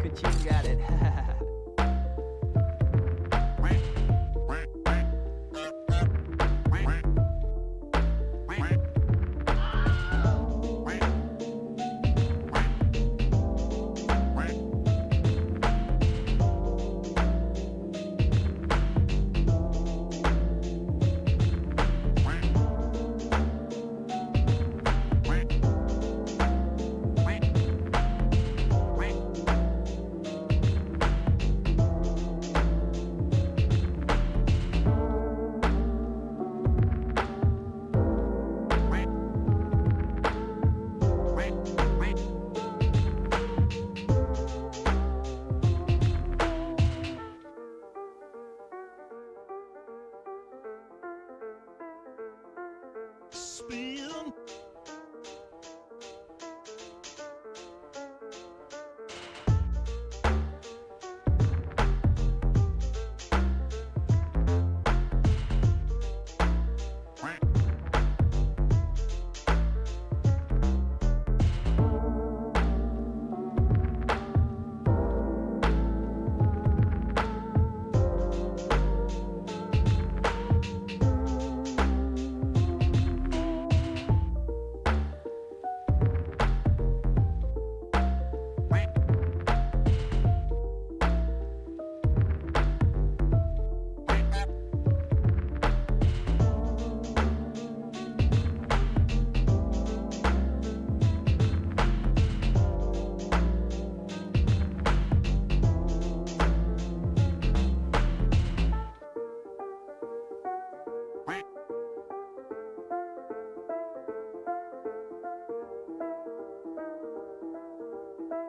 Ka-ching got it. Spin.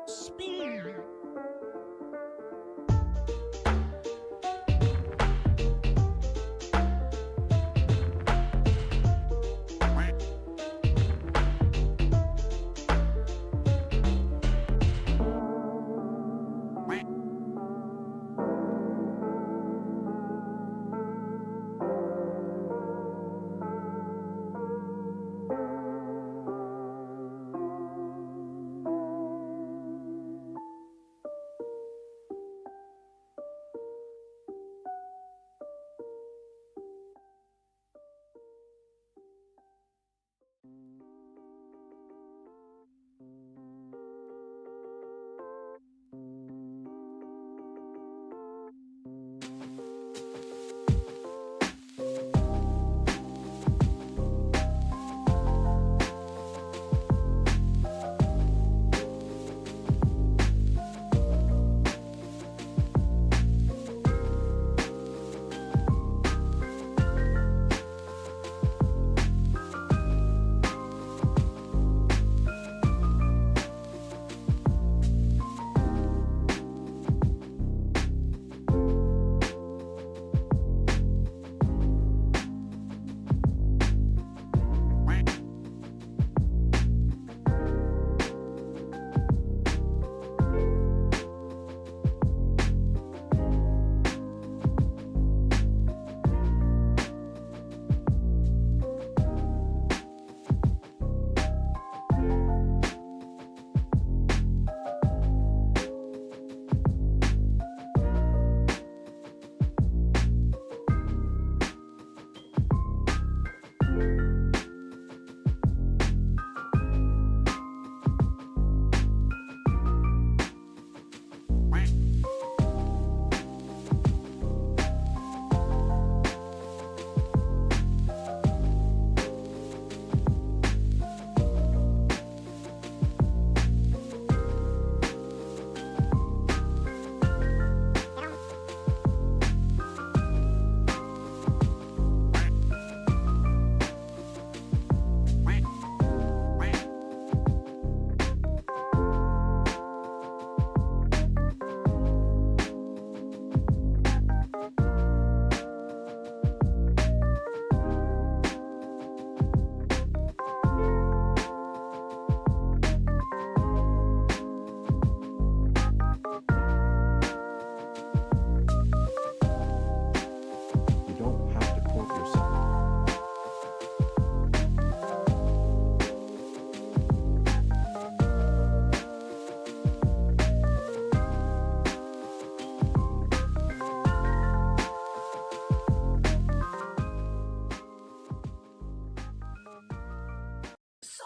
Spin.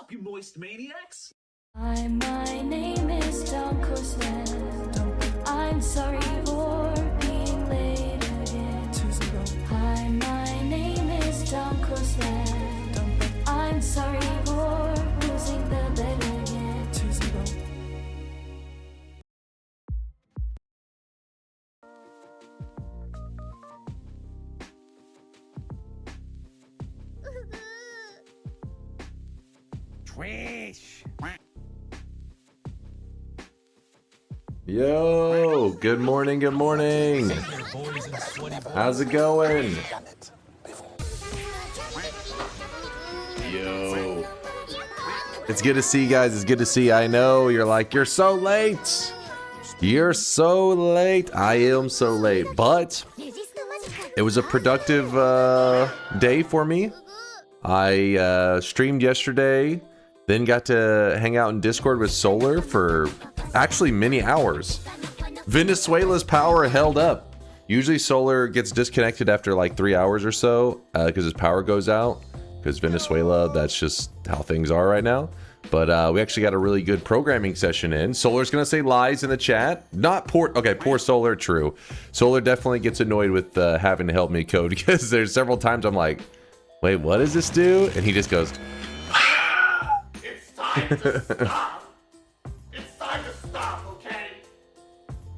up, you moist maniacs? Hi, my name is DunkOrSlam. I'm sorry for being late again. Hi, my name is DunkOrSlam. I'm sorry for losing the bet again. Trash. Yo, good morning, good morning. How's it going? Yo. It's good to see you guys, it's good to see you. I know, you're like, you're so late. You're so late. I am so late, but it was a productive day for me. I streamed yesterday, then got to hang out in Discord with Solar for actually many hours. Venezuela's power held up. Usually Solar gets disconnected after like 3 hours or so because his power goes out. Because Venezuela, that's just how things are right now. But we actually got a really good programming session in. Solar's gonna say lies in the chat. Not poor, okay, poor Solar, true. Solar definitely gets annoyed with having to help me code because there's several times I'm like, wait, what does this do? And he just goes, it's time to stop. It's time to stop, okay?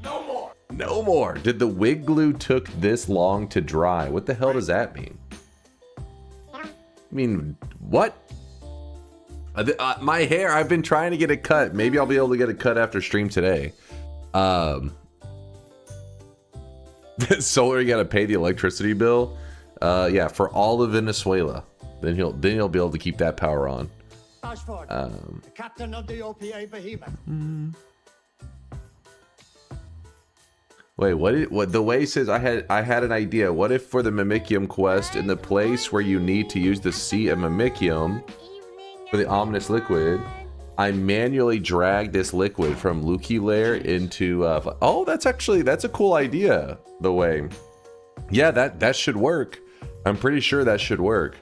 No more. no more. Did the wig glue took this long to dry? What the hell does that mean? I mean, what? My hair, I've been trying to get it cut. Maybe I'll be able to get it cut after stream today. Solar, you gotta pay the electricity bill. Yeah, for all of Venezuela. Then he'll be able to keep that power on. The captain of the OPA Behemoth. Wait, what the way says I had an idea. What if for the Mimicium quest, in the place where you need to use the Sea of Mimicium for the ominous liquid, I manually drag this liquid from Luki Lair into oh, that's a cool idea, the way. Yeah, that should work. I'm pretty sure that should work.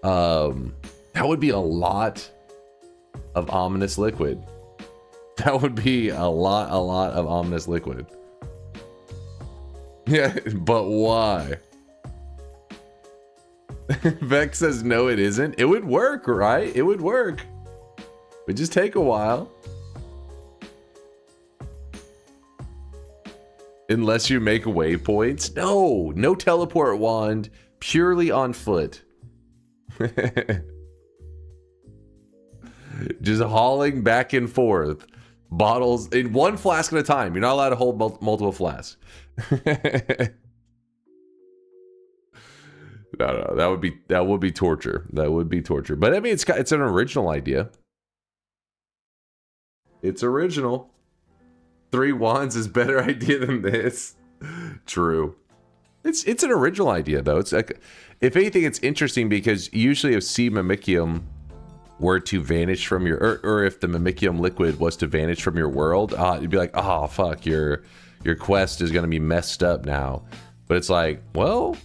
That would be a lot of ominous liquid. That would be a lot of ominous liquid. Yeah, but why? Vex says no, it isn't. It would work, right? It would work. It would just take a while. Unless you make waypoints. No teleport wand. Purely on foot. Just hauling back and forth. Bottles in one flask at a time. You're not allowed to hold multiple flasks. No, that would be torture. That would be torture. But I mean, it's an original idea. It's original. 3 wands is better idea than this. True. It's an original idea though. It's like, if anything, it's interesting because usually if Sea Mimicium were to vanish from your, or if the Mimicium liquid was to vanish from your world, you'd be like, oh fuck, your quest is gonna be messed up now. But it's like, well,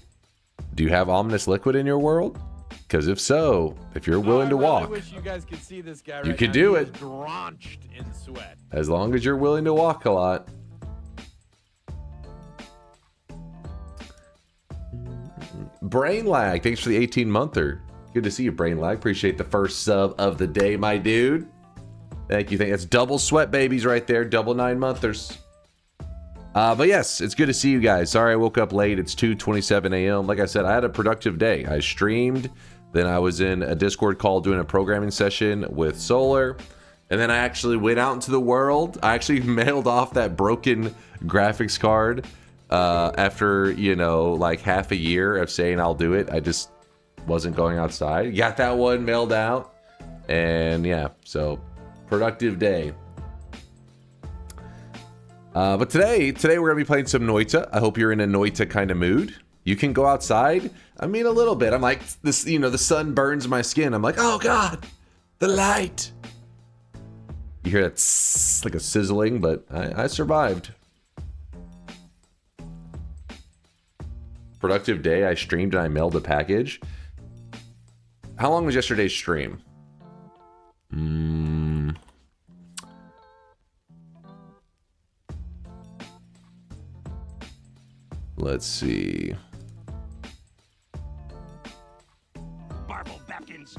do you have ominous liquid in your world? Because if so, if you're willing to walk, I wish you guys could see this guy. You right could now. do He it. is drenched in sweat. as long as you're willing to walk a lot. Brain Lag, thanks for the 18-monther. Good to see you, Brain Lag. Appreciate the first sub of the day, my dude. Thank you. That's double sweat babies right there. Double 9-monthers. But yes, it's good to see you guys. Sorry I woke up late. It's 2:27 a.m. Like I said, I had a productive day. I streamed. Then I was in a Discord call doing a programming session with Solar. And then I actually went out into the world. I actually mailed off that broken graphics card after, you know, like half a year of saying I'll do it. I just wasn't going outside. Got that one mailed out. And yeah, so productive day. But today we're gonna be playing some Noita. I hope you're in a Noita kind of mood. You can go outside. I mean, a little bit. I'm like, this, you know, the sun burns my skin. I'm like, oh God, the light. You hear that tss, like a sizzling, but I survived. Productive day. I streamed and I mailed a package. How long was yesterday's stream? Let's see. Barble Bapkins.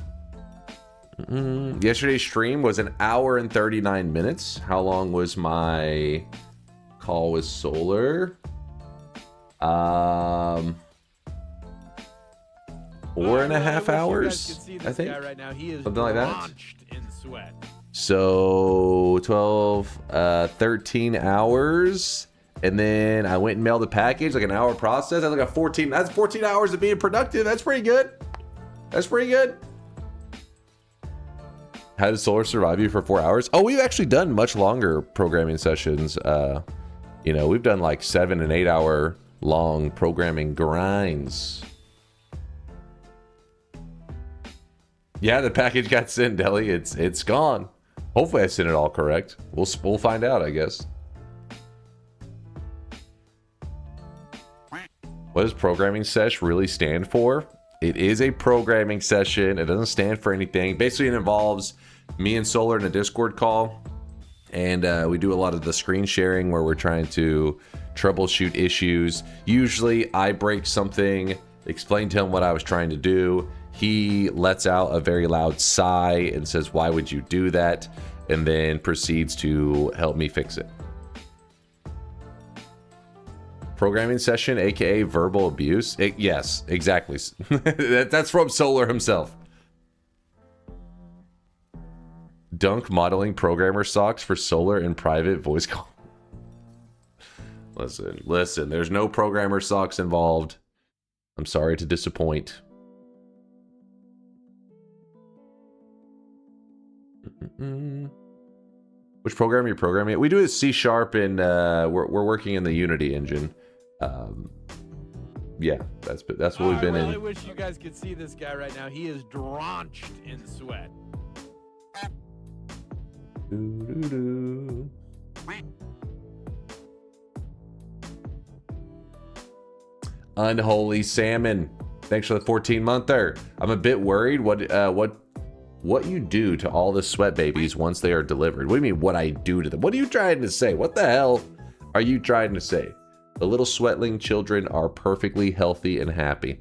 Yesterday's stream was an hour and 39 minutes. How long was my call with Solar? 4.5 hours, I think. Right now, he is Something like that. drenched in sweat. So 12, 13 hours. And then I went and mailed the package, like an hour process. That's like a 14, that's 14 hours of being productive. That's pretty good. That's pretty good. How did Solar survive you for 4 hours? Oh, we've actually done much longer programming sessions. You know, we've done like 7 and 8 hour long programming grinds. Yeah, the package got sent, Deli. It's gone. Hopefully I sent it all correct. We'll find out, I guess. What does programming sesh really stand for? It is a programming session. It doesn't stand for anything. Basically, it involves me and Solar in a Discord call. And we do a lot of the screen sharing where we're trying to troubleshoot issues. Usually, I break something, explain to him what I was trying to do. He lets out a very loud sigh and says, "Why would you do that?" And then proceeds to help me fix it. Programming session, aka verbal abuse. Yes, exactly. That's from Solar himself. Dunk modeling programmer socks for Solar in private voice call. Listen, there's no programmer socks involved. I'm sorry to disappoint. Which program are you programming? We do it C# and we're working in the Unity engine. Yeah, that's what we've been in. I really wish you guys could see this guy right now. He is drenched in sweat. Unholy salmon. Thanks for the 14-monther. I'm a bit worried what you do to all the sweat babies once they are delivered. What do you mean what I do to them? What are you trying to say? What the hell are you trying to say? The little sweatling children are perfectly healthy and happy.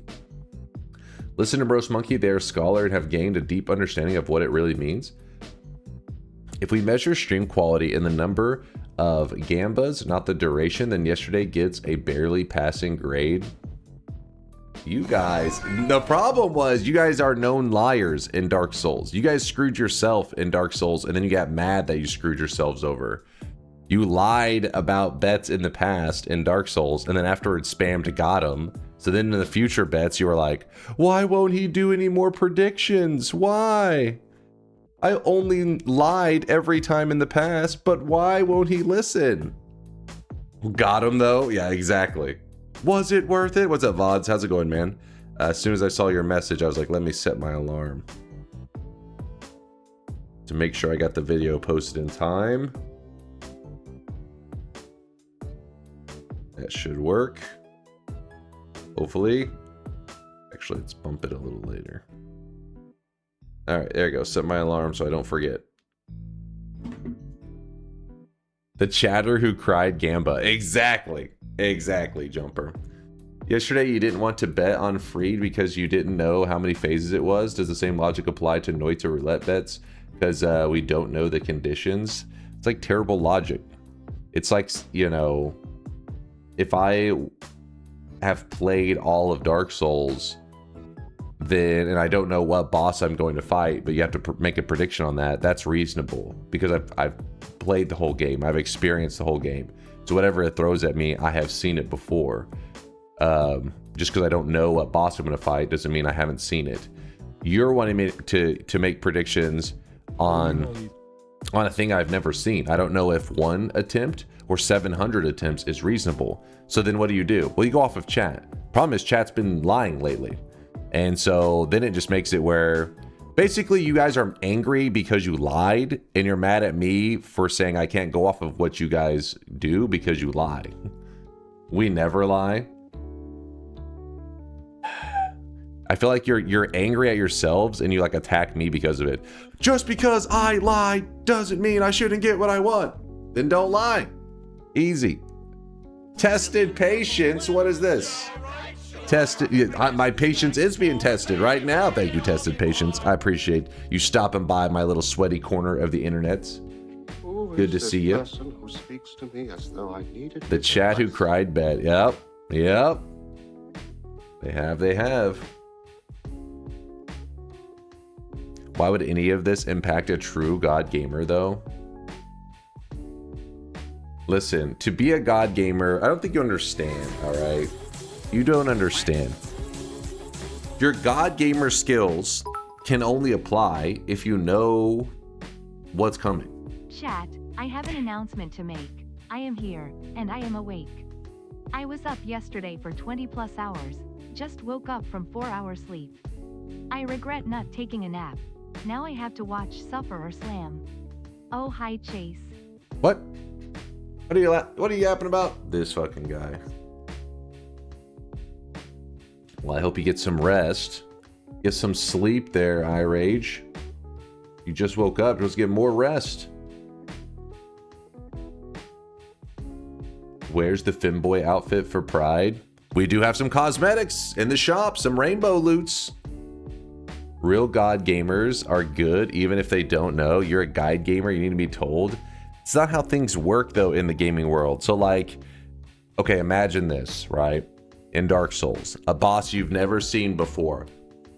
Listen to Bros Monkey, they are a scholar and have gained a deep understanding of what it really means. If we measure stream quality in the number of Gambas, not the duration, then yesterday gets a barely passing grade. You guys, the problem was you guys are known liars in Dark Souls. You guys screwed yourself in Dark Souls and then you got mad that you screwed yourselves over. You lied about bets in the past in Dark Souls and then afterwards spammed got him. So then in the future bets, you were like, why won't he do any more predictions? Why? I only lied every time in the past, but why won't he listen? Got him though? Yeah, exactly. Was it worth it? What's up, VODs? How's it going, man? As soon as I saw your message, I was like, let me set my alarm to make sure I got the video posted in time. That should work. Hopefully. Actually, let's bump it a little later. All right, there you go. Set my alarm so I don't forget. The chatter who cried Gamba. Exactly. Exactly, Jumper. Yesterday, you didn't want to bet on Freed because you didn't know how many phases it was. Does the same logic apply to Noita roulette bets? Because we don't know the conditions. It's like terrible logic. It's like, you know, if I have played all of Dark Souls, then, and I don't know what boss I'm going to fight, but you have to make a prediction on that, that's reasonable. Because I've played the whole game. I've experienced the whole game. So whatever it throws at me, I have seen it before. Just because I don't know what boss I'm going to fight doesn't mean I haven't seen it. You're wanting me to make predictions on a thing I've never seen. I don't know if 1 attempt or 700 attempts is reasonable. So then what do? Well, you go off of chat. Problem is chat's been lying lately. And so then it just makes it where basically you guys are angry because you lied and you're mad at me for saying I can't go off of what you guys do because you lie. We never lie. I feel like you're angry at yourselves and you like attack me because of it. Just because I lied doesn't mean I shouldn't get what I want. Then don't lie. Easy. Tested patience? What is this? Tested. Yeah, my patience is being tested right now. Thank you, Tested Patience. I appreciate you stopping by my little sweaty corner of the internet. Good to see you. Who speaks to me as though I needed The chat who cried bad. Yep. Yep. They have. Why would any of this impact a true God gamer, though? Listen, to be a God gamer, I don't think you understand, alright? You don't understand. Your God gamer skills can only apply if you know what's coming. Chat, I have an announcement to make. I am here, and I am awake. I was up yesterday for 20 plus hours, just woke up from 4 hours sleep. I regret not taking a nap. Now I have to watch DunkOrSlam. Oh hi Chase. What? What are you yapping about? This fucking guy. Well, I hope you get some rest. Get some sleep there, iRage. You just woke up, just get more rest. Where's the Femboy outfit for Pride? We do have some cosmetics in the shop, some rainbow loots. Real God gamers are good, even if they don't know. You're a guide gamer, you need to be told. It's not how things work, though, in the gaming world. So, like, okay, imagine this, right? In Dark Souls, a boss you've never seen before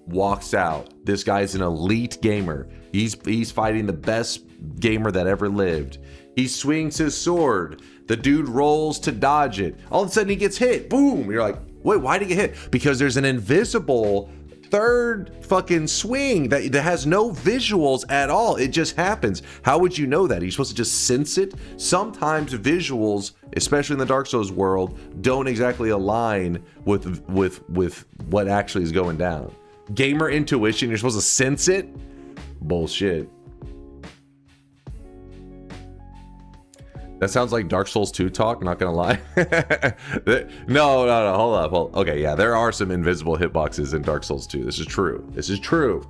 walks out. This guy's an elite gamer. He's fighting the best gamer that ever lived. He swings his sword. The dude rolls to dodge it. All of a sudden, he gets hit. Boom! You're like, wait, why did he get hit? Because there's an invisible third fucking swing that has no visuals at all. It just happens. How would you know that? You're supposed to just sense it? Sometimes visuals, especially in the Dark Souls world, don't exactly align with what actually is going down. Gamer intuition, you're supposed to sense it? Bullshit. That sounds like Dark Souls 2 talk, not gonna lie. No, hold up. Okay, yeah, there are some invisible hitboxes in Dark Souls 2. This is true.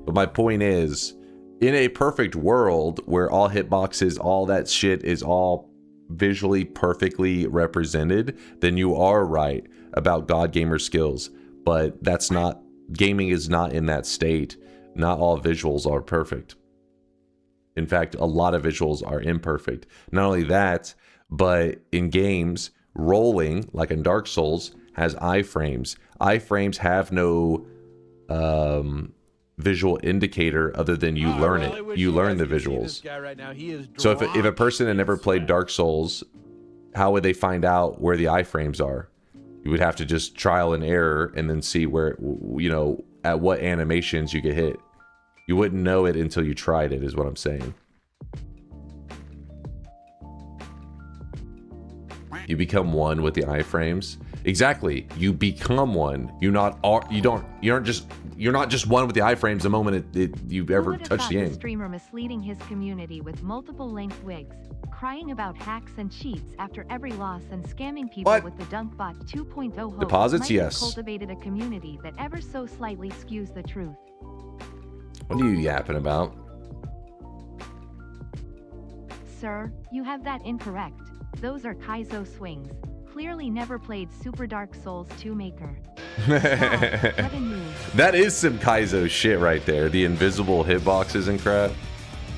But my point is, in a perfect world where all hitboxes, all that shit is all visually perfectly represented, then you are right about God gamer skills. But that's not, gaming is not in that state. Not all visuals are perfect. In fact, a lot of visuals are imperfect. Not only that, but in games, rolling, like in Dark Souls, has iframes. Iframes have no visual indicator other than you learn it. You learn the visuals. So if a person had never played Dark Souls, how would they find out where the iframes are? You would have to just trial and error and then see where, you know, at what animations you get hit. You wouldn't know it until you tried it, is what I'm saying. You become one with the iframes. Exactly. You become one. You're not just one with the iframes the moment you ever touch the game. The streamer misleading his community with multiple length wigs, crying about hacks and cheats after every loss, and scamming people with the DunkBot 2.0 host. Deposits, yes. Cultivated a community that ever so slightly skews the truth. What are you yapping about? Sir, you have that incorrect. Those are Kaizo swings. Clearly never played Super Dark Souls 2 Maker. That is some Kaizo shit right there. The invisible hitboxes and crap.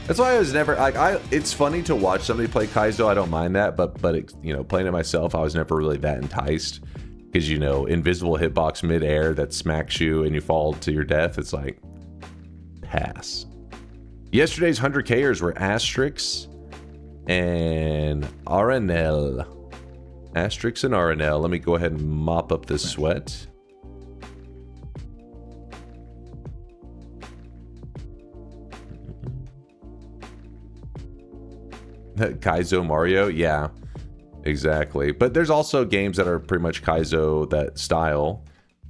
That's why I was never like it's funny to watch somebody play Kaizo. I don't mind that, but you know, playing it myself, I was never really that enticed. Because, you know, invisible hitbox mid-air that smacks you and you fall to your death. It's like, pass. Yesterday's 100Kers were Asterix and RNL. Asterix and RNL. Let me go ahead and mop up this sweat. Kaizo Mario? Yeah, exactly. But there's also games that are pretty much Kaizo that style.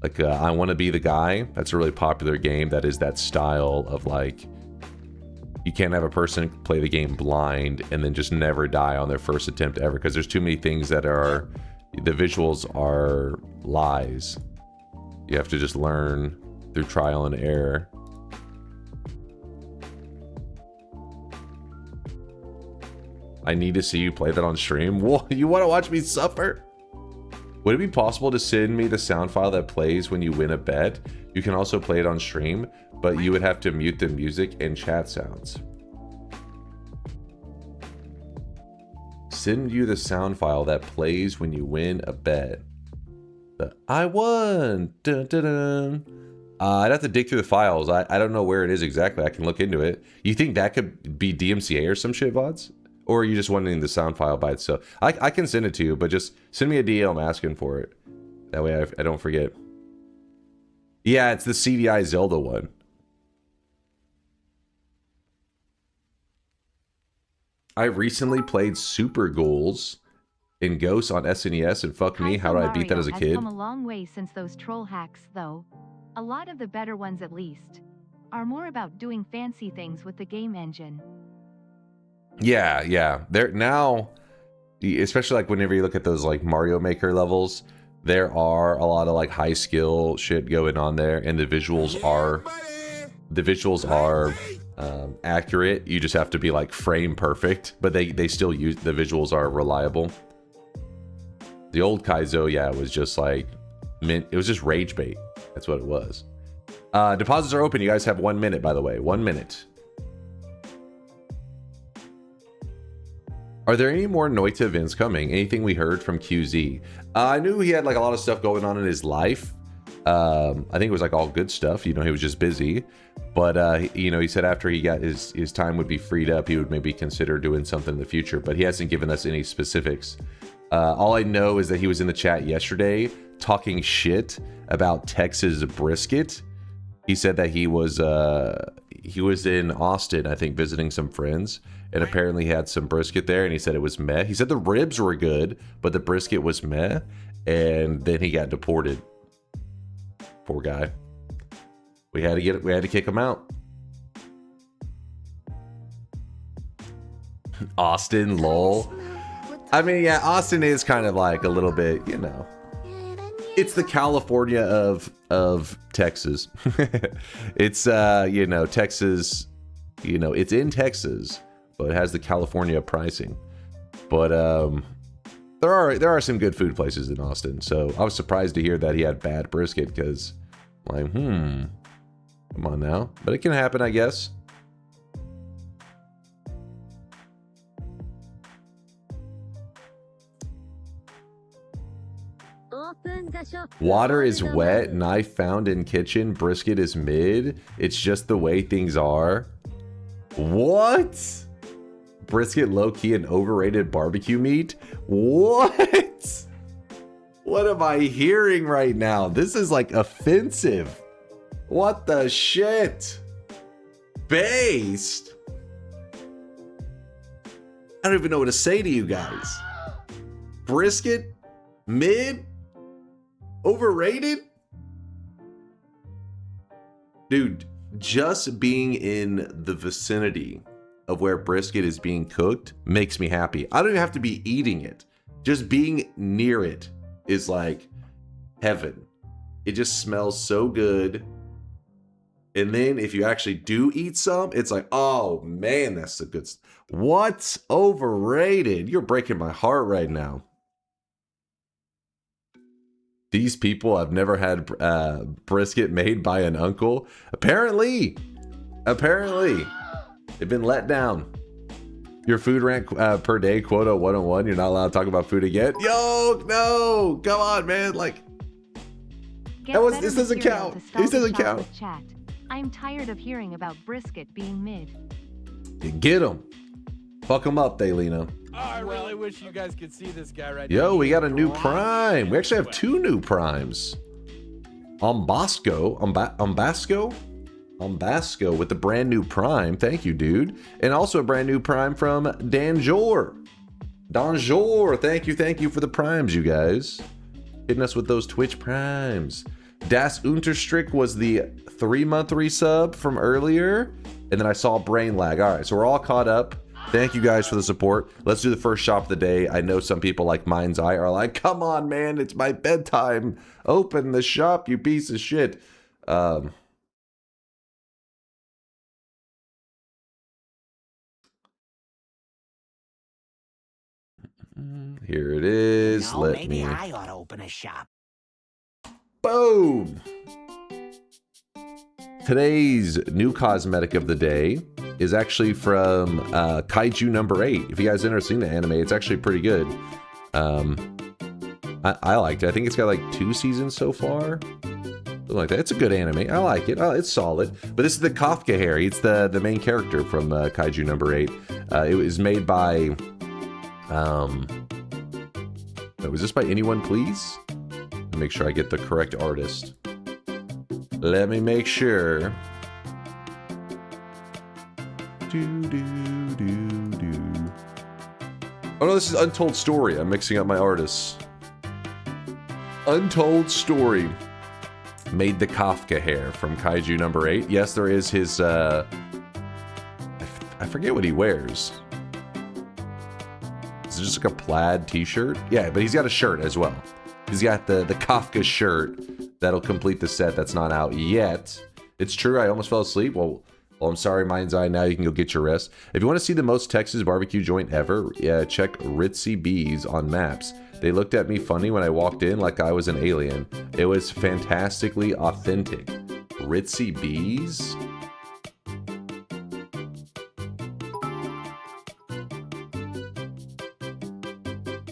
Like I Want to Be the Guy. That's a really popular game that is that style of like, you can't have a person play the game blind and then just never die on their first attempt ever, because there's too many things that are, the visuals are lies. You have to just learn through trial and error. I need to see you play that on stream. What, you want to watch me suffer? Would it be possible to send me the sound file that plays when you win a bet? You can also play it on stream, but you would have to mute the music and chat sounds. Send you the sound file that plays when you win a bet. I won! Dun, dun, dun. I'd have to dig through the files. I don't know where it is exactly. I can look into it. You think that could be DMCA or some shit, VODs? Or are you just wanting the sound file by itself? I can send it to you, but just send me a DM asking for it. That way I don't forget. Yeah, it's the CDI Zelda one. I recently played Super Ghouls in Ghosts on SNES, and fuck me, how did I beat that as a kid? Has come a long way since those troll hacks, though. A lot of the better ones, at least, are more about doing fancy things with the game engine. Yeah. There now, especially like whenever you look at those like Mario Maker levels, there are a lot of like high skill shit going on there, and the visuals are accurate. You just have to be like frame perfect, but they still use the visuals are reliable. The old Kaizo, yeah, it was just like it was just rage bait. That's what it was. Deposits are open. You guys have 1 minute, by the way. 1 minute. Are there any more Noita events coming? Anything we heard from QZ? I knew he had like a lot of stuff going on in his life. I think it was like all good stuff. You know, he was just busy. But, you know, he said after he got his time would be freed up, he would maybe consider doing something in the future. But he hasn't given us any specifics. All I know is that he was in the chat yesterday talking shit about Texas brisket. He said that he was in Austin, I think, visiting some friends, and apparently he had some brisket there, and he said it was meh. He said the ribs were good, but the brisket was meh, and then he got deported. Poor guy. We had to kick him out. Austin, lol. I mean, yeah, Austin is kind of like a little bit, you know. It's the California of Texas. It's you know, Texas, you know, it's in Texas, but it has the California pricing. But there are some good food places in Austin. So I was surprised to hear that he had bad brisket, because like, come on now. But it can happen, I guess. Water is wet, knife found in kitchen, brisket is mid. It's just the way things are. What? Brisket low-key an overrated barbecue meat? What? What am I hearing right now? This is like offensive. What the shit? Based? I don't even know what to say to you guys. Brisket? Mid? Overrated? Dude, just being in the vicinity of where brisket is being cooked makes me happy. I don't even have to be eating it. Just being near it is like heaven. It just smells so good. And then if you actually do eat some, it's like, oh man, that's the good stuff. What's overrated? You're breaking my heart right now. These people have never had brisket made by an uncle. Apparently, they've been let down. Your food rank per day quota 101. You're not allowed to talk about food again. Yo, no, come on, man. Like, this doesn't count. This doesn't count. Chat. I'm tired of hearing about brisket being mid. Get them. Fuck them up, Thaylina. Oh, I really wish you guys could see this guy right now. Yo, we got a new prime. We actually have 2 new primes. Umbasco with the brand new prime. Thank you, dude. And also a brand new prime from Danjor. Thank you for the primes, you guys. Hitting us with those Twitch primes. Das Unterstrich was the 3-month resub from earlier. And then I saw brain lag. All right, so we're all caught up. Thank you guys for the support. Let's do the first shop of the day. I know some people like Mind's Eye are like, come on, man, it's my bedtime. Open the shop, you piece of shit. Here it is. Let maybe me. I ought to open a shop. Boom! Today's new cosmetic of the day is actually from Kaiju number 8. If you guys have never seen the anime, it's actually pretty good. I liked it. I think it's got like 2 seasons so far. Something like that. It's a good anime. I like it. It's solid. But this is the Kafka hair. It's the main character from Kaiju number 8. It was made by... was this by Anyone Please? Make sure I get the correct artist. Let me make sure. Oh no, this is Untold Story. I'm mixing up my artists. Untold Story made the Kafka hair from Kaiju number 8. Yes, there is his, I forget what he wears. Is it just like a plaid t-shirt? Yeah, but he's got a shirt as well. He's got the Kafka shirt that'll complete the set that's not out yet. It's true, I almost fell asleep. Well, I'm sorry, Mind's Eye. Now you can go get your rest. If you want to see the most Texas barbecue joint ever, check Ritzy Bees on Maps. They looked at me funny when I walked in like I was an alien. It was fantastically authentic. Ritzy Bees?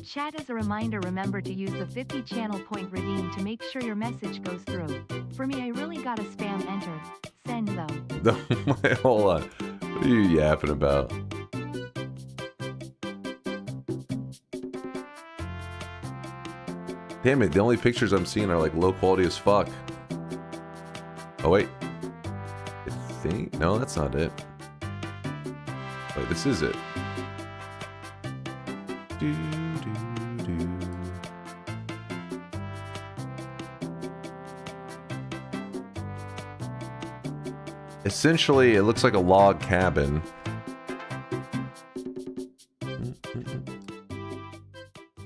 Chat as a reminder, remember to use the 50 channel point redeem to make sure your message goes through. For me, I really gotta spam enter. Send though. Hold on. What are you yapping about? Damn it, the only pictures I'm seeing are like low quality as fuck. Oh wait. I think... No, that's not it. Wait, this is it. Essentially, it looks like a log cabin.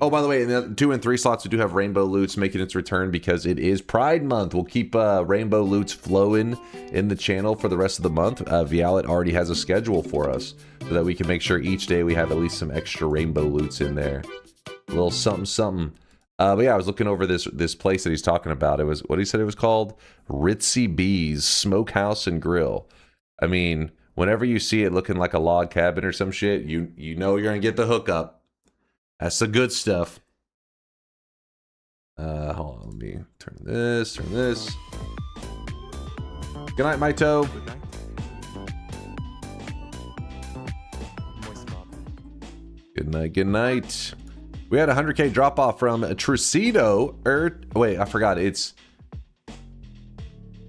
Oh, by the way, in the 2 and 3 slots, we do have Rainbow Loots making its return because it is Pride Month. We'll keep Rainbow Loots flowing in the channel for the rest of the month. Vialet already has a schedule for us so that we can make sure each day we have at least some extra Rainbow Loots in there. A little something, something. But yeah, I was looking over this place that he's talking about. It was, what he said it was called? Ritzy Bees Smokehouse and Grill. I mean, whenever you see it looking like a log cabin or some shit, you know you're gonna get the hookup. That's the good stuff. Hold on, let me turn this. Good night, Maito. Good night. We had a 100K drop off from Trucido. Wait, I forgot. It's...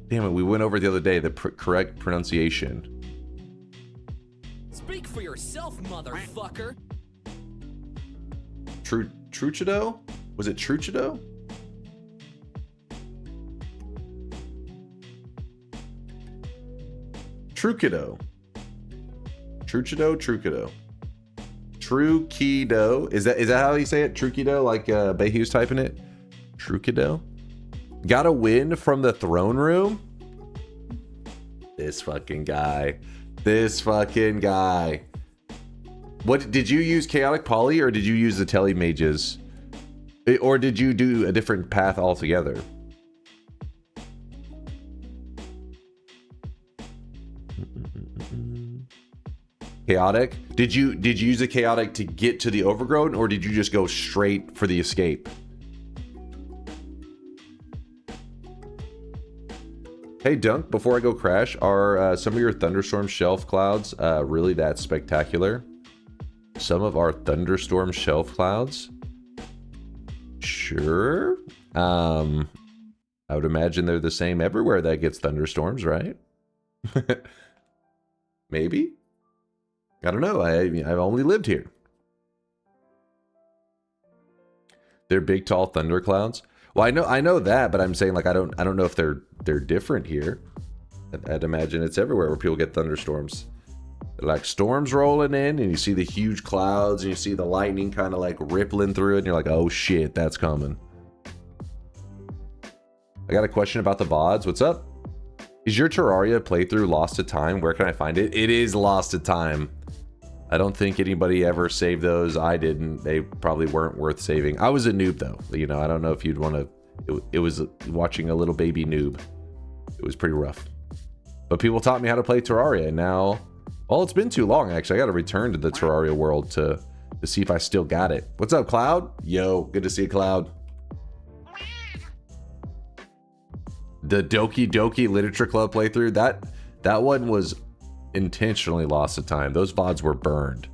Damn it, we went over the other day the correct pronunciation. Speak for yourself, motherfucker. Trucido? Was it Trucido? Trucido. Trucido. Is that how you say it? Trucido, like Bayhu's typing it? Trucido. Got a win from the throne room? This fucking guy. What did you use Chaotic Poly or did you use the Tele Mages? Or did you do a different path altogether? Chaotic? Did you use the Chaotic to get to the Overgrown or did you just go straight for the escape? Hey Dunk, before I go crash, are some of your thunderstorm shelf clouds really that spectacular? Some of our thunderstorm shelf clouds? Sure. I would imagine they're the same everywhere that gets thunderstorms, right? Maybe? I don't know. I've only lived here. They're big, tall thunderclouds. Well, I know that, but I'm saying like I don't know if they're different here. I'd imagine it's everywhere where people get thunderstorms. They're like storms rolling in, and you see the huge clouds, and you see the lightning kind of like rippling through it, and you're like, oh shit, that's coming. I got a question about the VODs. What's up? Is your Terraria playthrough lost to time? Where can I find it? It is lost to time. I don't think anybody ever saved those. I didn't. They probably weren't worth saving. I was a noob though. You know, I don't know if you'd want to. It was watching a little baby noob. It was pretty rough. But people taught me how to play Terraria, and now, well, it's been too long actually. I got to return to the Terraria world to see if I still got it. What's up, Cloud? Yo, good to see you, Cloud. The Doki Doki Literature Club playthrough, that one was intentionally lost of time. Those VODs were burned.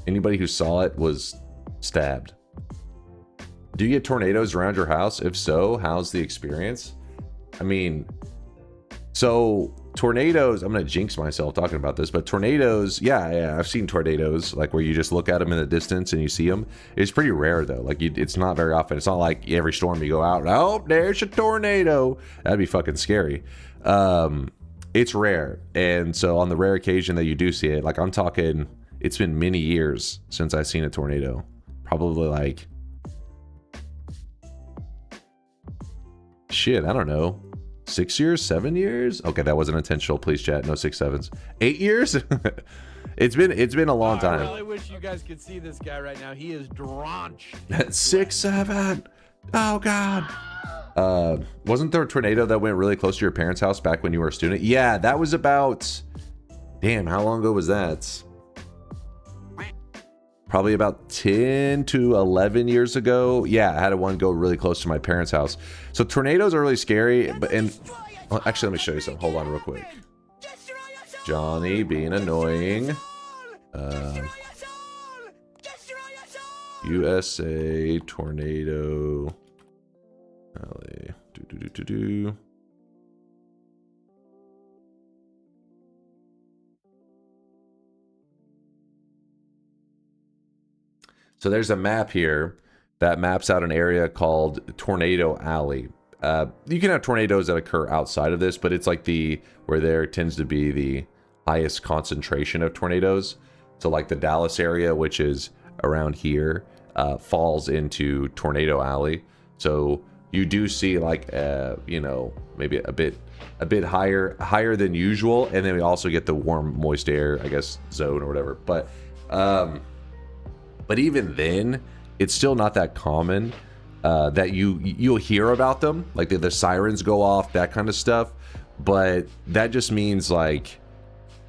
Anybody who saw it was stabbed. Do you get tornadoes around your house? If so, how's the experience? I mean, so tornadoes, I'm gonna jinx myself talking about this, but tornadoes, yeah, I've seen tornadoes, like where you just look at them in the distance and you see them. It's pretty rare though. Like it's not very often. It's not like every storm you go out, oh, there's a tornado. That'd be fucking scary. It's rare, and so on the rare occasion that you do see it, like I'm talking, it's been many years since I've seen a tornado. Probably like, shit, I don't know, 6 years, 7 years. Okay, that wasn't intentional. Please chat. No 6 7s. 8 years. It's been a long time. I really wish you guys could see this guy right now. He is drenched. 6 7. Oh god. Wasn't there a tornado that went really close to your parents' house back when you were a student? Yeah, that was about, damn, how long ago was that? Probably about 10 to 11 years ago. Yeah, I had one go really close to my parents' house. So tornadoes are really scary, but well, actually, let me show you something. Hold on real quick. Johnny being annoying. USA tornado. LA. So there's a map here that maps out an area called Tornado Alley. You can have tornadoes that occur outside of this, but it's like where there tends to be the highest concentration of tornadoes. So like the Dallas area, which is around here, falls into Tornado Alley. So you do see like you know, maybe a bit higher than usual, and then we also get the warm moist air, I guess, zone or whatever. But even then, it's still not that common that you'll hear about them, like the sirens go off, that kind of stuff. But that just means like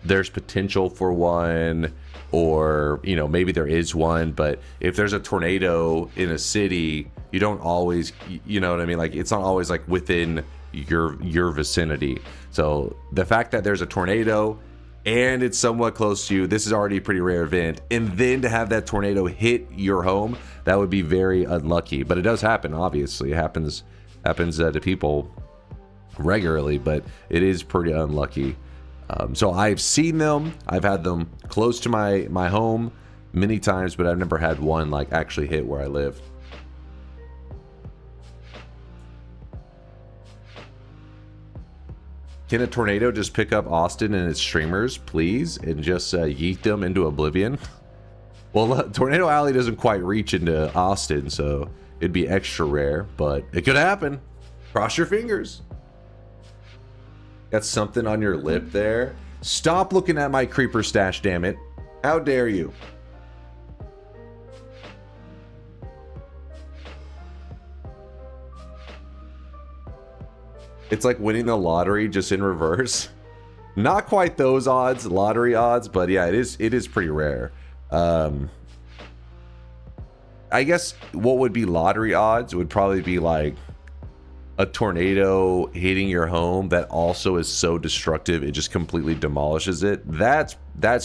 there's potential for one, or you know, maybe there is one. But if there's a tornado in a city, you don't always, you know what I mean, like it's not always like within your vicinity. So the fact that there's a tornado and it's somewhat close to you, this is already a pretty rare event, and then to have that tornado hit your home, that would be very unlucky. But it does happen, obviously. It happens to people regularly, but it is pretty unlucky. So I've seen them, I've had them close to my home many times, but I've never had one like actually hit where I live. Can a tornado just pick up Austin and its streamers, please, and just yeet them into oblivion? Well, Tornado Alley doesn't quite reach into Austin, so it'd be extra rare, but it could happen. Cross your fingers. Got something on your lip there. Stop looking at my creeper stash, damn it. How dare you? It's like winning the lottery just in reverse. Not quite those odds, lottery odds, but yeah, it is pretty rare. I guess what would be lottery odds would probably be like a tornado hitting your home that also is so destructive it just completely demolishes it. That's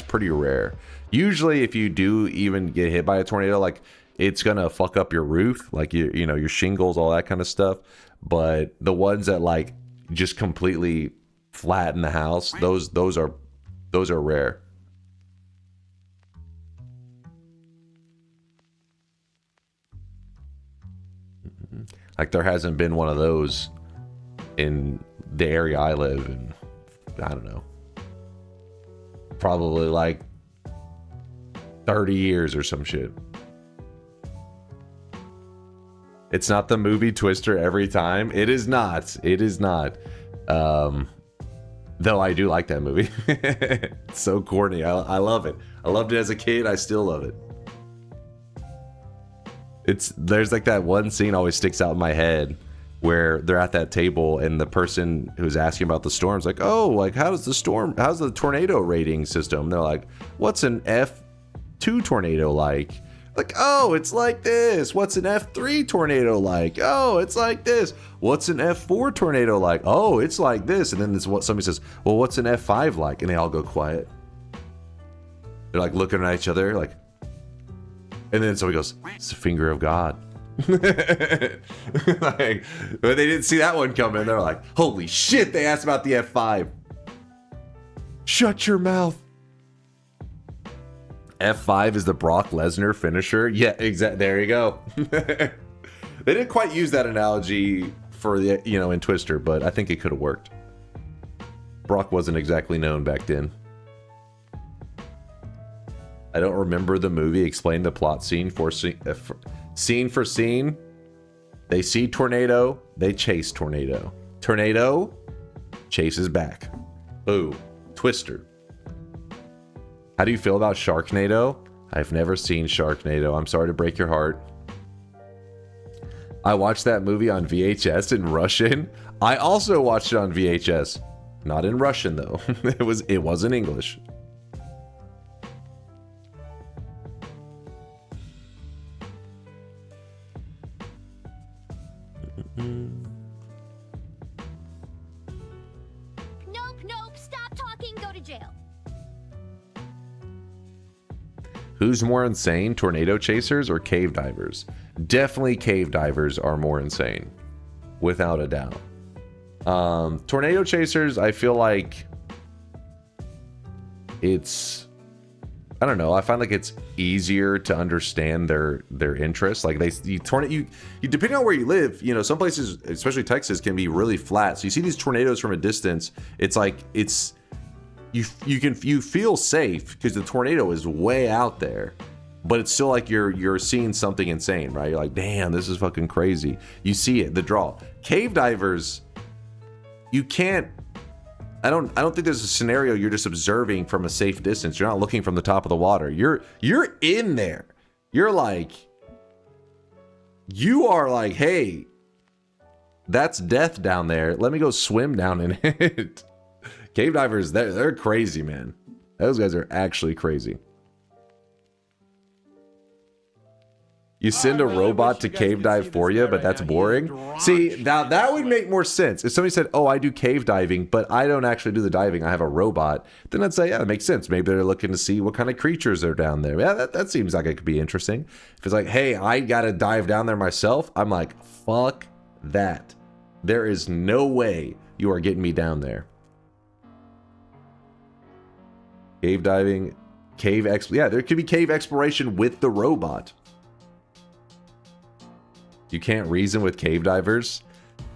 pretty rare. Usually if you do even get hit by a tornado, like it's gonna fuck up your roof, like you know, your shingles, all that kind of stuff. But the ones that like just completely flatten the house, those are rare. Like there hasn't been one of those in the area I live in, I don't know, probably like 30 years or some shit. It's not the movie Twister every time. It is not. It is not. Though I do like that movie. It's so corny. I love it. I loved it as a kid. I still love it. There's like that one scene always sticks out in my head where they're at that table and the person who's asking about the storm's like, oh, like how's the tornado rating system? And they're like, what's an F2 tornado like? Like, oh, it's like this. What's an F3 tornado like? Oh, it's like this. What's an F4 tornado like? Oh, it's like this. And then this what somebody says, well, what's an F5 like? And they all go quiet. They're like looking at each other, like, and then somebody goes, it's the finger of God. Like, but they didn't see that one coming. They're like, holy shit, they asked about the F5. Shut your mouth. F5 is the Brock Lesnar finisher. Yeah, exactly. There you go. They didn't quite use that analogy for the, in Twister, but I think it could have worked. Brock wasn't exactly known back then. I don't remember the movie. Explain the plot scene for scene for scene. They see tornado. They chase tornado. Tornado chases back. Ooh, Twister. How do you feel about Sharknado? I've never seen Sharknado. I'm sorry to break your heart. I watched that movie on VHS in Russian. I also watched it on VHS. Not in Russian though. It was in English. Nope, stop talking, go to jail. Who's more insane, tornado chasers or cave divers? Definitely cave divers are more insane, without a doubt. Tornado chasers, I feel like it's, I don't know, I find like it's easier to understand their interests. Like you depending on where you live, some places, especially Texas, can be really flat. So you see these tornadoes from a distance, it's like you feel safe because the tornado is way out there, but it's still like you're seeing something insane, right? You're like, damn, this is fucking crazy. You see it, the draw. Cave divers, you can't. I don't think there's a scenario you're just observing from a safe distance. You're not looking from the top of the water. You're in there. You are like, hey, that's death down there. Let me go swim down in it. Cave divers, they're crazy, man. Those guys are actually crazy. You send a robot to cave dive for you, but that's boring. See, now that would make more sense. If somebody said, oh, I do cave diving, but I don't actually do the diving, I have a robot, then I'd say, yeah, that makes sense. Maybe they're looking to see what kind of creatures are down there. Yeah, that seems like it could be interesting. If it's like, hey, I gotta dive down there myself, I'm like, fuck that. There is no way you are getting me down there. Cave diving, yeah, there could be cave exploration with the robot. You can't reason with cave divers.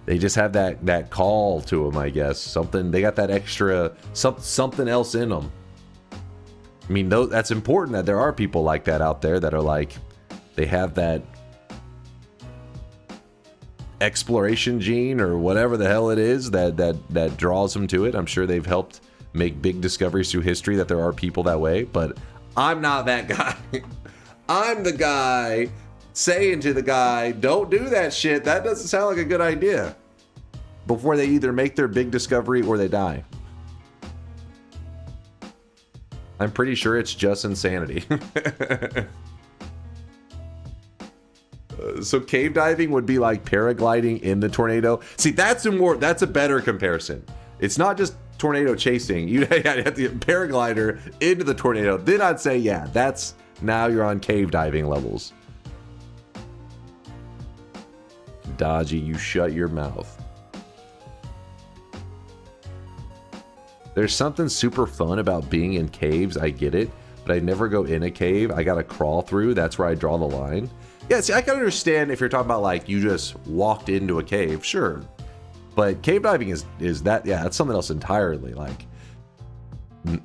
They just have that call to them, I guess. Something, they got that extra, something else in them. I mean, that's important that there are people like that out there that are like, they have that exploration gene or whatever the hell it is that draws them to it. I'm sure they've helped make big discoveries through history that there are people that way, but I'm not that guy. I'm the guy saying to the guy, don't do that shit. That doesn't sound like a good idea. Before they either make their big discovery or they die. I'm pretty sure it's just insanity. So cave diving would be like paragliding in the tornado. See, that's a better comparison. It's not just tornado chasing. You have the paraglider into the tornado. Then I'd say, yeah, now you're on cave diving levels. Dodgy, you shut your mouth. There's something super fun about being in caves, I get it, but I never go in a cave. I gotta crawl through, that's where I draw the line. Yeah, see, I can understand if you're talking about like you just walked into a cave, sure. But cave diving is that, yeah, that's something else entirely. Like,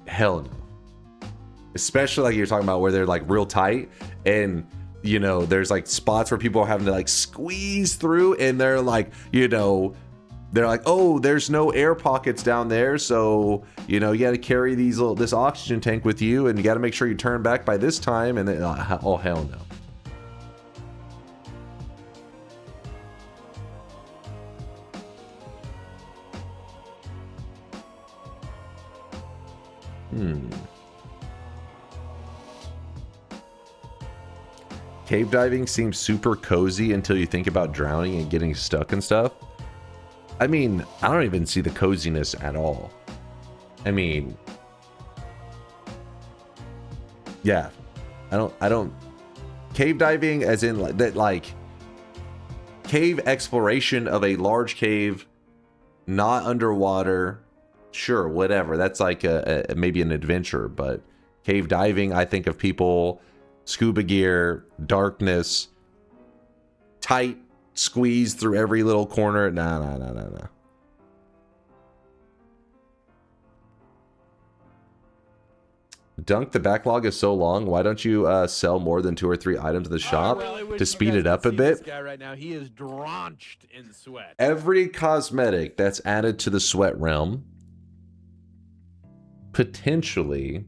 hell no. Especially like you're talking about where they're like real tight and there's like spots where people are having to like squeeze through and they're like, they're like, oh, there's no air pockets down there, so you know you got to carry this oxygen tank with you, and you got to make sure you turn back by this time. And then, oh hell no. Cave diving seems super cozy until you think about drowning and getting stuck and stuff. I mean, I don't even see the coziness at all. I mean, yeah, I don't cave diving as in like cave exploration of a large cave, not underwater. Sure, whatever. That's like maybe an adventure, but cave diving, I think of people, scuba gear, darkness, tight squeeze through every little corner. Nah. Dunk, the backlog is so long. Why don't you sell more than 2 or 3 items in the shop to speed it up a bit? This guy right now, he is drenched in sweat. Every cosmetic that's added to the sweat realm potentially,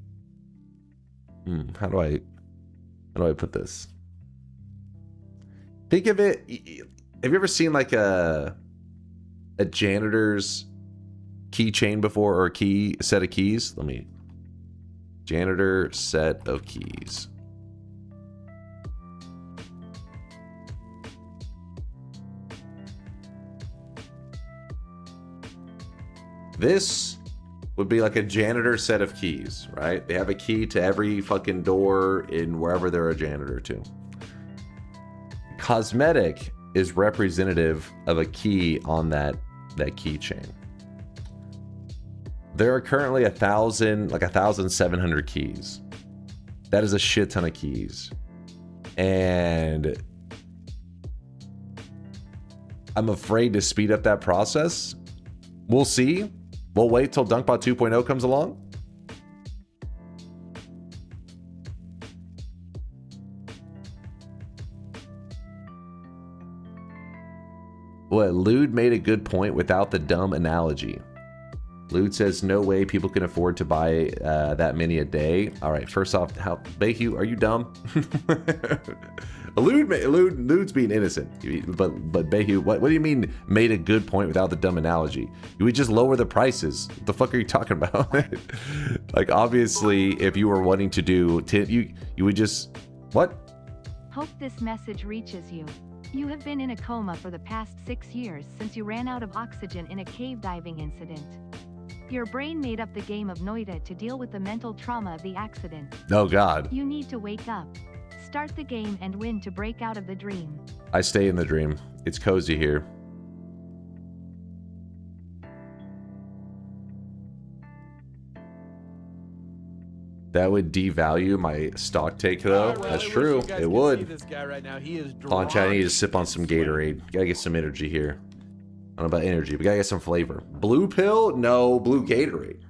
how do I put this? Think of it. Have you ever seen like a janitor's keychain before, or a set of keys? Janitor set of keys. This would be like a janitor set of keys, right? They have a key to every fucking door in wherever they're a janitor to. Cosmetic is representative of a key on that keychain. There are currently 1,700 keys. That is a shit ton of keys. And I'm afraid to speed up that process. We'll see. We'll wait till DunkBot 2.0 comes along. Well, Lude made a good point without the dumb analogy. Lude says, no way people can afford to buy that many a day. All right, first off, Bayhu, are you dumb? Lude's being innocent. But Bayhu, what do you mean made a good point without the dumb analogy? You would just lower the prices. What the fuck are you talking about? Like, obviously, if you were wanting to do, you would just, what? Hope this message reaches you. You have been in a coma for the past 6 years since you ran out of oxygen in a cave diving incident. Your brain made up the game of Noita to deal with the mental trauma of the accident. Oh God. You need to wake up. Start the game and win to break out of the dream. I stay in the dream. It's cozy here. That would devalue my stock take, though. That's true. It would. This guy right now, he is Hold on, chat. I need to sip on some Gatorade. Gotta get some energy here. I don't know about energy, but gotta get some flavor. Blue pill? No, blue Gatorade.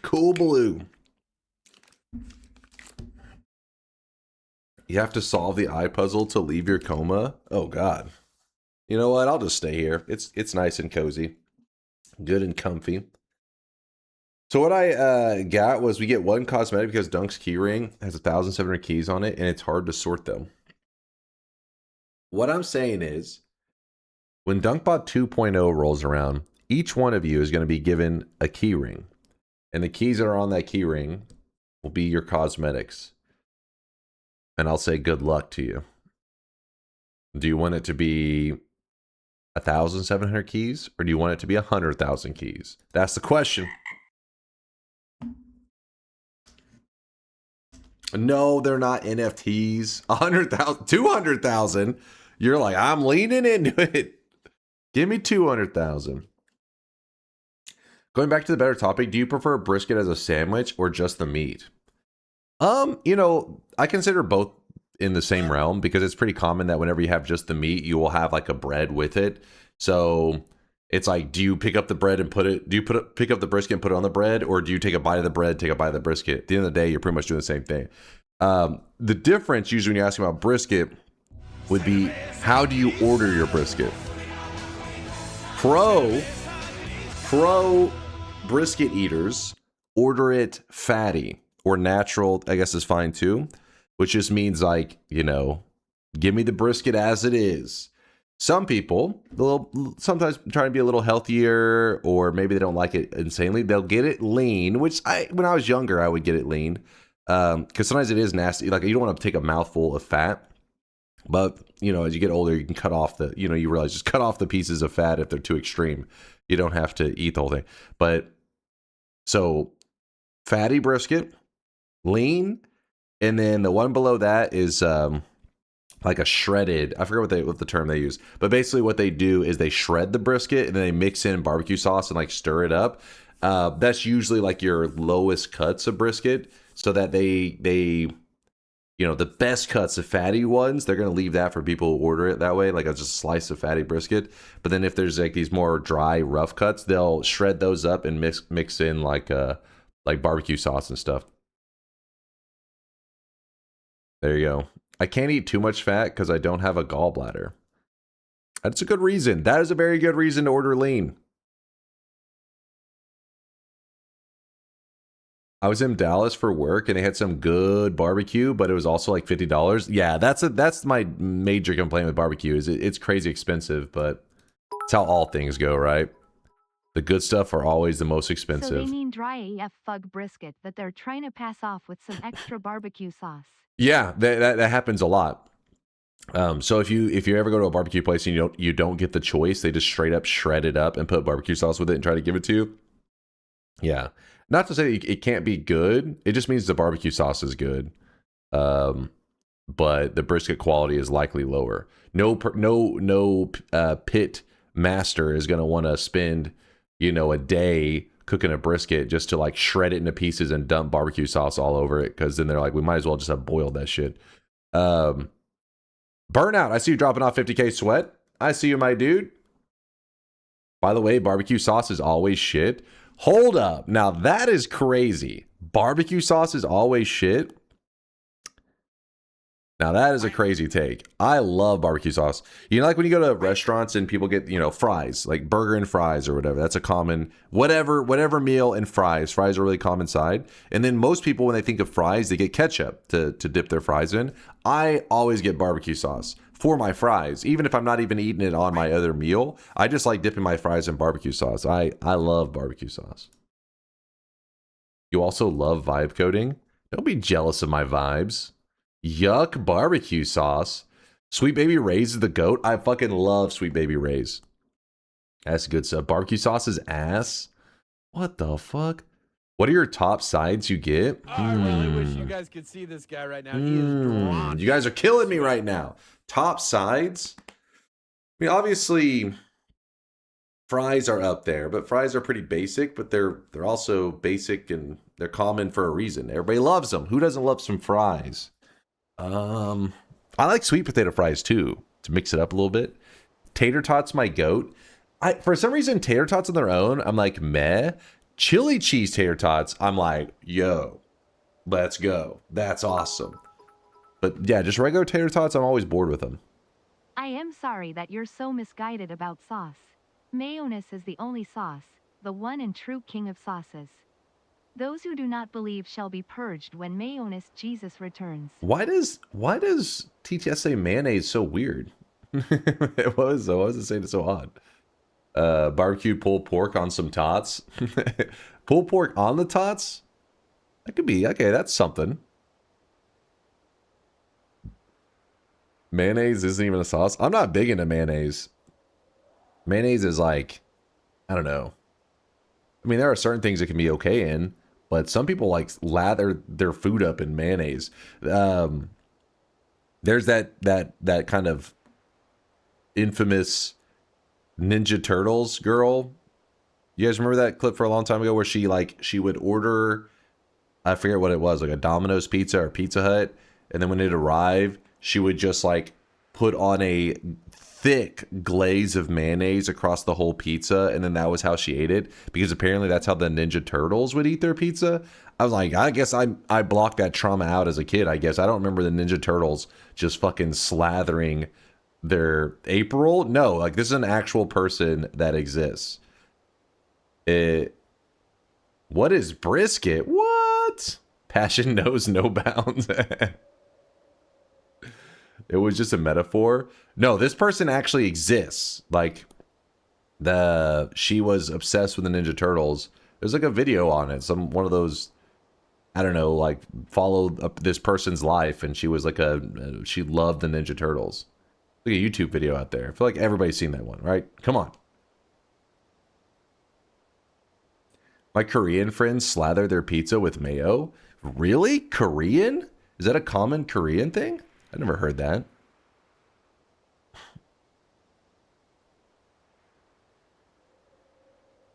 Cool blue. You have to solve the eye puzzle to leave your coma? Oh God. You know what? I'll just stay here. It's nice and cozy. Good and comfy. So what I got was we get one cosmetic because Dunk's keyring has 1,700 keys on it, and it's hard to sort them. What I'm saying is, when DunkBot 2.0 rolls around, each one of you is going to be given a keyring. And the keys that are on that keyring will be your cosmetics. And I'll say good luck to you. Do you want it to be 1,700 keys, or do you want it to be 100,000 keys? That's the question. No, they're not NFTs. 100,000, 200,000. You're like, I'm leaning into it. Give me 200,000. Going back to the better topic, do you prefer brisket as a sandwich or just the meat? You know, I consider both in the same realm because it's pretty common that whenever you have just the meat, you will have like a bread with it. So It's like, do you pick up the bread and pick up the brisket and put it on the bread, or do you take a bite of the bread, take a bite of the brisket? At the end of the day, you're pretty much doing the same thing. The difference usually when you're asking about brisket would be, how do you order your brisket? Pro brisket eaters order it fatty, or natural, I guess is fine too, which just means like, you know, give me the brisket as it is. Some people, sometimes trying to be a little healthier, or maybe they don't like it insanely, they'll get it lean, which when I was younger, I would get it lean. Because sometimes it is nasty. Like, you don't want to take a mouthful of fat. But, you know, as you get older, you can cut off you realize just cut off the pieces of fat if they're too extreme. You don't have to eat the whole thing. But, so, fatty brisket, lean, and then the one below that is like a shredded, I forget what the term they use, but basically what they do is they shred the brisket and then they mix in barbecue sauce and like stir it up. That's usually like your lowest cuts of brisket, so that they you know, the best cuts, the fatty ones, they're going to leave that for people who order it that way, like just a slice of fatty brisket. But then if there's like these more dry, rough cuts, they'll shred those up and mix in like barbecue sauce and stuff. There you go. I can't eat too much fat because I don't have a gallbladder. That's a good reason. That is a very good reason to order lean. I was in Dallas for work and they had some good barbecue, but it was also like $50. Yeah, that's my major complaint with barbecue, is it's crazy expensive, but it's how all things go, right? The good stuff are always the most expensive. So they mean dry AF fug brisket that they're trying to pass off with some extra barbecue sauce. Yeah, that happens a lot. So if you ever go to a barbecue place and you don't get the choice, they just straight up shred it up and put barbecue sauce with it and try to give it to you. Yeah, not to say it can't be good. It just means the barbecue sauce is good, but the brisket quality is likely lower. No pit master is going to want to spend, you know, a day cooking a brisket just to like shred it into pieces and dump barbecue sauce all over it, because then they're like, we might as well just have boiled that shit. Burnout, I see you dropping off 50k sweat. I see you, my dude. By the way, barbecue sauce is always shit. Hold up. Now that is crazy. Barbecue sauce is always shit. Now that is a crazy take. I love barbecue sauce. You know, like when you go to restaurants and people get, you know, fries, like burger and fries or whatever. That's a common, whatever meal and fries. Fries are a really common side. And then most people, when they think of fries, they get ketchup to dip their fries in. I always get barbecue sauce for my fries. Even if I'm not even eating it on my other meal, I just like dipping my fries in barbecue sauce. I love barbecue sauce. You also love vibe coding? Don't be jealous of my vibes. Yuck, barbecue sauce. Sweet Baby Ray's is the GOAT. I fucking love Sweet Baby Ray's. That's good stuff. Barbecue sauce is ass. What the fuck? What are your top sides you get? I really wish you guys could see this guy right now. He is drawn. You guys are killing me right now. Top sides? I mean, obviously, fries are up there, but fries are pretty basic, but they're also basic and they're common for a reason. Everybody loves them. Who doesn't love some fries? I like sweet potato fries too, to mix it up a little bit. Tater tots, my goat. For some reason, tater tots on their own, I'm like, meh. Chili cheese tater tots, I'm like, yo, let's go. That's awesome. But yeah, just regular tater tots, I'm always bored with them. I am sorry that you're so misguided about sauce. Mayonnaise is the only sauce, the one and true king of sauces. Those who do not believe shall be purged when mayonnaise Jesus returns. Why does TTS say mayonnaise so weird? What was it saying it's so odd? Barbecue pulled pork on some tots. Pulled pork on the tots? That could be, okay, that's something. Mayonnaise isn't even a sauce. I'm not big into mayonnaise. Mayonnaise is like, I don't know. I mean, there are certain things that can be okay in, but some people like lather their food up in mayonnaise. There's that kind of infamous Ninja Turtles girl. You guys remember that clip for a long time ago where she would order, I forget what it was, like a Domino's pizza or Pizza Hut, and then when it arrived, she would just like put on a thick glaze of mayonnaise across the whole pizza, and then that was how she ate it, because apparently that's how the Ninja Turtles would eat their pizza. I was like, I guess I blocked that trauma out as a kid. I guess I don't remember the Ninja Turtles just fucking slathering their April. No, like this is an actual person that exists. What is brisket? What? Passion knows no bounds. It was just a metaphor. No, this person actually exists. Like, she was obsessed with the Ninja Turtles. There's like a video on it. One of those, I don't know, like followed up this person's life, and she was like she loved the Ninja Turtles. Like a YouTube video out there. I feel like everybody's seen that one, right? Come on. My Korean friends slather their pizza with mayo. Really? Korean? Is that a common Korean thing? I never heard that.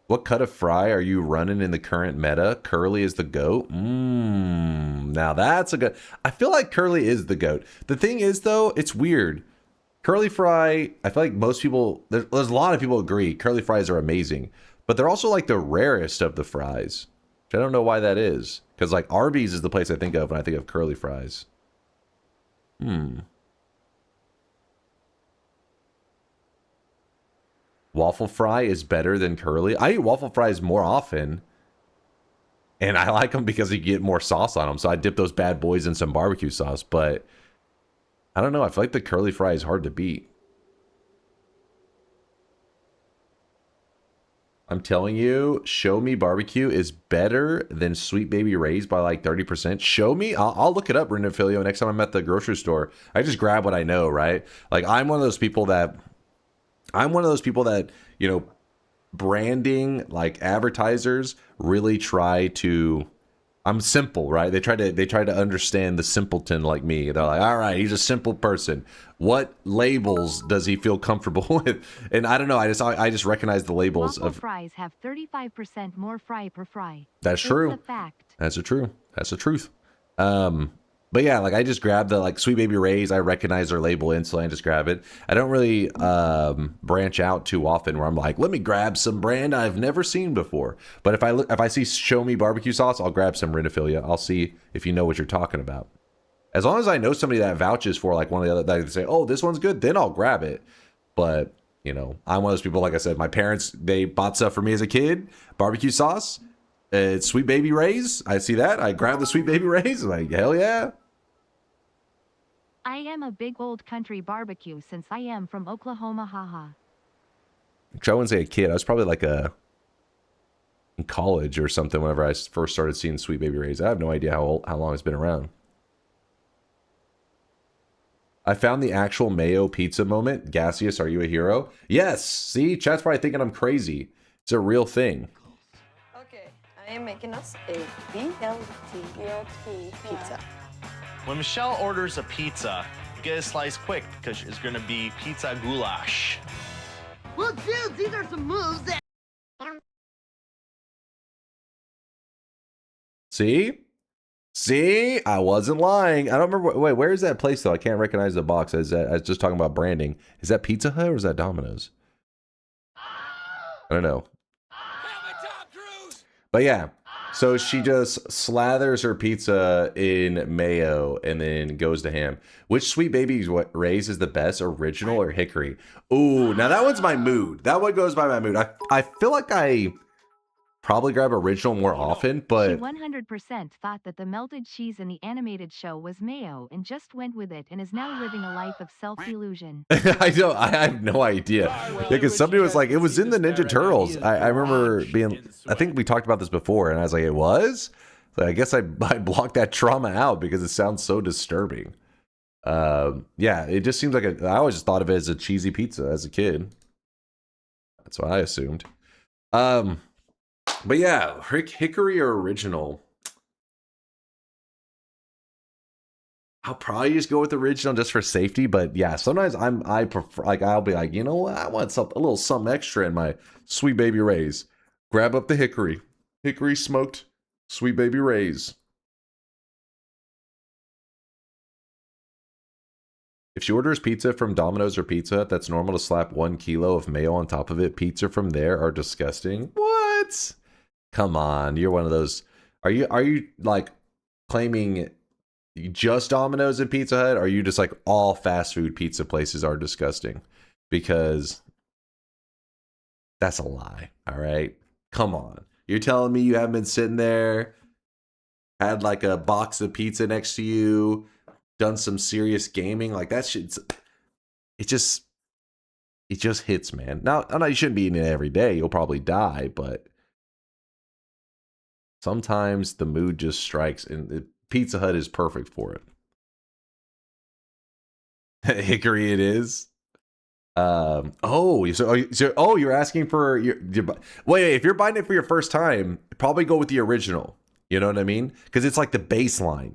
What cut of fry are you running in the current meta? Curly is the GOAT? Now that's a good... I feel like Curly is the GOAT. The thing is, though, it's weird. Curly fry, I feel like most people... There's a lot of people agree curly fries are amazing. But they're also like the rarest of the fries. Which I don't know why that is. Because like Arby's is the place I think of when I think of curly fries. Waffle fry is better than curly. I eat waffle fries more often. And I like them because you get more sauce on them. So I dip those bad boys in some barbecue sauce. But I don't know. I feel like the curly fry is hard to beat. I'm telling you, Show Me Barbecue is better than Sweet Baby Ray's by like 30%. Show Me? I'll look it up, Renofilio, next time I'm at the grocery store. I just grab what I know, right? Like, I'm one of those people that, you know, branding, like advertisers really try to... I'm simple, right? They try to understand the simpleton like me. They're like, all right, he's a simple person. What labels does he feel comfortable with? And I don't know. I just recognize the labels Waffle of fries have 35% more fry per fry. That's true. It's a fact. That's the truth. But yeah, like I just grab the like Sweet Baby Ray's. I recognize their label instantly. I just grab it. I don't really branch out too often where I'm like, let me grab some brand I've never seen before. But if I see Show Me barbecue sauce, I'll grab some Renophilia. I'll see if you know what you're talking about. As long as I know somebody that vouches for like one of the other, that they say, oh, this one's good, then I'll grab it. But you know, I'm one of those people. Like I said, my parents, they bought stuff for me as a kid. Barbecue sauce. It's Sweet Baby Ray's. I see that. I grab the Sweet Baby Ray's. I'm like, hell yeah. I am a big old country barbecue since I am from Oklahoma, haha. I wouldn't say a kid. I was probably like in college or something whenever I first started seeing Sweet Baby Ray's. I have no idea how long it's been around. I found the actual mayo pizza moment. Gaseous, are you a hero? Yes. See, chat's probably thinking I'm crazy. It's a real thing. Okay, I am making us a BLT pizza. When Michelle orders a pizza, you get it sliced quick because it's going to be pizza goulash. Well, dude, these are some moves that... See, I wasn't lying. I don't remember. Wait, where is that place though? I can't recognize the box. I was just talking about branding. Is that Pizza Hut or is that Domino's? I don't know. But yeah, so she just slathers her pizza in mayo and then goes to ham. Which Sweet Baby Ray's is the best, original or hickory? Ooh, now that one's my mood. That one goes by my mood. I feel like I probably grab original more often, but She 100% thought that the melted cheese in the animated show was mayo and just went with it and is now living a life of self-delusion. I have no idea. Yeah, because somebody was like, it was in the Ninja Turtles. I remember being, I think we talked about this before, and I was like, it was? So I guess I blocked that trauma out because it sounds so disturbing. Yeah, it just seems like I always just thought of it as a cheesy pizza as a kid. That's what I assumed. But yeah, hickory or original? I'll probably just go with original just for safety. But yeah, sometimes I prefer, like, I'll be like, you know what? I want a little something extra in my Sweet Baby Ray's. Grab up the hickory smoked Sweet Baby Ray's. If she orders pizza from Domino's or Pizza Hut, that's normal to slap 1 kilo of mayo on top of it. Pizza from there are disgusting. What? Come on, you're one of those. Are you like claiming just Domino's and Pizza Hut? Or are you just like all fast food pizza places are disgusting? Because that's a lie. All right, come on. You're telling me you haven't been sitting there, had like a box of pizza next to you, done some serious gaming? Like that shit's, it just hits, man. Now, I know you shouldn't be eating it every day. You'll probably die, but sometimes the mood just strikes, and Pizza Hut is perfect for it. Hickory it is. You're asking for wait, if you're buying it for your first time, probably go with the original. You know what I mean? Because it's like the baseline.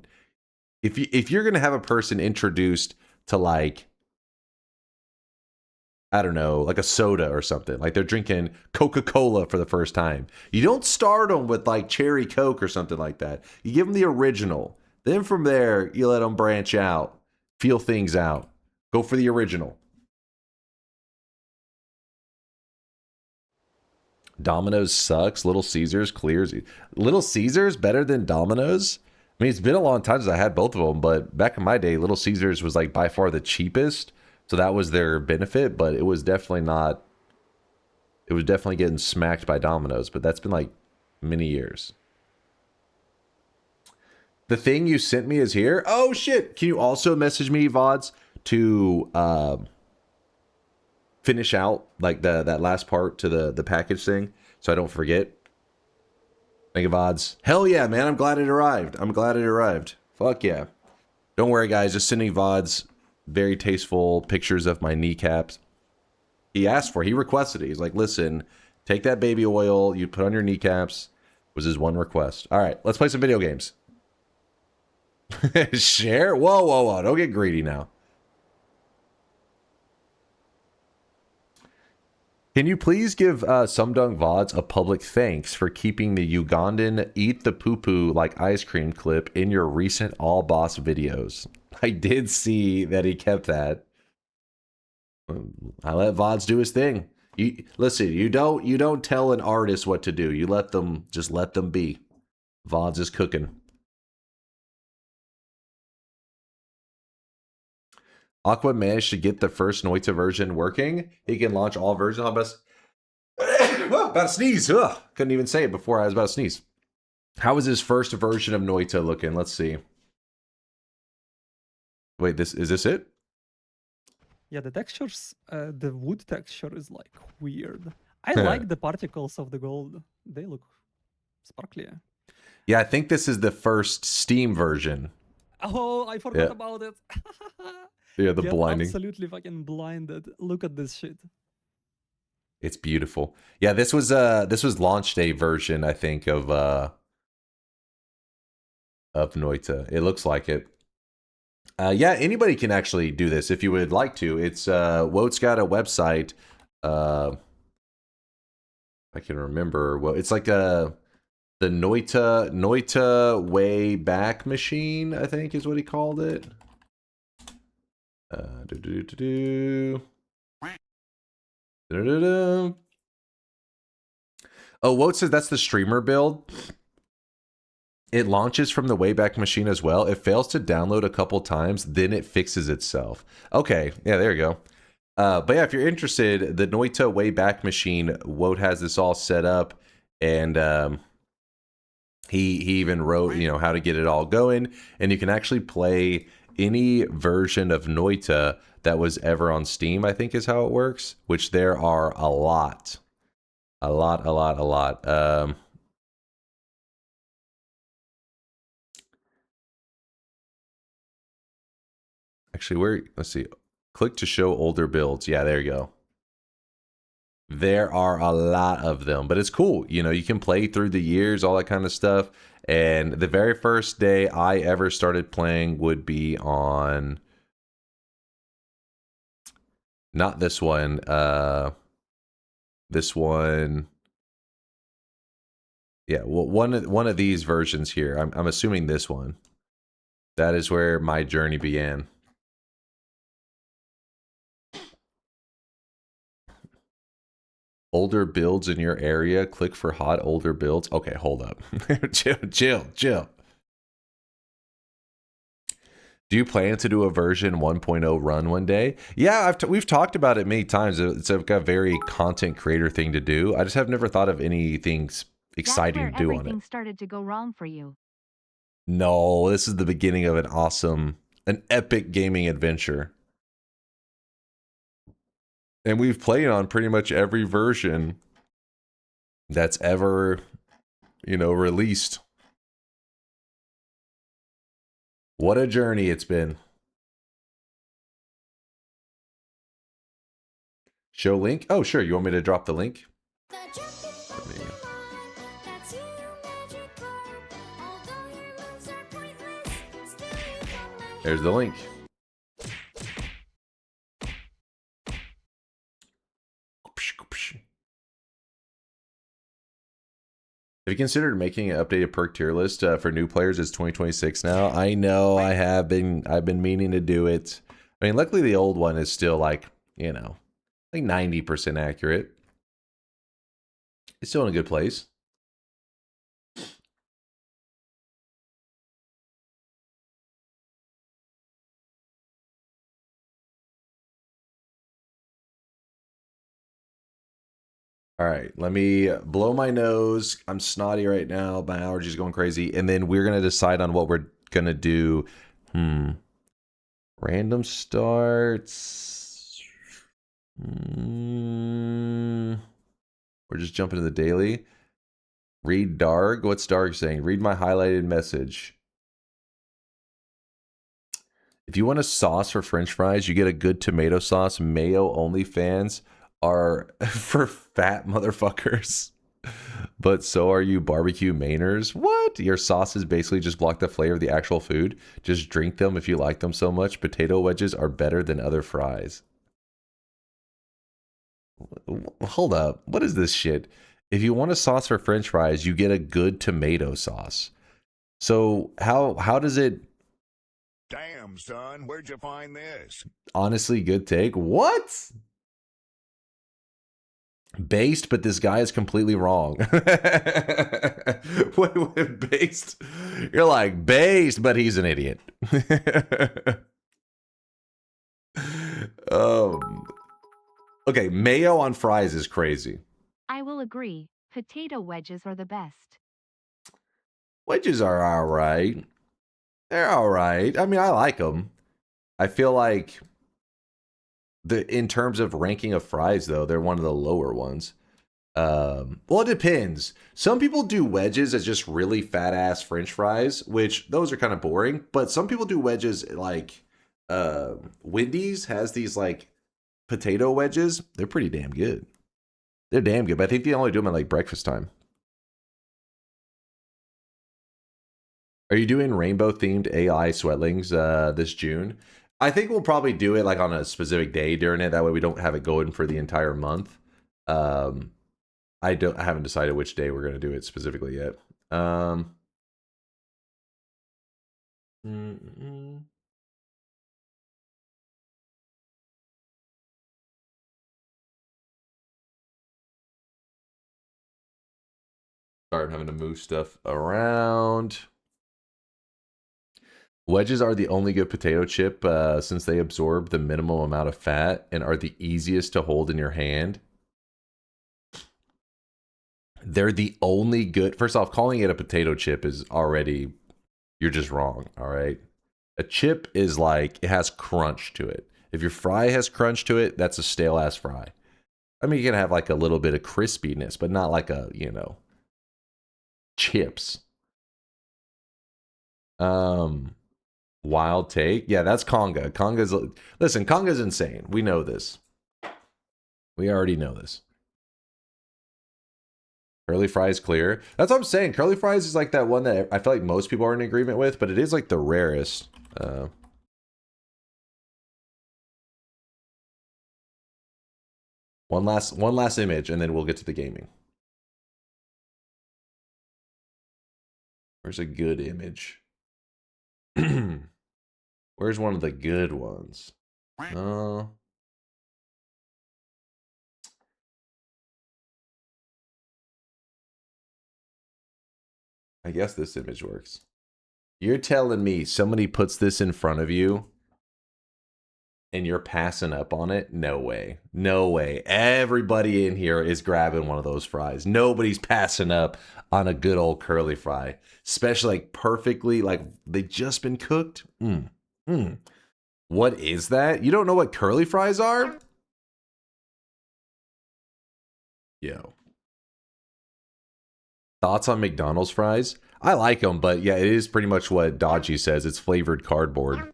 If you're gonna have a person introduced to, like, I don't know, like a soda or something, like they're drinking Coca-Cola for the first time, you don't start them with like cherry Coke or something like that. You give them the original. Then from there, you let them branch out, feel things out, go for the original. Domino's sucks. Little Caesars clears. Little Caesars better than Domino's? I mean, it's been a long time since I had both of them, but back in my day, Little Caesars was like by far the cheapest. So that was their benefit, but it was definitely not. It was definitely getting smacked by Domino's, but that's been like many years. The thing you sent me is here. Oh shit. Can you also message me, VODs, to finish out like that last part to the package thing, so I don't forget? Thank you, VODs. Hell yeah, man. I'm glad it arrived. Fuck yeah. Don't worry, guys. Just sending VODs very tasteful pictures of my kneecaps. He asked for, he requested it. He's like, listen, take that baby oil you put on your kneecaps, was his one request. All right, let's play some video games. Share? Whoa. Don't get greedy now. Can you please give Some Dunk VODs a public thanks for keeping the Ugandan eat the poo-poo like ice cream clip in your recent All Boss videos? I did see that he kept that. I let VODs do his thing. Listen, you don't tell an artist what to do. You let them be. VODs is cooking. Aqua managed to get the first Noita version working. He can launch all versions. About to sneeze. Ugh. Couldn't even say it before I was about to sneeze. How is his first version of Noita looking? Let's see. Wait, is this it? Yeah, the textures, the wood texture is like weird. I like the particles of the gold. They look sparkly. Yeah, I think this is the first Steam version. Oh, I forgot about it. Yeah, the blinding. Absolutely fucking blinded. Look at this shit. It's beautiful. Yeah, this was launch day version, I think, of Noita. It looks like it. Yeah, anybody can actually do this if you would like to. It's Woat's got a website. I can remember. Well, it's like the Noita way back machine, I think is what he called it. Oh, Woat says that's the streamer build. It launches from the Wayback Machine as well. It fails to download a couple times, then it fixes itself. Okay, yeah, there you go. But yeah, if you're interested, the Noita Wayback Machine, Woat has this all set up, and he even wrote, how to get it all going, and you can actually play any version of Noita that was ever on Steam, I think is how it works, which there are a lot. A lot. Actually, let's see. Click to show older builds. Yeah, there you go. There are a lot of them, but it's cool. You can play through the years, all that kind of stuff. And the very first day I ever started playing would be on, not this one, this one. Yeah, well, one of these versions here. I'm assuming this one. That is where my journey began. older builds in your area. Click for hot older builds. Okay, hold up. Chill. Do you plan to do a version 1.0 run one day? Yeah, we've talked about it many times. It's like a very content creator thing to do. I just have never thought of anything exciting to do on it. Everything started to go wrong for you. No, this is the beginning of an epic gaming adventure. And we've played on pretty much every version that's ever, released. What a journey it's been. Show link? Oh, sure. You want me to drop the link? There's the link. Have you considered making an updated perk tier list for new players? It's 2026 now. I know I have been. I've been meaning to do it. I mean, luckily the old one is still like 90% accurate. It's still in a good place. All right, let me blow my nose. I'm snotty right now. My allergies going crazy. And then we're going to decide on what we're going to do. Random starts. We're just jumping to the daily. Read Darg. What's Darg saying? Read my highlighted message. If you want a sauce for French fries, you get a good tomato sauce. Mayo only fans are for fat motherfuckers. But so are you barbecue mainers. What? Your sauces basically just block the flavor of the actual food. Just drink them if you like them so much. Potato wedges are better than other fries. Hold up. What is this shit? If you want a sauce for French fries, you get a good tomato sauce. So how does it... Damn, son, where'd you find this? Honestly, good take. What? Based, but this guy is completely wrong. Wait, based? You're like, based, but he's an idiot. Okay, mayo on fries is crazy. I will agree. Potato wedges are the best. Wedges are all right. They're all right. I mean, I like them. I feel like in terms of ranking of fries, though, they're one of the lower ones. Well, it depends. Some people do wedges as just really fat ass French fries, which those are kind of boring. But some people do wedges like Wendy's has these like potato wedges. They're pretty damn good. They're damn good. But I think they only do them at like breakfast time. Are you doing rainbow themed AI sweatlings this June? I think we'll probably do it like on a specific day during it. That way we don't have it going for the entire month. I haven't decided which day we're going to do it specifically yet. Sorry, I'm having to move stuff around. Wedges are the only good potato chip since they absorb the minimum amount of fat and are the easiest to hold in your hand. They're the only good... First off, calling it a potato chip is already... You're just wrong, all right? A chip is like... It has crunch to it. If your fry has crunch to it, that's a stale-ass fry. I mean, you can have like a little bit of crispiness, but not like a, chips. Wild take. Yeah, that's Conga. Listen, Conga's insane. We know this. We already know this. Curly fries clear. That's what I'm saying. Curly fries is like that one that I feel like most people are in agreement with, but it is like the rarest. One last image, and then we'll get to the gaming. Where's a good image? Where's one of the good ones? I guess this image works. You're telling me somebody puts this in front of you and you're passing up on it? No way. No way. Everybody in here is grabbing one of those fries. Nobody's passing up on a good old curly fry. Especially like perfectly, like they just been cooked. What is that? You don't know what curly fries are? Yo. Thoughts on McDonald's fries? I like them, but yeah, it is pretty much what Dodgy says. It's flavored cardboard.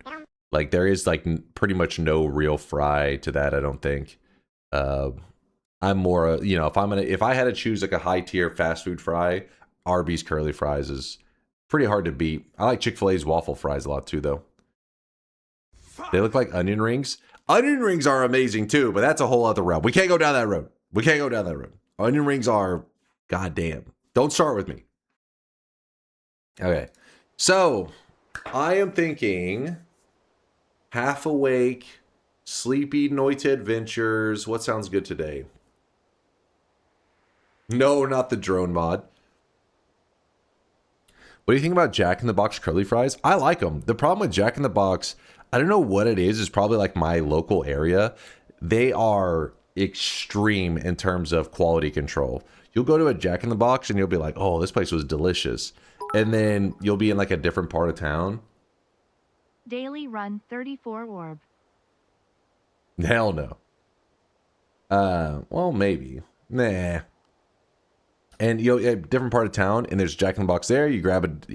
Like there is like pretty much no real fry to that, I don't think. I'm more, you know, if I had to choose like a high tier fast food fry, Arby's curly fries is pretty hard to beat. I like Chick-fil-A's waffle fries a lot too, though. They look like onion rings. Onion rings are amazing too, but that's a whole other realm. We can't go down that road. We can't go down that road. Onion rings are goddamn. Don't start with me. Okay. So, I am thinking half awake, sleepy Noita adventures. What sounds good today? No, not the drone mod. What do you think about Jack in the Box curly fries? I like them. The problem with Jack in the Box, I don't know what it is. It's probably like my local area. They are extreme in terms of quality control. You'll go to a Jack in the Box and you'll be like, oh, this place was delicious. And then you'll be in like a different part of town. Daily run 34 orb. Hell no. Well, maybe. Nah. And you know, a different part of town, and there's Jack in the Box there. You grab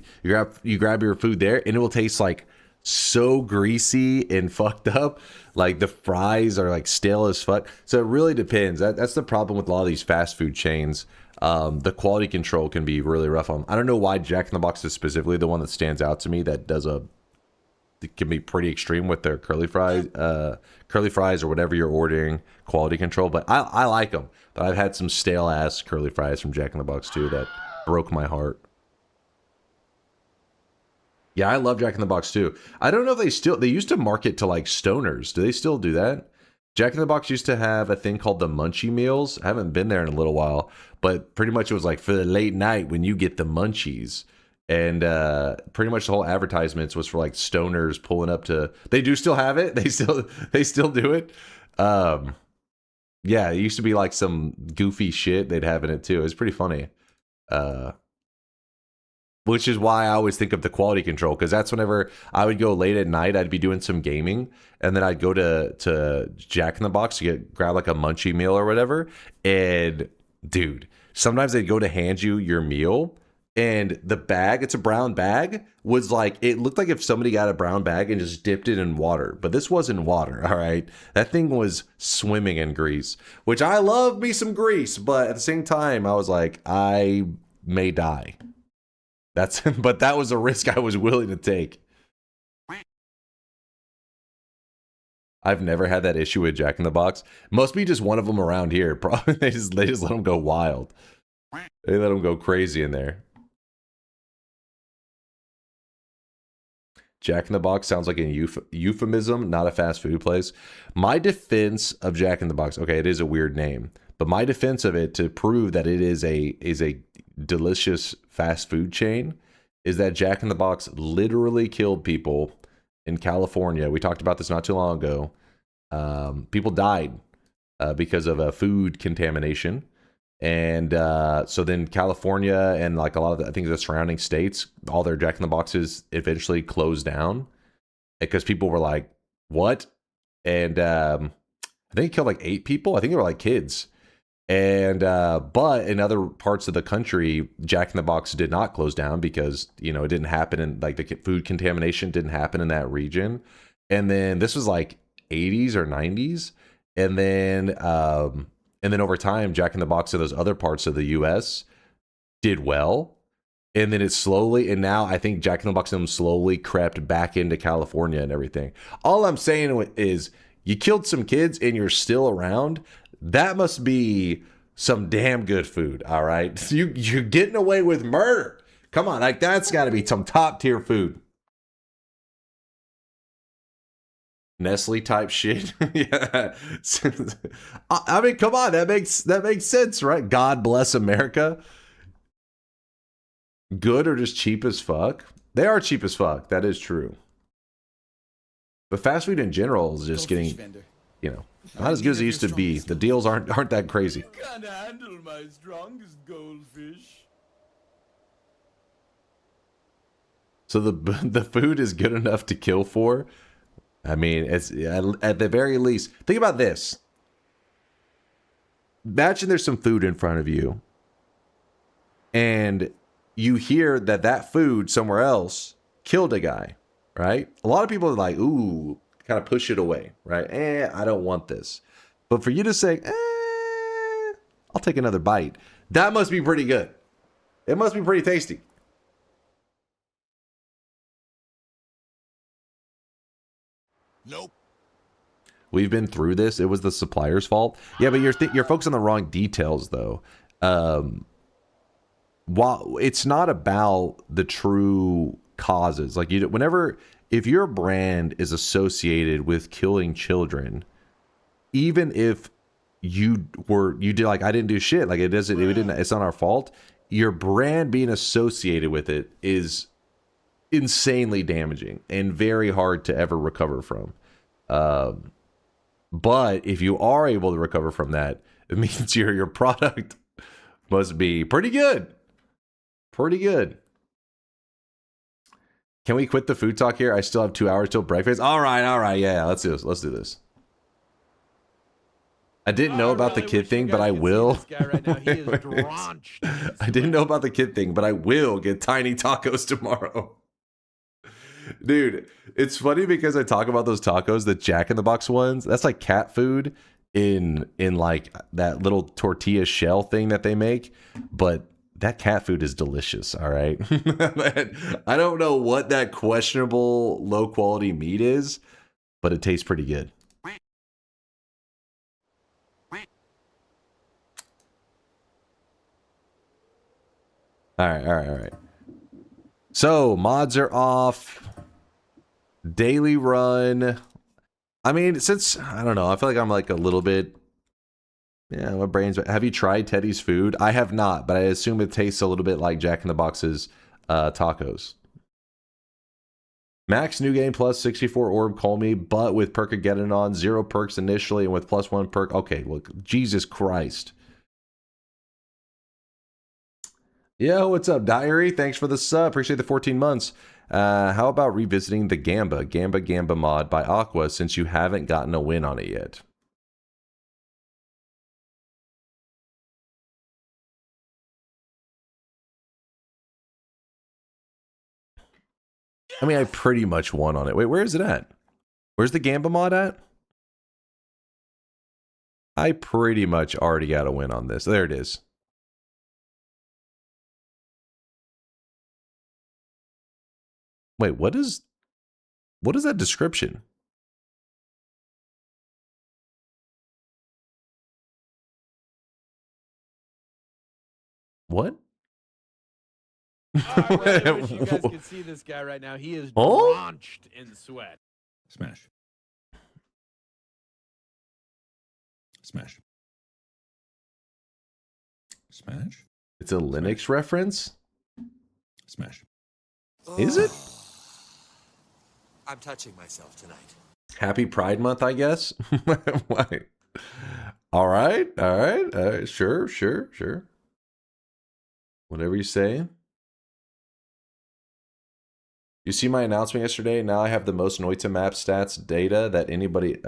your food there, and it will taste like so greasy and fucked up. Like the fries are like stale as fuck. So it really depends. That's the problem with a lot of these fast food chains. The quality control can be really rough on them. I don't know why Jack in the Box is specifically the one that stands out to me that does it can be pretty extreme with their curly fries or whatever you're ordering quality control. But I like them. But I've had some stale ass curly fries from Jack in the Box too that broke my heart. Yeah, I love Jack in the Box too. I don't know if they used to market to like stoners. Do they still do that? Jack in the Box used to have a thing called the Munchie Meals. I haven't been there in a little while, but pretty much it was like for the late night when you get the munchies. And pretty much the whole advertisements was for like stoners pulling up to. They do still have it. They still do it. Yeah, it used to be like some goofy shit they'd have in it too. It was pretty funny. Which is why I always think of the quality control, because that's whenever I would go late at night, I'd be doing some gaming, and then I'd go to Jack in the Box to grab like a munchie meal or whatever. And dude, sometimes they'd go to hand you your meal, and the bag, it's a brown bag, was like, it looked like if somebody got a brown bag and just dipped it in water. But this wasn't water, all right? That thing was swimming in grease, which I love me some grease, but at the same time, I was like, I may die. But that was a risk I was willing to take. I've never had that issue with Jack in the Box. Must be just one of them around here. Probably they just let them go wild. They let them go crazy in there. Jack in the Box sounds like a euphemism, not a fast food place. My defense of Jack in the Box, okay, it is a weird name, but my defense of it to prove that it is a delicious fast food chain is that Jack in the Box literally killed people in California. We talked about this not too long ago. People died because of a food contamination. And so then California and like a lot of I think the surrounding states, all their Jack in the Boxes eventually closed down because people were like, what? And I think it killed like 8 people. I think they were like kids. And but in other parts of the country, Jack in the Box did not close down because, you know, it didn't happen in like the food contamination didn't happen in that region. And then this was like 80s or 90s. And then over time, Jack in the Box in those other parts of the US did well. And then it slowly, and now I think Jack in the Box slowly crept back into California and everything. All I'm saying is you killed some kids and you're still around. That must be some damn good food, all right? You're getting away with murder. Come on, like that's got to be some top tier food. Nestle type shit. Yeah. I mean, come on, that makes sense, right? God bless America. Good or just cheap as fuck? They are cheap as fuck. That is true. But fast food in general is just getting, you know, not as good as it used to be. The deals aren't that crazy. Can't handle my strongest goldfish. So the food is good enough to kill for. I mean, it's at the very least. Think about this. Imagine there's some food in front of you, and you hear that food somewhere else killed a guy, right? A lot of people are like, ooh, kind of push it away, right? I don't want this. But for you to say, I'll take another bite, that must be pretty good. It must be pretty tasty. Nope. We've been through this. It was the supplier's fault. Yeah, but you're focused on the wrong details, though. While it's not about the true causes, like if your brand is associated with killing children, even if you did like I didn't do shit, like it's not our fault. Your brand being associated with it is insanely damaging and very hard to ever recover from. But if you are able to recover from that, it means your product must be pretty good. Pretty good. Can we quit the food talk here? I still have 2 hours till breakfast. All right. Yeah, let's do this. I didn't know about the kid thing, but I will. I didn't know about the kid thing, but I will get tiny tacos tomorrow. Dude, it's funny because I talk about those tacos, the Jack in the Box ones. That's like cat food in like that little tortilla shell thing that they make, but that cat food is delicious, all right? I don't know what that questionable low quality meat is, but it tastes pretty good. All right. So, mods are off. Daily run. I mean, since, I don't know, I feel like I'm like a little bit, yeah, my brain's, have you tried Teddy's food? I have not, but I assume it tastes a little bit like Jack in the Box's tacos. Max new game plus 64 orb, call me, but with perk on 0 perks initially and with +1 perk. Okay, well, Jesus Christ. Yo, what's up, Diary? Thanks for the sub. Appreciate the 14 months. How about revisiting the Gamba mod by Aqua since you haven't gotten a win on it yet? I mean, I pretty much won on it. Wait, where is it at? Where's the Gamba mod at? I pretty much already got a win on this. There it is. Wait, what is that description? What? I wish you guys could see this guy right now. He is drenched in sweat. Smash. It's a Linux reference? Smash. Is it? I'm touching myself tonight. Happy Pride Month, I guess. Why? All right. Sure. Whatever you say. You see my announcement yesterday? Now I have the most Noita map stats data that anybody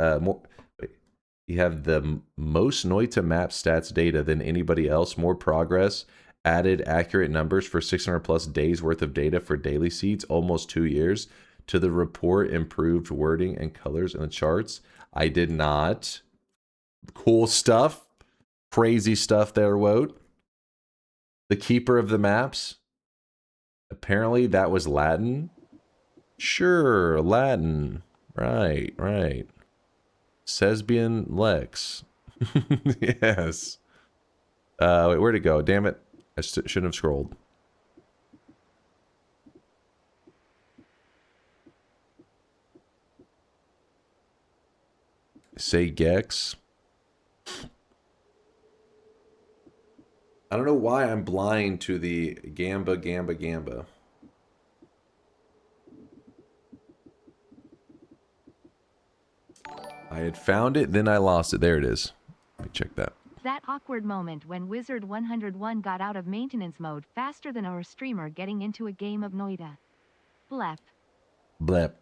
you have the most Noita map stats data than anybody else. More progress. Added accurate numbers for 600 plus days worth of data for daily seeds, almost 2 years. To the report, improved wording and colors in the charts. I did not. Cool stuff. Crazy stuff there, Wote. The keeper of the maps. Apparently that was Latin. Sure, Latin. Right. Sesbian Lex. Yes. Wait, where'd it go? Damn it. I shouldn't have scrolled. Say Gex. I don't know why I'm blind to the Gamba. I had found it, then I lost it. There it is. Let me check that. That awkward moment when Wizard 101 got out of maintenance mode faster than our streamer getting into a game of Noita. Blep. Blep.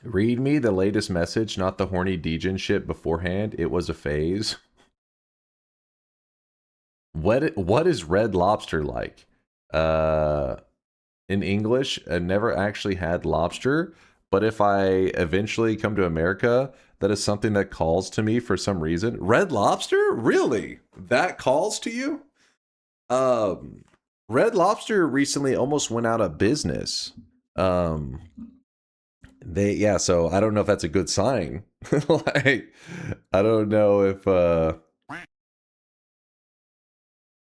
Read me the latest message, not the horny degen shit beforehand. It was a phase. What is Red Lobster like? In English, I never actually had lobster, but if I eventually come to America, that is something that calls to me for some reason. Red Lobster? Really? That calls to you? Red Lobster recently almost went out of business. So I don't know if that's a good sign. Like, I don't know if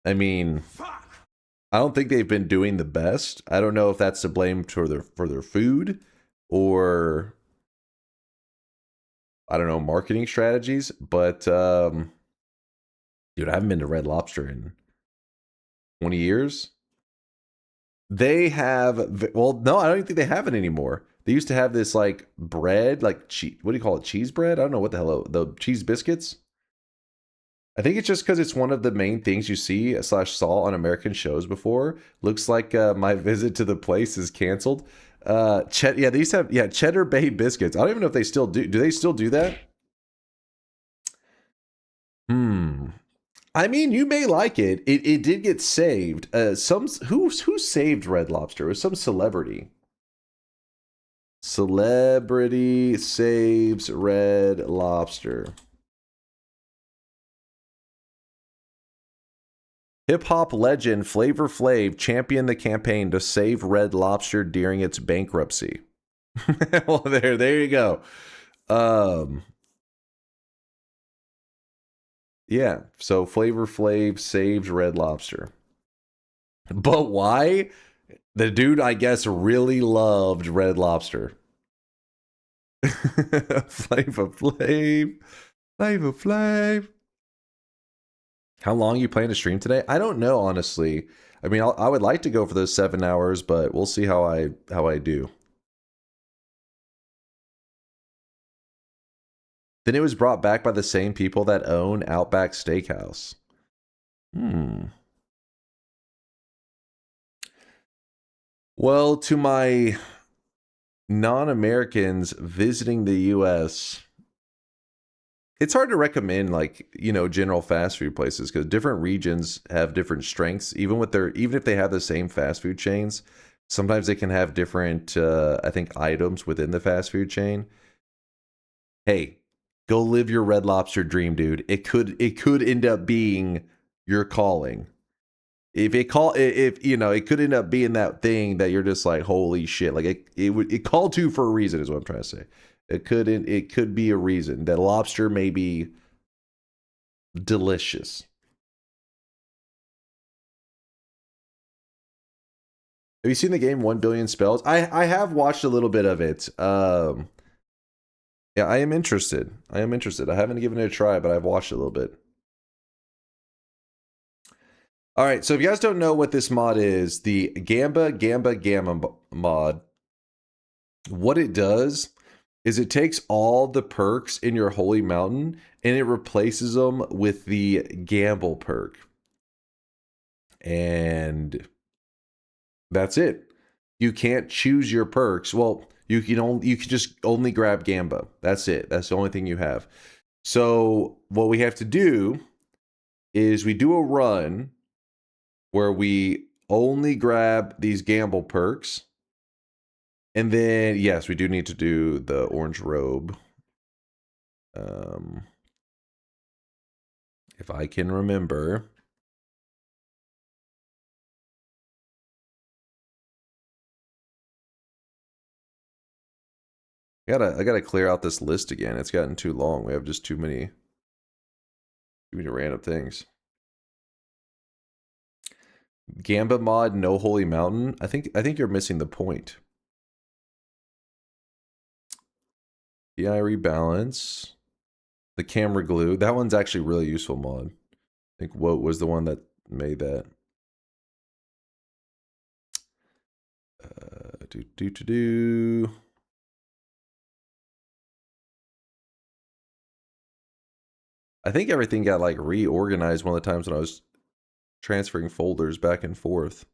I mean, I don't think they've been doing the best. I don't know if that's to blame for their food or I don't know, marketing strategies, but dude, I haven't been to Red Lobster in 20 years. They have, well, no, I don't even think they have it anymore. They used to have this like bread, like what do you call it? Cheese bread? I don't know what the hell, the cheese biscuits. I think it's just because it's one of the main things you see / saw on American shows before. Looks like my visit to the place is canceled. They used to have Cheddar Bay biscuits. I don't even know if they still do. Do they still do that? I mean, you may like it. It did get saved. Who saved Red Lobster? It was some celebrity. Celebrity saves Red Lobster. Hip-hop legend Flavor Flav championed the campaign to save Red Lobster during its bankruptcy. Well, there you go. Yeah, so Flavor Flav saved Red Lobster. But why? The dude, I guess, really loved Red Lobster. Flavor Flav. How long you plan to stream today? I don't know, honestly. I mean, I would like to go for those 7 hours, but we'll see how I do. Then it was brought back by the same people that own Outback Steakhouse. Well, to my non-Americans visiting the US, it's hard to recommend general fast food places because different regions have different strengths. Even if they have the same fast food chains, sometimes they can have different I think items within the fast food chain. Hey, go live your Red Lobster dream, dude. It could end up being your calling. It could end up being that thing that you're just like, holy shit. Like it called to for a reason is what I'm trying to say. It could be a reason that lobster may be delicious. Have you seen the game 1 Billion Spells? I have watched a little bit of it. Yeah, I am interested. I haven't given it a try, but I've watched it a little bit. All right, so if you guys don't know what this mod is, the Gamba mod, what it does is it takes all the perks in your Holy Mountain and it replaces them with the Gamble perk. And that's it. You can't choose your perks. Well, you can just only grab Gamba. That's it. That's the only thing you have. So what we have to do is we do a run where we only grab these Gamble perks. And then, yes, we do need to do the orange robe. If I can remember. I gotta clear out this list again. It's gotten too long. We have just too many random things. Gamba mod, no Holy Mountain. I think you're missing the point. The eye rebalance. The camera glue. That one's actually really useful mod. think Woat was the one that made that. Do. I think everything got like reorganized one of the times when I was transferring folders back and forth.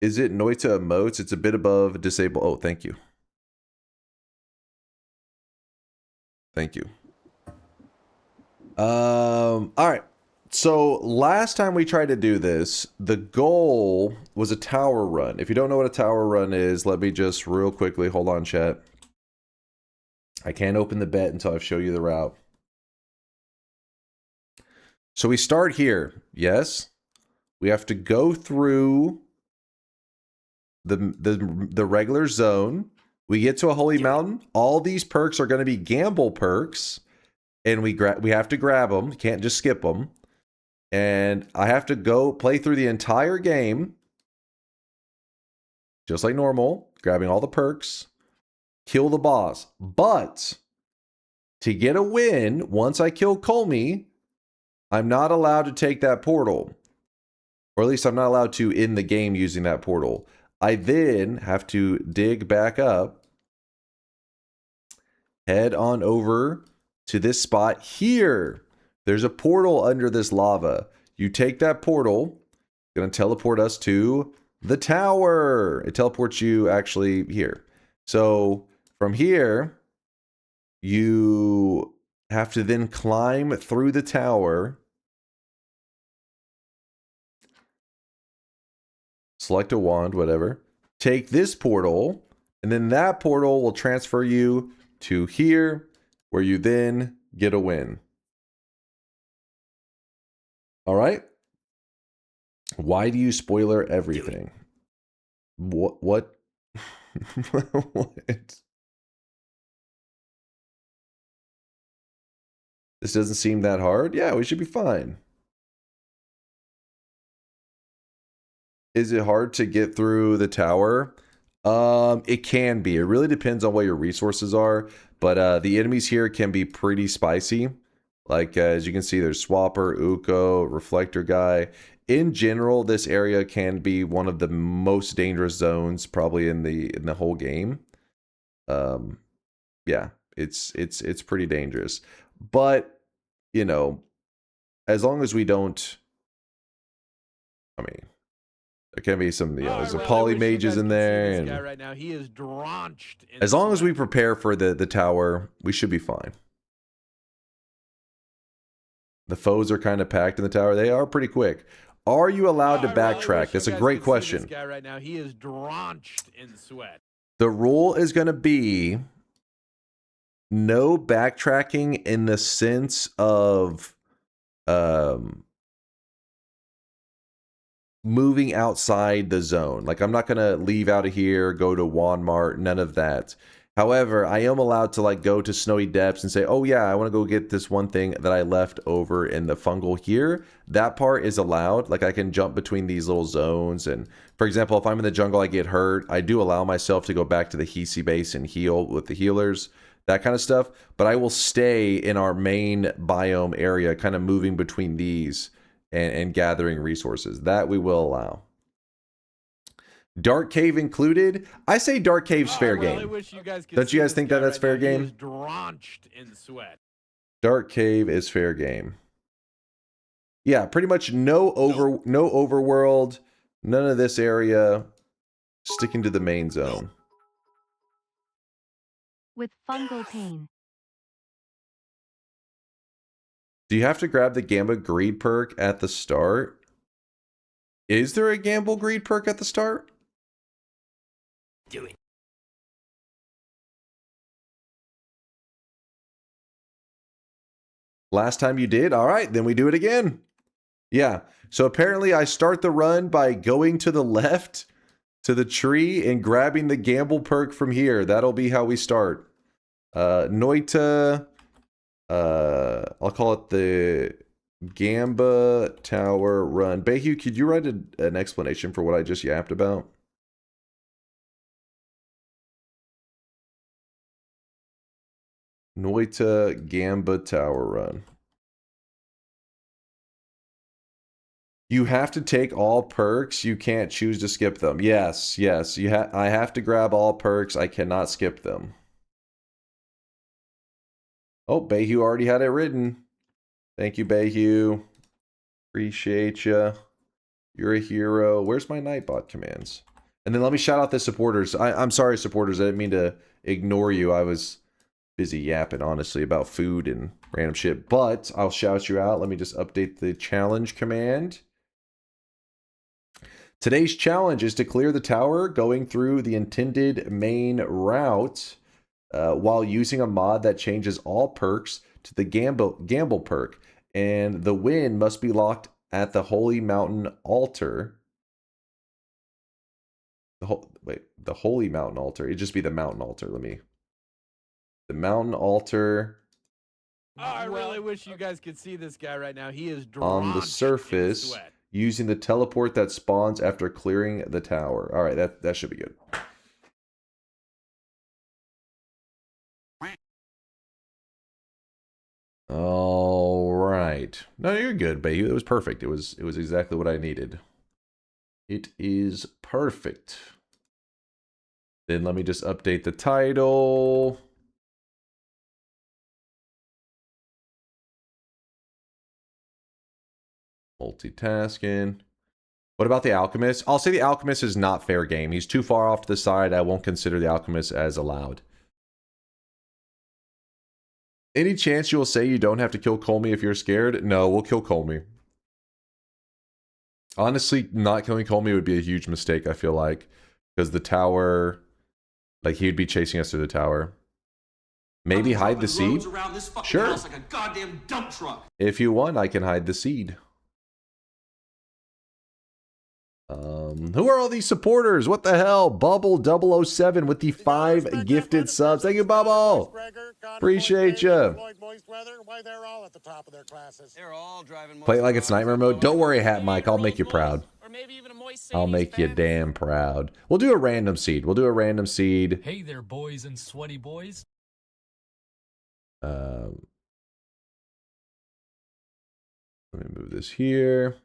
Is it Noita emotes? It's a bit above disable. Oh, thank you. Thank you. All right. So last time we tried to do this, the goal was a tower run. If you don't know what a tower run is, let me just real quickly, hold on, chat. I can't open the bet until I show you the route. So we start here. Yes. We have to go through the regular zone. We get to a holy mountain. All these perks are going to be gamble perks, and we have to grab them. You can't just skip them. And I have to go play through the entire game, just like normal, grabbing all the perks, kill the boss. But to get a win, once I kill Colmy, I'm not allowed to take that portal. Or at least I'm not allowed to in the game using that portal. I then have to dig back up, head on over to this spot here. There's a portal under this lava. You take that portal, it's going to teleport us to the tower. It teleports you actually here. So from here, you have to then climb through the tower. Select a wand, whatever. Take this portal, and then that portal will transfer you to here, where you then get a win. All right? Why do you spoiler everything? What? What? This doesn't seem that hard? Yeah, we should be fine. Is it hard to get through the tower? It can be. It really depends on what your resources are. But the enemies here can be pretty spicy. Like, as you can see, there's Swapper, Uko, Reflector Guy. In general, this area can be one of the most dangerous zones probably in the whole game. Yeah, it's pretty dangerous. But, you know, as long as we don't... I mean... There can be some, you know, there's a poly mages in there. This and guy right now, he is drenched in as long as sweat. we prepare for the tower, we should be fine. The foes are kind of packed in the tower. They are pretty quick. Are you allowed to backtrack? That's a great question. This guy right now, he is drenched in sweat. The rule is going to be no backtracking in the sense of moving outside the zone. Like, I'm not going to leave out of here, go to Walmart, none of that. However, I am allowed to like go to Snowy Depths and say, oh yeah, I want to go get this one thing that I left over in the fungal here. That part is allowed. Like, I can jump between these little zones. And for example, if I'm in the jungle, I get hurt, I do allow myself to go back to the Hisi base and heal with the healers, that kind of stuff. But I will stay in our main biome area, kind of moving between these and gathering resources. That we will allow. Dark Cave included? I say Dark Cave's fair game. Don't you guys think that that's fair game? He is drenched in sweat. Dark Cave is fair game. Yeah, pretty much no overworld, none of this area. Sticking to the main zone. With fungal pain. Do you have to grab the Gamba Greed perk at the start? Is there a Gamble Greed perk at the start? Do it. Last time you did? All right, then we do it again. Yeah, so apparently I start the run by going to the left to the tree and grabbing the Gamble perk from here. That'll be how we start. Noita... I'll call it the Gamba Tower Run. Behu, could you write an explanation for what I just yapped about? Noita Gamba Tower Run. You have to take all perks. You can't choose to skip them. Yes, yes. I have to grab all perks. I cannot skip them. Oh, Bayhu already had it written. Thank you, Bayhu. Appreciate you. You're a hero. Where's my Nightbot commands? And then let me shout out the supporters. I'm sorry, supporters. I didn't mean to ignore you. I was busy yapping, honestly, about food and random shit. But I'll shout you out. Let me just update the challenge command. Today's challenge is to clear the tower going through the intended main route while using a mod that changes all perks to the gamble perk. And the win must be locked at the Holy Mountain Altar. The Holy Mountain Altar. It'd just be the Mountain Altar. The Mountain Altar. Oh, I really wish you guys could see this guy right now. He is On the surface, using the teleport that spawns after clearing the tower. All right, that should be good. All right. No, you're good, baby. It was perfect. It was exactly what I needed. It is perfect. Then let me just update the title. Multitasking. What about the Alchemist? I'll say the Alchemist is not fair game. He's too far off to the side. I won't consider the Alchemist as allowed. Any chance you will say you don't have to kill Colmy if you're scared? No, we'll kill Colmy. Honestly, not killing Colmy would be a huge mistake, I feel like. Because the tower... Like, he'd be chasing us through the tower. Maybe hide the seed? Sure. Like a goddamn dump truck. If you want, I can hide the seed. Who are all these supporters? What the hell? Bubble007 with the 5 gifted subs. Thank you, Bubble. Appreciate you. Play it like it's nightmare mode. Don't worry, Hat Mike. I'll make you proud. I'll make you damn proud. We'll do a random seed. Hey there, boys and sweaty boys. Let me move this here.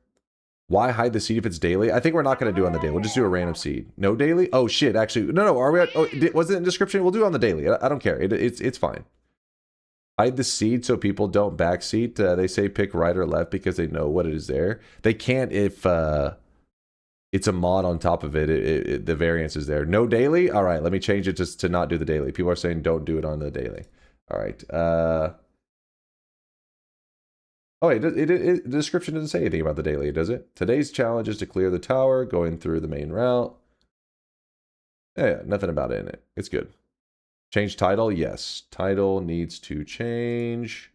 Why hide the seed if it's daily? I think we're not going to do it on the daily. We'll just do a random seed. No daily? Oh, shit. Actually, no. Are we at... Oh, was it in the description? We'll do it on the daily. I don't care. It's fine. Hide the seed so people don't backseat. They say pick right or left because they know what it is there. They can't if it's a mod on top of it. The variance is there. No daily? All right. Let me change it just to not do the daily. People are saying don't do it on the daily. All right. Oh, wait, the description doesn't say anything about the daily, does it? Today's challenge is to clear the tower, going through the main route. Yeah, nothing about it in it. It's good. Change title? Yes. Title needs to change.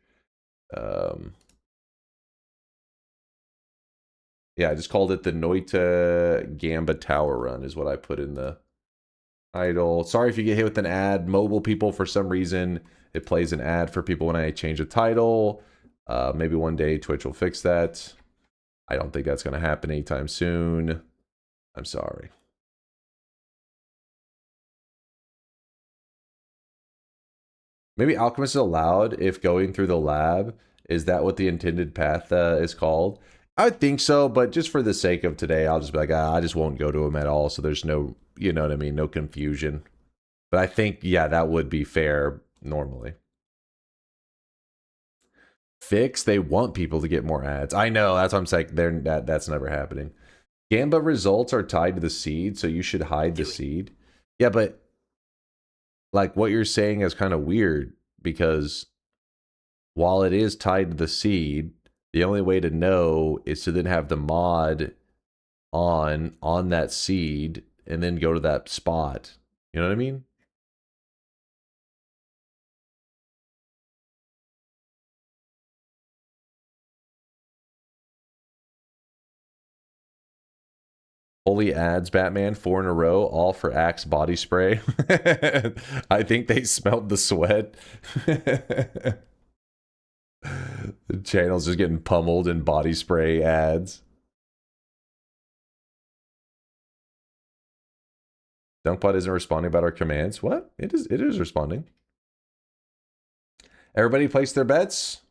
Yeah, I just called it the Noita Gamba Tower Run is what I put in the title. Sorry if you get hit with an ad. Mobile people, for some reason, it plays an ad for people when I change a title. Maybe one day Twitch will fix that. I don't think that's going to happen anytime soon. I'm sorry. Maybe Alchemist is allowed if going through the lab. Is that what the intended path is called? I would think so, but just for the sake of today, I'll just be like, I just won't go to him at all. So there's no, you know what I mean? No confusion. But I think, yeah, that would be fair normally. Fix, they want people to get more ads. I know, that's what I'm saying. That's never happening. Gamba results are tied to the seed, so you should hide the seed. Yeah, but like what you're saying is kind of weird because while it is tied to the seed, the only way to know is to then have the mod on that seed and then go to that spot. You know what I mean? Holy ads, Batman, 4 in a row, all for Axe body spray. I think they smelled the sweat. The channel's just getting pummeled in body spray ads. DunkPod isn't responding about our commands. What? It is responding. Everybody place their bets.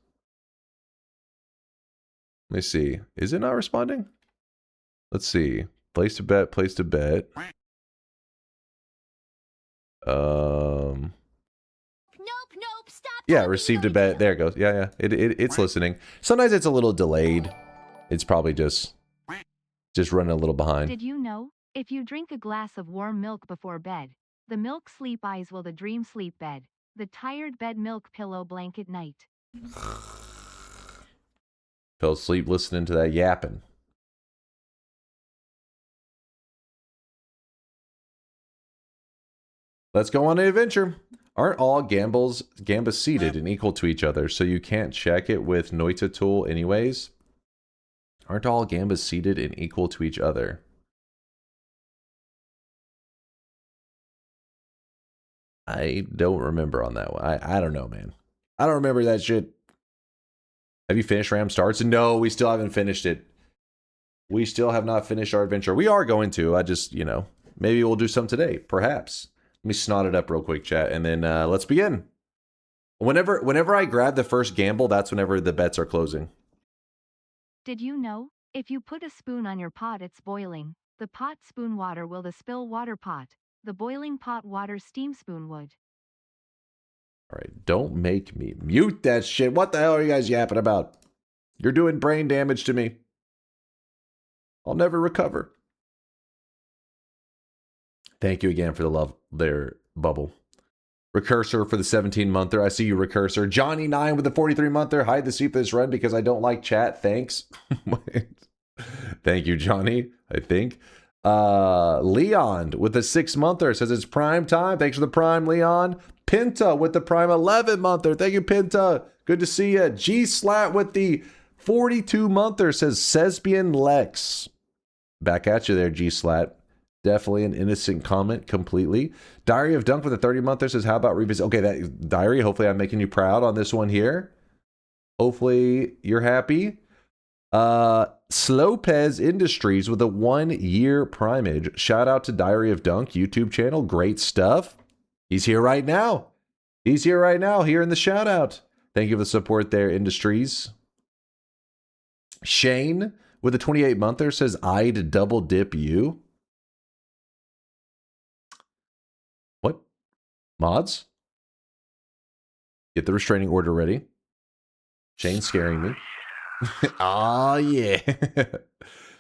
Let me see. Is it not responding? Let's see. Place to bet, place to bet. Yeah, received a bet. There it goes. Yeah. It's listening. Sometimes it's a little delayed. It's probably just running a little behind. Did you know? If you drink a glass of warm milk before bed, the milk sleep eyes will the dream sleep bed, the tired bed milk pillow blanket night. Fell asleep listening to that yapping. Let's go on an adventure. Aren't all Gamba seeded and equal to each other, so you can't check it with Noita tool anyways? Aren't all Gambas seeded and equal to each other? I don't remember on that one. I don't know, man. I don't remember that shit. Have you finished Ram Starts? No, we still haven't finished it. We still have not finished our adventure. We are going to. I just, you know, maybe we'll do some today. Perhaps. Let me snot it up real quick, chat, and then let's begin. Whenever I grab the first gamble, that's whenever the bets are closing. Did you know? If you put a spoon on your pot, it's boiling. The pot spoon water will the spill water pot. The boiling pot water steam spoon would. All right, don't make me mute that shit. What the hell are you guys yapping about? You're doing brain damage to me. I'll never recover. Thank you again for the love there, Bubble. Recursor for the 17-monther. I see you, Recursor. Johnny9 with the 43-monther. Hide the seat for this run because I don't like chat. Thanks. Thank you, Johnny, I think. Leon with the 6-monther says it's prime time. Thanks for the prime, Leon. Pinta with the prime 11-monther. Thank you, Pinta. Good to see you. G-Slat with the 42-monther says Sesbian Lex. Back at you there, G-Slat. Definitely an innocent comment completely. Diary of Dunk with a 30-monther says, how about revisit? Okay, that Diary, hopefully I'm making you proud on this one here. Hopefully you're happy. Slopez Industries with a 1-year primage. Shout out to Diary of Dunk YouTube channel. Great stuff. He's here right now. He's here right now, here in the shout out. Thank you for the support there, Industries. Shane with a 28-monther says, I'd double dip you. What? Mods? Get the restraining order ready. Shane's scaring me. Oh, yeah.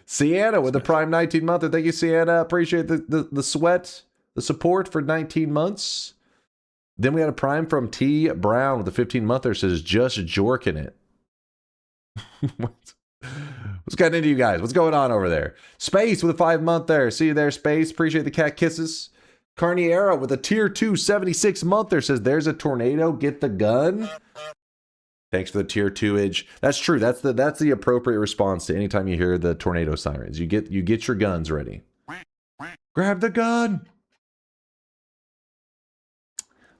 Sienna with the prime 19-monther. Thank you, Sienna. Appreciate the sweat, the support for 19 months. Then we had a prime from T. Brown with the 15-monther. Says, just jorking it. What's getting into you guys? What's going on over there? Space with a 5-monther. See you there, Space. Appreciate the cat kisses. Carniera with a tier 2 76-monther says, there's a tornado. Get the gun. Thanks for the tier 2-age. That's true. That's the appropriate response to anytime you hear the tornado sirens. You get your guns ready. Grab the gun.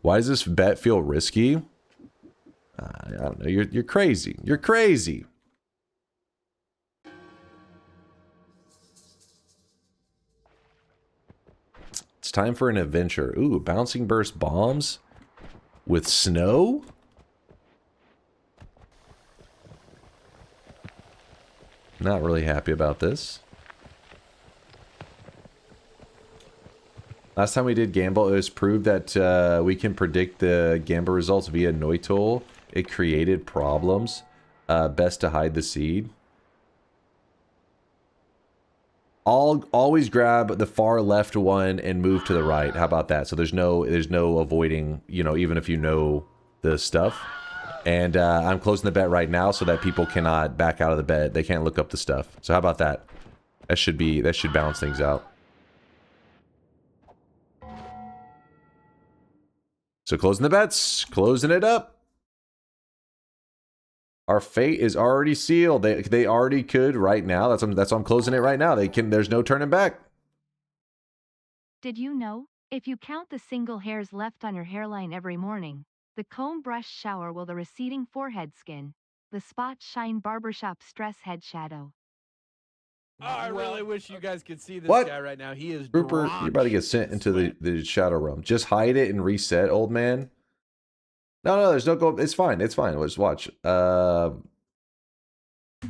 Why does this bet feel risky? I don't know. You're crazy. You're crazy. It's time for an adventure. Ooh, bouncing burst bombs with snow? Not really happy about this. Last time we did Gamba, it was proved that we can predict the Gamba results via Noita. It created problems. Best to hide the seed. Always grab the far left one and move to the right. How about that? So there's no avoiding, you know, even if you know the stuff. And I'm closing the bet right now so that people cannot back out of the bet. They can't look up the stuff. So how about that? That should balance things out. So closing the bets, closing it up. Our fate is already sealed. They already could right now. That's why I'm closing it right now. There's no turning back. Did you know? If you count the single hairs left on your hairline every morning, the comb brush shower will the receding forehead skin, the spot shine barbershop stress head shadow. Oh, I really wish you guys could see this What? guy right now. He is Rupert, drenched you're about to get sent into the shadow realm. Just hide it and reset, old man. No, there's no go. It's fine. It's fine. Let's watch.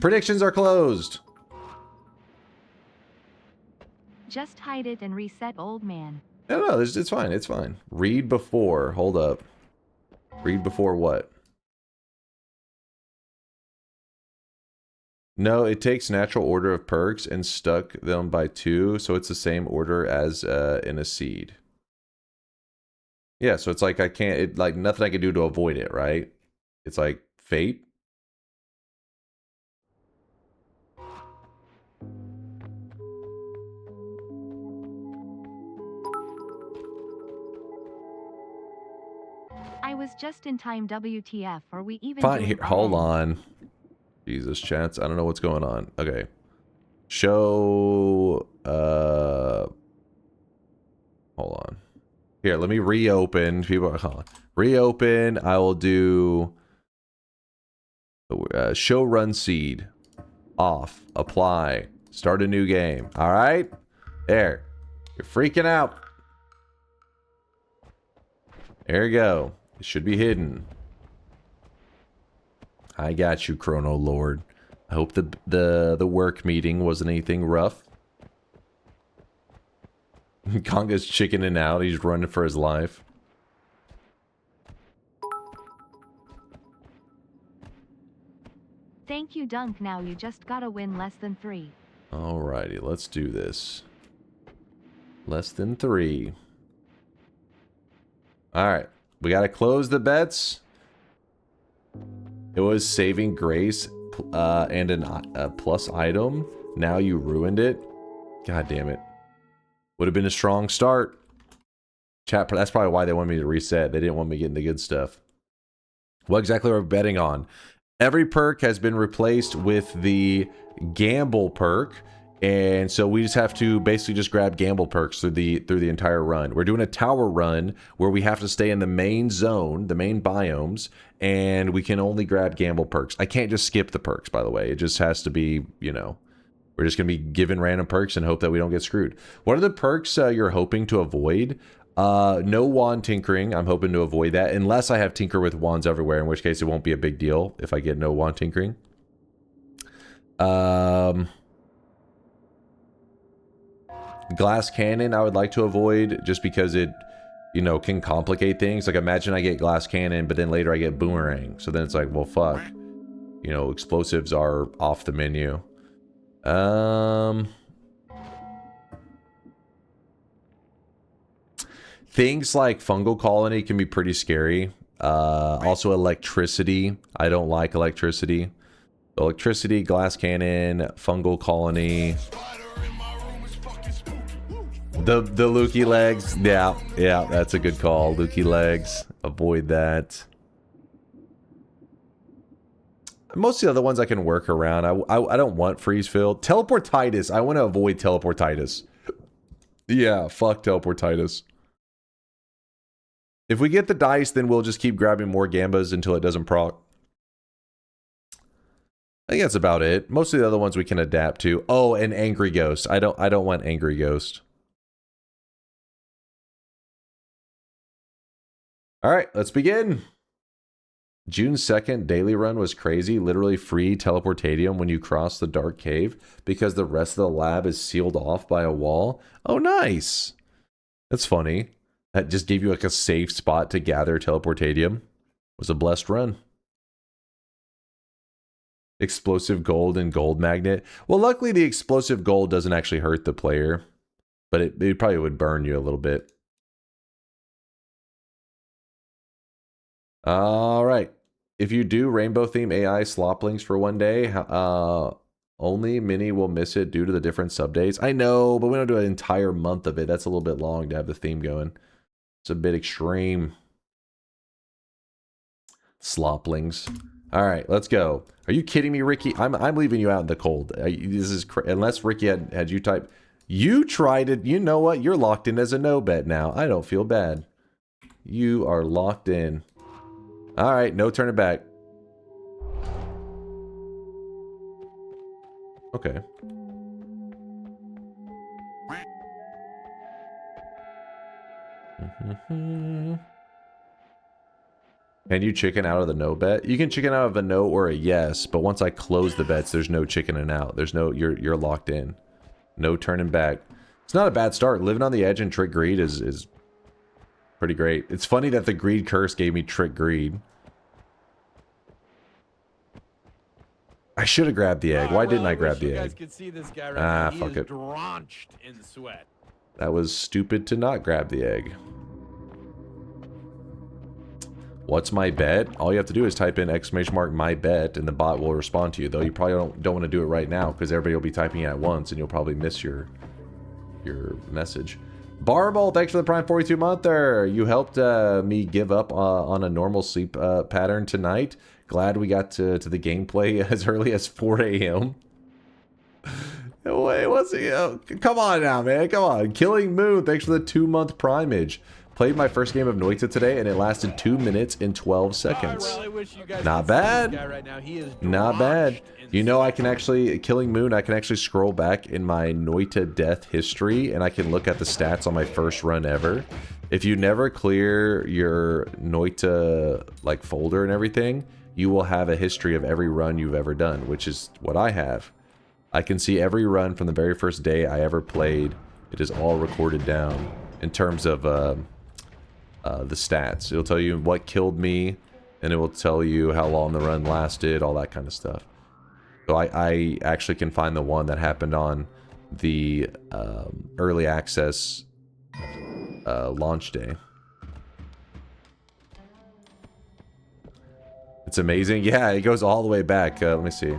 Predictions are closed. Just hide it and reset, old man. No, it's fine. It's fine. Read before. Hold up. Read before what? No, it takes natural order of perks and stuck them by 2, so it's the same order as in a seed. Yeah, so it's like I can't, like nothing I can do to avoid it, right? It's like fate. I was just in time, WTF, or we even Fine, doing here, hold RN? on. Jesus, chats. I don't know what's going on. Okay. Show, hold on. Here, let me reopen. People are calling. Reopen. I will do show run seed. Off. Apply. Start a new game. All right? There. You're freaking out. There you go. It should be hidden. I got you, Chrono Lord. I hope the work meeting wasn't anything rough. Conga's chickening out. He's running for his life. Thank you, Dunk. Now you just gotta win less than 3. Alrighty, let's do this. Less than 3. Alright, we gotta close the bets. It was saving grace and a plus item. Now you ruined it. God damn it. Would have been a strong start. Chat, that's probably why they wanted me to reset. They didn't want me getting the good stuff. What exactly are we betting on? Every perk has been replaced with the gamble perk, and so we just have to basically just grab gamble perks through the entire run. We're doing a tower run where we have to stay in the main zone, the main biomes, and we can only grab gamble perks. I can't just skip the perks, by the way. It just has to be, you know, we're just gonna be given random perks and hope that we don't get screwed. What are the perks you're hoping to avoid? No wand tinkering. I'm hoping to avoid that unless I have tinker with wands everywhere, in which case it won't be a big deal if I get no wand tinkering. Glass cannon I would like to avoid just because it, you know, can complicate things. Like imagine I get glass cannon, but then later I get boomerang. So then it's like, well, fuck. You know, explosives are off the menu. Things like fungal colony can be pretty scary. Also electricity. I don't like electricity. Electricity, glass cannon, fungal colony. The Lukey legs. Yeah, that's a good call. Lukey legs. Avoid that. Most of the other ones I can work around. I don't want freeze field. Teleportitis. I want to avoid teleportitis. Yeah, fuck teleportitis. If we get the dice, then we'll just keep grabbing more gambas until it doesn't proc. I think that's about it. Most of the other ones we can adapt to. Oh, and Angry Ghost. I don't want Angry Ghost. Alright, let's begin. June 2nd, daily run was crazy. Literally free teleportadium when you cross the dark cave because the rest of the lab is sealed off by a wall. Oh, nice. That's funny. That just gave you like a safe spot to gather teleportadium. It was a blessed run. Explosive gold and gold magnet. Well, luckily the explosive gold doesn't actually hurt the player, but it probably would burn you a little bit. All right. If you do rainbow theme AI sloplings for one day, only many will miss it due to the different sub days. I know, but we don't do an entire month of it. That's a little bit long to have the theme going. It's a bit extreme. Sloplings. All right, let's go. Are you kidding me, Ricky? I'm leaving you out in the cold. This is unless Ricky had you type. You tried it. You know what? You're locked in as a no bet now. I don't feel bad. You are locked in. All right, no turning back. Okay. Can you chicken out of the no bet? You can chicken out of a no or a yes, but once I close the bets, there's no chickening out. There's no, you're locked in. No turning back. It's not a bad start. Living on the edge and trick greed is pretty great. It's funny that the greed curse gave me trick greed. I should have grabbed the egg. Why didn't I grab the egg? You guys could see this guy right now. He fuck is it. drenched in sweat. That was stupid to not grab the egg. What's my bet? All you have to do is type in !, my bet, and the bot will respond to you. Though you probably don't want to do it right now because everybody will be typing it at once, and you'll probably miss your message. Barbell, thanks for the Prime 42 monther. You helped me give up on a normal sleep pattern tonight. Glad we got to the gameplay as early as 4 a.m. Wait, what's he? Come on now, man. Come on. Killing Moon, thanks for the 2-month primage. Played my first game of Noita today, and it lasted 2 minutes and 12 seconds. I really wish you guys Not could see this bad. guy right now. He is Not bad. drenched in You know, I sweat. can actually, Killing Moon, I can actually scroll back in my Noita death history, and I can look at the stats on my first run ever. If you never clear your Noita, like, folder and everything, you will have a history of every run you've ever done, which is what I have. I can see every run from the very first day I ever played. It is all recorded down in terms of the stats. It'll tell you what killed me, and it will tell you how long the run lasted, all that kind of stuff. So I actually can find the one that happened on the early access launch day. It's amazing. Yeah, it goes all the way back. Let me see.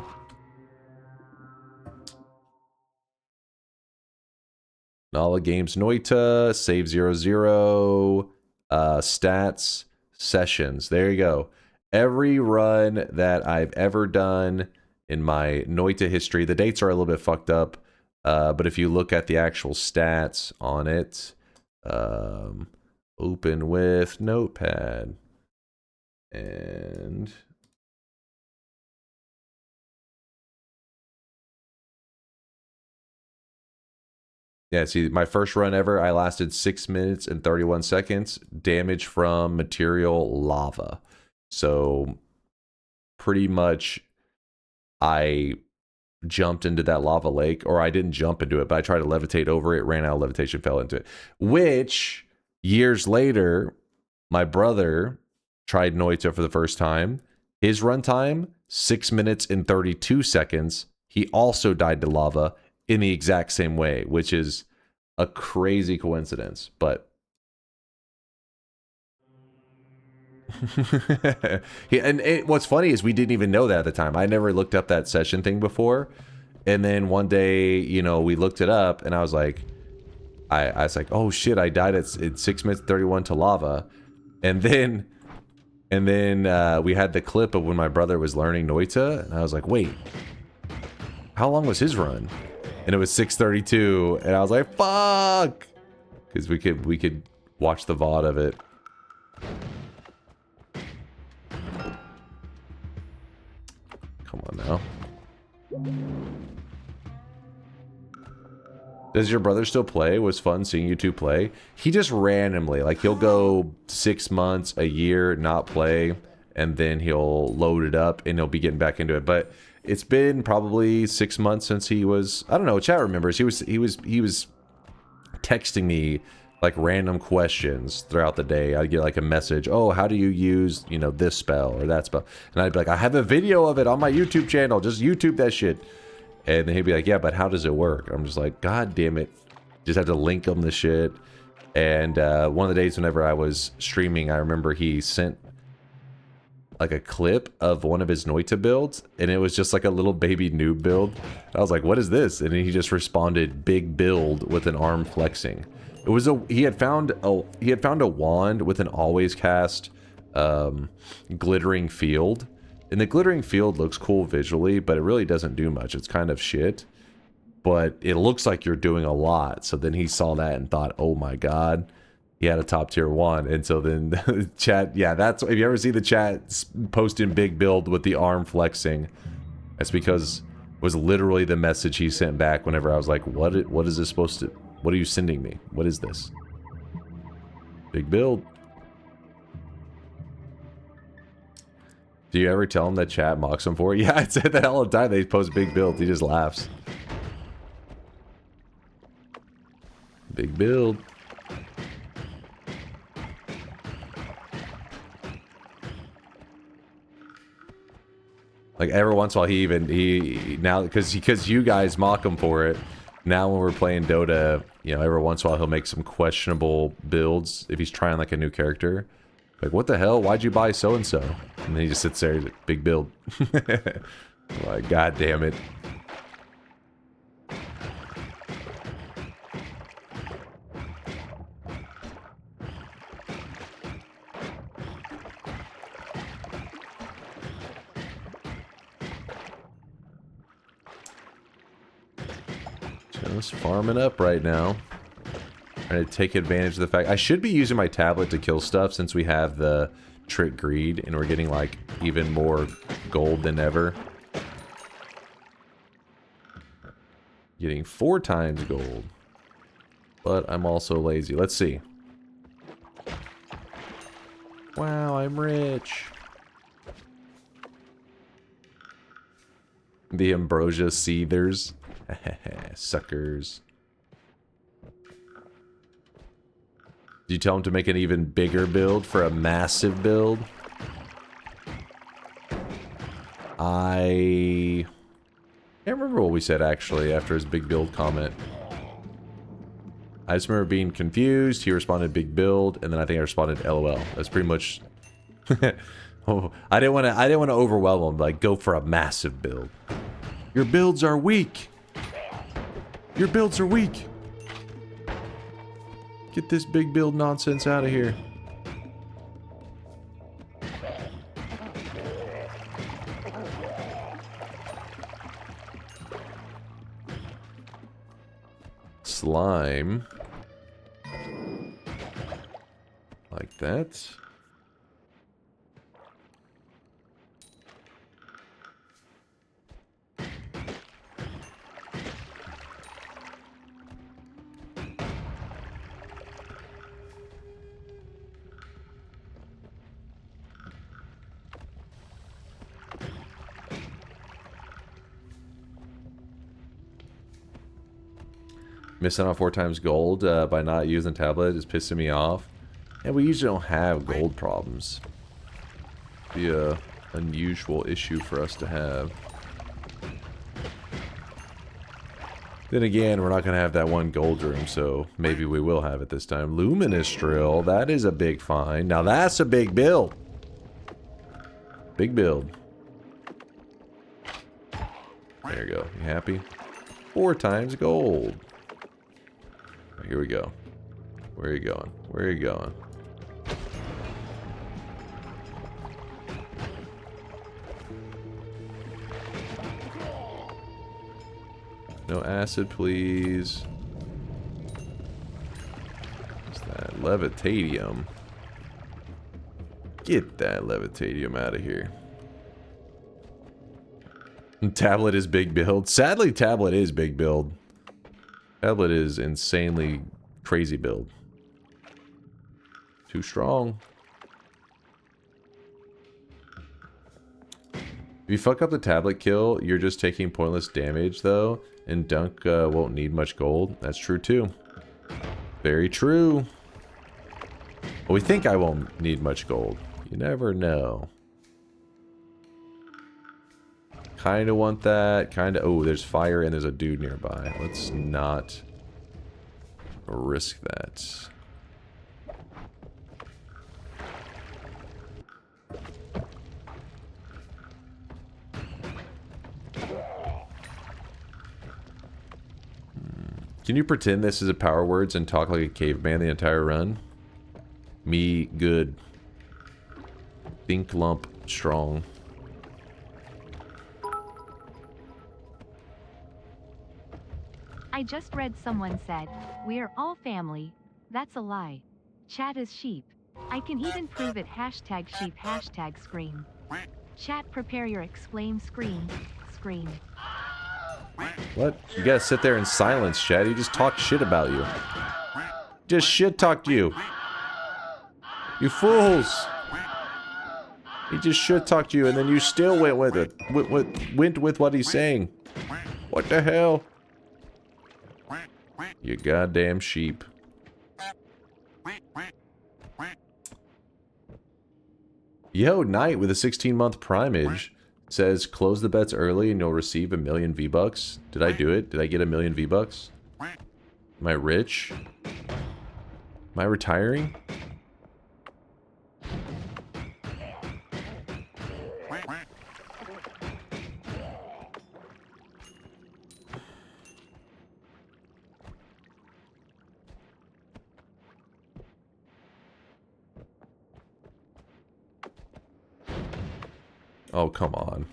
Nala Games Noita, save 00, stats, sessions. There you go. Every run that I've ever done in my Noita history, the dates are a little bit fucked up, but if you look at the actual stats on it, open with Notepad, and yeah, see, my first run ever, I lasted 6 minutes and 31 seconds. Damage from material lava. So, pretty much, I jumped into that lava lake. Or I didn't jump into it, but I tried to levitate over it, ran out of levitation, fell into it. Which, years later, my brother tried Noita for the first time. His runtime, 6 minutes and 32 seconds. He also died to lava in the exact same way, which is a crazy coincidence, but what's funny is we didn't even know that at the time. I never looked up that session thing before, and then one day, you know, we looked it up, and I was like, I was like, oh shit, I died at 6 minutes 31 to lava, and then we had the clip of when my brother was learning Noita, and I was like, wait, how long was his run? And it was 6:32, and I was like, fuck! Because we could watch the VOD of it. Come on now. Does your brother still play? It was fun seeing you two play. He just randomly, like, he'll go 6 months, a year, not play, and then he'll load it up, and he'll be getting back into it. But it's been probably 6 months since he was, I don't know, chat remembers. He was texting me like random questions throughout the day. I'd get like a message, oh, how do you use, you know, this spell or that spell? And I'd be like, I have a video of it on my YouTube channel. Just YouTube that shit. And then he'd be like, yeah, but how does it work? I'm just like, God damn it. Just have to link him the shit. And one of the days whenever I was streaming, I remember he sent like a clip of one of his Noita builds, and it was just like a little baby noob build. I was like, what is this? And he just responded, big build with an arm flexing. It was he had found a wand with an always cast glittering field. And the glittering field looks cool visually, but it really doesn't do much. It's kind of shit. But it looks like you're doing a lot. So then he saw that and thought, oh my god. He had a top tier one, and so then the chat, yeah, that's, if you ever see the chat posting big build with the arm flexing, that's because it was literally the message he sent back whenever I was like, what is this supposed to, what are you sending me? What is this? Big build. Do you ever tell him that chat mocks him for it? Yeah, I said that all the time. They post big builds. He just laughs. Big build. Like every once in a while, he now because you guys mock him for it. Now when we're playing Dota, you know, every once in a while he'll make some questionable builds if he's trying like a new character. Like, what the hell? Why'd you buy so and so? And then he just sits there, he's like, big build. Like, god damn it. Just farming up right now. Trying to take advantage of the fact I should be using my tablet to kill stuff since we have the trick greed and we're getting like even more gold than ever. Getting 4 times gold. But I'm also lazy. Let's see. Wow, I'm rich. The Ambrosia Seethers. Suckers. Did you tell him to make an even bigger build for a massive build? I can't remember what we said actually after his big build comment. I just remember being confused. He responded big build, and then I think I responded LOL. That's pretty much. Oh, I didn't want to overwhelm him. Like, go for a massive build. Your builds are weak. Your builds are weak. Get this big build nonsense out of here. Slime. Like that. Missing out 4 times gold by not using tablet is pissing me off. And we usually don't have gold problems. Be a unusual issue for us to have. Then again, we're not going to have that one gold room, so maybe we will have it this time. Luminous Drill, that is a big find. Now that's a big build. Big build. There you go. You happy? 4 times gold. Here we go. Where are you going? Where are you going? No acid, please. What's that? Levitadium. Get that Levitadium out of here. Tablet is big build. Sadly, tablet is big build. Tablet is insanely crazy build. Too strong. If you fuck up the tablet kill, you're just taking pointless damage though, and Dunk won't need much gold. That's true too. Very true. But we think I won't need much gold. You never know. Kinda want that. Kinda. Oh, there's fire and there's a dude nearby. Let's not risk that. Can you pretend this is a power words and talk like a caveman the entire run? Me good. Think lump strong. I just read someone said, "We're all family." That's a lie. Chat is sheep. I can even prove it. Hashtag sheep, hashtag scream. Chat, prepare your exclaim scream. Scream. What? You gotta sit there in silence, chat. He just talked shit about you. Just shit talked you. You fools. He just should talk to you, and then you still went with it. Went with what he's saying. What the hell? You goddamn sheep. Yo, Knight with a 16-month primage says, close the bets early and you'll receive 1,000,000 V-Bucks. Did I do it? Did I get 1,000,000 V-Bucks? Am I rich? Am I retiring? Oh, come on.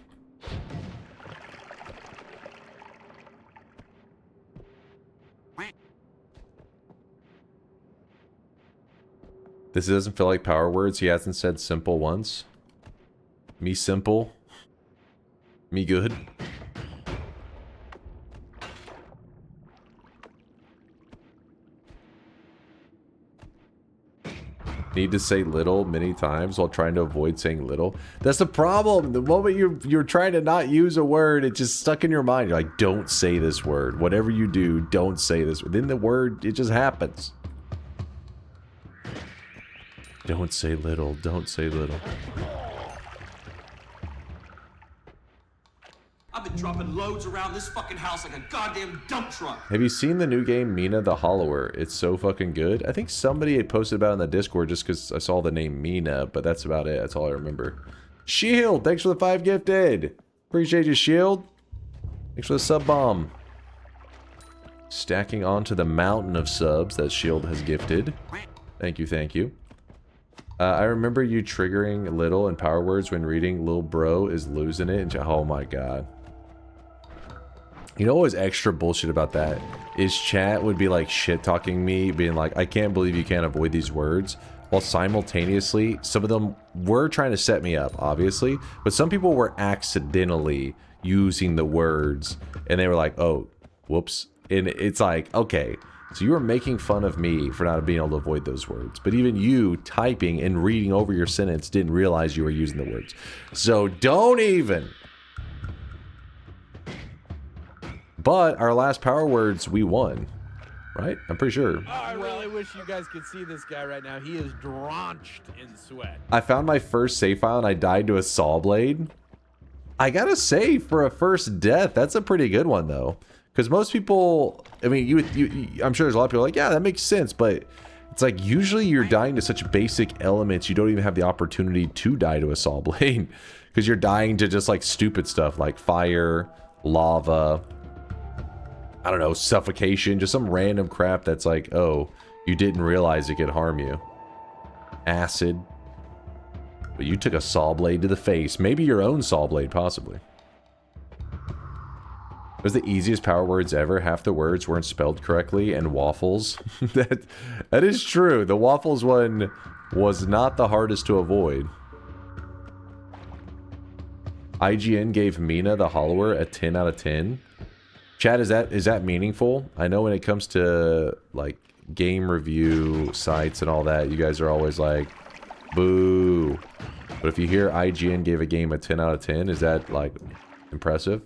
This doesn't feel like power words. He hasn't said simple once. Me simple. Me good. Need to say little many times while trying to avoid saying little. That's the problem. The moment you're trying to not use a word, it's just stuck in your mind. You're like, don't say this word. Whatever you do, don't say this. Then the word, it just happens. Don't say little. Don't say little. I've been dropping loads around this fucking house like a goddamn dump truck. Have you seen the new game Mina the Hollower? It's so fucking good. I think somebody had posted about it in the Discord just because I saw the name Mina, but that's about it. That's all I remember. Shield, thanks for the 5 gifted. Appreciate you, Shield. Thanks for the sub bomb. Stacking onto the mountain of subs that Shield has gifted. Thank you, thank you. I remember you triggering little and power words when reading Lil Bro is losing it. And oh my god. You know what was extra bullshit about that? Is chat would be like shit-talking me, being like, I can't believe you can't avoid these words. While simultaneously, some of them were trying to set me up, obviously. But some people were accidentally using the words. And they were like, oh, whoops. And it's like, okay. So you were making fun of me for not being able to avoid those words. But even you typing and reading over your sentence didn't realize you were using the words. So don't even. But our last power words, we won. Right? I'm pretty sure. Oh, I really wish you guys could see this guy right now. He is drenched in sweat. I found my first save file and I died to a saw blade. I gotta say, for a first death, that's a pretty good one though. Because most people, I mean, I'm sure there's a lot of people like, yeah, that makes sense. But it's like, usually you're dying to such basic elements, you don't even have the opportunity to die to a saw blade. Because you're dying to just like stupid stuff like fire, lava, I don't know, suffocation. Just some random crap that's like, oh, you didn't realize it could harm you. Acid. But you took a saw blade to the face. Maybe your own saw blade, possibly. It was the easiest power words ever. Half the words weren't spelled correctly, and waffles. that is true. The waffles one was not the hardest to avoid. IGN gave Mina the Hollower a 10 out of 10. Chat, is that meaningful? I know when it comes to like game review sites and all that, you guys are always like, boo. But if you hear IGN gave a game a 10 out of 10, is that like impressive?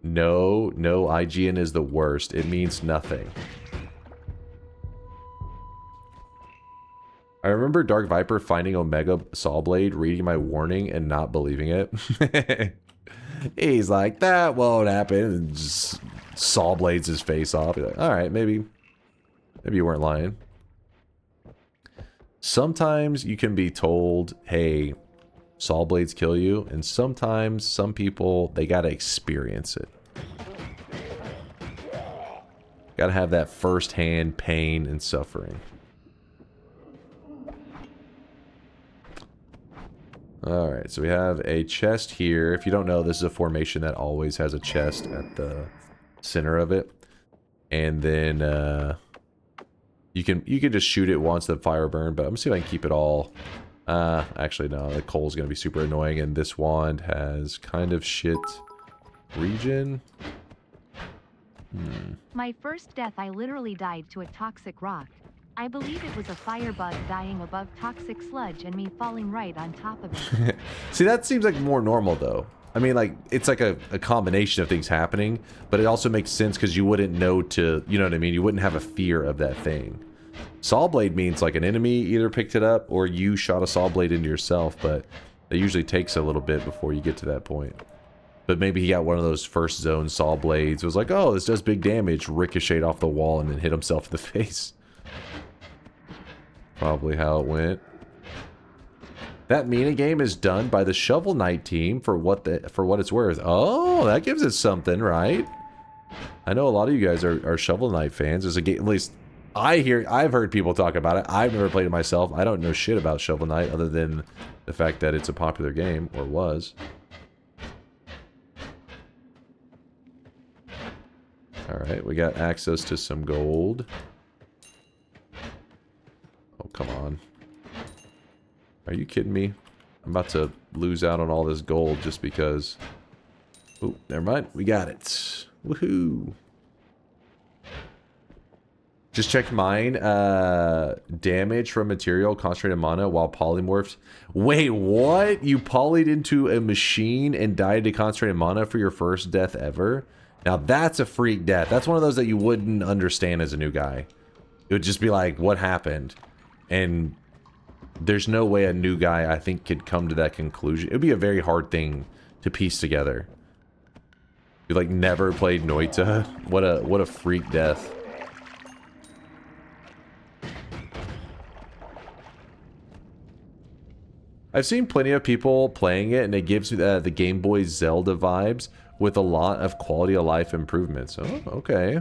No, IGN is the worst. It means nothing. I remember Dark Viper finding Omega Sawblade, reading my warning, and not believing it. He's like, that won't happen, and just Sawblades his face off. Like, alright, maybe you weren't lying. Sometimes you can be told, hey, Sawblades kill you, and sometimes some people, they gotta experience it. Gotta have that first-hand pain and suffering. Alright, so we have a chest here. If you don't know, this is a formation that always has a chest at the center of it. And then you can just shoot it once, the fire burn, but I'm gonna see if I can keep it all. Actually no, the coal's gonna be super annoying, and this wand has kind of shit regen. My first death, I literally died to a toxic rock. I believe it was a firebug dying above toxic sludge and me falling right on top of it. See, that seems like more normal, though. I mean, like, it's like a combination of things happening, but it also makes sense because you wouldn't know to, you know what I mean? You wouldn't have a fear of that thing. Saw blade means like an enemy either picked it up or you shot a saw blade into yourself, but it usually takes a little bit before you get to that point. But maybe he got one of those first zone saw blades. It was like, oh, this does big damage, ricocheted off the wall and then hit himself in the face. Probably how it went. That Mina game is done by the Shovel Knight team for what it's worth. Oh, that gives it something, right? I know a lot of you guys are Shovel Knight fans. There's a game, at least I've heard people talk about it. I've never played it myself. I don't know shit about Shovel Knight other than the fact that it's a popular game, or was. Alright, we got access to some gold. Oh, come on. Are you kidding me? I'm about to lose out on all this gold just because... Oh, never mind. We got it. Woohoo! Just check mine. Damage from material, concentrated mana while polymorphed. Wait, what? You polyed into a machine and died to concentrated mana for your first death ever? Now that's a freak death. That's one of those that you wouldn't understand as a new guy. It would just be like, what happened? And there's no way a new guy, I think, could come to that conclusion. It would be a very hard thing to piece together. You like never played Noita. What a freak death. I've seen plenty of people playing it, and it gives the Game Boy Zelda vibes with a lot of quality of life improvements. Oh, okay.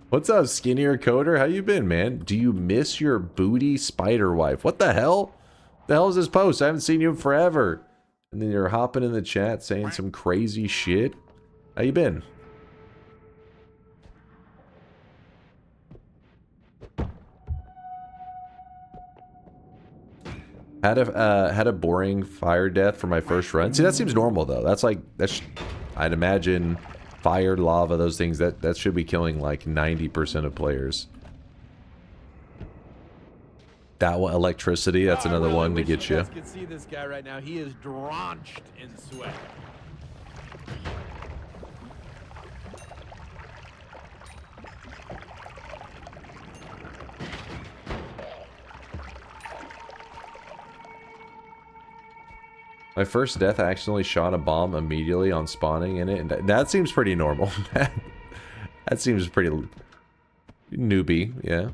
What's up, skinnier coder? How you been, man? Do you miss your booty spider wife? What the hell? The hell is this post? I haven't seen you in forever. And then you're hopping in the chat saying some crazy shit. How you been? Had a boring fire death for my first run. See, that seems normal though. That's like I'd imagine fire, lava, those things that should be killing like 90% of players. That one, electricity, that's another one to get you. You can see this guy right now. He is drenched in sweat. My first death, I accidentally shot a bomb immediately on spawning in it, and that seems pretty normal. That seems pretty newbie, yeah.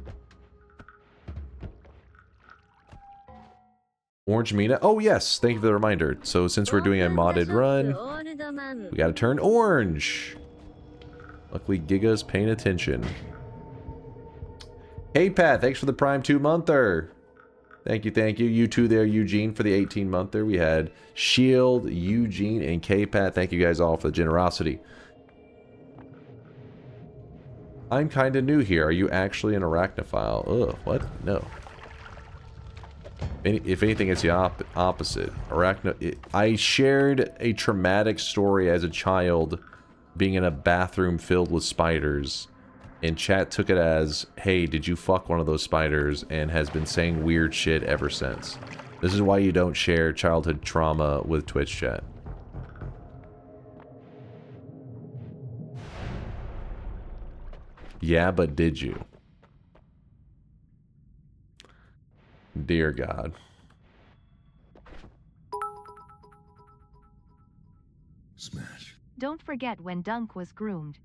Orange Mina. Oh yes, thank you for the reminder. So since we're doing a modded run, we gotta turn orange. Luckily Giga's paying attention. Hey Pat, thanks for the Prime 2-monther. Thank you, thank you. You too there, Eugene, for the 18-monther. We had Shield, Eugene, and K-Pat. Thank you guys all for the generosity. I'm kind of new here. Are you actually an arachnophile? Ugh, what? No. If anything, it's the opposite. I shared a traumatic story as a child being in a bathroom filled with spiders. And chat took it as, hey, did you fuck one of those spiders? And has been saying weird shit ever since. This is why you don't share childhood trauma with Twitch chat. Yeah, but did you? Dear God. Smash. Don't forget when Dunk was groomed.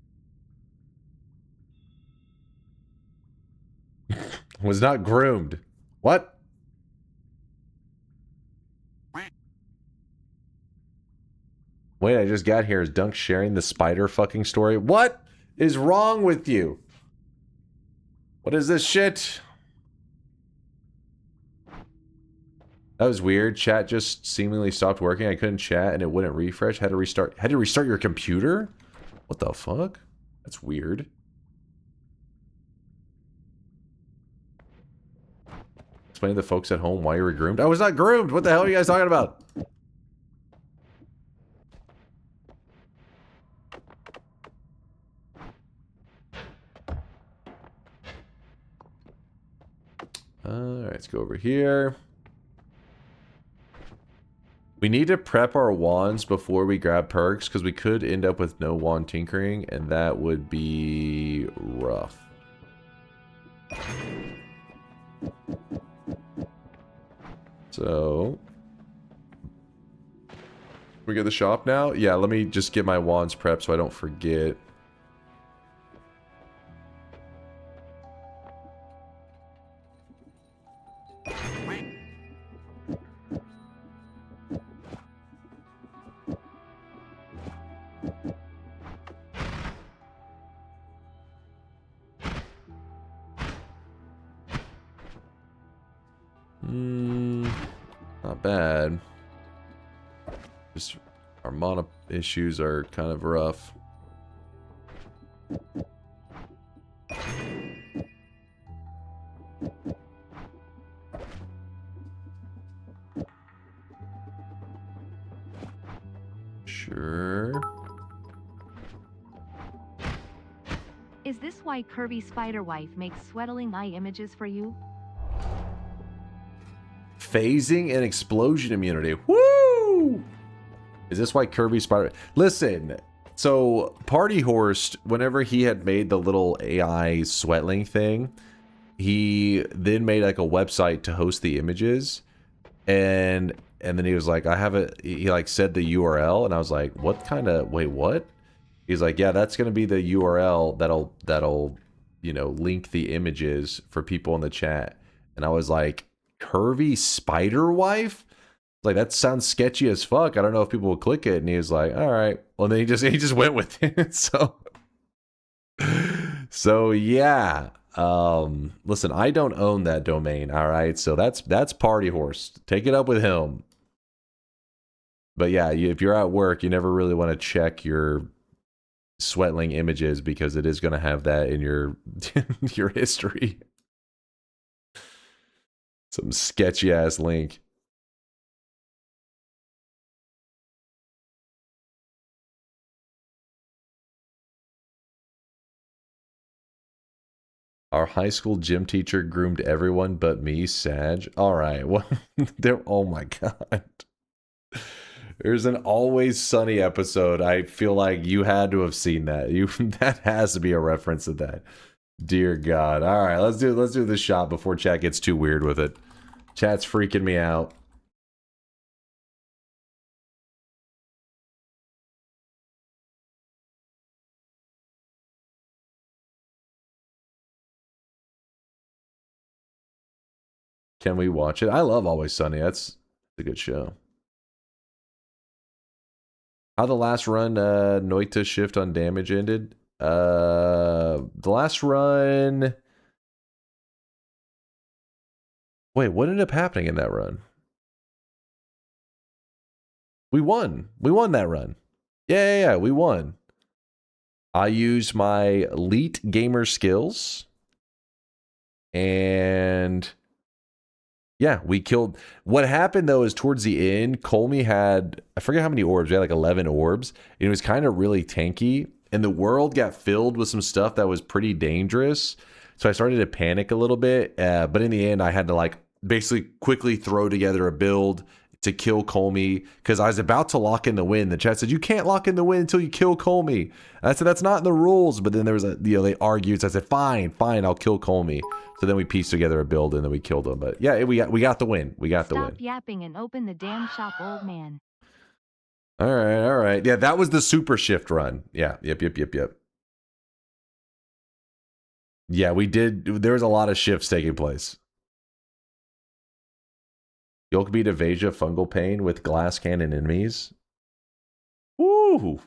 Was not groomed. What? Wait, I just got here. Is Dunk sharing the spider fucking story? What is wrong with you? What is this shit? That was weird. Chat just seemingly stopped working. I couldn't chat and it wouldn't refresh. Had to restart your computer? What the fuck? That's weird. explain to the folks at home why you were groomed? I was not groomed. What the hell are you guys talking about? Alright, let's go over here. We need to prep our wands before we grab perks, because we could end up with no wand tinkering, and that would be rough. So... we go to the shop now? Yeah, let me just get my wands prepped so I don't forget. Not bad. Just our mana issues are kind of rough. Sure. Is this why Kirby Spiderwife makes sweatling eye images for you? Phasing and explosion immunity. Woo! Is this why Kirby Spider... Listen, so Party Horse, whenever he had made the little AI sweatling thing, he then made like a website to host the images, and then he was like, I have it. He like said the URL, and I was like, what kind of... Wait, what? He's like, yeah, that's gonna be the URL that'll you know, link the images for people in the chat. And I was like, Curvy Spider Wife? Like, that sounds sketchy as fuck. I don't know if people will click it. And he was like, all right. Well, then he just went with it. So yeah. Listen, I don't own that domain. All right. So that's Party Horse. Take it up with him. But yeah, if you're at work, you never really want to check your sweatling images, because it is going to have that in your your history. Some sketchy ass link. Our high school gym teacher groomed everyone but me, Sag. Alright, well, oh my god. There's an Always Sunny episode. I feel like you had to have seen that. That has to be a reference to that. Dear God. Alright, let's do this shot before chat gets too weird with it. Chat's freaking me out. Can we watch it? I love Always Sunny. That's a good show. How the last run Noita shift on damage ended? The last run... Wait, what ended up happening in that run? We won. We won that run. Yeah, we won. I used my elite gamer skills. And... yeah, we killed... What happened, though, is towards the end, Colmy had... I forget how many orbs. We had like 11 orbs. And it was kind of really tanky. And the world got filled with some stuff that was pretty dangerous. So I started to panic a little bit. But in the end, I had to like basically quickly throw together a build to kill Colmy, because I was about to lock in the win. The chat said, you can't lock in the win until you kill Colmy. And I said, that's not in the rules. But then there was a, you know, they argued. So I said, fine, I'll kill Colmy. So then we pieced together a build and then we killed him. But yeah, we got the win. We got the win. Stop yapping and open the damn shop, old man. All right. Yeah, that was the super shift run. Yeah, yep. Yeah, we did. There was a lot of shifts taking place. Yolk beat Evasia fungal pain with glass cannon enemies. Woo!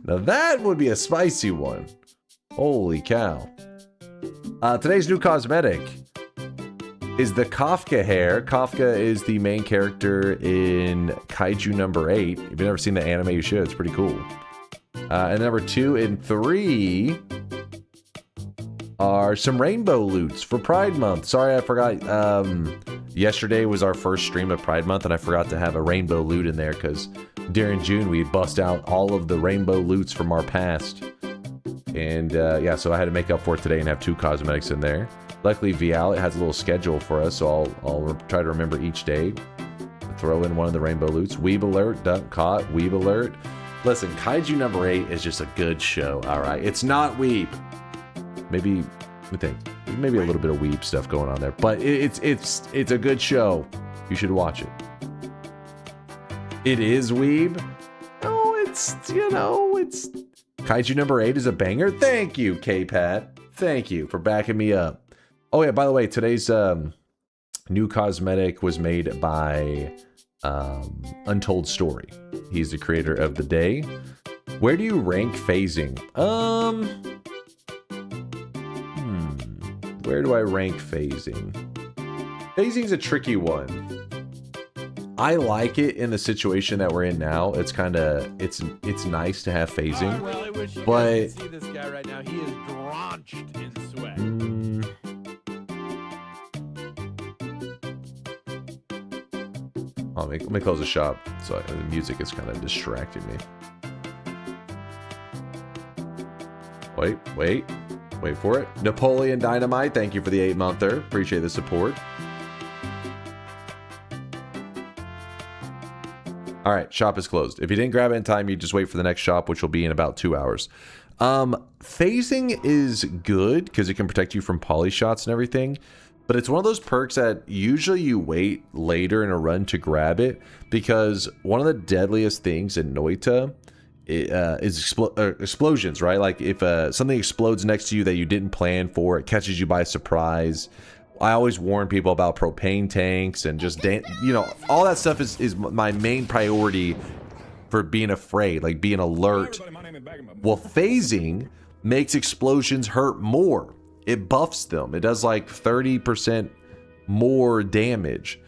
Now that would be a spicy one. Holy cow. Today's new cosmetic is the Kafka hair. Kafka is the main character in Kaiju number 8. If you've never seen the anime, you should. It's pretty cool. And number 2 and 3 are some rainbow loots for Pride Month. Sorry, I forgot. Yesterday was our first stream of Pride Month, and I forgot to have a rainbow loot in there because during June we bust out all of the rainbow loots from our past. And yeah, so I had to make up for it today and have 2 cosmetics in there. Luckily, Vialet has a little schedule for us, so I'll try to remember each day to throw in one of the rainbow loots. Weeb Alert, Duck Caught, Weeb Alert. Listen, Kaiju number 8 is just a good show, alright? It's not Weeb. Maybe, let me think. There's maybe a little bit of Weeb stuff going on there, but it's a good show. You should watch it. It is Weeb? No, it's, you know, it's... Kaiju number 8 is a banger. Thank you, K-Pat. Thank you for backing me up. Oh yeah, by the way, today's new cosmetic was made by Untold Story. He's the creator of the day. Where do you rank phasing? Where do I rank phasing? Phasing's a tricky one. I like it in the situation that we're in now. It's kind of it's nice to have phasing, well, I wish you but guys could see this guy right now. He is drenched in sweat. Oh, let me close the shop. So the music is kind of distracting me. Wait for it. Napoleon Dynamite, thank you for the 8-monther. Appreciate the support. All right, shop is closed. If you didn't grab it in time, you just wait for the next shop, which will be in about 2 hours. Phasing is good because it can protect you from poly shots and everything, but it's one of those perks that usually you wait later in a run to grab it, because one of the deadliest things in Noita is explosions, right? Like if something explodes next to you that you didn't plan for, it catches you by surprise. I always warn people about propane tanks and just, you know, all that stuff is my main priority for being afraid, like being alert. Well, phasing makes explosions hurt more. It buffs them. It does like 30% more damage.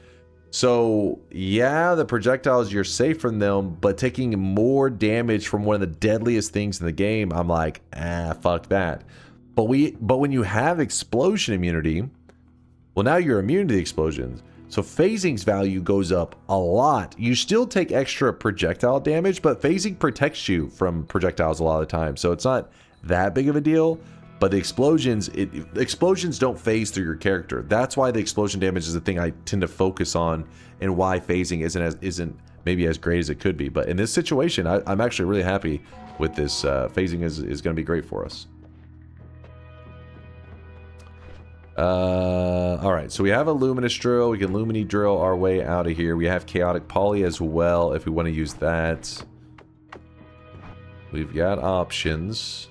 So yeah, the projectiles, you're safe from them, but taking more damage from one of the deadliest things in the game, I'm like, fuck that. But when you have explosion immunity, well, now you're immune to the explosions. So phasing's value goes up a lot. You still take extra projectile damage, but phasing protects you from projectiles a lot of the time. So it's not that big of a deal. But the explosions, explosions don't phase through your character. That's why the explosion damage is the thing I tend to focus on, and why phasing isn't maybe as great as it could be. But in this situation, I'm actually really happy with this. Phasing is going to be great for us. All right, so we have a luminous drill. We can lumini drill our way out of here. We have chaotic poly as well if we want to use that. We've got options.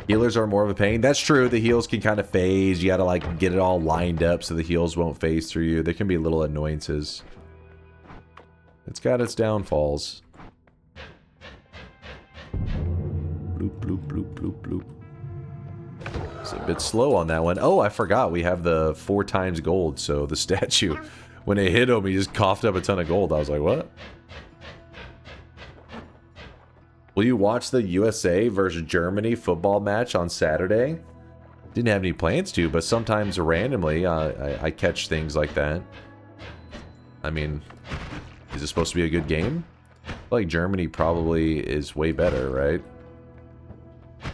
Healers are more of a pain. That's true. The heals can kind of phase. You got to like get it all lined up so the heals won't phase through you. There can be little annoyances. It's got its downfalls. Bloop, bloop, bloop, bloop, bloop. It's a bit slow on that one. Oh, I forgot. We have the 4 times gold. So the statue, when it hit him, he just coughed up a ton of gold. I was like, what? Will you watch the USA versus Germany football match on Saturday? Didn't have any plans to, but sometimes randomly I catch things like that. I mean, is it supposed to be a good game? I feel like Germany probably is way better, right?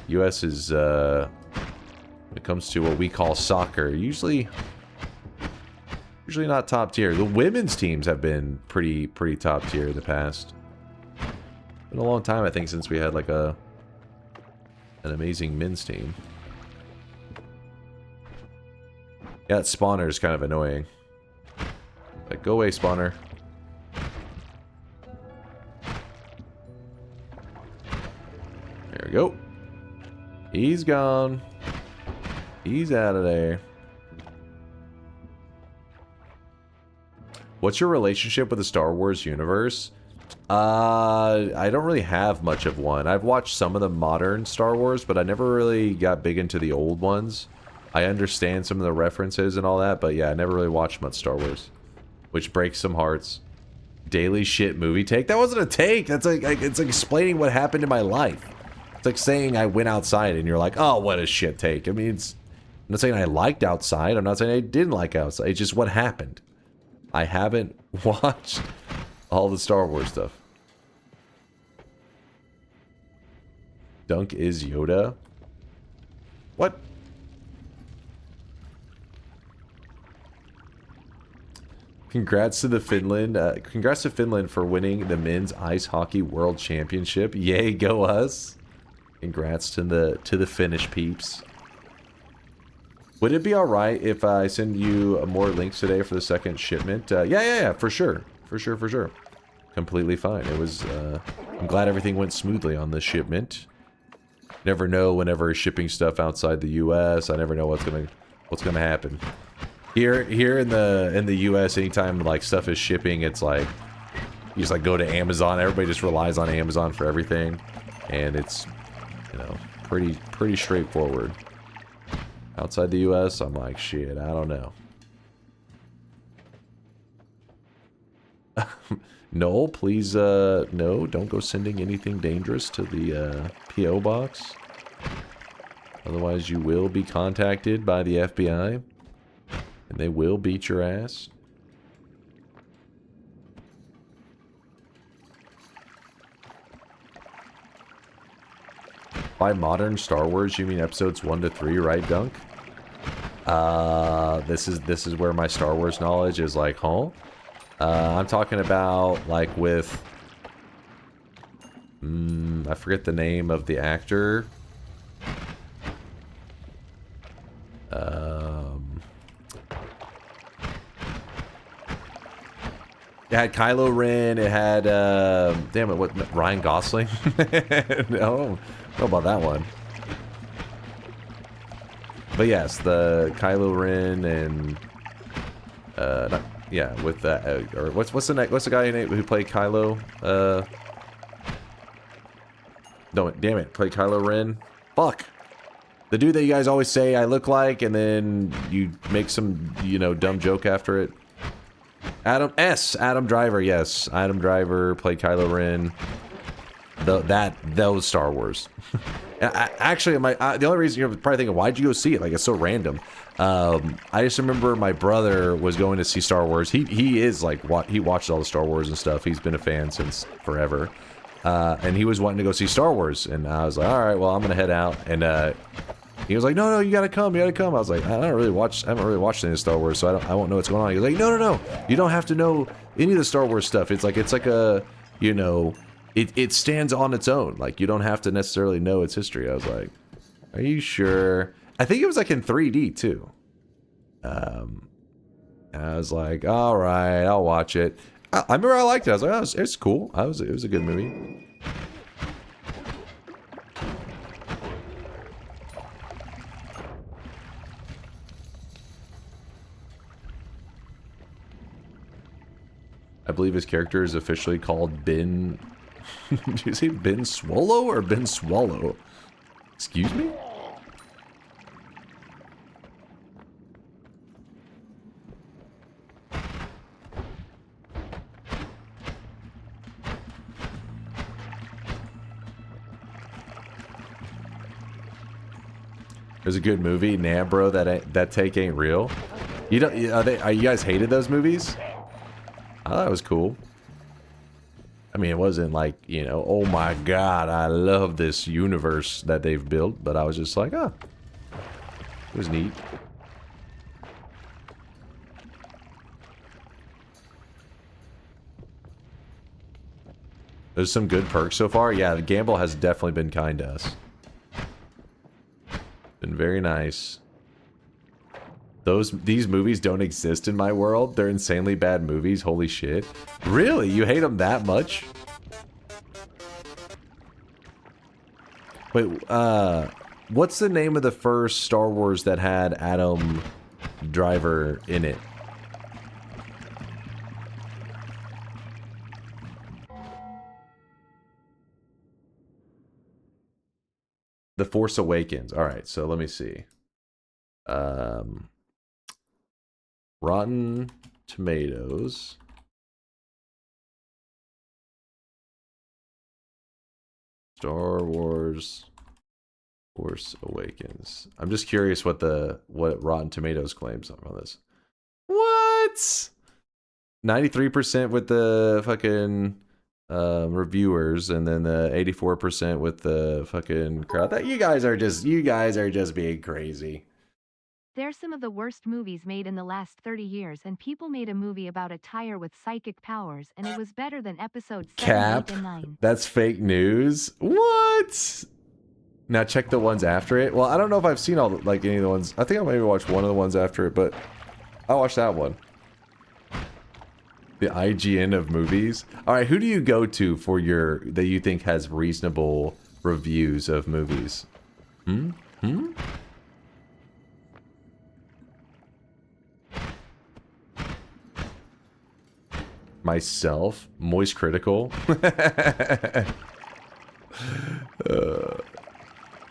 US is, when it comes to what we call soccer, usually not top tier. The women's teams have been pretty top tier in the past. Been a long time, I think, since we had like an amazing men's team. Yeah, that spawner is kind of annoying. Like, go away, spawner. There we go. He's gone. He's out of there. What's your relationship with the Star Wars universe? I don't really have much of one. I've watched some of the modern Star Wars, but I never really got big into the old ones. I understand some of the references and all that, but yeah, I never really watched much Star Wars. Which breaks some hearts. Daily shit movie take? That wasn't a take! That's like it's like explaining what happened in my life. It's like saying I went outside and you're like, oh, what a shit take. I mean, I'm not saying I liked outside. I'm not saying I didn't like outside. It's just what happened. I haven't watched all the Star Wars stuff. Dunk is Yoda? What? Congrats to Finland for winning the men's ice hockey world championship. Yay, go us! Congrats to the Finnish peeps. Would it be all right if I send you more links today for the second shipment? Yeah, for sure, for sure. Completely fine. It was. I'm glad everything went smoothly on this shipment. Never know whenever shipping stuff outside the U.S. I never know what's gonna happen. Here in the U.S., anytime like stuff is shipping, it's like you just like go to Amazon. Everybody just relies on Amazon for everything, and it's, you know, pretty straightforward. Outside the U.S., I'm like, shit, I don't know. No, please, no, don't go sending anything dangerous to the P.O. box. Otherwise, you will be contacted by the FBI. And they will beat your ass. By modern Star Wars, you mean episodes 1 to 3, right, Dunk? This is where my Star Wars knowledge is like, huh? I'm talking about like with I forget the name of the actor. It had Kylo Ren, it had, damn it, what, Ryan Gosling? No, I don't know about that one. But yes, the Kylo Ren and, yeah, with that, or what's the guy who played Kylo? No, damn it, played Kylo Ren? Fuck! The dude that you guys always say I look like, and then you make some, you know, dumb joke after it. Adam Driver, yes. Adam Driver played Kylo Ren. Those Star Wars. Actually, the only reason you're probably thinking, why'd you go see it? Like, it's so random. I just remember my brother was going to see Star Wars. He is like, he watched all the Star Wars and stuff. He's been a fan since forever. And he was wanting to go see Star Wars. And I was like, all right, well, I'm going to head out. And he was like, no, you gotta come, I was like, I haven't really watched any of Star Wars, so I won't know what's going on. He was like, no, you don't have to know any of the Star Wars stuff. It's like a, you know, it stands on its own. Like, you don't have to necessarily know its history. I was like, are you sure? I think it was like in 3D too. And I was like, all right, I'll watch it. I remember I liked it. I was like, oh, it's cool. It was a good movie. I believe his character is officially called Ben... Did you say Ben Swallow or Ben Swallow? Excuse me? There's a good movie. Nah, bro, that take ain't real. You don't... you guys hated those movies? I thought it was cool. I mean, it wasn't like, you know, oh my god, I love this universe that they've built, but I was just like, oh, it was neat. There's some good perks so far. Yeah, the Gamba has definitely been kind to us. Been very nice. These movies don't exist in my world. They're insanely bad movies. Holy shit. Really? You hate them that much? Wait, what's the name of the first Star Wars that had Adam Driver in it? The Force Awakens. All right, so let me see. Rotten Tomatoes. Star Wars Force Awakens. I'm just curious what Rotten Tomatoes claims on this. What? 93% with the fucking reviewers, and then the 84% with the fucking crowd. That you guys are just being crazy. They're some of the worst movies made in the last 30 years, and people made a movie about a tire with psychic powers, and it was better than episodes 7, Cap. 8, and 9. That's fake news. What? Now check the ones after it. Well, I don't know if I've seen all like any of the ones. I think I maybe watched one of the ones after it, but I watched that one. The IGN of movies. All right, who do you go to for your that you think has reasonable reviews of movies? Myself, Moist Critical.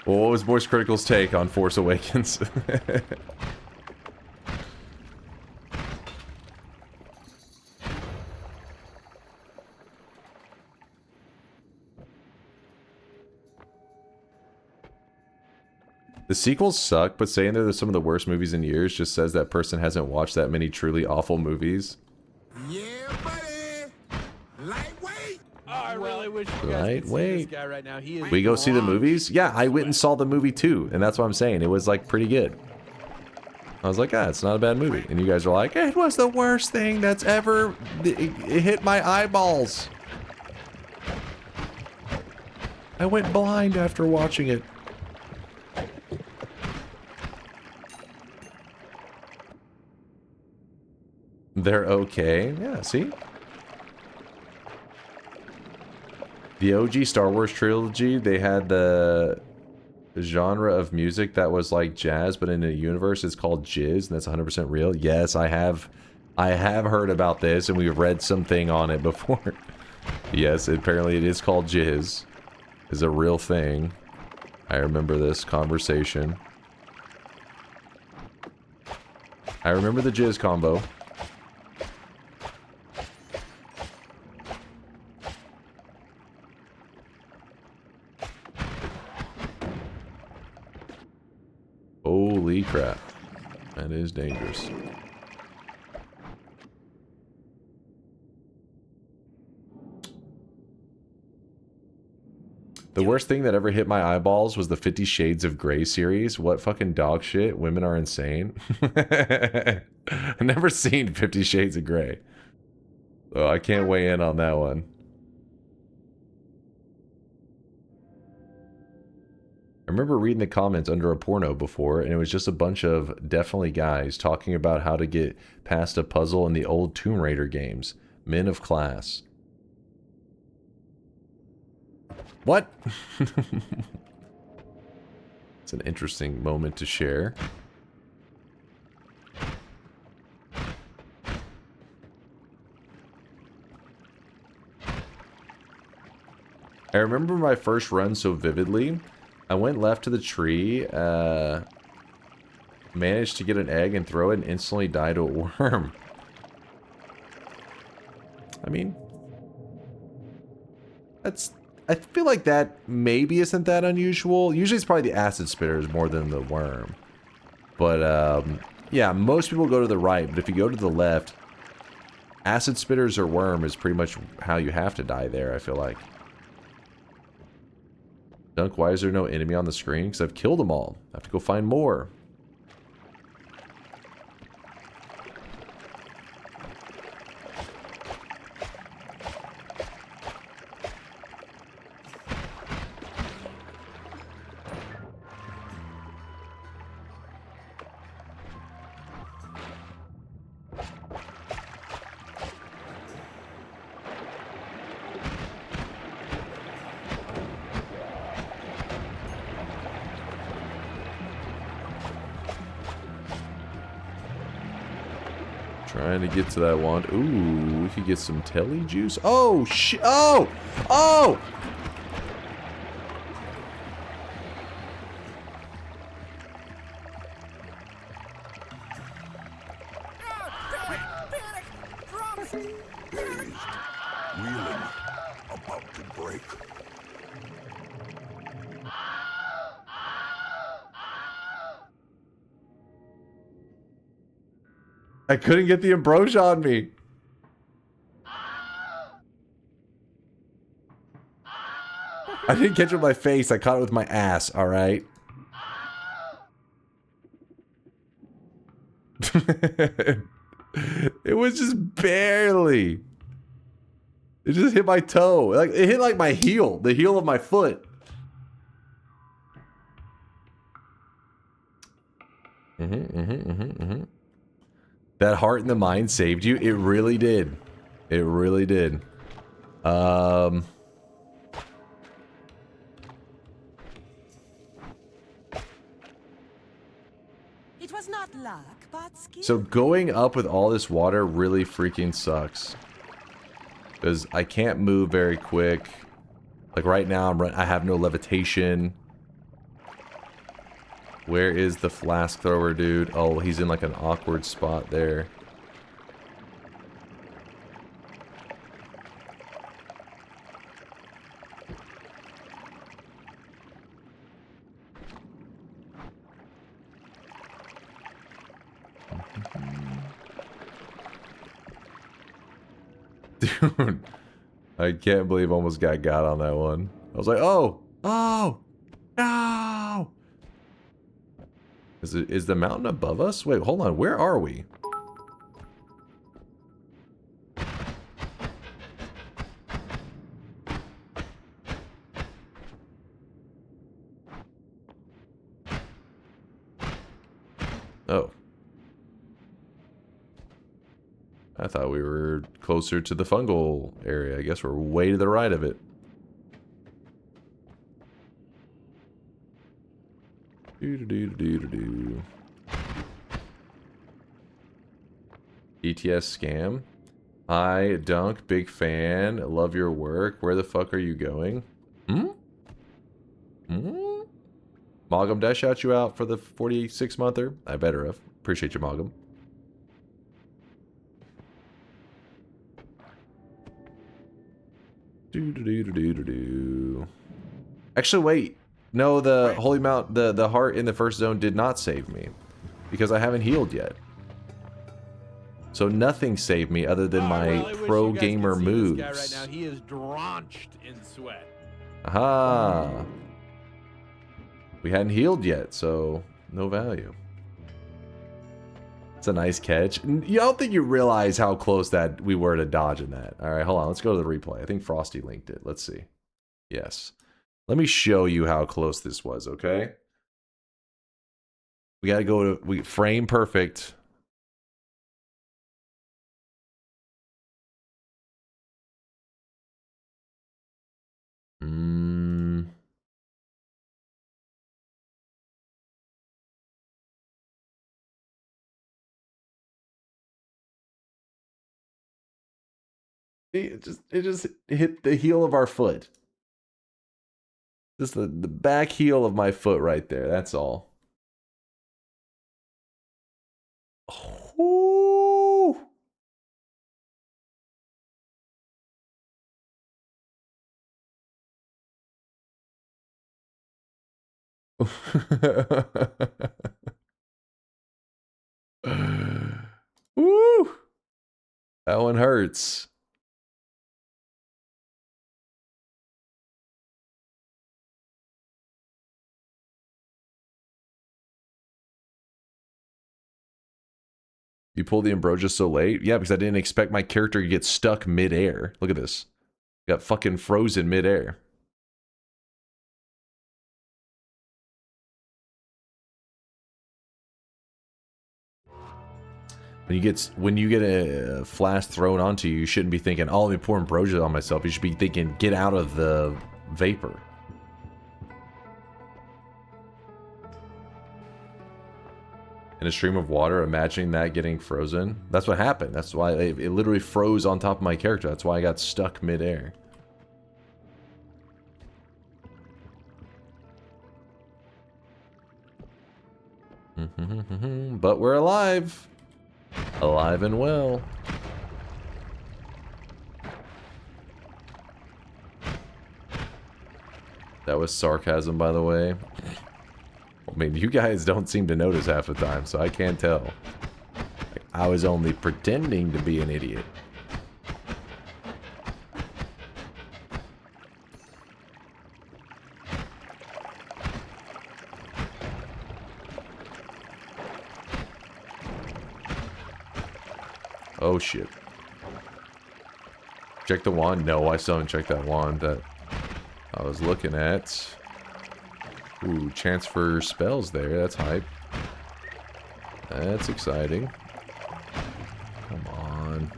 Well, what was Moist Critical's take on Force Awakens? The sequels suck, but saying they're some of the worst movies in years just says that person hasn't watched that many truly awful movies. Yeah, buddy. Lightweight. Oh, I really wish you guys could see this guy right now. He is We go see the movies? Yeah, I went and saw the movie too, and that's what I'm saying. It was like pretty good. I was like, it's not a bad movie. And you guys are like, it was the worst thing that's ever it hit my eyeballs. I went blind after watching it. They're okay. Yeah, see? The OG Star Wars trilogy, they had the genre of music that was like jazz, but in a universe it's called jizz, and that's 100% real. Yes, I have heard about this, and we've read something on it before. Yes, apparently it is called jizz. It's a real thing. I remember this conversation. I remember the jizz combo. Holy crap. That is dangerous. The worst thing that ever hit my eyeballs was the 50 Shades of Grey series. What fucking dog shit. Women are insane. I've never seen 50 Shades of Grey. So I can't weigh in on that one. I remember reading the comments under a porno before, and it was just a bunch of definitely guys talking about how to get past a puzzle in the old Tomb Raider games. Men of class. What? It's an interesting moment to share. I remember my first run so vividly. I went left to the tree, managed to get an egg and throw it, and instantly died to a worm. I mean, I feel like that maybe isn't that unusual. Usually it's probably the acid spitters more than the worm. But, yeah, most people go to the right, but if you go to the left, acid spitters or worm is pretty much how you have to die there, I feel like. Dunk, why is there no enemy on the screen? Because I've killed them all. I have to go find more. Trying to get to that wand. Ooh, we could get some telly juice. Oh, shit. Oh! Oh! Reeling, about to break. I couldn't get the ambrosia on me. I didn't catch it with my face. I caught it with my ass, alright? It was just barely. It just hit my toe. Like it hit like my heel. The heel of my foot. That heart in the mind saved you? It really did. It really did. It was not luck, but skill. So going up with all this water really freaking sucks. Because I can't move very quick. Like right now, I have no levitation. Where is the flask thrower, dude? Oh, he's in like an awkward spot there. Dude, I can't believe I almost got on that one. I was like, oh, no. Is the mountain above us? Wait, hold on. Where are we? Oh. I thought we were closer to the fungal area. I guess we're way to the right of it. ETS scam. Hi, Dunk. Big fan. Love your work. Where the fuck are you going? Malgam, did I shout you out for the 46-monther? I better have. Appreciate you, Malgam. Actually, wait. No, the Holy Mount, the heart in the first zone did not save me. Because I haven't healed yet. So nothing saved me other than my pro gamer moves. This guy right now, he is drenched in sweat. Aha. We hadn't healed yet, so no value. It's a nice catch. You don't think you realize how close that we were to dodging that. All right, hold on. Let's go to the replay. I think Frosty linked it. Let's see. Yes. Let me show you how close this was, okay? We got to go to frame perfect. It just hit the heel of our foot. Just the back heel of my foot right there. That's all. Ooh. Woo! That one hurts. You pulled the ambrosia so late? Yeah, because I didn't expect my character to get stuck mid-air. Look at this. Got fucking frozen mid-air. When you get a flask thrown onto you, you shouldn't be thinking, oh, let me pour ambrosia on myself. You should be thinking, get out of the vapor. In a stream of water, imagining that getting frozen. That's what happened. That's why it literally froze on top of my character. That's why I got stuck mid-air. But we're alive. Alive and well. That was sarcasm, by the way. I mean, you guys don't seem to notice half the time, so I can't tell. I was only pretending to be an idiot. Oh shit. Check the wand? No, I still haven't checked that wand that I was looking at. Ooh, chance for spells there. That's hype. That's exciting. Come on.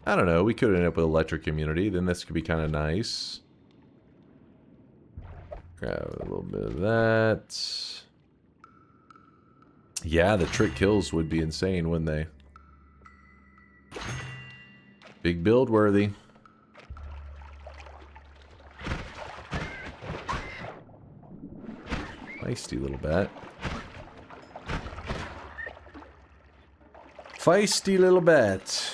I don't know. We could end up with electric immunity. Then this could be kind of nice. Grab a little bit of that. Yeah, the trick kills would be insane, wouldn't they? Big build worthy. Feisty little bat. Feisty little bat.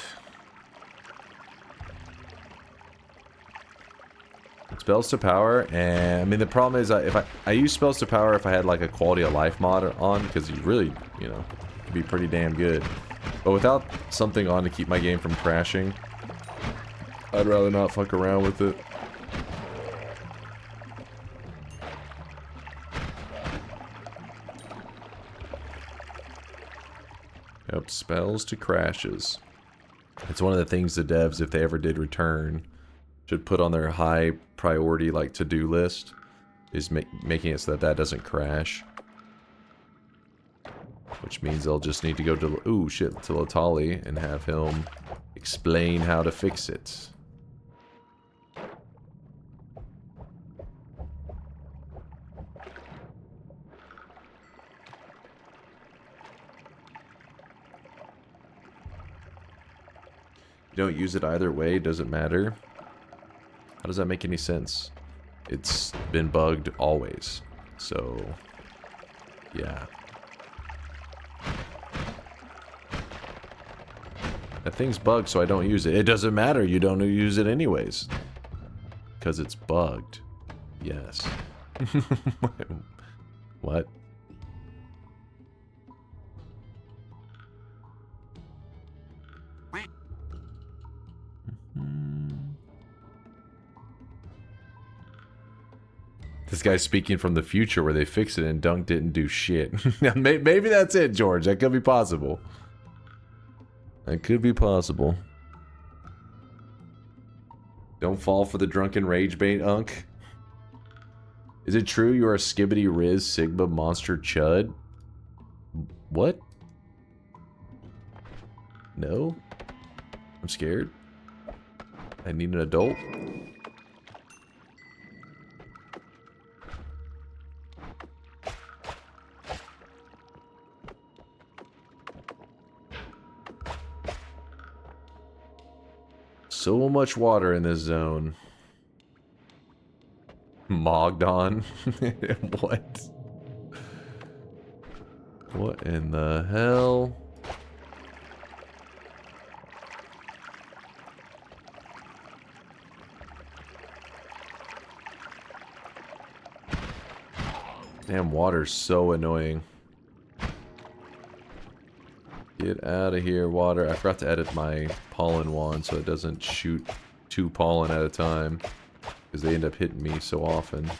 Spells to power, and I mean the problem is if I use spells to power if I had like a quality of life mod on, because you really, you know, could be pretty damn good. But without something on to keep my game from crashing, I'd rather not fuck around with it. Yep, spells to crashes. It's one of the things the devs, if they ever did return, should put on their high priority like to-do list, is making it so that that doesn't crash. Which means they'll just need to go to, ooh shit, to Latali and have him explain how to fix it. You don't use it either way, doesn't matter. How does that make any sense? It's been bugged always. So, yeah. That thing's bugged, so I don't use it. It doesn't matter. You don't use it anyways. Because it's bugged. Yes. What? This guy's speaking from the future where they fixed it and Dunk didn't do shit. Maybe that's it, George. That could be possible. That could be possible. Don't fall for the drunken rage bait, Unk. Is it true you are a Skibbity Riz Sigma Monster Chud? What? No? I'm scared. I need an adult. So much water in this zone. Mogdon. What? What in the hell? Damn, water's so annoying. Get out of here, water. I forgot to edit my pollen wand so it doesn't shoot 2 pollen at a time. Because they end up hitting me so often.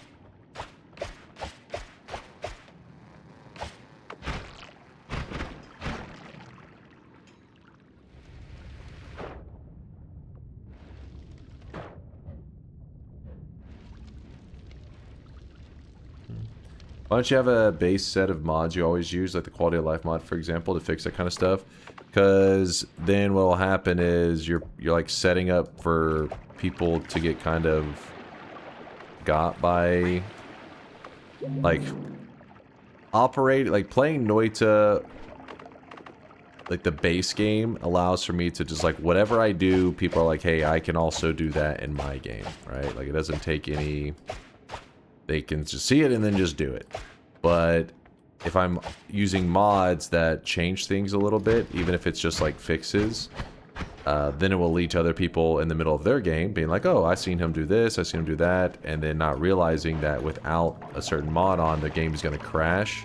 Why don't you have a base set of mods you always use, like the quality of life mod, for example, to fix that kind of stuff? Because then what will happen is you're like setting up for people to get kind of got by like playing Noita, like the base game allows for me to just like whatever I do, people are like, hey, I can also do that in my game, right? Like it doesn't take any. They can just see it and then just do it. But if I'm using mods that change things a little bit, even if it's just like fixes, then it will lead to other people in the middle of their game being like, oh, I seen him do this, I seen him do that, and then not realizing that without a certain mod on, the game is going to crash.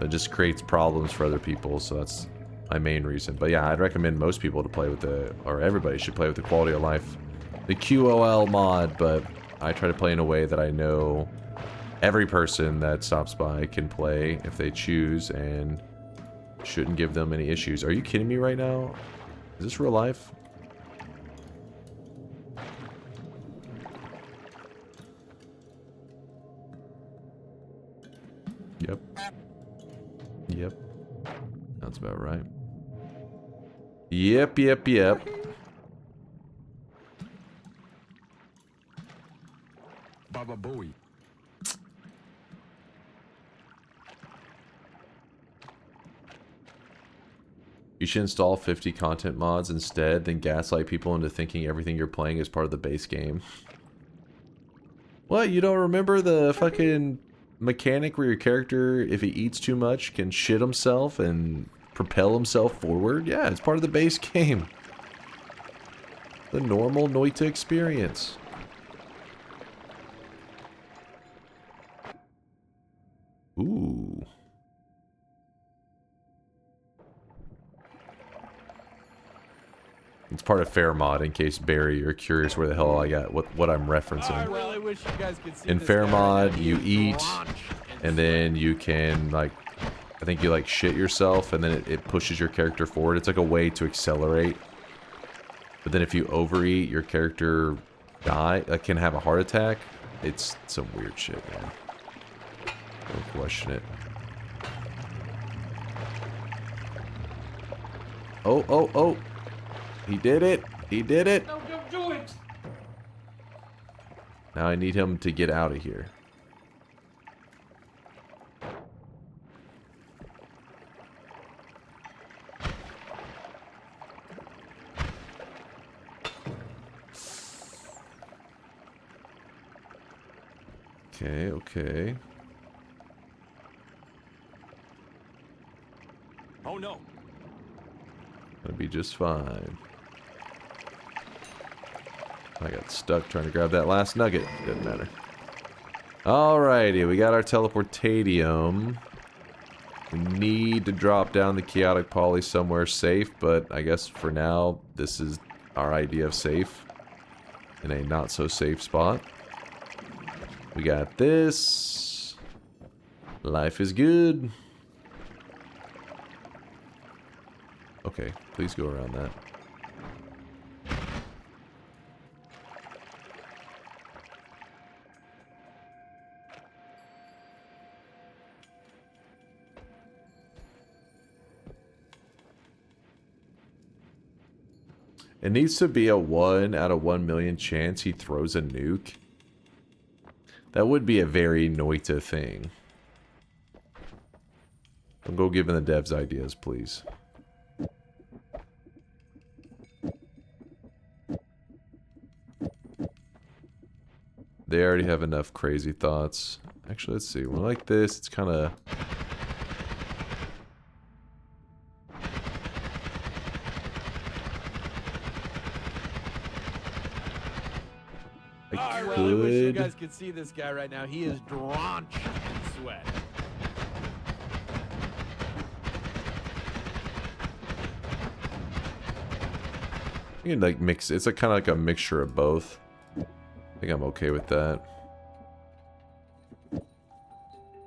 It just creates problems for other people, so that's my main reason. But yeah, I'd recommend most people to play with the, or everybody should play with the quality of life, the QOL mod, but I try to play in a way that I know every person that stops by can play if they choose and shouldn't give them any issues. Are you kidding me right now? Is this real life? Yep. Yep. That's about right. Yep, yep, yep. Baba Booey. You should install 50 content mods instead, then gaslight people into thinking everything you're playing is part of the base game. What? You don't remember the fucking mechanic where your character, if he eats too much, can shit himself and propel himself forward? Yeah, it's part of the base game. The normal Noita experience. Ooh. It's part of Fair Mod, in case Barry, you're curious where the hell I got what I'm referencing. I really wish you guys could see In this Fair guy Mod, right now. you He eat, is raunched and then you can, like, I think you, like, shit yourself, and then it pushes your character forward. It's like a way to accelerate. But then if you overeat, your character can have a heart attack. It's some weird shit, man. Don't question it. Oh, oh, oh. He did it. He did it. No, don't do it. Now I need him to get out of here. Okay, okay. Oh no. Gonna be just fine. I got stuck trying to grab that last nugget. Doesn't matter. Alrighty, we got our teleportadium. We need to drop down the chaotic poly somewhere safe, but I guess for now, this is our idea of safe. In a not so safe spot. We got this. Life is good. Okay, please go around that. It needs to be a 1 out of 1 million chance he throws a nuke. That would be a very Noita thing. Don't go giving the devs ideas, please. They already have enough crazy thoughts. Actually, let's see. When like this, it's kind of... I really wish you guys could see this guy right now. He is drenched in sweat. You can like mix. It's kind of like a mixture of both. I think I'm okay with that.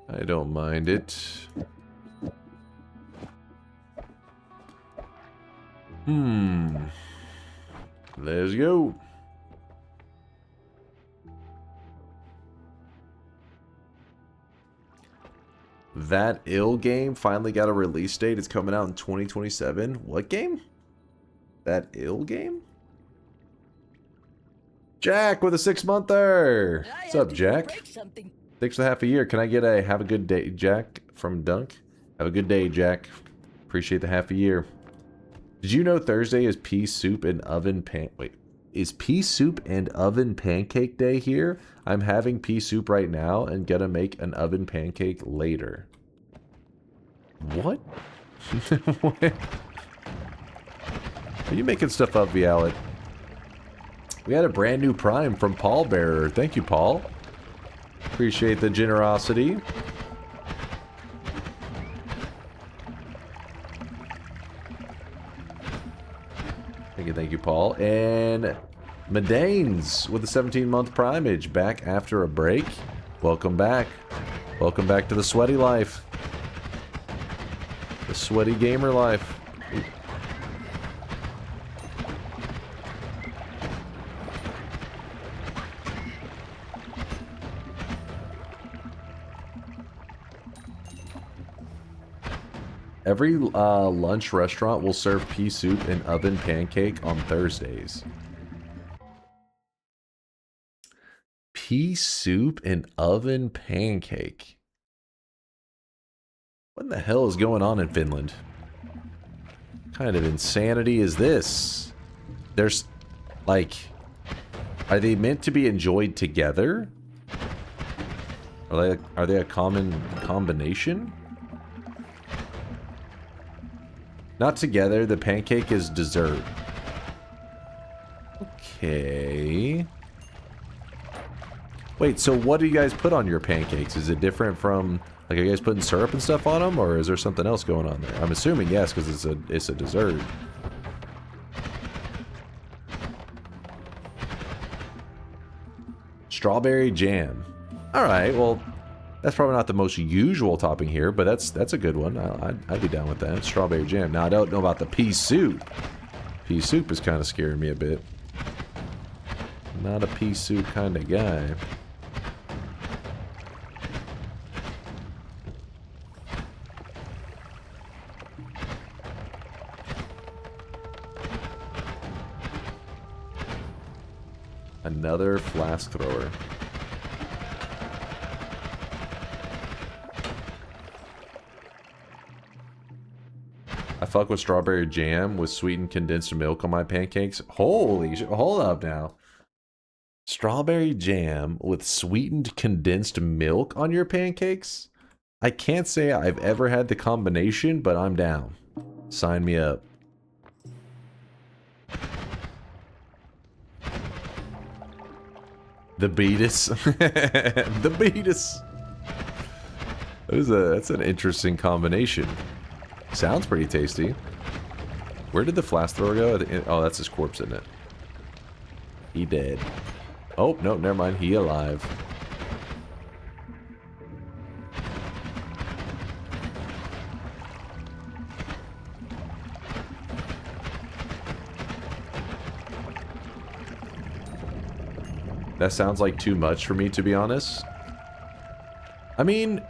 I don't mind it. Let's go. That ill game finally got a release date. It's coming out in 2027. What game? That ill game? Jack with a 6-monther. What's up, Jack? Thanks for half a year. Can I get a have a good day, Jack, from Dunk? Have a good day, Jack. Appreciate the half a year. Did you know Thursday is pea soup and oven pan? Wait, is pea soup and oven pancake day here? I'm having pea soup right now and gonna make an oven pancake later. What? What? Are you making stuff up, Vialet? We had a brand new Prime from Paul Bearer. Thank you, Paul. Appreciate the generosity. Thank you, Paul. And Medanes with the 17-month primage back after a break. Welcome back. Welcome back to the sweaty life. The sweaty gamer life. Every lunch restaurant will serve pea soup and oven pancake on Thursdays. Pea soup and oven pancake. What in the hell is going on in Finland? What kind of insanity is this? There's, like, are they meant to be enjoyed together? Are they a common combination? Not together, the pancake is dessert. Okay. Wait, so what do you guys put on your pancakes? Is it different from, like, are you guys putting syrup and stuff on them, or is there something else going on there? I'm assuming yes, because it's a dessert. Strawberry jam. All right, well, that's probably not the most usual topping here, but that's a good one. I'd be down with that. Strawberry jam. Now, I don't know about the pea soup. Pea soup is kind of scaring me a bit. Not a pea soup kind of guy. Another flask thrower. I fuck with strawberry jam with sweetened condensed milk on my pancakes. Holy shit. Hold up now. Strawberry jam with sweetened condensed milk on your pancakes? I can't say I've ever had the combination, but I'm down. Sign me up. The Beatus. The Beatus. That's an interesting combination. Sounds pretty tasty. Where did the flask thrower go? Oh, that's his corpse, isn't it? He dead. Oh, no, never mind. He alive. That sounds like too much for me, to be honest. I mean,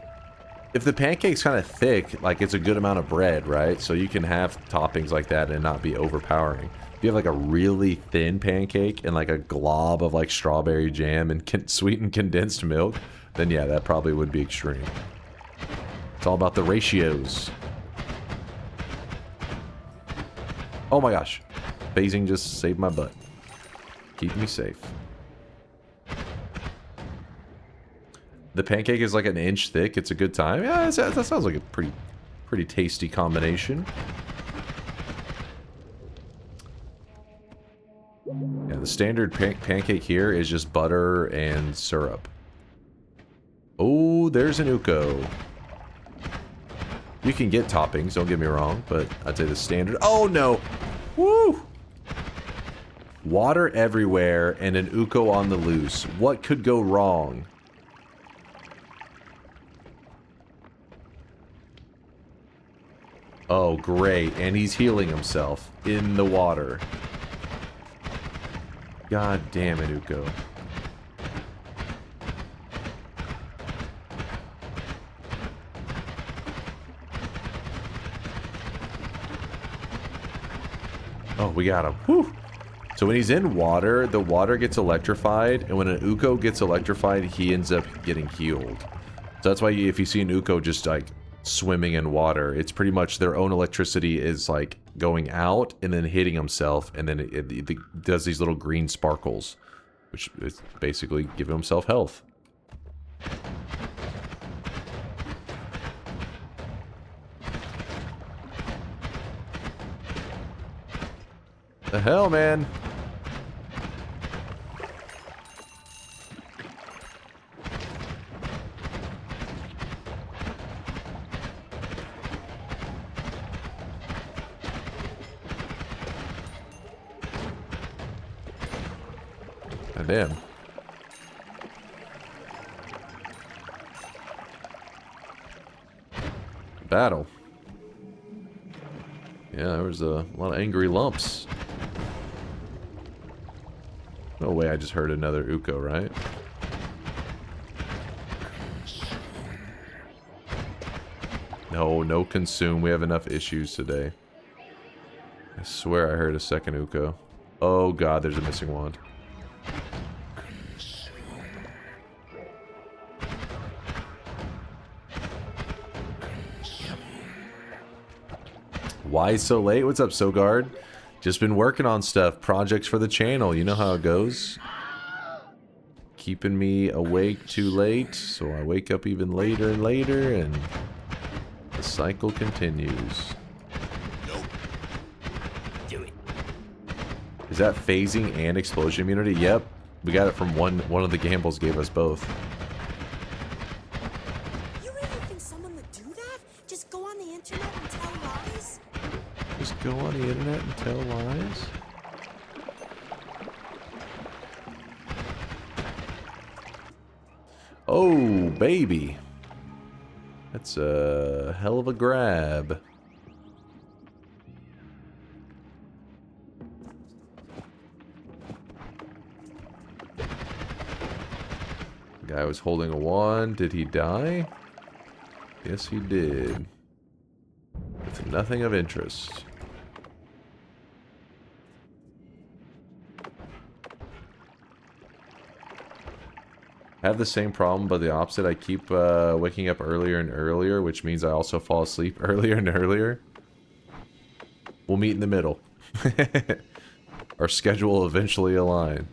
if the pancake's kind of thick, like, it's a good amount of bread, right? So you can have toppings like that and not be overpowering. If you have, like, a really thin pancake and, like, a glob of, like, strawberry jam and sweetened condensed milk, then, yeah, that probably would be extreme. It's all about the ratios. Oh, my gosh. Phasing just saved my butt. Keep me safe. The pancake is like an inch thick. It's a good time. Yeah, that sounds like a pretty tasty combination. Yeah, the standard pancake here is just butter and syrup. Oh, there's an Uko. You can get toppings, don't get me wrong, but I'd say the standard... Oh, no! Woo! Water everywhere and an Uko on the loose. What could go wrong? Oh, great. And he's healing himself in the water. God damn it, Uko. Oh, we got him. Whew. So when he's in water, the water gets electrified, and when an Uko gets electrified, he ends up getting healed. So that's why if you see an Uko just, like, swimming in water. It's pretty much their own electricity is like going out and then hitting himself, and then it does these little green sparkles, which is basically giving himself health. The hell, man? God damn. Battle. Yeah, there was a lot of angry lumps. No way I just heard another Uko, right? No, no consume. We have enough issues today. I swear I heard a second Uko. Oh god, there's a missing wand. Why so late? What's up, Sogard? Just been working on stuff, projects for the channel. You know how it goes. Keeping me awake too late, so I wake up even later and later, and the cycle continues. Nope. Do it. Is that phasing and explosion immunity? Yep. We got it from one of the gambles gave us both. You really think someone would do that? Just go on the internet and tell lies? Just go on the internet and tell lies? Oh, baby. That's a hell of a grab. The guy was holding a wand. Did he die? Yes, he did. With nothing of interest. I have the same problem, but the opposite. I keep waking up earlier and earlier, which means I also fall asleep earlier and earlier. We'll meet in the middle. Our schedule will eventually align.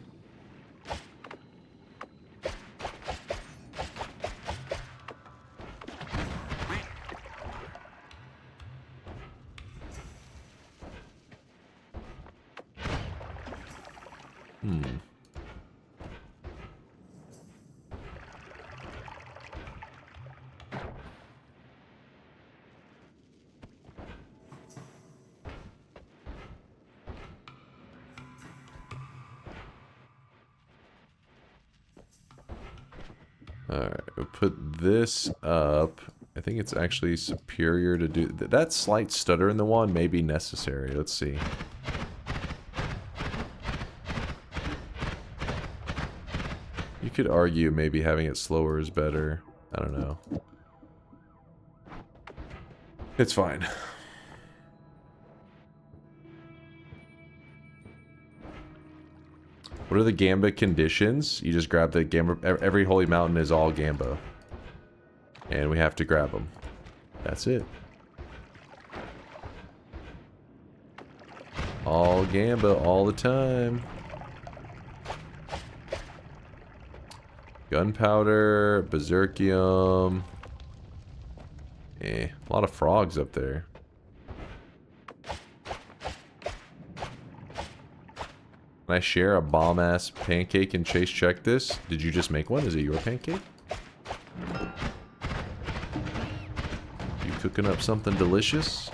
Alright, we'll put this up. I think it's actually superior to do... That slight stutter in the wand may be necessary. Let's see. You could argue maybe having it slower is better. I don't know. It's fine. What are the Gamba conditions? You just grab the Gamba. Every holy mountain is all Gamba. And we have to grab them. That's it. All Gamba all the time. Gunpowder, Berserkium. A lot of frogs up there. Can I share a bomb-ass pancake and Chase check this? Did you just make one? Is it your pancake? You cooking up something delicious?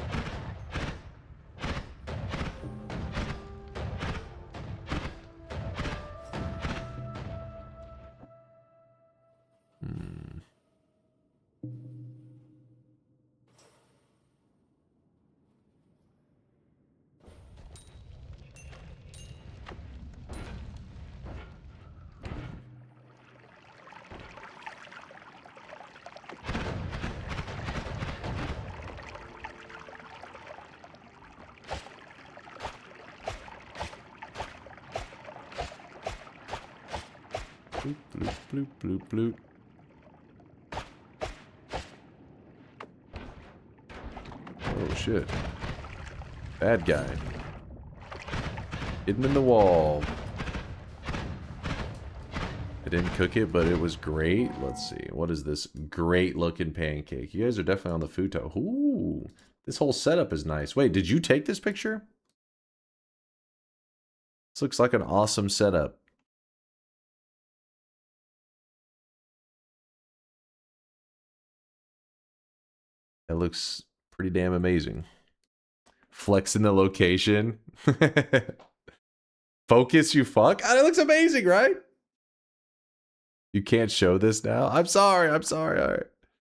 Bloop, bloop, bloop, bloop, bloop. Oh shit. Bad guy. Hidden in the wall. I didn't cook it, but it was great. Let's see. What is this great looking pancake? You guys are definitely on the futon. Ooh. This whole setup is nice. Wait, did you take this picture? This looks like an awesome setup. That looks pretty damn amazing. Flexing the location. Focus, you fuck. Oh, that looks amazing, right? You can't show this now? I'm sorry. I'm sorry. All right.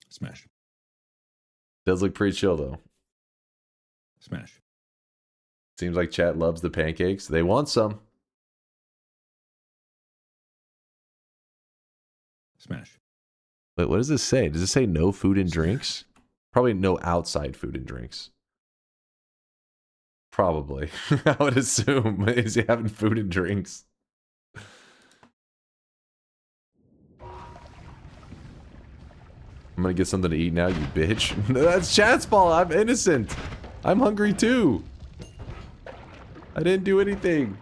Smash. Does look pretty chill, though. Smash. Seems like chat loves the pancakes. They want some. Smash. Wait, what does this say? Does it say no food and drinks? Probably no outside food and drinks. Probably. I would assume. Is he having food and drinks? I'm gonna get something to eat now, you bitch. That's chat's fault. I'm innocent. I'm hungry too. I didn't do anything.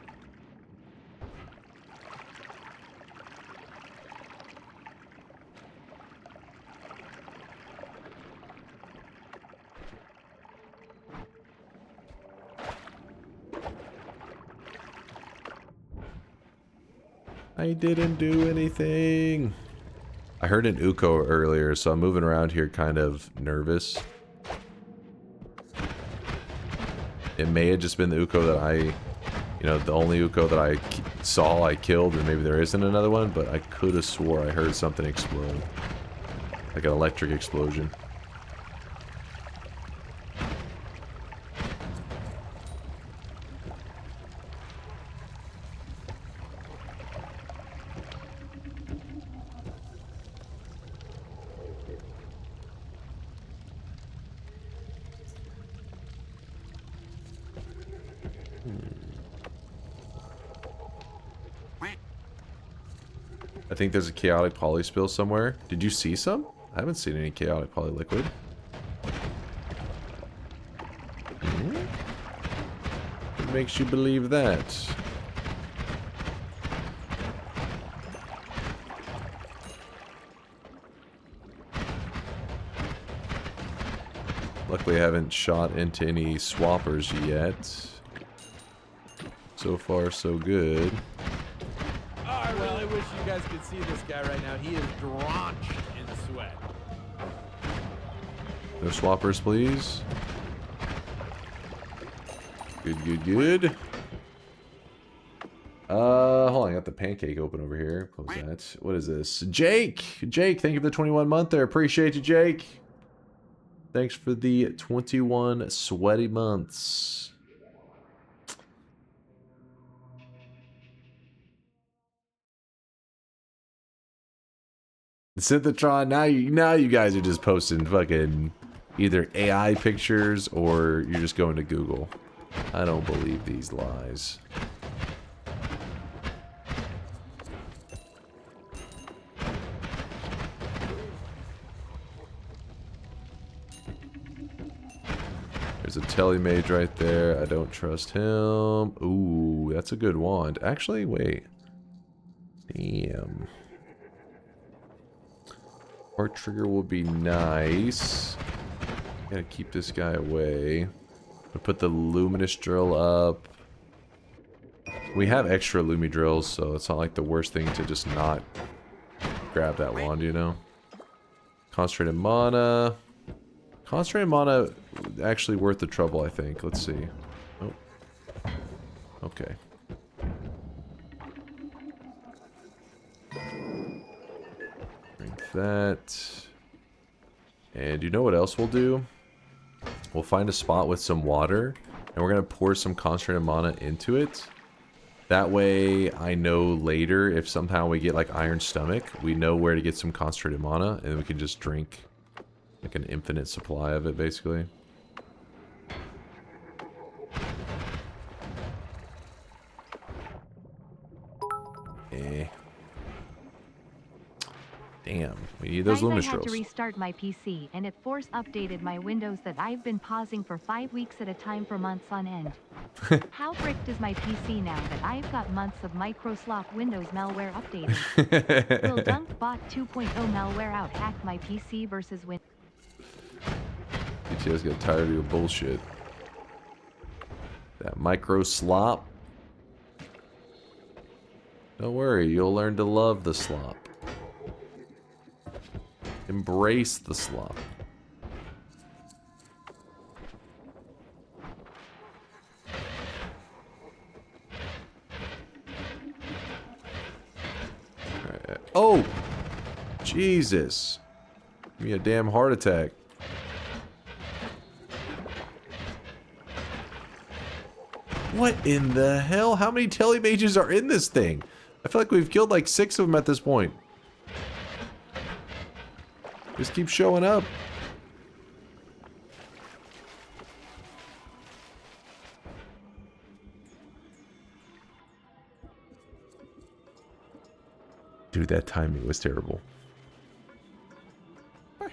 I didn't do anything. I heard an Uko earlier, so I'm moving around here kind of nervous. It may have just been the Uko that I, the only Uko that I saw I killed, and maybe there isn't another one, but I could have swore I heard something explode. Like an electric explosion. I think there's a chaotic poly spill somewhere. Did you see some? I haven't seen any chaotic poly liquid. What makes you believe that? Luckily I haven't shot into any swappers yet. So far so good. Well, I wish you guys could see this guy right now. He is drenched in sweat. No swappers, please. Good, good, good. Hold on, I got the pancake open over here. Close that. What is this? Jake! Jake, thank you for the 21 month there. Appreciate you, Jake. Thanks for the 21 sweaty months. Synthotron, now you guys are just posting fucking either AI pictures or you're just going to Google. I don't believe these lies. There's a telemage right there. I don't trust him. Ooh, that's a good wand. Actually, wait. Damn. Heart trigger will be nice. Gotta keep this guy away. I'll put the luminous drill up. We have extra lumi drills, so it's not like the worst thing to just not grab that wand, you know? Concentrated mana. Concentrated mana actually worth the trouble, I think. Let's see. Oh. Okay. That. And you know what else we'll do? We'll find a spot with some water and we're gonna pour some concentrated mana into it. That way I know later if somehow we get like iron stomach, we know where to get some concentrated mana and we can just drink like an infinite supply of it basically. Damn, we need those Guys, I Luna had to Stros. restart my PC and it force updated my Windows that I've been pausing for 5 weeks at a time for months on end. How bricked is my PC now that I've got months of microslop Windows malware updating? Will DunkBot 2.0 malware out hack my PC versus Windows? BTS got tired of your bullshit. That micro slop. Don't worry, you'll learn to love the slop. Embrace the slop. Alright. Oh! Jesus. Give me a damn heart attack. What in the hell? How many telemages are in this thing? I feel like we've killed like 6 of them at this point. Just keep showing up. Dude, that timing was terrible. You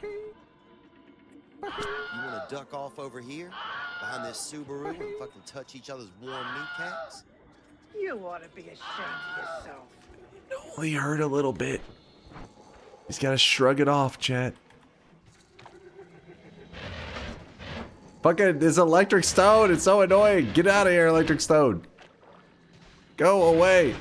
wanna duck off over here? Behind this Subaru and fucking touch each other's warm kneecaps? You ought to be ashamed of yourself. Only hurt a little bit. He's gotta shrug it off, chat. Fucking, this electric stone, it's so annoying. Get out of here, electric stone. Go away.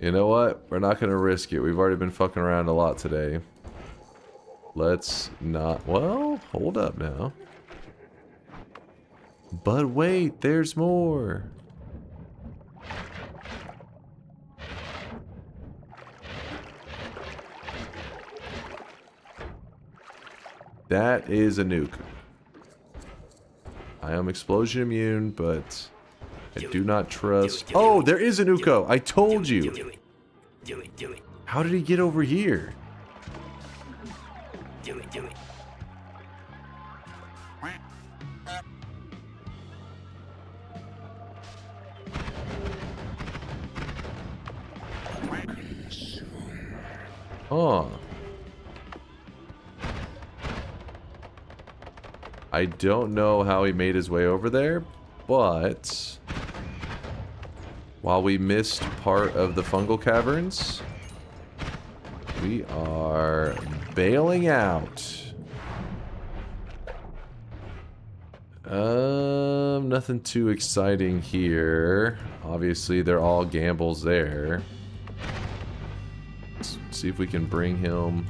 You know what? We're not gonna risk it. We've already been fucking around a lot today. Let's not... Well, hold up now. But wait, there's more. That is a nuke. I am explosion immune, but... I do not trust... Oh, there is a Nuko! I told you! Do it. How did he get over here? Do it. Huh. I don't know how he made his way over there, but... While we missed part of the fungal caverns, we are bailing out. Nothing too exciting here. Obviously, they're all gambles there. Let's see if we can bring him.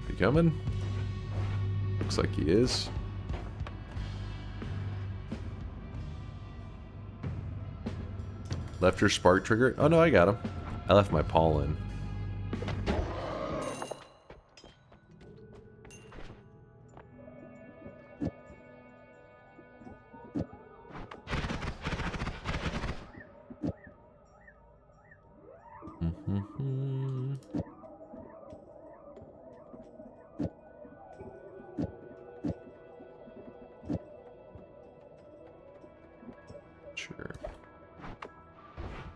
He coming? Looks like he is. Left your spark trigger? Oh no, I got him. I left my pollen. Sure.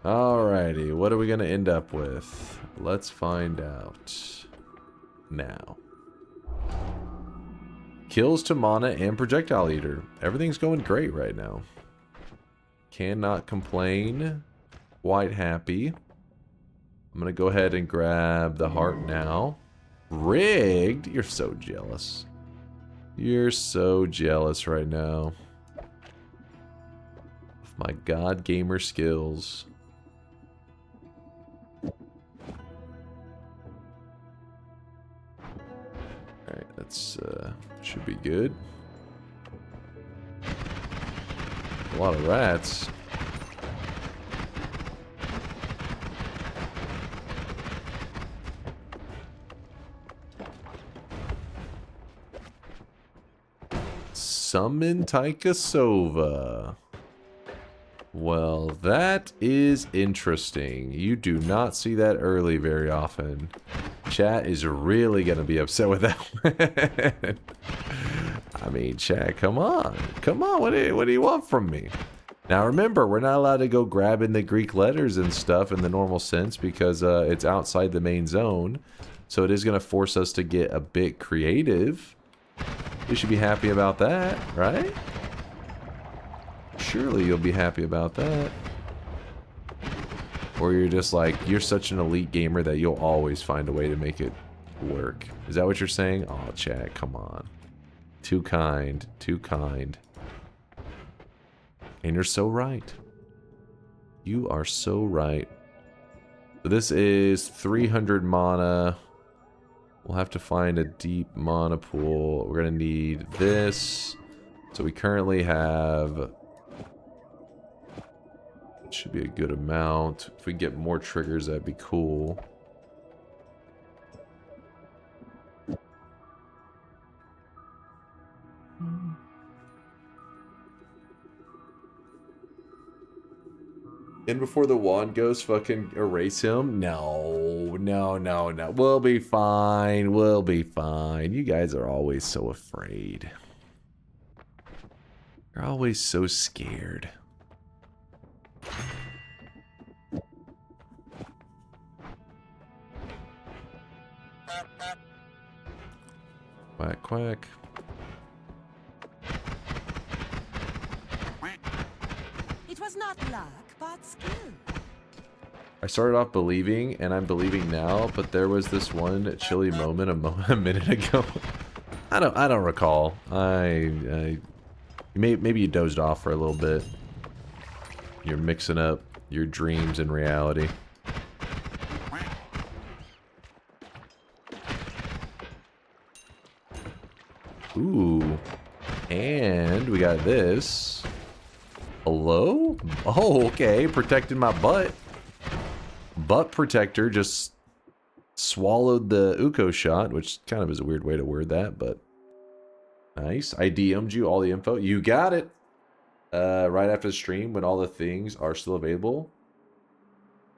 Alrighty, what are we gonna end up with? Let's find out now. Kills to mana and projectile eater. Everything's going great right now. Cannot complain. Quite happy. I'm gonna go ahead and grab the heart now. Rigged? You're so jealous. You're so jealous right now. Of my god gamer skills. Alright, that's should be good. A lot of rats. Summon Taika Sova. Well, that is interesting. You do not see that early very often. Chat is really going to be upset with that one. I mean, chat, come on. Come on, what do you want from me? Now remember, we're not allowed to go grabbing the Greek letters and stuff in the normal sense because it's outside the main zone. So it is going to force us to get a bit creative. We should be happy about that, right? Surely you'll be happy about that. Or you're just like, you're such an elite gamer that you'll always find a way to make it work. Is that what you're saying? Oh, chat, come on. Too kind. Too kind. And you're so right. You are so right. So this is 300 mana. We'll have to find a deep mana pool. We're going to need this. So we currently have... It should be a good amount. If we get more triggers, that'd be cool. And before the wand goes, fucking erase him? No, no, no, no. We'll be fine. We'll be fine. You guys are always so afraid. You're always so scared. Quack, quack. It was not luck, but skill. I started off believing, and I'm believing now, but there was this one chilly moment a minute ago. I don't recall. Maybe you dozed off for a little bit. You're mixing up your dreams and reality. Ooh. And we got this. Hello? Oh, okay. Protected my butt. Butt protector just swallowed the Uko shot, which kind of is a weird way to word that, but nice. I DM'd you all the info. You got it. Right after the stream when all the things are still available.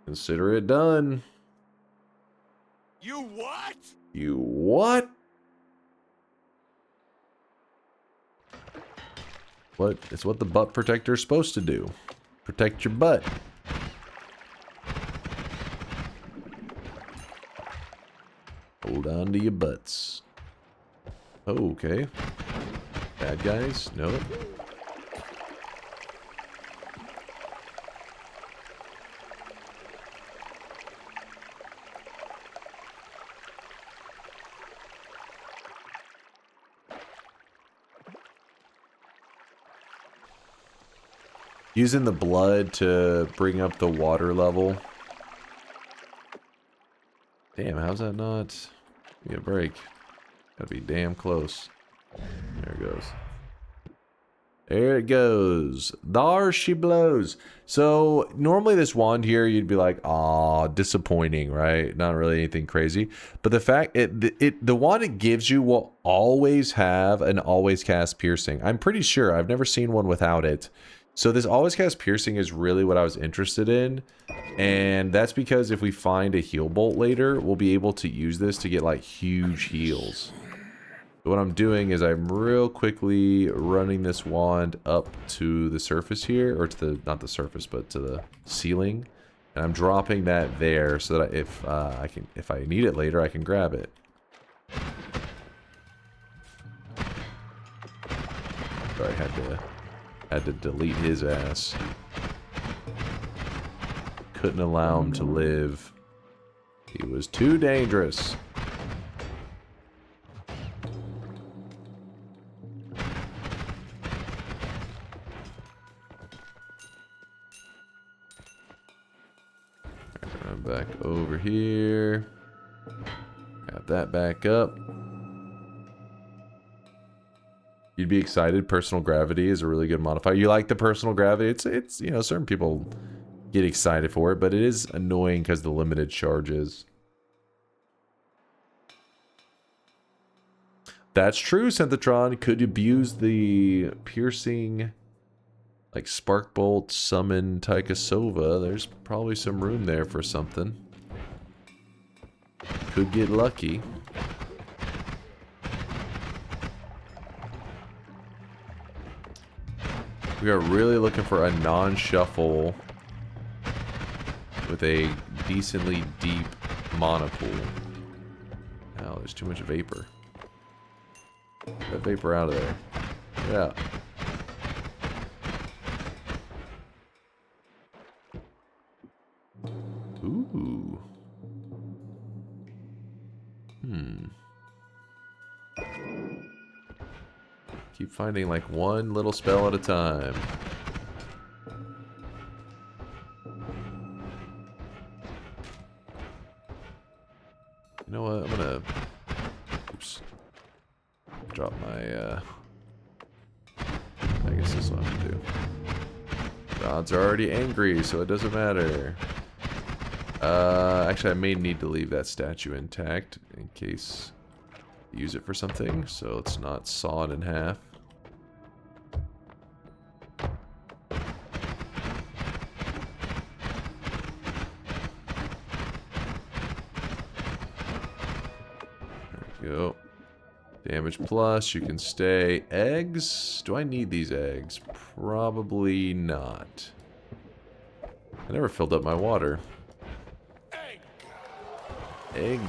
Consider it done. You what? You what? What? It's what the butt protector is supposed to do. Protect your butt. Hold on to your butts. Oh, okay. Bad guys? Nope. Using the blood to bring up the water level. Damn, how's that not? Give me a break. Gotta be damn close. There it goes. There it goes. There she blows. So normally this wand here, you'd be like, "Aw, disappointing," right? Not really anything crazy. But the fact the wand it gives you will always have an always cast piercing. I'm pretty sure. I've never seen one without it. So this always cast piercing is really what I was interested in. And that's because if we find a heal bolt later, we'll be able to use this to get like huge heals. So what I'm doing is I'm real quickly running this wand up to the surface here, or to the, not the surface, but to the ceiling. And I'm dropping that there so that if I need it later, I can grab it. Sorry, I had to delete his ass. Couldn't allow him to live. He was too dangerous. I'm back over here. Got that back up. You'd be excited. Personal gravity is a really good modifier. You like the personal gravity? It's you know, certain people get excited for it, but it is annoying because the limited charges. That's true, Synthetron. Could abuse the piercing Like Sparkbolt, Summon, Taikasova. There's probably some room there for something. Could get lucky. We are really looking for a non-shuffle with a decently deep monopool. Ow, there's too much vapor. Get that vapor out of there. Yeah. Ooh. Keep finding like one little spell at a time. You know what? I'm gonna... Oops. Drop my, I guess this is what I'm gonna do. Gods are already angry, so it doesn't matter. Actually, I may need to leave that statue intact in case I use it for something, so it's not sawed in half. Go. Damage plus, you can stay. Eggs? Do I need these eggs? Probably not. I never filled up my water. Egg.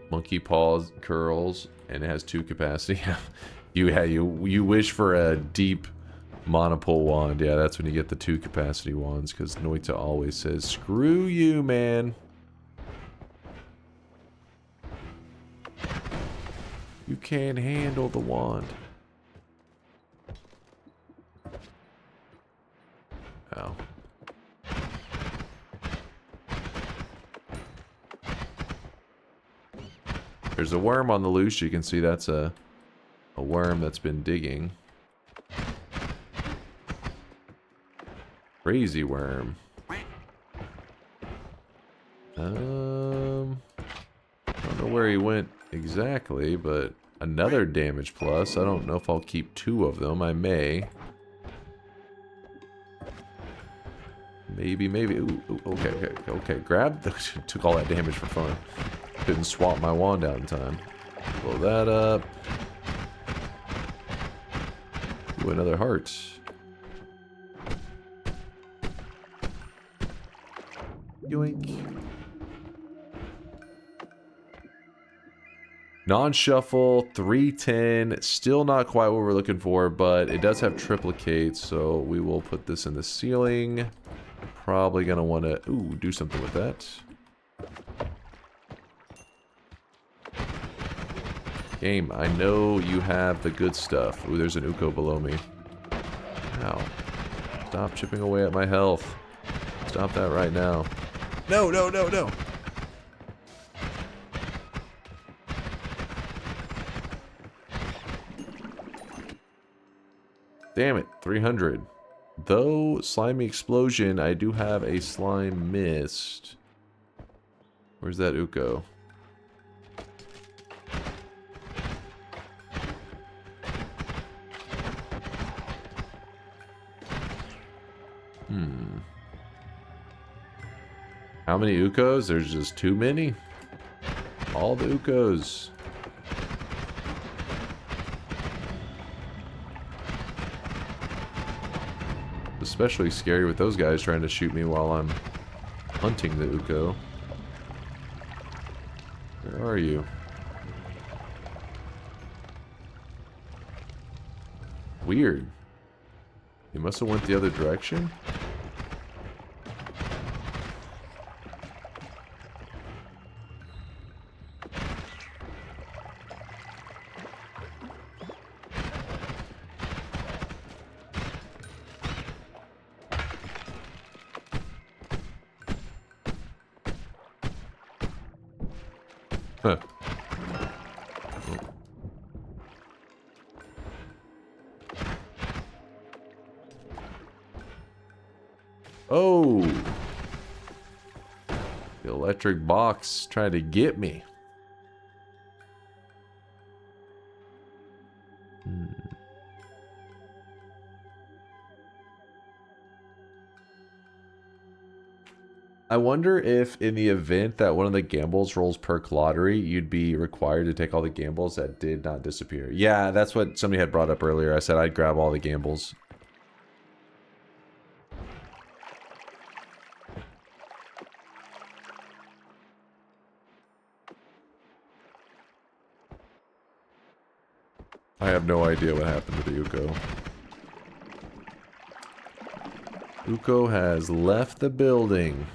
Monkey paws curls, and it has 2 capacity. you wish for a deep monopole wand. Yeah, that's when you get the 2 capacity wands, because Noita always says, screw you, man. You can't handle the wand. Ow. There's a worm on the loose. You can see that's a worm that's been digging. Crazy worm. I don't know where he went exactly, but another damage plus. I don't know if I'll keep 2 of them. I may. Maybe. Ooh, okay. Grab. Took all that damage for fun. Couldn't swap my wand out in time. Blow that up. Ooh, another heart. Yoink. Non-shuffle, 310. Still not quite what we're looking for, but it does have triplicate, so we will put this in the ceiling. Probably gonna want to do something with that. Game, I know you have the good stuff. Ooh, there's an Uko below me. Ow. Stop chipping away at my health. Stop that right now. No. Damn it, 300. Though slimy explosion, I do have a slime mist. Where's that Uko? How many Ukos? There's just too many. All the Ukos. Especially scary with those guys trying to shoot me while I'm hunting the Uko. Where are you? Weird. He must have went the other direction. Huh. Oh. The electric box trying to get me. I wonder if in the event that one of the gambles rolls perk lottery, you'd be required to take all the gambles that did not disappear. Yeah, that's what somebody had brought up earlier. I said I'd grab all the gambles. I have no idea what happened to the Uko. Uko has left the building.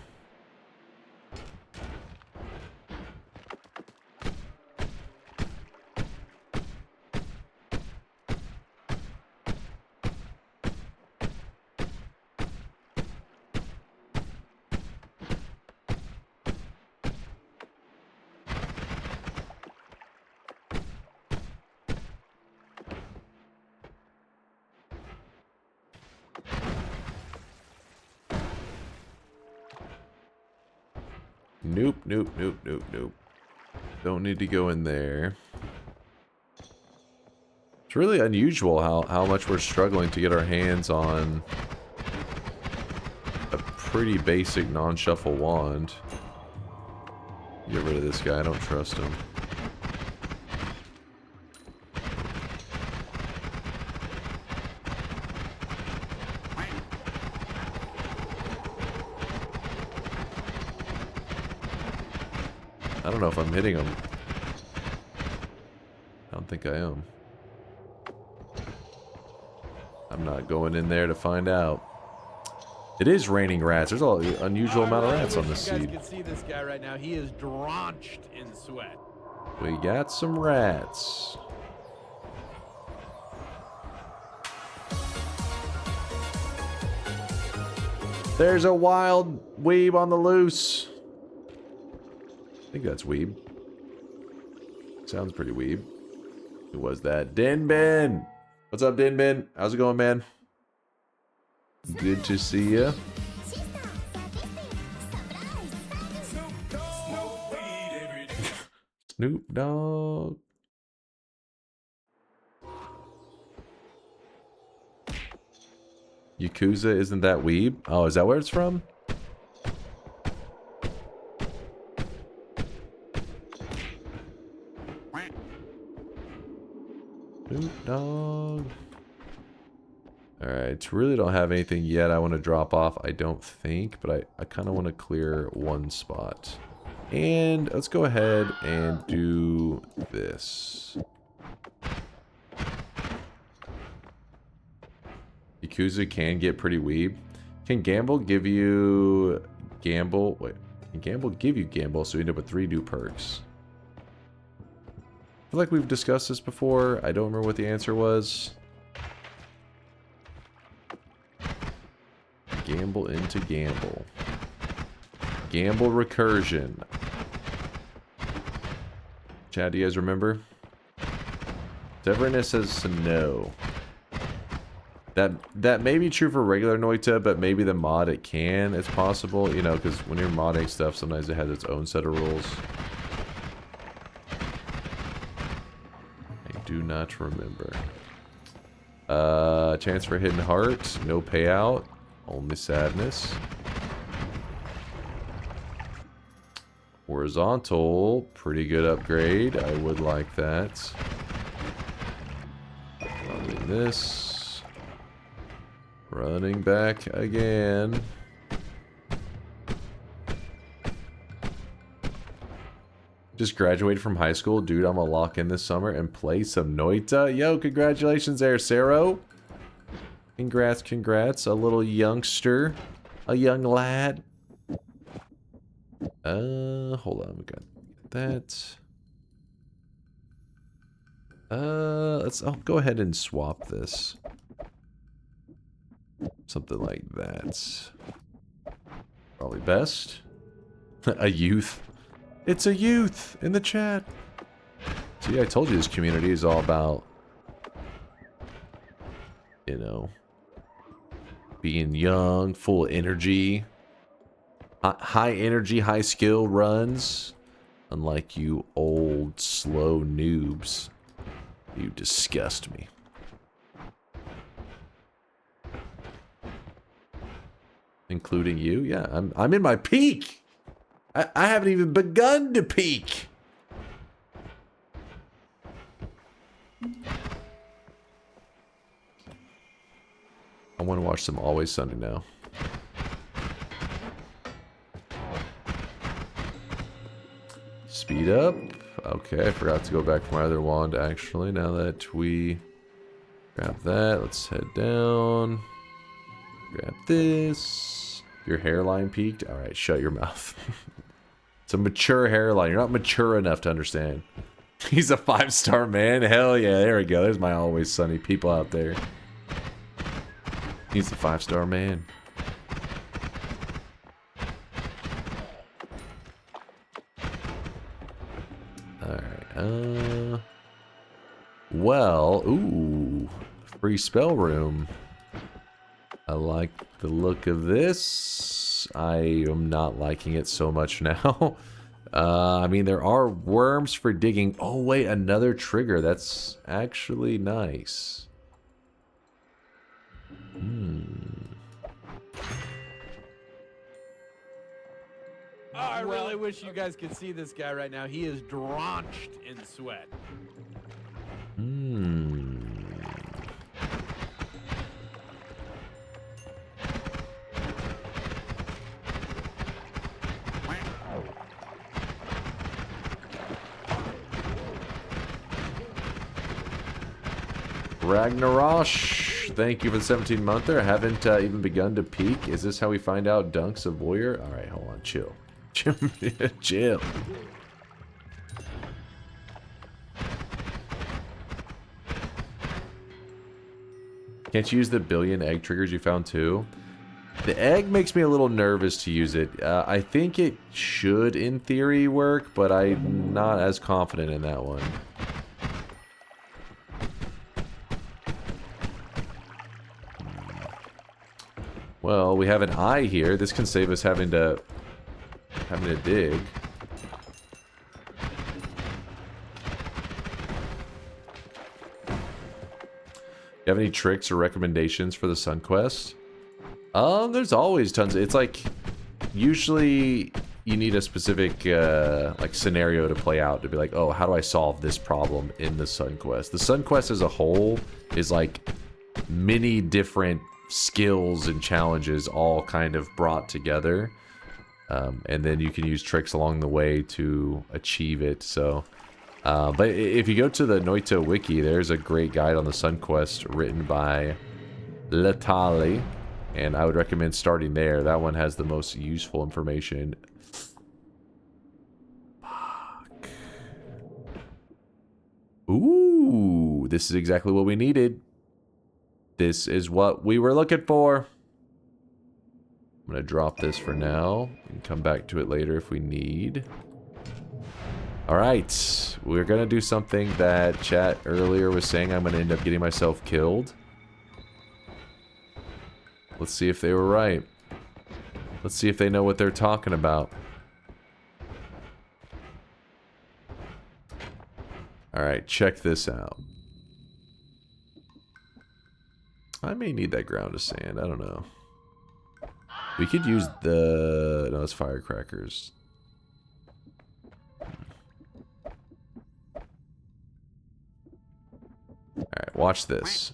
Nope, nope, nope, nope, nope. Don't need to go in there. It's really unusual how much we're struggling to get our hands on a pretty basic non-shuffle wand. Get rid of this guy, I don't trust him. I don't know if I'm hitting him. I don't think I am. I'm not going in there to find out. It is raining rats. There's an unusual amount of rats on this seed. You guys can see this guy right now. He is drenched in sweat. We got some rats. There's a wild weeb on the loose. I think that's weeb. Sounds pretty weeb. Who was that? Dinbin! What's up, Dinbin? How's it going, man? Good to see ya. Snoop Dogg. Yakuza, isn't that weeb? Oh, is that where it's from? Snoop Dogg. Alright, really don't have anything yet I want to drop off, I don't think, but I kind of want to clear one spot. And let's go ahead and do this. Yakuza can get pretty weeb. Can Gamble give you Gamble? Wait, can Gamble give you Gamble so you end up with 3 new perks? I feel like we've discussed this before. I don't remember what the answer was. Gamble into Gamble. Gamble recursion. Chad, do you guys remember? Severiness says no. That may be true for regular Noita, but maybe the mod it can. It's possible, you know, because when you're modding stuff, sometimes it has its own set of rules. I do not remember. Chance for hidden heart. No payout. Only sadness. Horizontal. Pretty good upgrade. I would like that. Running this. Running back again. Just graduated from high school. Dude, I'm gonna lock in this summer and play some Noita. Yo, congratulations there, Saro. Congrats, congrats. A little youngster. A young lad. Hold on. We got that. I'll go ahead and swap this. Something like that. Probably best. A youth. It's a youth in the chat. See, I told you this community is all about, you know, being young, full of energy, high energy, high skill runs. Unlike you old, slow noobs. You disgust me. including you. Yeah, I'm in my peak. I haven't even begun to peak. I want to watch some Always Sunny now. Speed up. Okay, I forgot to go back for my other wand, actually. Now that we grab that, let's head down. Grab this. Your hairline peaked? Alright, shut your mouth. It's a mature hairline. You're not mature enough to understand. He's a 5-star man? Hell yeah, there we go. There's my Always Sunny people out there. He's a 5-star man. Alright, well, ooh, free spell room. I like the look of this. I am not liking it so much now. I mean, there are worms for digging. Oh, wait, another trigger. That's actually nice. Oh, I really wish you guys could see this guy right now. He is drenched in sweat. Ragnarosh, thank you for the 17-monther. I haven't even begun to peek. Is this how we find out Dunk's a voyeur? Alright, hold on, chill. Chill. Can't you use the billion egg triggers you found too? The egg makes me a little nervous to use it. I think it should, in theory, work, but I'm not as confident in that one. Well, we have an eye here. This can save us having to dig. You have any tricks or recommendations for the Sun Quest? There's always tons. It's like usually you need a specific like scenario to play out to be like, oh, how do I solve this problem in the Sun Quest? The Sun Quest as a whole is like many different skills and challenges all kind of brought together, and then you can use tricks along the way to achieve it. So but if you go to the Noita wiki, there's a great guide on the Sun Quest written by Letali, and I would recommend starting there. That one has the most useful information. Fuck. Ooh, this is exactly what we needed. This is what we were looking for. I'm going to drop this for now and come back to it later if we need. Alright, we're going to do something that chat earlier was saying I'm going to end up getting myself killed. Let's see if they were right. Let's see if they know what they're talking about. Alright, check this out. I may need that ground to sand. I don't know. We could use the... No, it's firecrackers. Alright, watch this.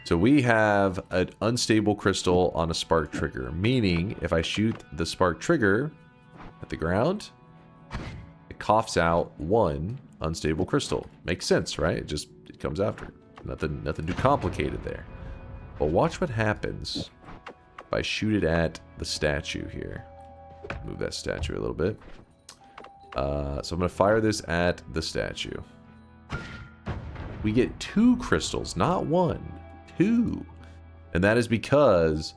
So we have an unstable crystal on a spark trigger, meaning if I shoot the spark trigger at the ground, it coughs out one unstable crystal. Makes sense, right? It comes after it. Nothing too complicated there. But watch what happens if I shoot it at the statue here. Move that statue a little bit. So I'm going to fire this at the statue. We get 2 crystals, not 1. 2. And that is because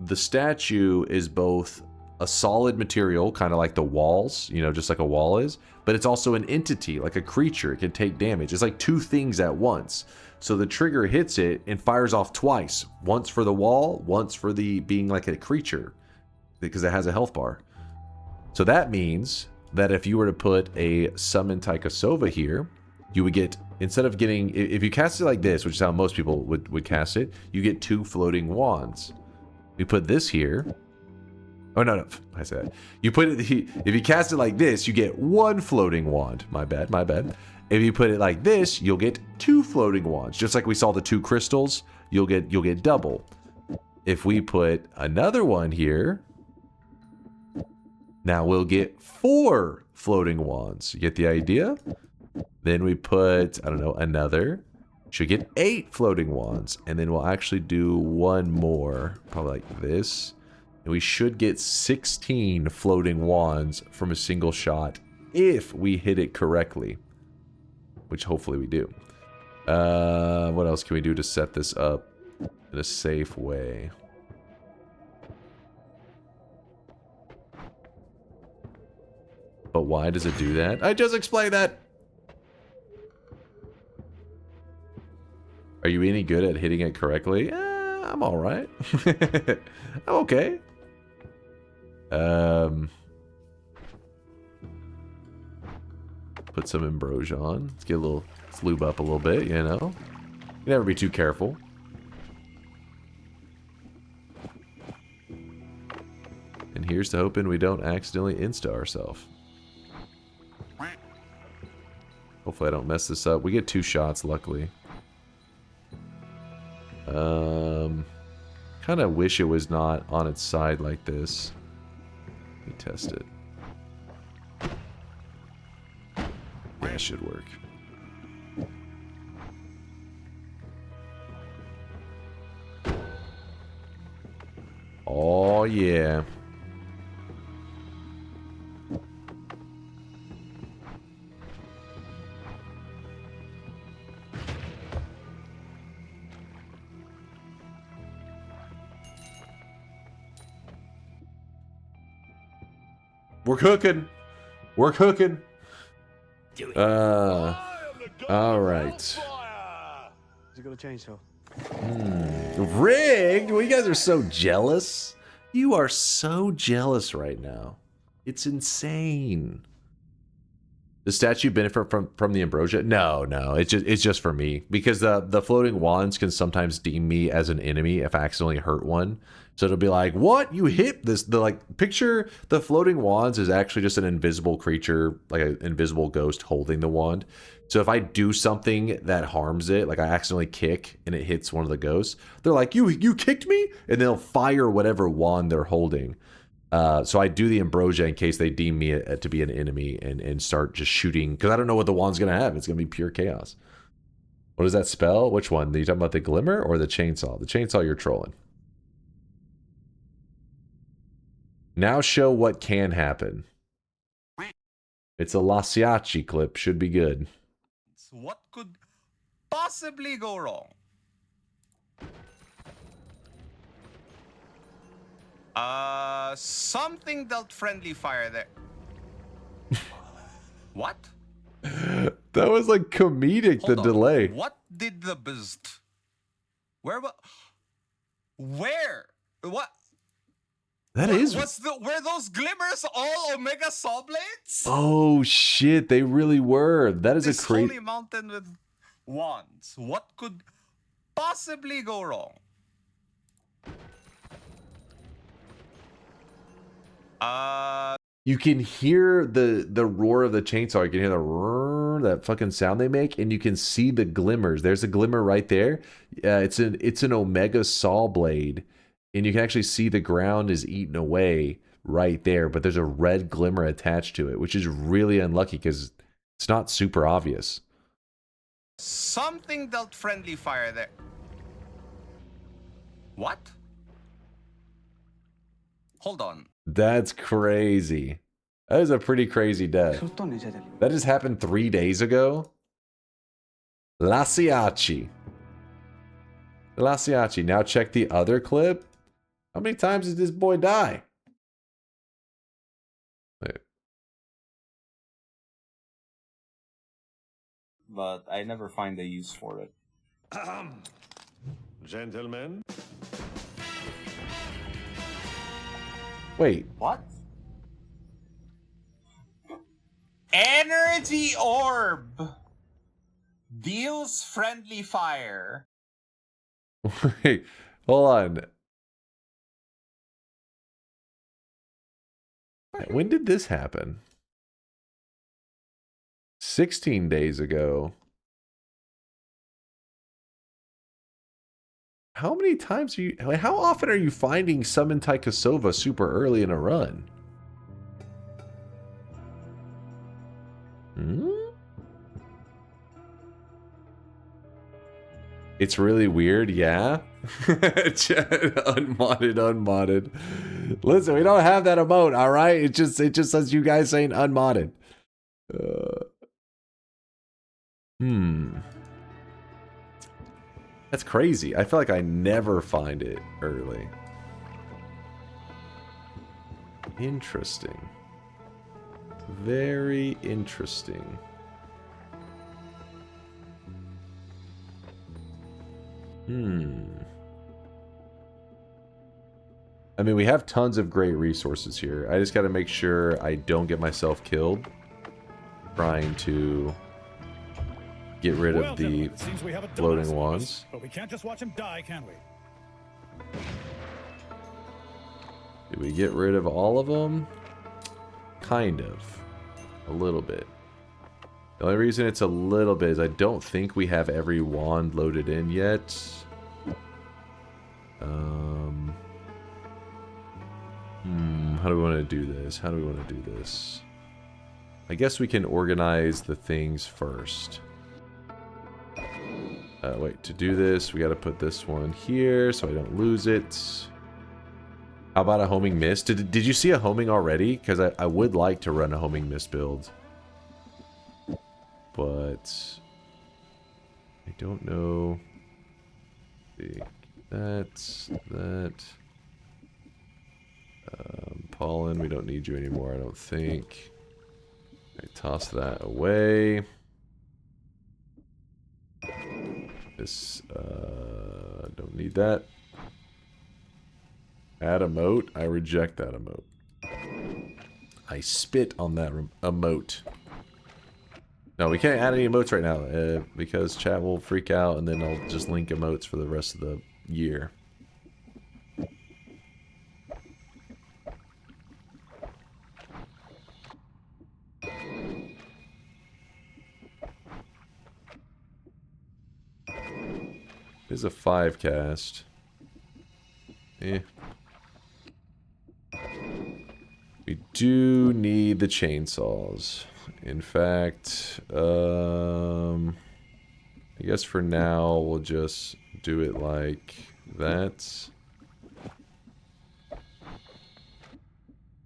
the statue is both a solid material, kind of like the walls, you know, just like a wall is, but it's also an entity, like a creature. It can take damage. It's like 2 things at once. So the trigger hits it and fires off twice. Once for the wall, once for the being like a creature, because it has a health bar. So that means that if you were to put a summon Taikasova here, you would get, instead of getting, if you cast it like this, which is how most people would cast it, you get 2 floating wands. We put this here. Oh, no. I said that. You put it, if you cast it like this, you get 1 floating wand. My bad. If you put it like this, you'll get 2 floating wands. Just like we saw the 2 crystals, you'll get double. If we put another one here, now we'll get 4 floating wands. You get the idea? Then we put, I don't know, another. Should get 8 floating wands. And then we'll actually do 1 more. Probably like this. And we should get 16 floating wands from a single shot if we hit it correctly. Which hopefully we do. What else can we do to set this up in a safe way? But why does it do that? I just explained that! Are you any good at hitting it correctly? I'm alright. I'm okay. Put some ambrosia on. Let's get a little, let's lube up a little bit, you know? You never be too careful. And here's to hoping we don't accidentally insta ourselves. Hopefully I don't mess this up. We get 2 shots, luckily. Kind of wish it was not on its side like this. Let me test it. Yeah, it should work. Oh, yeah. We're cooking. We're cooking. All right. You got a chainsaw? Rigged? Well, you guys are so jealous. You are so jealous right now. It's insane. The statue benefit from the ambrosia? No, it's just for me because the floating wands can sometimes deem me as an enemy if I accidentally hurt one. So it'll be like, what? You hit this? Picture the floating wands is actually just an invisible creature, like an invisible ghost holding the wand. So if I do something that harms it, like I accidentally kick and it hits one of the ghosts, they're like, you kicked me? And they'll fire whatever wand they're holding. So I do the ambrosia in case they deem me to be an enemy and start just shooting. Because I don't know what the wand's going to have. It's going to be pure chaos. What does that spell? Which one? Are you talking about the glimmer or the chainsaw? The chainsaw, you're trolling. Now show what can happen. It's a Lasiachi clip. Should be good. What could possibly go wrong? Something dealt friendly fire there. What? That was like comedic, the delay. What did the beast? Where? What? That is. Were those glimmers all Omega Saw Blades? Oh shit! They really were. That is This a crazy. holy mountain with wands. What could possibly go wrong? You can hear the roar of the chainsaw. You can hear the roar, that fucking sound they make, and you can see the glimmers. There's a glimmer right there. It's an Omega Saw blade. And you can actually see the ground is eaten away right there, but there's a red glimmer attached to it, which is really unlucky because it's not super obvious. Something dealt friendly fire there. What? Hold on. That's crazy. That is a pretty crazy death. That just happened 3 days ago. Lasiachi. Lasiachi. Now check the other clip. How many times did this boy die? Wait. But I never find a use for it. Gentlemen. Wait. What? Energy orb deals friendly fire. Wait, hold on. When did this happen? 16 days ago. How many times are you... Like, how often are you finding Summon Taikasova super early in a run? Hmm? It's really weird, yeah? Unmodded. Listen, we don't have that emote, alright? It just says you guys saying unmodded. That's crazy. I feel like I never find it early. Interesting. Very interesting. I mean, we have tons of great resources here. I just got to make sure I don't get myself killed trying to get rid of the floating wands. But we can't just watch him die, can we? Did we get rid of all of them? Kind of. A little bit. The only reason it's a little bit is I don't think we have every wand loaded in yet. How do we want to do this? I guess we can organize the things first. Wait, to do this, we got to put this one here so I don't lose it. How about a homing mist? Did you see a homing already? Because I would like to run a homing mist build. But I don't know. That's that. Pollen, we don't need you anymore, I don't think. I toss that away. This, don't need that. Add emote. I reject that emote. I spit on that emote. No, we can't add any emotes right now because chat will freak out and then I'll just link emotes for the rest of the year. There's a 5 cast. Eh. We do need the chainsaws. In fact, I guess for now we'll just do it like that.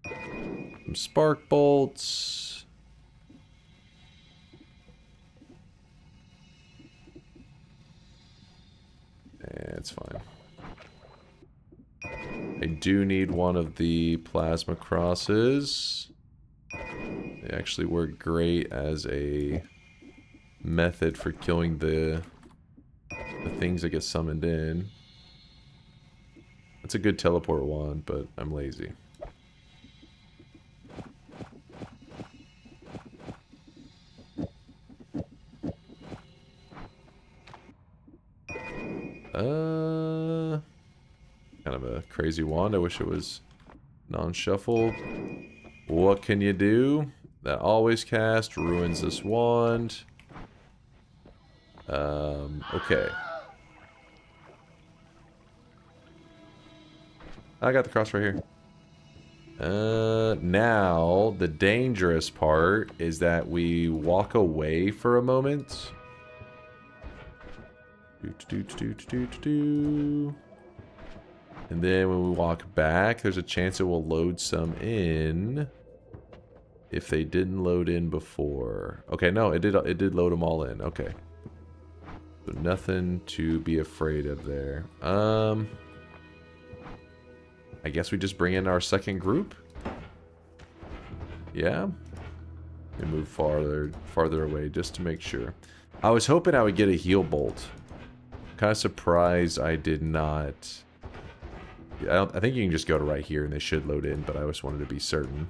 Some spark bolts. It's fine. I do need one of the plasma crosses. They actually work great as a method for killing the things that get summoned in. That's a good teleport wand, but I'm lazy. Kind of a crazy wand. I wish it was non-shuffle. What can you do? That always cast ruins this wand. Okay. I got the cross right here. Now, the dangerous part is that we walk away for a moment. And then when we walk back, there's a chance it will load some in. If they didn't load in before. Okay, no, it did load them all in. Okay. So nothing to be afraid of there. I guess we just bring in our second group. Yeah. And move farther away just to make sure. I was hoping I would get a heal bolt. Kind of surprised I did not. I think you can just go to right here and they should load in, but I just wanted to be certain.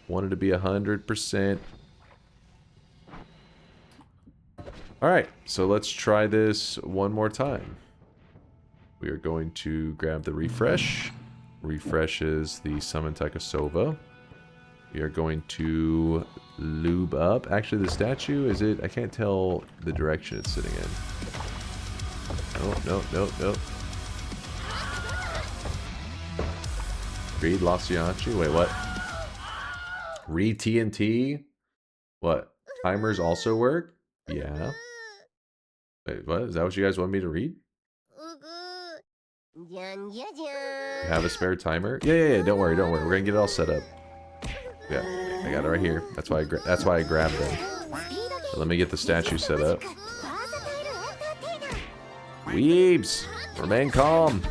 Wanted to be 100%. Alright, so let's try this one more time. We are going to grab the refresh. Refreshes the Summon Taikasova. We are going to lube up. Actually, the statue, is it? I can't tell the direction it's sitting in. Oh, no, no, no. Read Lacianchi? Wait, what? Read TNT? What? Timers also work? Yeah. Wait, what? Is that what you guys want me to read? You have a spare timer? Yeah. Don't worry. We're gonna get it all set up. Yeah, I got it right here. That's why I grabbed them. So let me get the statue set up. Weebs, remain calm.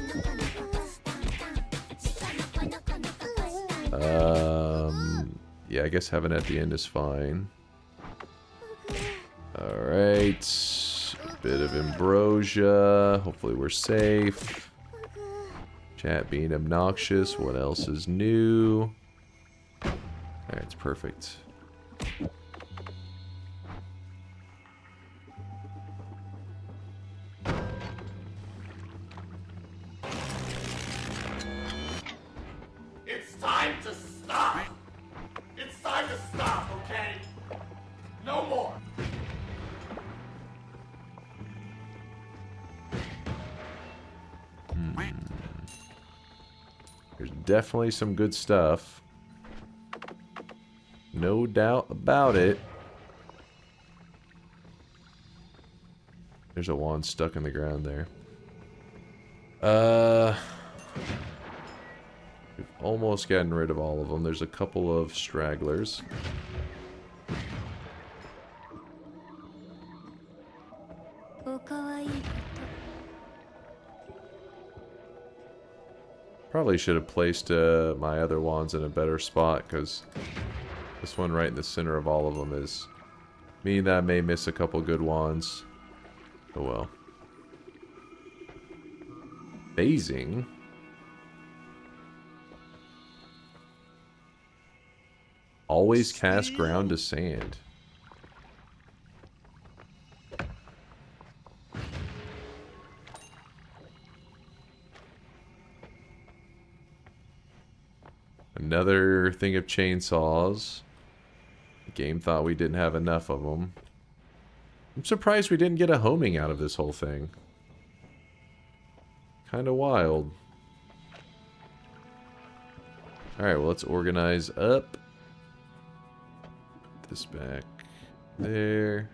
Yeah, I guess having it at the end is fine. Alright. Bit of ambrosia. Hopefully we're safe. Chat being obnoxious. What else is new? Alright, it's perfect. It's time to stop! It's time to stop, okay? No more! There's definitely some good stuff. No doubt about it. There's a wand stuck in the ground there. We've almost gotten rid of all of them. There's a couple of stragglers. Probably should have placed my other wands in a better spot, because this one right in the center of all of them is... meaning that I may miss a couple good wands. Oh well. Phasing? Always cast ground to sand. Another thing of chainsaws. The game thought we didn't have enough of them. I'm surprised we didn't get a homing out of this whole thing. Kinda wild. Alright, well let's organize up. Put this back there.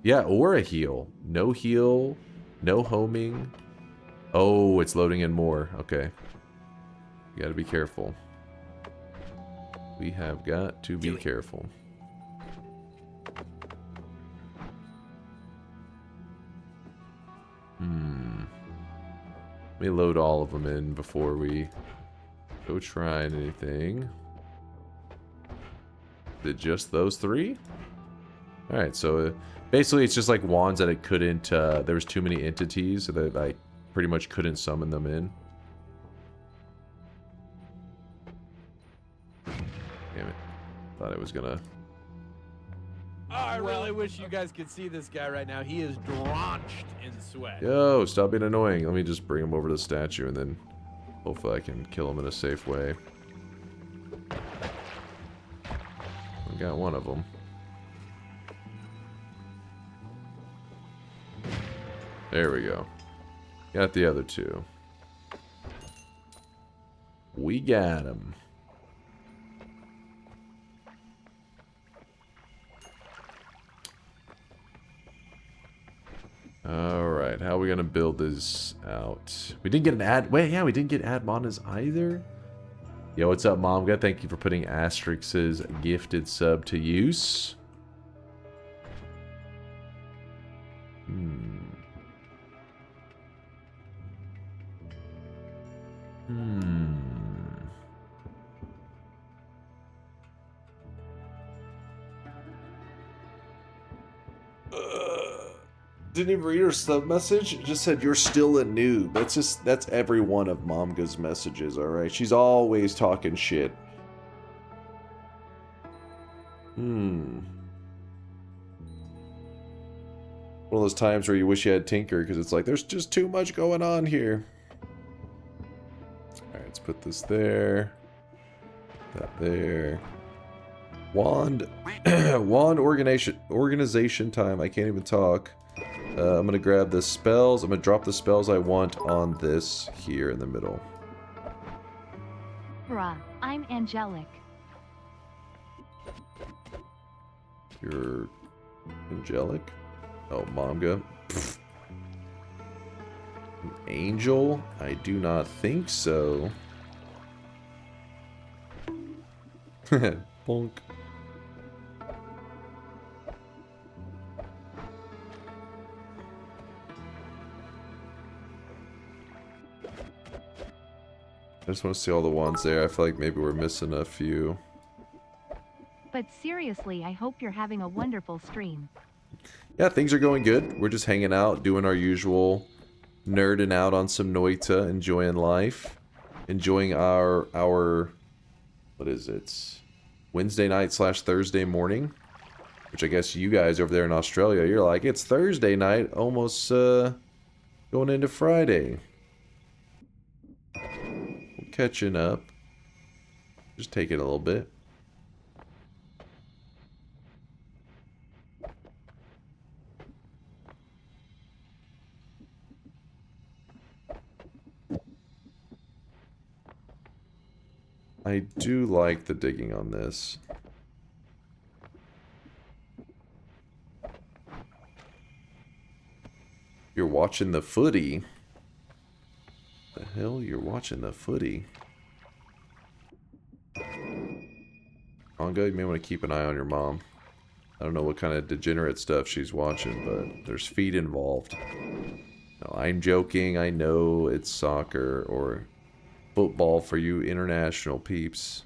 Yeah, or a heal. No heal. No homing. Oh, it's loading in more. Okay. You gotta be careful. We have got to be careful. Let me load all of them in before we go trying anything. Is it just those three? Alright, so basically it's just like wands that it couldn't, there was too many entities so that I pretty much couldn't summon them in. Damn it. Thought it was gonna... I really wish you guys could see this guy right now. He is drenched in sweat. Yo, stop being annoying. Let me just bring him over to the statue and then hopefully I can kill him in a safe way. I got one of them. There we go. Got the other two. We got him. Alright, how are we gonna build this out? We didn't get an ad... Wait, yeah, we didn't get ad monas either. Yo, what's up, Momga? Thank you for putting Asterix's gifted sub to use. Didn't even read her sub message. It just said, you're still a noob. That's every one of Momga's messages, alright? She's always talking shit. One of those times where you wish you had Tinker, because it's like, there's just too much going on here. Alright, let's put this there. That there. Wand, wand organization time. I can't even talk. I'm gonna grab the spells. I'm gonna drop the spells I want on this here in the middle. Bruh, I'm angelic. You're angelic? Oh, manga. Pfft. An angel? I do not think so. Bonk. I just want to see all the wands there. I feel like maybe we're missing a few. But seriously, I hope you're having a wonderful stream. Yeah, things are going good. We're just hanging out, doing our usual nerding out on some Noita, enjoying life. Enjoying our what is it? Wednesday night / Thursday morning. Which I guess you guys over there in Australia, you're like, it's Thursday night, almost going into Friday. Catching up. Just take it a little bit. I do like the digging on this. You're watching the footy. The hell? You're watching the footy. Manga, you may want to keep an eye on your mom. I don't know what kind of degenerate stuff she's watching, but there's feet involved. No, I'm joking. I know it's soccer or football for you international peeps.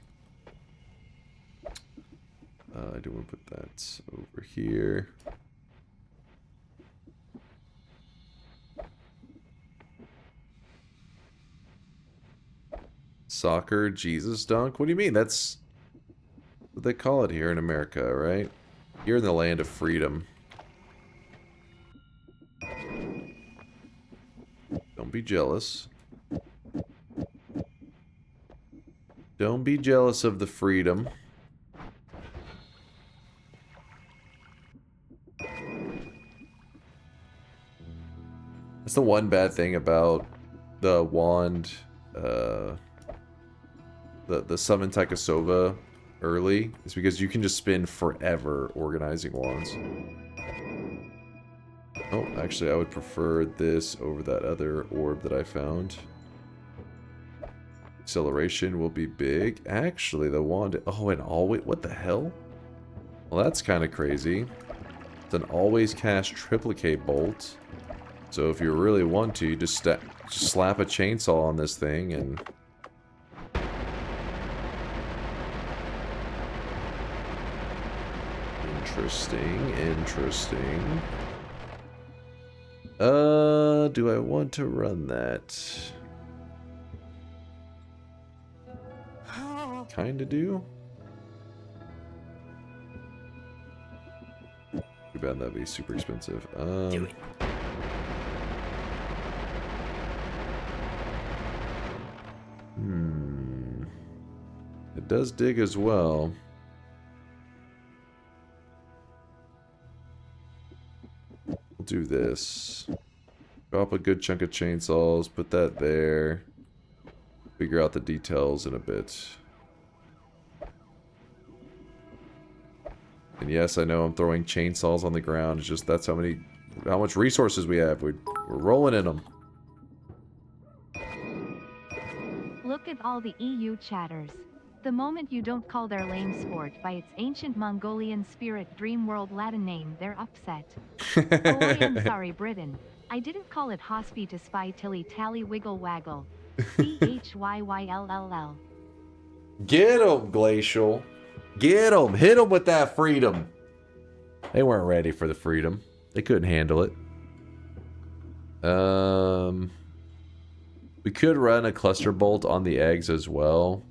I do want to put that over here. Soccer Jesus dunk? What do you mean? That's what they call it here in America, right? You're in the land of freedom. Don't be jealous. Don't be jealous of the freedom. That's the one bad thing about the wand, the summon Taikasova early, is because you can just spend forever organizing wands. Oh, actually, I would prefer this over that other orb that I found. Acceleration will be big. Actually, the wand... Oh, and always... What the hell? Well, that's kind of crazy. It's an always cast triplicate bolt. So if you really want to, just slap a chainsaw on this thing and... Interesting, interesting. Do I want to run that? Kinda do. Too bad that'd be super expensive. Do it. It does dig as well. We'll do this. Drop a good chunk of chainsaws, put that there. Figure out the details in a bit. And yes, I know I'm throwing chainsaws on the ground. It's just that's how much resources we have. We're rolling in them. Look at all the EU chatters. The moment you don't call their lame sport by its ancient Mongolian spirit dream world Latin name, they're upset. Oh, I am sorry, Britain. I didn't call it hospy to spy tilly tally wiggle waggle. CHYYLLL. Get 'em, Glacial. Get 'em. Hit 'em with that freedom. They weren't ready for the freedom. They couldn't handle it. We could run a cluster bolt on the eggs as well.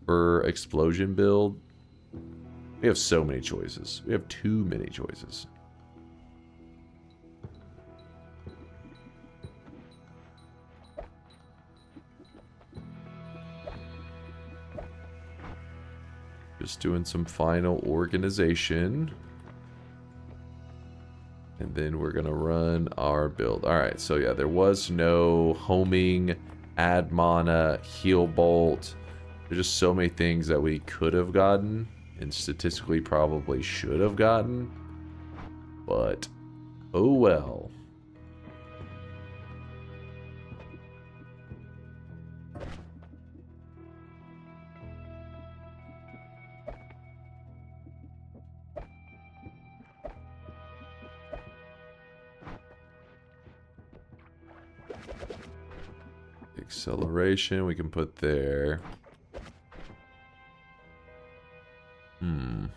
For explosion build. We have so many choices. We have too many choices. Just doing some final organization. And then we're going to run our build. Alright, so yeah, there was no homing, add mana, heal bolt. There's just so many things that we could have gotten and statistically probably should have gotten. But, oh well. Acceleration we can put there. Don't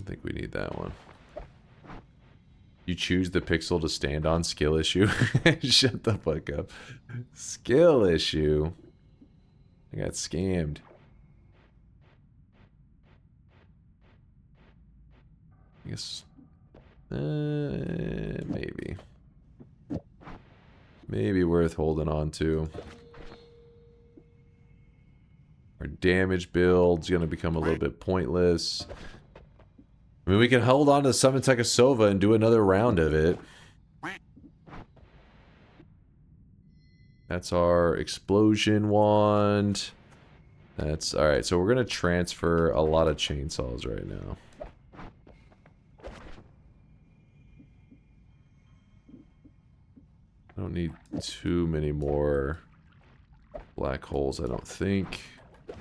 think we need that one. You choose the pixel to stand on. Skill issue. Shut the fuck up. Skill issue. I got scammed. I guess maybe. Maybe worth holding on to. Our damage build's gonna become a little bit pointless. I mean, we can hold on to Summon Tekasova and do another round of it. That's our explosion wand. That's alright, so we're gonna transfer a lot of chainsaws right now. I don't need too many more black holes, I don't think. I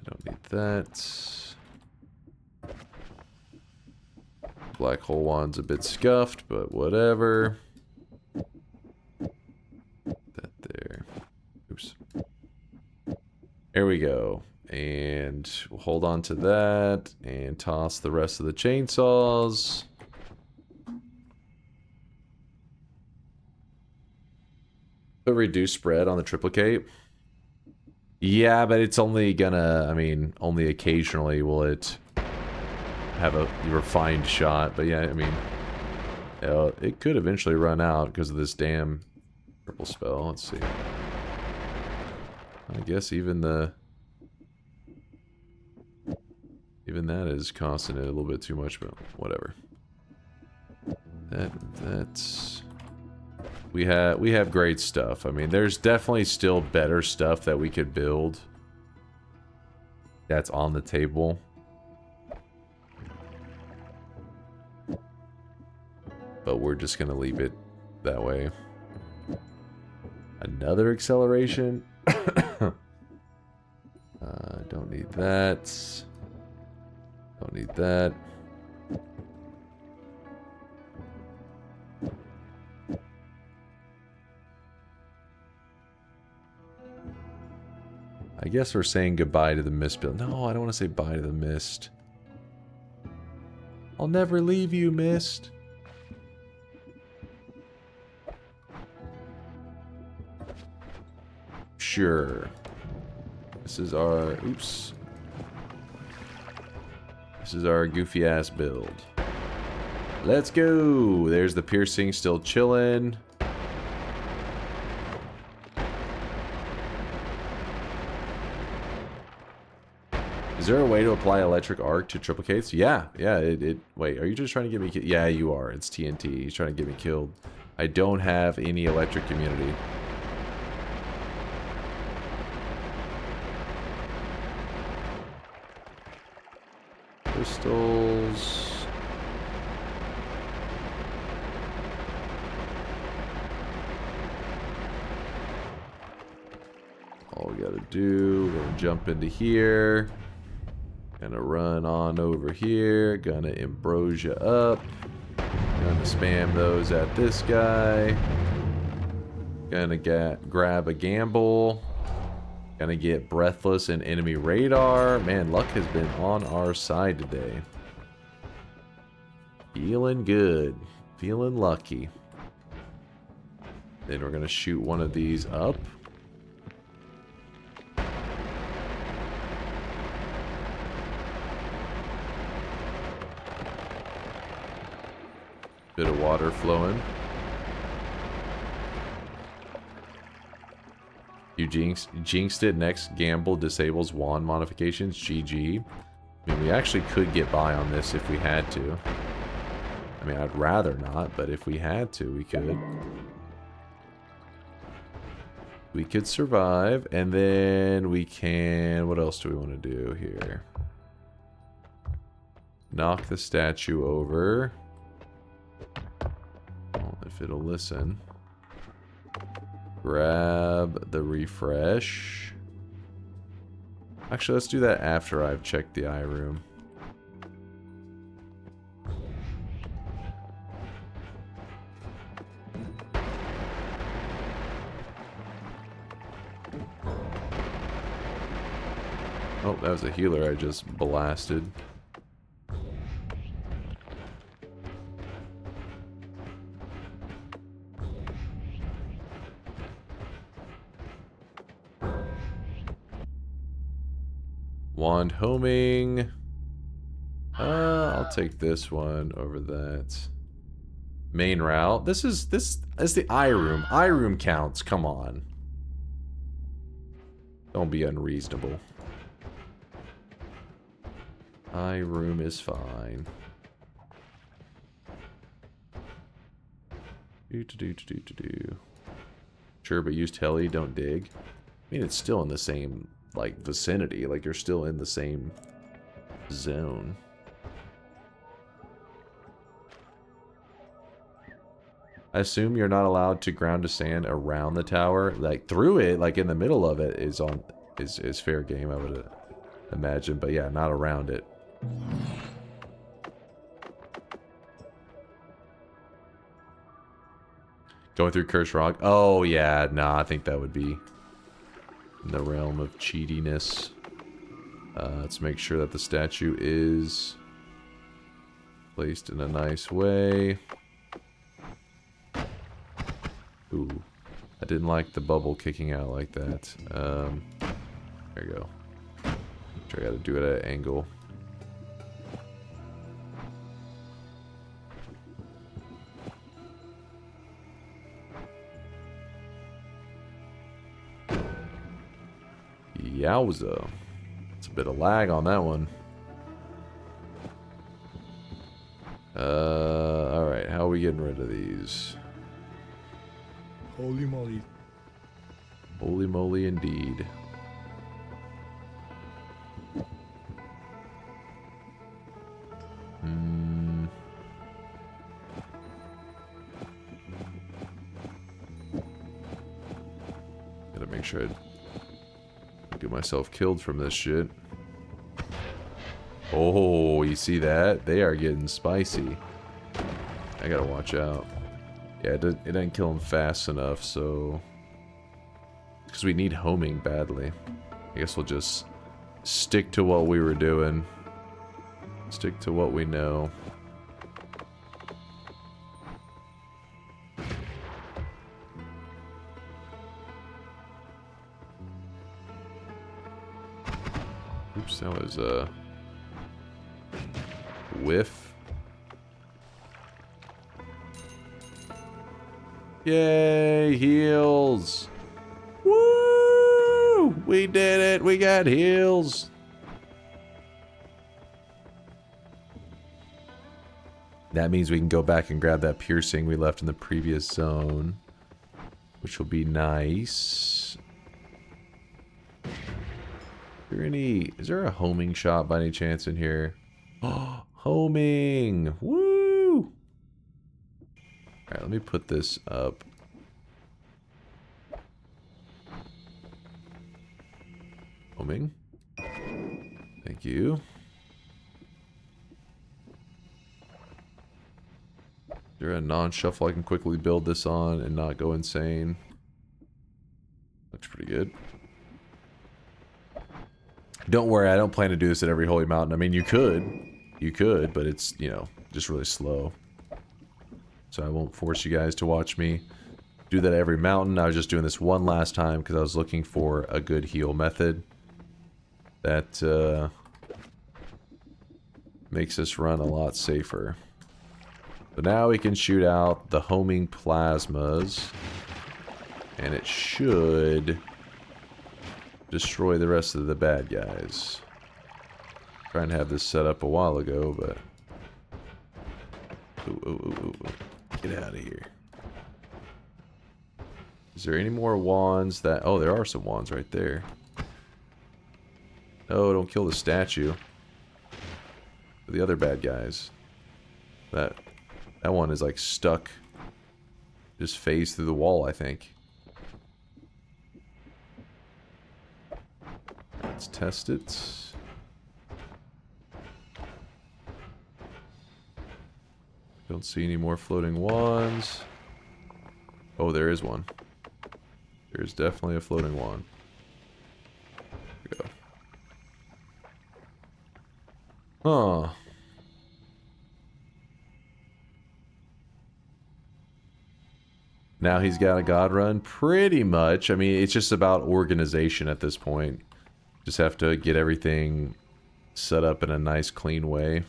don't need that. Black hole wand's a bit scuffed, but whatever. That there. Oops. There we go. And we'll hold on to that and toss the rest of the chainsaws. A reduced spread on the triplicate. Yeah, but it's only gonna, I mean, only occasionally will it have a refined shot. But yeah, I mean, it could eventually run out because of this damn triple spell. Let's see. I guess even that is costing it a little bit too much, but whatever. That's... We have great stuff. I mean, there's definitely still better stuff that we could build. That's on the table. But we're just gonna leave it that way. Another acceleration. Don't need that. Don't need that. I guess we're saying goodbye to the mist build. No, I don't want to say bye to the mist. I'll never leave you, mist. Sure. This is our... Oops. This is our goofy ass build. Let's go. There's the piercing still chilling. Is there a way to apply electric arc to triplicates? Yeah, wait, are you just trying to get me killed? Yeah, you are. It's TNT. He's trying to get me killed. I don't have any electric immunity. Crystals. All we gotta do, we're gonna jump into here. Gonna run on over here. Gonna ambrosia up. Gonna spam those at this guy. Gonna grab a gamble. Gonna get breathless and enemy radar. Man, luck has been on our side today. Feeling good. Feeling lucky. Then we're gonna shoot one of these up. Bit of water flowing. You jinxed it. Next gamble disables wand modifications. GG. I mean, we actually could get by on this if we had to. I mean, I'd rather not, but if we had to, we could. We could survive, and then we can... What else do we want to do here? Knock the statue over. Well, if it'll listen. Grab the refresh. Actually, let's do that after I've checked the eye room. Oh, that was a healer I just blasted. Wand homing. I'll take this one over that. Main route. This is the eye room. Eye room counts. Come on. Don't be unreasonable. Eye room is fine. Do. Sure, but use tele, don't dig. I mean, it's still in the same, like, vicinity. Like, you're still in the same zone. I assume you're not allowed to ground to sand around the tower. Like, through it, like, in the middle of it is fair game, I would imagine. But yeah, not around it. Going through Curse Rock. Oh, yeah. Nah, I think that would be in the realm of cheatiness. Let's make sure that the statue is placed in a nice way. Ooh. I didn't like the bubble kicking out like that. There you go. Sure, I gotta do it at an angle. Yowza. It's a bit of lag on that one. Alright, how are we getting rid of these? Holy moly. Holy moly indeed. Gotta make sure I get myself killed from this shit. Oh, you see that? They are getting spicy. I gotta watch out. Yeah, it didn't kill him fast enough, so... Because we need homing badly. I guess we'll just stick to what we were doing. Stick to what we know. Oops, that was a whiff. Yay, heals. Woo! We did it. We got heals. That means we can go back and grab that piercing we left in the previous zone, which will be nice. Is there a homing shop by any chance in here? Oh, homing! Woo! Alright, let me put this up. Homing. Thank you. Is there a non-shuffle I can quickly build this on and not go insane? Looks pretty good. Don't worry, I don't plan to do this at every holy mountain. I mean, you could, but it's, you know, just really slow. So I won't force you guys to watch me do that at every mountain. I was just doing this one last time because I was looking for a good heal method that makes us run a lot safer. So now we can shoot out the homing plasmas, and it should destroy the rest of the bad guys. Trying to have this set up a while ago, but... Ooh. Get out of here. Is there any more wands that... Oh, there are some wands right there. No, don't kill the statue. The other bad guys. That one is like stuck. Just phased through the wall, I think. Let's test it. Don't see any more floating wands. Oh, there is one. There's definitely a floating wand. There we go. Huh. Now he's got a god run? Pretty much. I mean, it's just about organization at this point. Just have to get everything set up in a nice, clean way.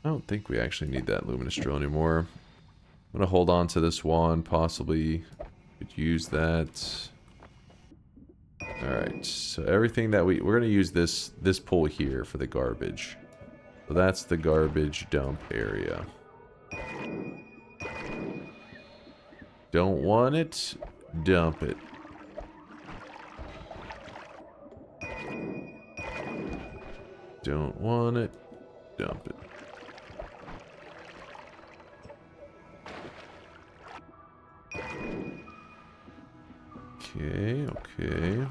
I don't think we actually need that luminous drill anymore. I'm gonna hold on to this wand, possibly could use that. Alright, so everything that we're gonna use this pole here for the garbage. So that's the garbage dump area. Don't want it, dump it. Don't want it, dump it. Okay.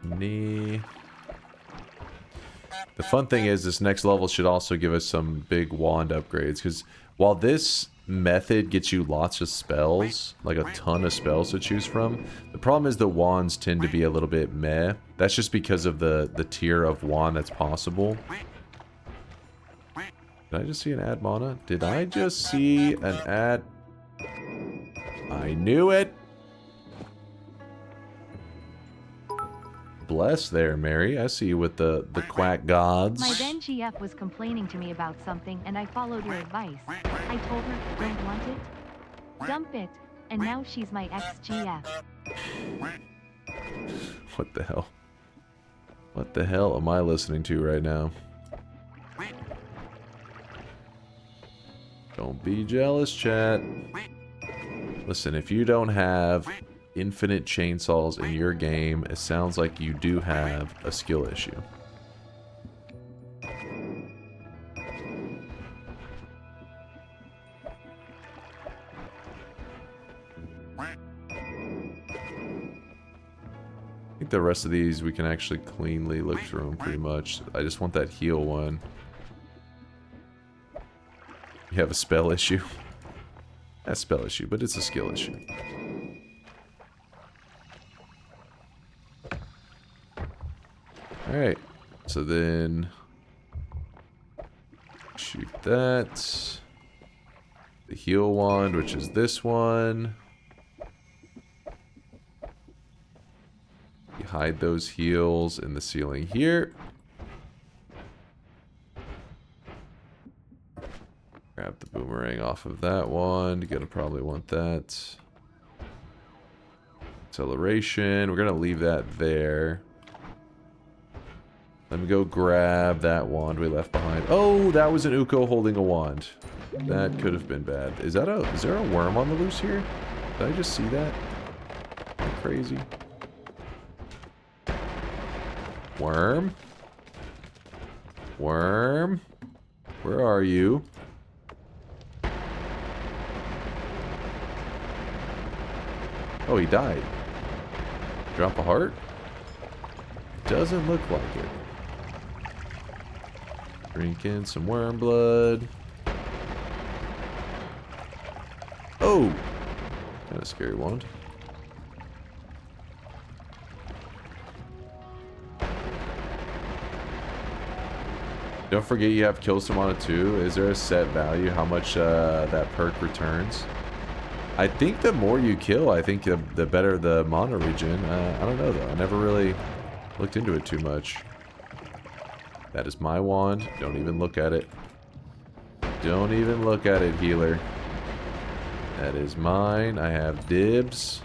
Knee. The fun thing is this next level should also give us some big wand upgrades, because while this method gets you lots of spells, like a ton of spells to choose from, the problem is the wands tend to be a little bit meh. That's just because of the tier of wand that's possible. Did I just see an ad mana? Did I just see an ad? I knew it! Bless there, Mary. I see you with the quack gods. My then GF was complaining to me about something and I followed your advice. I told her, don't want it? Dump it. And now she's my ex-GF. What the hell? What the hell am I listening to right now? Don't be jealous, chat. Listen, if you don't have infinite chainsaws in your game, it sounds like you do have a skill issue. I think the rest of these we can actually cleanly look through them pretty much. I just want that heal one. You have a spell issue. That's a spell issue, but it's a skill issue. Alright, so then shoot that. The heal wand, which is this one. You hide those heals in the ceiling here. Grab the boomerang off of that one. You're gonna probably want that. Acceleration. We're gonna leave that there. Let me go grab that wand we left behind. Oh, that was an Uko holding a wand. That could have been bad. Is there a worm on the loose here? Did I just see that? Am I crazy? Worm? Worm? Where are you? Oh, he died. Drop a heart? Doesn't look like it. Drink in some worm blood. Oh! Kind of scary wand. Don't forget you have kill someone too. Is there a set value how much that perk returns? I think the more you kill, I think the better the mana regen. I don't know though. I never really looked into it too much. That is my wand. Don't even look at it. Don't even look at it, healer. That is mine. I have dibs.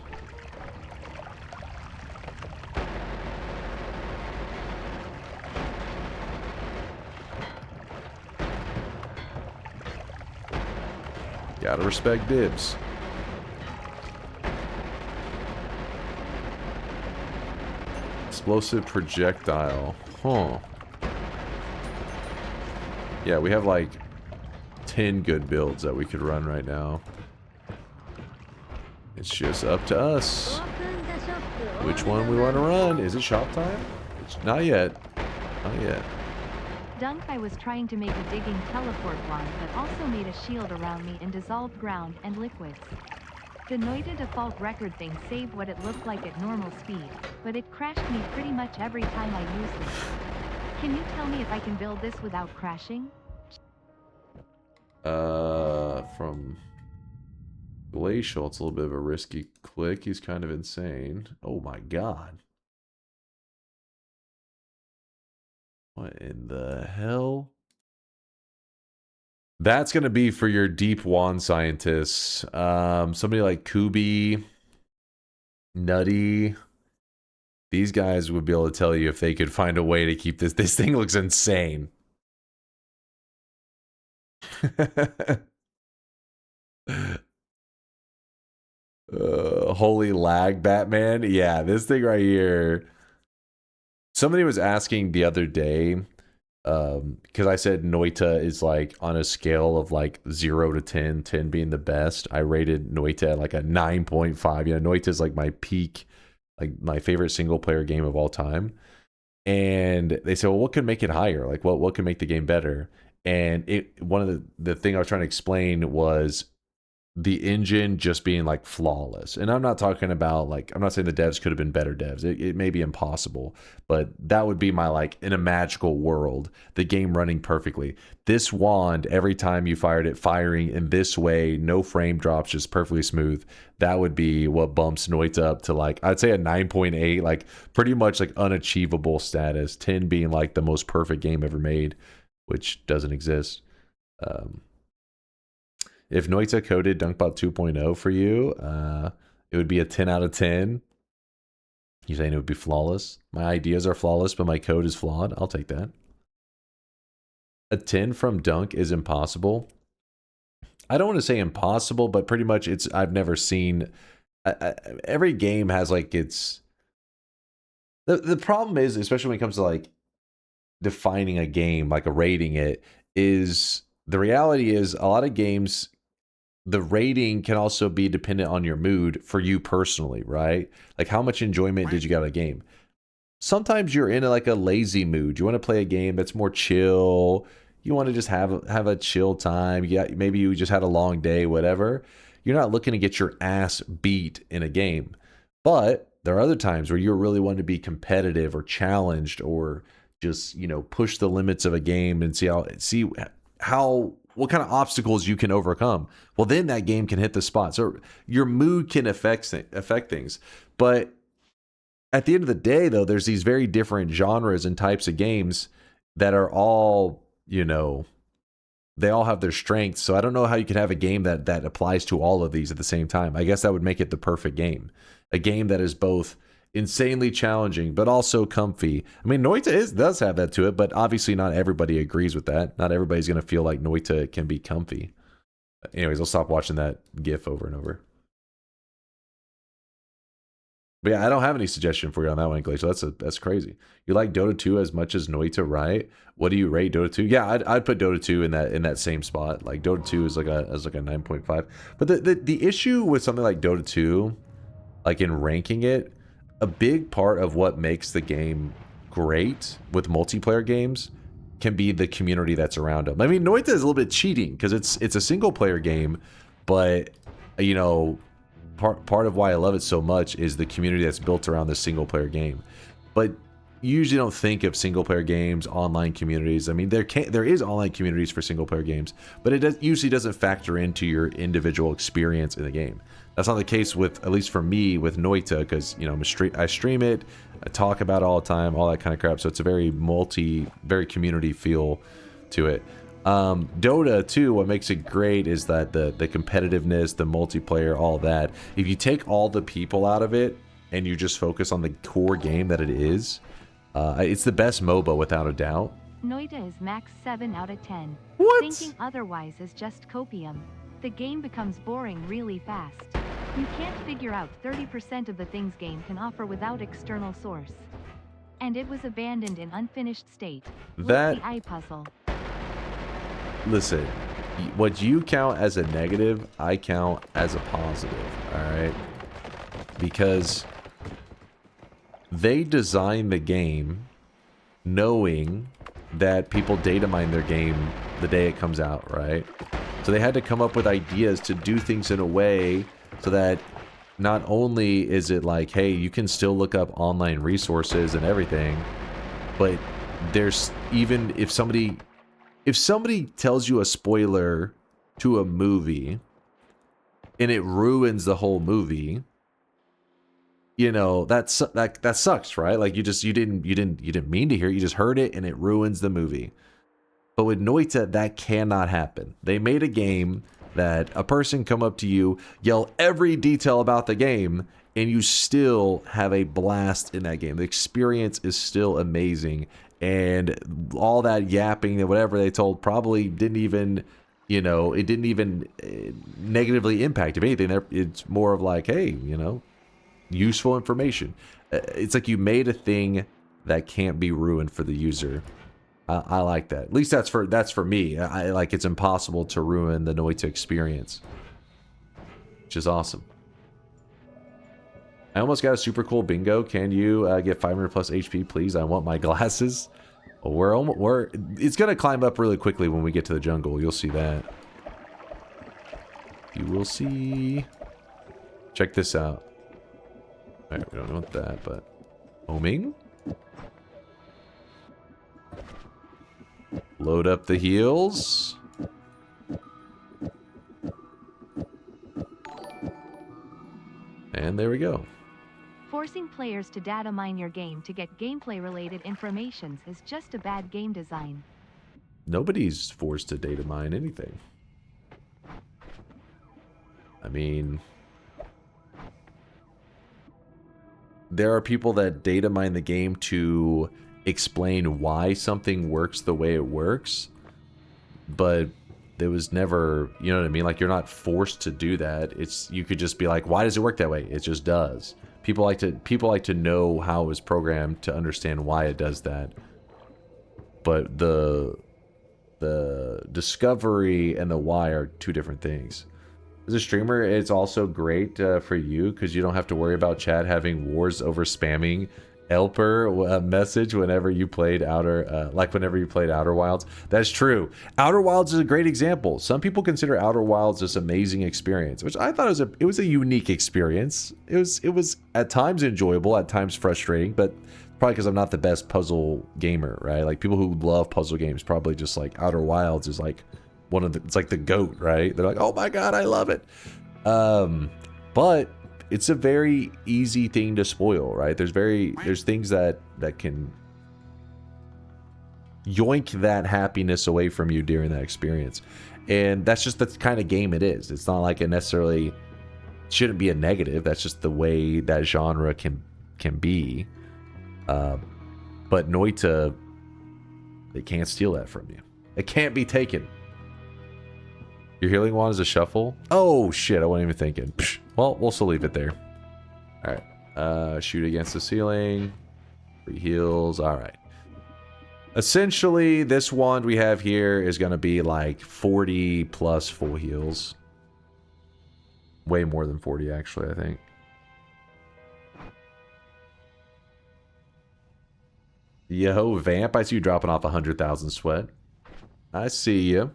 Gotta respect dibs. Explosive projectile. Huh. Yeah, we have like 10 good builds that we could run right now. It's just up to us. Which one we want to run? Is it shop time? It's not yet. Not yet. Dunk, I was trying to make a digging teleport wand that also made a shield around me in dissolved ground and liquids. The Noita default record thing saved what it looked like at normal speed, but it crashed me pretty much every time I used it. Can you tell me if I can build this without crashing? From Glacial, it's a little bit of a risky click. He's kind of insane. Oh my god. What in the hell? That's going to be for your deep wand scientists. Somebody like Kubi, Nutty. These guys would be able to tell you if they could find a way to keep this. This thing looks insane. Holy lag, Batman. Yeah, this thing right here. Somebody was asking the other day, because I said Noita is like on a scale of like 0 to 10, 10 being the best. I rated Noita at like a 9.5. You know, Noita is like my peak, like my favorite single player game of all time. And they said, well, what could make it higher? Like what could make the game better? And one of the thing I was trying to explain was the engine just being like flawless. And I'm not talking about like, I'm not saying the devs could have been better devs. It may be impossible, but that would be my like, in a magical world, the game running perfectly. This wand, every time you fired it, firing in this way, no frame drops, just perfectly smooth. That would be what bumps Noita up to like, I'd say a 9.8, like pretty much like unachievable status. 10 being like the most perfect game ever made, which doesn't exist. If Noita coded Dunkbot 2.0 for you, it would be a 10 out of 10. You saying it would be flawless? My ideas are flawless, but my code is flawed. I'll take that. A 10 from Dunk is impossible. I don't want to say impossible, but pretty much it's, I've never seen, every game has like its, the problem is, especially when it comes to like defining a game, like a rating it, is the reality is a lot of games, the rating can also be dependent on your mood for you personally, right? Like how much enjoyment did you get out of a game? Sometimes you're in like a lazy mood. You want to play a game that's more chill. You want to just have a chill time. Yeah, maybe you just had a long day, whatever. You're not looking to get your ass beat in a game. But there are other times where you really want to be competitive or challenged or just, you know, push the limits of a game and see what kind of obstacles you can overcome. Well, then that game can hit the spot. So your mood can affect things. But at the end of the day, though, there's these very different genres and types of games that are all, you know, they all have their strengths. So I don't know how you could have a game that applies to all of these at the same time. I guess that would make it the perfect game. A game that is both insanely challenging, but also comfy. I mean, Noita does have that to it, but obviously not everybody agrees with that. Not everybody's going to feel like Noita can be comfy. Anyways, I'll stop watching that GIF over and over. But yeah, I don't have any suggestion for you on that one, Glacial. That's crazy. You like Dota 2 as much as Noita, right? What do you rate Dota 2? Yeah, I'd put Dota 2 in that same spot. Like Dota 2 is like a 9.5. But the issue with something like Dota 2, like in ranking it, a big part of what makes the game great with multiplayer games can be the community that's around them. I mean, Noita is a little bit cheating because it's a single player game, but you know, part of why I love it so much is the community that's built around the single player game. But usually don't think of single player games, online communities. I mean, there is online communities for single player games, but it usually doesn't factor into your individual experience in the game. That's not the case with, at least for me, with Noita, because you know I stream it, I talk about it all the time, all that kind of crap. So it's a very very community feel to it. Dota too, what makes it great is that the competitiveness, the multiplayer, all that. If you take all the people out of it and you just focus on the core game that it is, it's the best MOBA without a doubt. Noita is max 7 out of 10. What? Thinking otherwise is just copium. The game becomes boring really fast. You can't figure out 30% of the things game can offer without external source. And it was abandoned in unfinished state. That the eye puzzle. Listen, what you count as a negative, I count as a positive, alright? Because they designed the game knowing that people data mine their game the day it comes out, right? So they had to come up with ideas to do things in a way so that not only is it like, hey, you can still look up online resources and everything, but there's even if somebody tells you a spoiler to a movie and it ruins the whole movie, you know, that sucks, right? Like you didn't mean to hear it, you just heard it and it ruins the movie. But with Noita, that cannot happen. They made a game that a person come up to you, yell every detail about the game, and you still have a blast in that game. The experience is still amazing, and all that yapping and whatever they told probably didn't even, you know, it didn't even negatively impact. If anything, it's more of like, hey, you know, useful information. It's like you made a thing that can't be ruined for the user. I like that. At least that's for me. I like it's impossible to ruin the Noita experience, which is awesome. I almost got a super cool bingo. Can you get 500 plus HP, please? I want my glasses. It's gonna climb up really quickly when we get to the jungle. You'll see that. You will see. Check this out. All right, we don't want that, but homing. Load up the heals. And there we go. Forcing players to data mine your game to get gameplay-related informations is just a bad game design. Nobody's forced to data mine anything. I mean, there are people that data mine the game to explain why something works the way it works, but there was never, you know what I mean? Like, you're not forced to do that. You could just be like, why does it work that way? It just does. People like to know how it was programmed to understand why it does that. But the discovery and the why are two different things. As a streamer, it's also great for you because you don't have to worry about chat having wars over spamming Elper message whenever you played Outer Wilds. That's true. Outer Wilds is a great example. Some people consider Outer Wilds this amazing experience, which I thought it was a unique experience. It was at times enjoyable, at times frustrating, but probably because I'm not the best puzzle gamer, right? Like people who love puzzle games probably just like Outer Wilds is like it's like the GOAT, right? They're like, oh my god, I love it. But it's a very easy thing to spoil, right? There's things that can yoink that happiness away from you during that experience. And that's just the kind of game it is. It's not like it necessarily shouldn't be a negative. That's just the way that genre can be. But Noita, they can't steal that from you. It can't be taken. Your healing wand is a shuffle? Oh shit, I wasn't even thinking. Psh. Well, we'll still leave it there. Alright. Shoot against the ceiling. 3 heals. Alright. Essentially, this wand we have here is going to be like 40 plus full heals. Way more than 40, actually, I think. Yo, Vamp, I see you dropping off 100,000 sweat. I see you.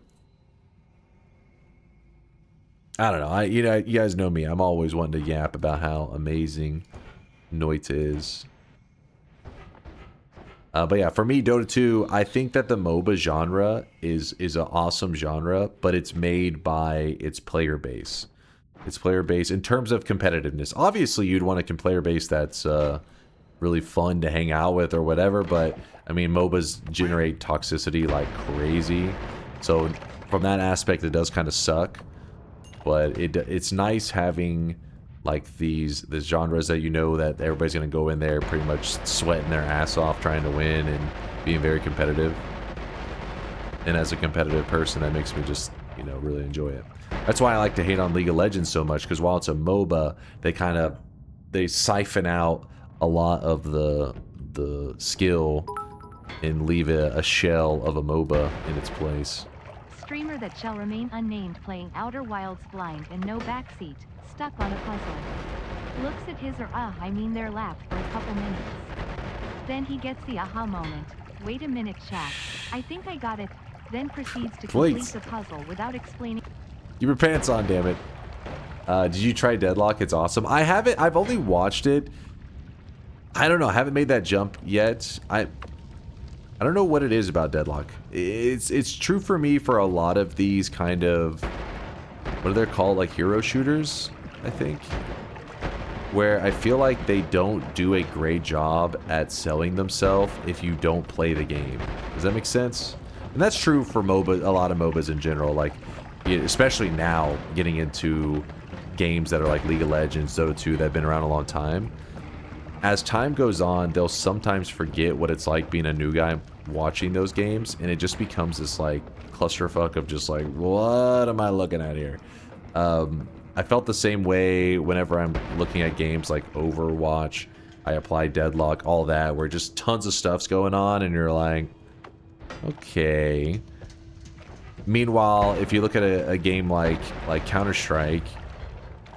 I don't know. You guys know me. I'm always wanting to yap about how amazing Noita is. But yeah, for me, Dota 2, I think that the MOBA genre is an awesome genre, but it's made by its player base. Its player base in terms of competitiveness. Obviously, you'd want a player base that's really fun to hang out with or whatever, but I mean, MOBAs generate toxicity like crazy. So from that aspect, it does kind of suck. But it's nice having like these genres that you know that everybody's going to go in there pretty much sweating their ass off trying to win and being very competitive. And as a competitive person, that makes me just, you know, really enjoy it. That's why I like to hate on League of Legends so much, because while it's a MOBA, they siphon out a lot of the skill and leave a shell of a MOBA in its place. Streamer that shall remain unnamed playing Outer Wilds blind and no backseat, stuck on a puzzle. Looks at his or their lap for a couple minutes. Then he gets the aha moment. Wait a minute, chat. I think I got it. Then proceeds to complete the puzzle without explaining. Keep your pants on, damn it. Did you try Deadlock? It's awesome. I haven't. I've only watched it. I don't know. I haven't made that jump yet. I don't know what it is about Deadlock. It's true for me for a lot of these kind of, what are they called, like hero shooters, I think, where I feel like they don't do a great job at selling themselves if you don't play the game. Does that make sense? And that's true for MOBA, a lot of MOBAs in general, like especially now getting into games that are like League of Legends, Dota 2 that have been around a long time. As time goes on, they'll sometimes forget what it's like being a new guy watching those games, and it just becomes this like clusterfuck of just like, what am I looking at here? I felt the same way whenever I'm looking at games like Overwatch. I apply Deadlock, all that, where just tons of stuff's going on, and you're like, okay. Meanwhile, if you look at a game like Counter-Strike,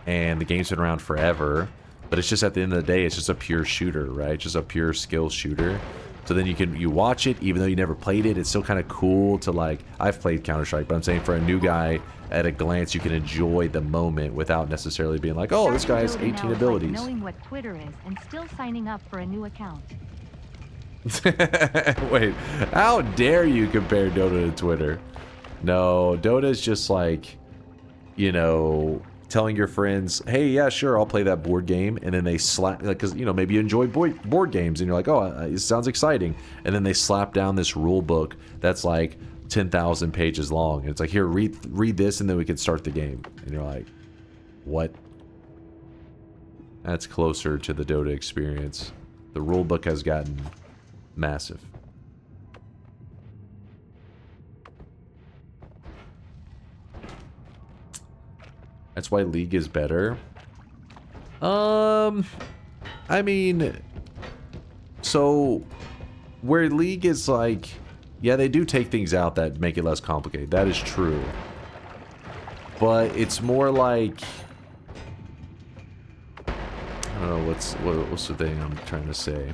and the game's been around forever, but it's just at the end of the day, it's just a pure shooter, right? Just a pure skill shooter. So then you watch it, even though you never played it, it's still kind of cool to like, I've played Counter-Strike, but I'm saying for a new guy, at a glance, you can enjoy the moment without necessarily being like, oh, this guy has 18 abilities. Like knowing what Twitter is and still signing up for a new account. Wait, how dare you compare Dota to Twitter? No, Dota is just like, you know, telling your friends, hey, yeah, sure, I'll play that board game, and then they slap, like, because, you know, maybe you enjoy board games, and you're like, oh, it sounds exciting, and then they slap down this rule book that's like 10,000 pages long, and it's like, here, read this, and then we can start the game, and you're like, what? That's closer to the Dota experience. The rule book has gotten massive. That's why League is better. I mean, so where League is like, yeah, they do take things out that make it less complicated. That is true. But it's more like, I don't know, what's the thing I'm trying to say?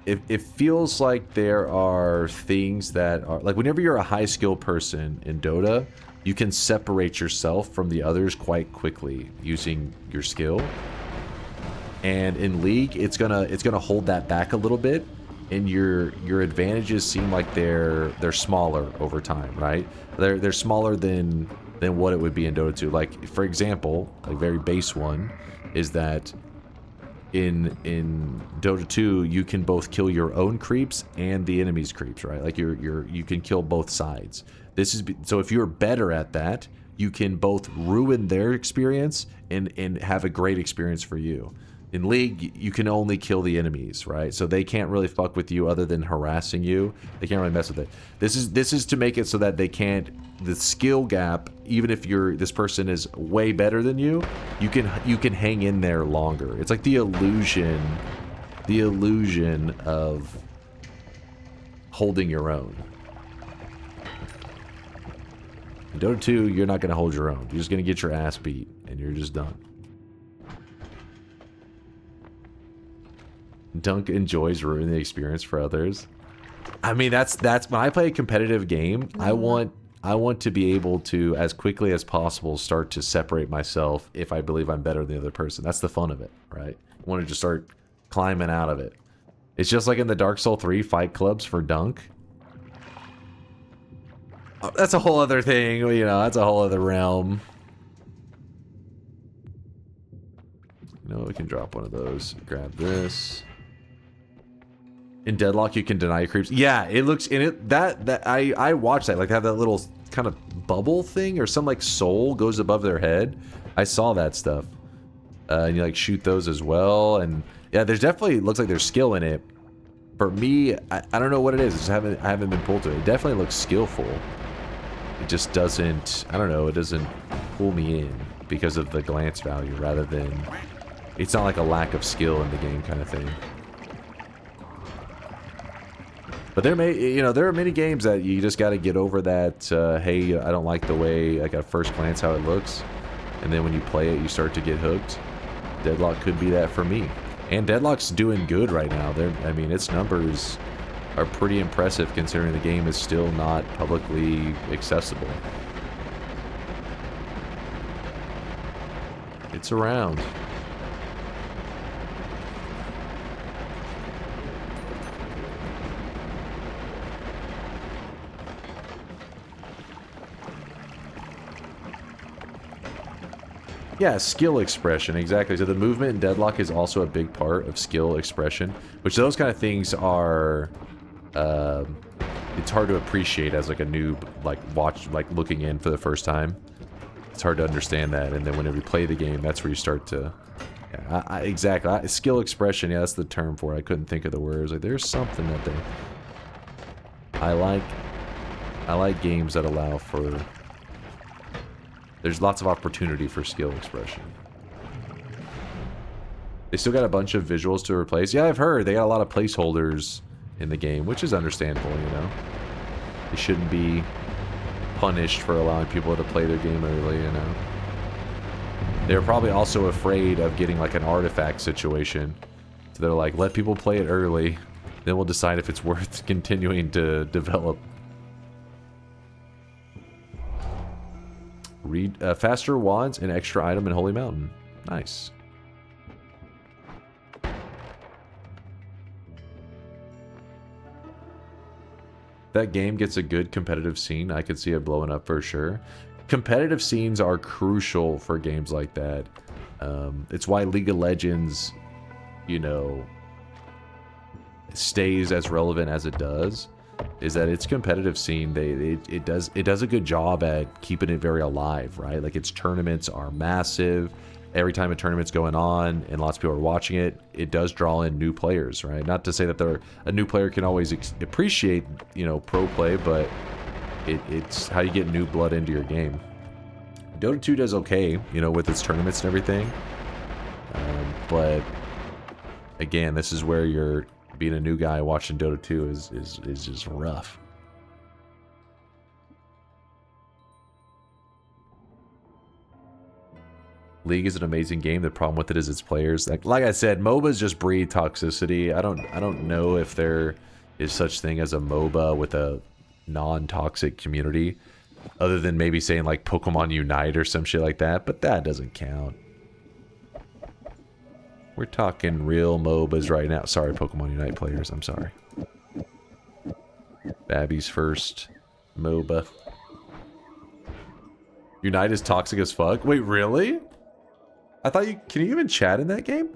It feels like there are things that are like, whenever you're a high skill person in Dota, you can separate yourself from the others quite quickly using your skill. And in League, it's gonna hold that back a little bit, and your advantages seem like they're smaller over time, right? They're smaller than what it would be in Dota 2. Like, for example, a very base one is that in Dota 2, you can both kill your own creeps and the enemy's creeps, right? Like you can kill both sides. This is so if you're better at that, you can both ruin their experience and have a great experience for you. In League, you can only kill the enemies, right? So they can't really fuck with you other than harassing you. They can't really mess with it. This is to make it so that they can't, the skill gap, even if this person is way better than you, you can hang in there longer. It's like the illusion of holding your own. In Dota 2, you're not going to hold your own. You're just going to get your ass beat, and you're just done. Dunk enjoys ruining the experience for others. I mean, that's when I play a competitive game, I want to be able to, as quickly as possible, start to separate myself if I believe I'm better than the other person. That's the fun of it, right? I want to just start climbing out of it. It's just like in the Dark Souls 3 fight clubs for Dunk. Oh, that's a whole other thing, you know, that's a whole other realm. You know, we can drop one of those. Grab this. In Deadlock, you can deny creeps. Yeah, it looks in it that I watched that. Like they have that little kind of bubble thing or some like soul goes above their head. I saw that stuff. And you like shoot those as well. And yeah, there's definitely looks like there's skill in it. For me, I don't know what it is. I haven't been pulled to it. It definitely looks skillful. It just doesn't. I don't know. It doesn't pull me in because of the glance value rather than. It's not like a lack of skill in the game kind of thing. But there are many games that you just got to get over that, hey, I don't like the way, like at first glance how it looks. And then when you play it, you start to get hooked. Deadlock could be that for me. And Deadlock's doing good right now. I mean, its numbers are pretty impressive considering the game is still not publicly accessible. It's around. Yeah, skill expression, exactly. So the movement in Deadlock is also a big part of skill expression, which those kind of things are, it's hard to appreciate as like a noob, like looking in for the first time. It's hard to understand that, and then whenever you play the game, that's where you start to, yeah, exactly. Skill expression, yeah, that's the term for it. I couldn't think of the words. Like, there's something that I like games that allow for. There's lots of opportunity for skill expression. They still got a bunch of visuals to replace. Yeah, I've heard they got a lot of placeholders in the game, which is understandable, you know. They shouldn't be punished for allowing people to play their game early, you know. They're probably also afraid of getting like an artifact situation. So they're like, let people play it early, then we'll decide if it's worth continuing to develop. Read faster wands and extra item in Holy Mountain. Nice. That game gets a good competitive scene. I could see it blowing up for sure. Competitive scenes are crucial for games like that. It's why League of Legends, you know, stays as relevant as it does. Is that its competitive scene, it does a good job at keeping it very alive, right? Like its tournaments are massive. Every time a tournament's going on and lots of people are watching it, it does draw in new players, right? Not to say that a new player can always appreciate, you know, pro play, but it's how you get new blood into your game. Dota 2 does okay, you know, with its tournaments and everything. But again, this is where you're being a new guy watching Dota 2 is just rough. League is an amazing game. The problem with it is its players. Like I said, MOBAs just breed toxicity. I don't know if there is such thing as a MOBA with a non-toxic community, other than maybe saying like Pokemon Unite or some shit like that. But that doesn't count. We're talking real MOBAs right now. Sorry, Pokemon Unite players. I'm sorry. Babby's first MOBA. Unite is toxic as fuck. Wait, really? I thought you... Can you even chat in that game?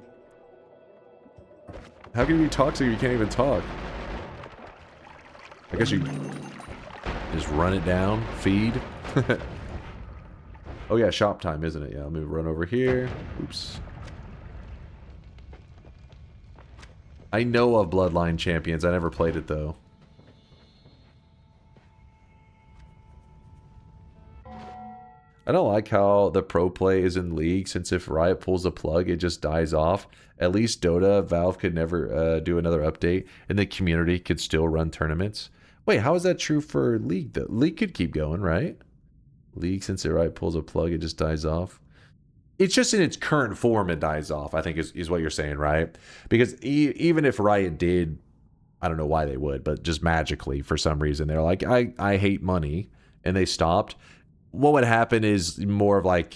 How can you be toxic if you can't even talk? I guess you... just run it down. Feed. Oh yeah, shop time, isn't it? Yeah, let me run over here. Oops. I know of Bloodline Champions. I never played it, though. I don't like how the pro play is in League, since if Riot pulls a plug, it just dies off. At least Dota, Valve could never do another update, and the community could still run tournaments. Wait, how is that true for League, though? League could keep going, right? League, since if Riot pulls a plug, it just dies off. It's just in its current form, it dies off, I think is what you're saying, right? Because even if Riot did, I don't know why they would, but just magically, for some reason, they're like, I hate money, and they stopped. What would happen is more of like,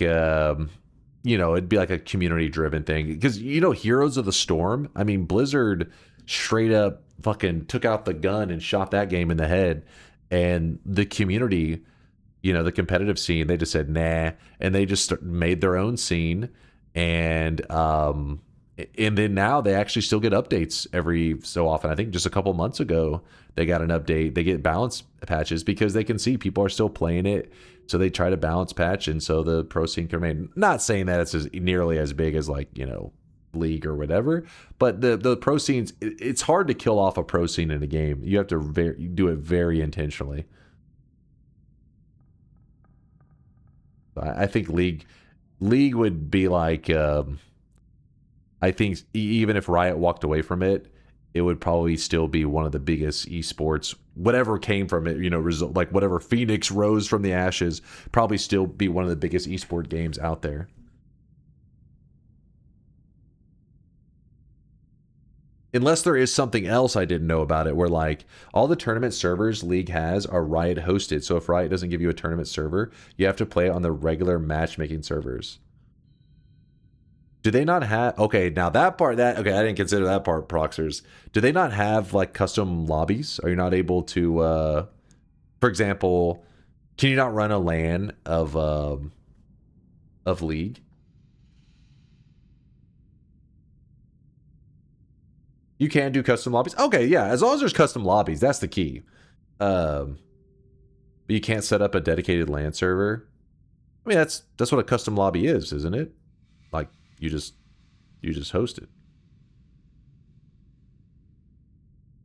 you know, it'd be like a community driven thing. Because, you know, Heroes of the Storm, I mean, Blizzard straight up fucking took out the gun and shot that game in the head. And the community, you know, the competitive scene, they just said, nah. And they just made their own scene. And then now they actually still get updates every so often. I think just a couple months ago, they got an update. They get balance patches because they can see people are still playing it. So they try to balance patch. And so the pro scene can remain. Not saying that it's nearly as big as like, you know, League or whatever. But the pro scenes, it's hard to kill off a pro scene in a game. You have to do it very intentionally. I think League would be like, I think even if Riot walked away from it, it would probably still be one of the biggest esports. Whatever came from it, you know, like whatever Phoenix rose from the ashes, probably still be one of the biggest esport games out there. Unless there is something else I didn't know about it, where like all the tournament servers League has are Riot hosted. So if Riot doesn't give you a tournament server, you have to play it on the regular matchmaking servers. Do they not have... Okay, now that part... Okay, I didn't consider that part, Proxers. Do they not have, like, custom lobbies? Are you not able to... for example, can you not run a LAN of League? You can do custom lobbies? Okay, yeah. As long as there's custom lobbies, that's the key. But you can't set up a dedicated LAN server? I mean, that's what a custom lobby is, isn't it? Like... You just host it.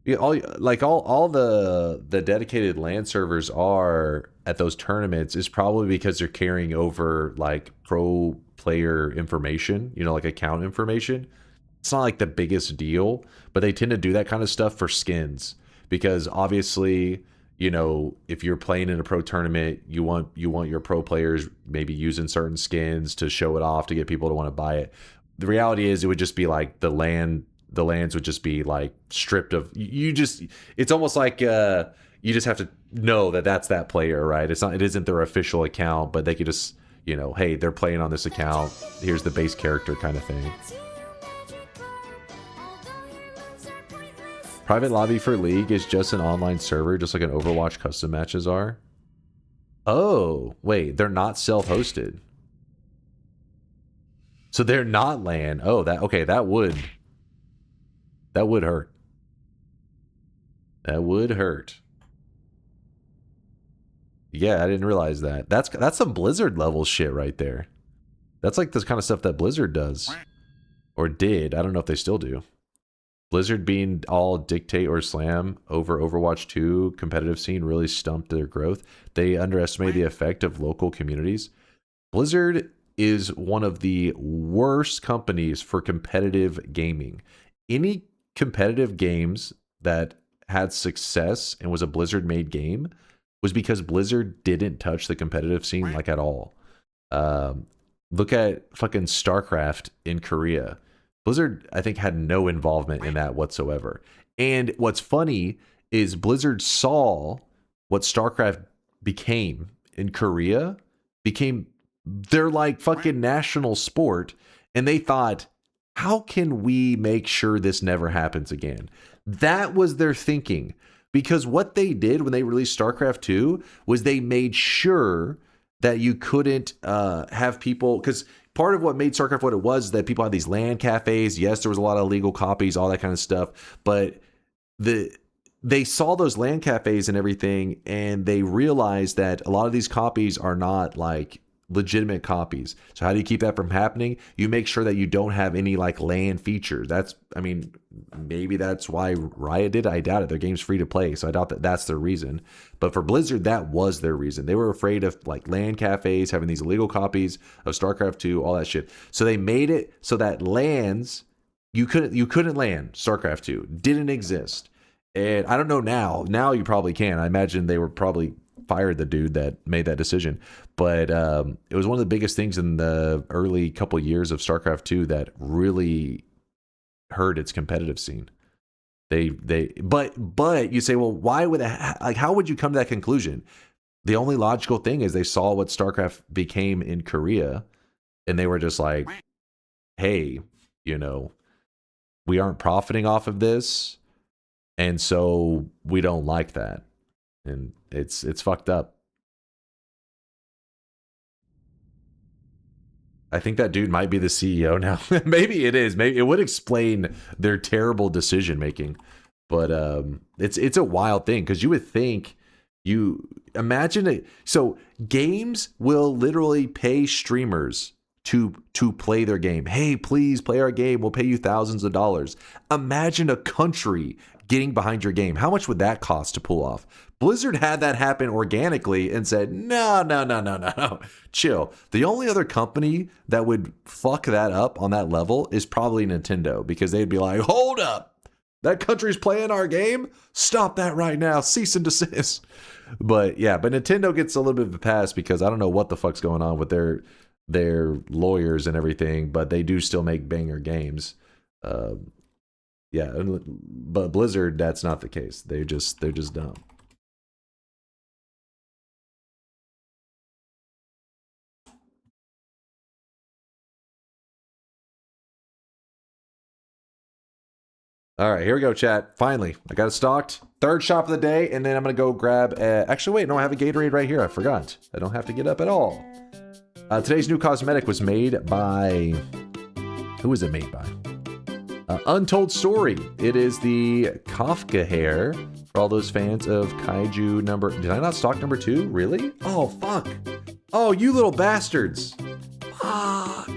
Yeah, all the dedicated LAN servers are at those tournaments is probably because they're carrying over like pro player information, you know, like account information. It's not like the biggest deal, but they tend to do that kind of stuff for skins because obviously, you know, if you're playing in a pro tournament, you want your pro players maybe using certain skins to show it off to get people to want to buy it. The reality is it would just be like the lands would just be like stripped of it's almost like you just have to know that that's that player, right? It isn't their official account, but they could just, you know, hey, they're playing on this account. Here's the base character kind of thing. Private lobby for League is just an online server, just like an Overwatch custom matches are. Oh, wait, they're not self-hosted. So they're not LAN. Oh, that would hurt. That would hurt. Yeah, I didn't realize that. That's some Blizzard level shit right there. That's like this kind of stuff that Blizzard does. Or did. I don't know if they still do. Blizzard being all dictate or slam over Overwatch 2 competitive scene really stumped their growth. They underestimate the effect of local communities. Blizzard is one of the worst companies for competitive gaming. Any competitive games that had success and was a Blizzard-made game was because Blizzard didn't touch the competitive scene like at all. Look at fucking StarCraft in Korea. Blizzard, I think, had no involvement in that whatsoever. And what's funny is Blizzard saw what StarCraft became in Korea, became their like fucking national sport, and they thought, how can we make sure this never happens again? That was their thinking. Because what they did when they released StarCraft 2 was they made sure that you couldn't have people... Because part of what made StarCraft what it was is that people had these LAN cafes. Yes, there was a lot of illegal copies, all that kind of stuff. But they saw those LAN cafes and everything, and they realized that a lot of these copies are not like legitimate copies. So how do you keep that from happening? You make sure that you don't have any like LAN features. I mean, maybe that's why Riot did it. I doubt it. Their game's free to play, so I doubt that that's their reason. But for Blizzard, that was their reason. They were afraid of like LAN cafes having these illegal copies of StarCraft 2, all that shit. So they made it so that LANs, you couldn't LAN StarCraft 2. Didn't exist. And I don't know now. Now you probably can. I imagine they were probably fired the dude that made that decision. But it was one of the biggest things in the early couple years of StarCraft 2 that really hurt its competitive scene. But you say, well, why would how would you come to that conclusion? The only logical thing is they saw what StarCraft became in Korea, and they were just like, hey, you know, we aren't profiting off of this, and so we don't like that. And it's fucked up. I think that dude might be the CEO now. Maybe it is. Maybe it would explain their terrible decision making. But it's a wild thing, because you would think, you imagine it. So games will literally pay streamers to play their game. Hey, please play our game. We'll pay you thousands of dollars. Imagine a country getting behind your game. How much would that cost to pull off? Blizzard had that happen organically and said, no, chill. The only other company that would fuck that up on that level is probably Nintendo, because they'd be like, hold up, that country's playing our game? Stop that right now. Cease and desist. But yeah, but Nintendo gets a little bit of a pass because I don't know what the fuck's going on with their lawyers and everything, but they do still make banger games. Yeah, but Blizzard, that's not the case. They're just dumb. All right, here we go, chat. Finally, I got it stocked. Third shop of the day, and then I'm going to go grab... actually, wait, no, I have a Gatorade right here. I forgot. I don't have to get up at all. Today's new cosmetic was made by... Who is it made by? Untold Story. It is the Kafka hair for all those fans of Kaiju number... Did I not stock number 2? Really? Oh, fuck. Oh, you little bastards. Fuck.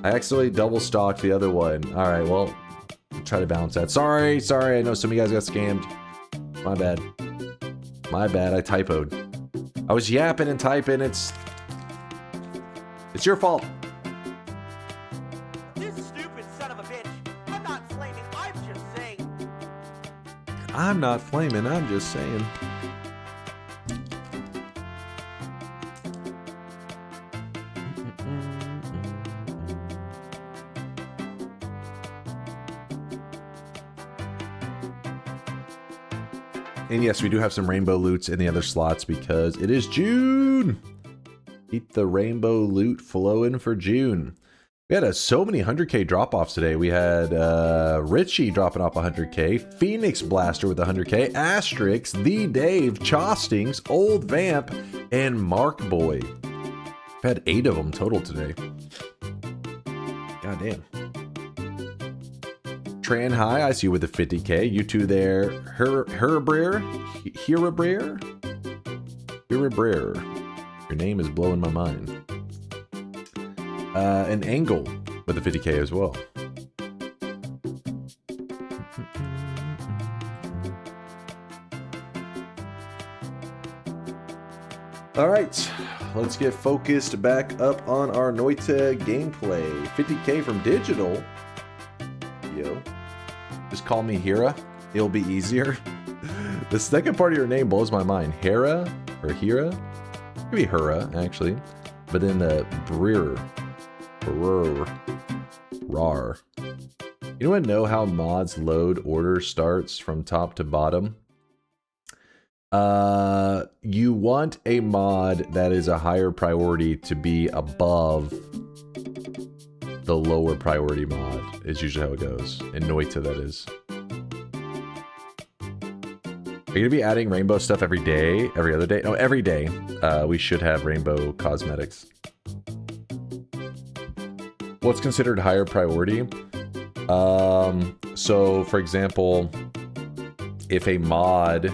I accidentally double stocked the other one. All right, well... Try to balance that. Sorry. I know some of you guys got scammed. My bad. I typoed. I was yapping and typing. It's your fault. This stupid son of a bitch. I'm not flaming. I'm just saying. I'm not flaming. I'm just saying. And yes, we do have some rainbow loots in the other slots because it is June. Keep the rainbow loot flowing for June. We had so many 100k drop-offs today. We had Richie dropping off 100k, Phoenix Blaster with 100k, Asterix, The Dave, Chostings, Old Vamp, and Mark Boy. We've had 8 of them total today. God damn. Tran High, I see you with the 50k. You two there. Herabrier. Your name is blowing my mind. An Angle with the 50k as well. All right, let's get focused back up on our Noita gameplay. 50k from Digital. Yo. Just call me Hera. It'll be easier. The second part of your name blows my mind. Hera or Hera? Maybe Hera, actually. But then the Rar. Anyone know how mods load order starts from top to bottom? You want a mod that is a higher priority to be above the lower priority mod is usually how it goes. In Noita, that is. Are you gonna be adding rainbow stuff every day? Every other day? No, every day. We should have rainbow cosmetics. What's considered higher priority? So for example, if a mod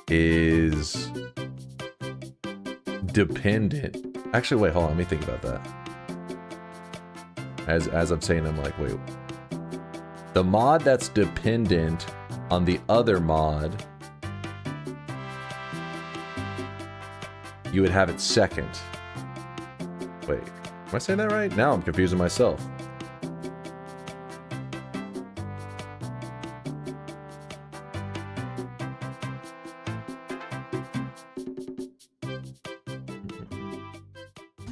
is dependent. Actually, wait, hold on. Let me think about that. As I'm saying, I'm like, wait. The mod that's dependent on the other mod, you would have it second. Wait, am I saying that right? Now I'm confusing myself.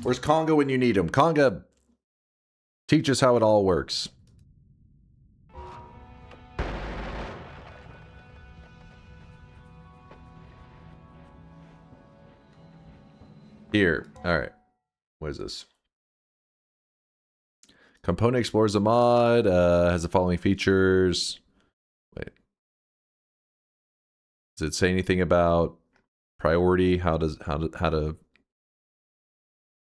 Where's Conga when you need him? Conga, teach us how it all works. Here. All right. What is this? Component Explorer is a mod. Has the following features. Wait. Does it say anything about priority? How to?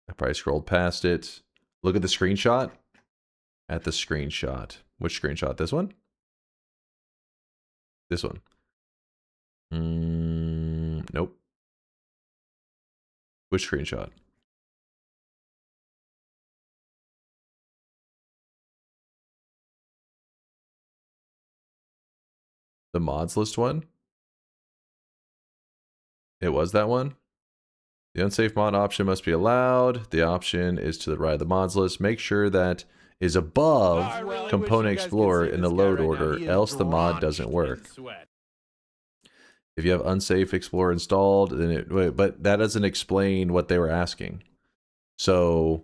I probably scrolled past it. Look at the screenshot. At the screenshot. Which screenshot? This one? This one. Nope. Which screenshot? The mods list one? It was that one? The unsafe mod option must be allowed. The option is to the right of the mods list. Make sure that is above Component Explorer in the load order, else the mod doesn't work. If you have unsafe Explorer installed, then it, but that doesn't explain what they were asking. So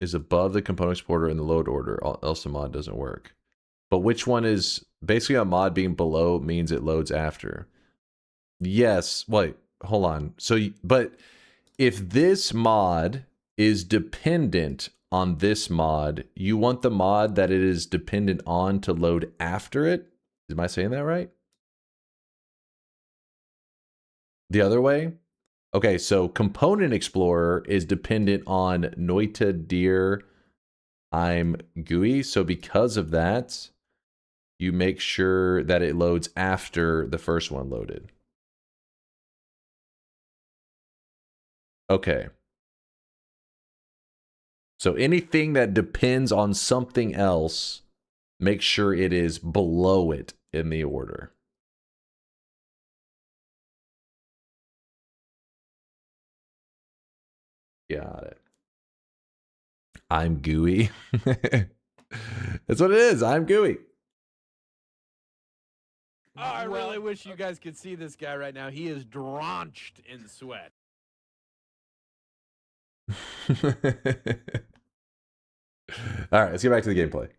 is above the Component Explorer in the load order, else the mod doesn't work. But which one is basically a mod being below means it loads after? Yes. Wait, hold on. So, but if this mod is dependent on this mod, you want the mod that it is dependent on to load after it? Am I saying that right? The other way? Okay, so Component Explorer is dependent on Noita, Deer, I'm GUI. So because of that, you make sure that it loads after the first one loaded. Okay. So anything that depends on something else, make sure it is below it in the order. Got it. I'm GUI. That's what it is. I'm GUI. Oh, I really wish you guys could see this guy right now. He is drenched in sweat. All right, let's get back to the gameplay.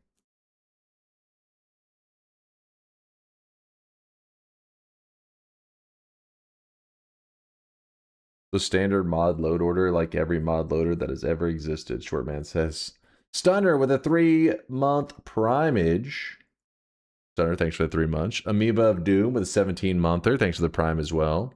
The standard mod load order, like every mod loader that has ever existed, Shortman says. Stunner with a 3-month primage. Stunner, thanks for the 3 months. Amoeba of Doom with a 17-monther. Thanks for the prime as well.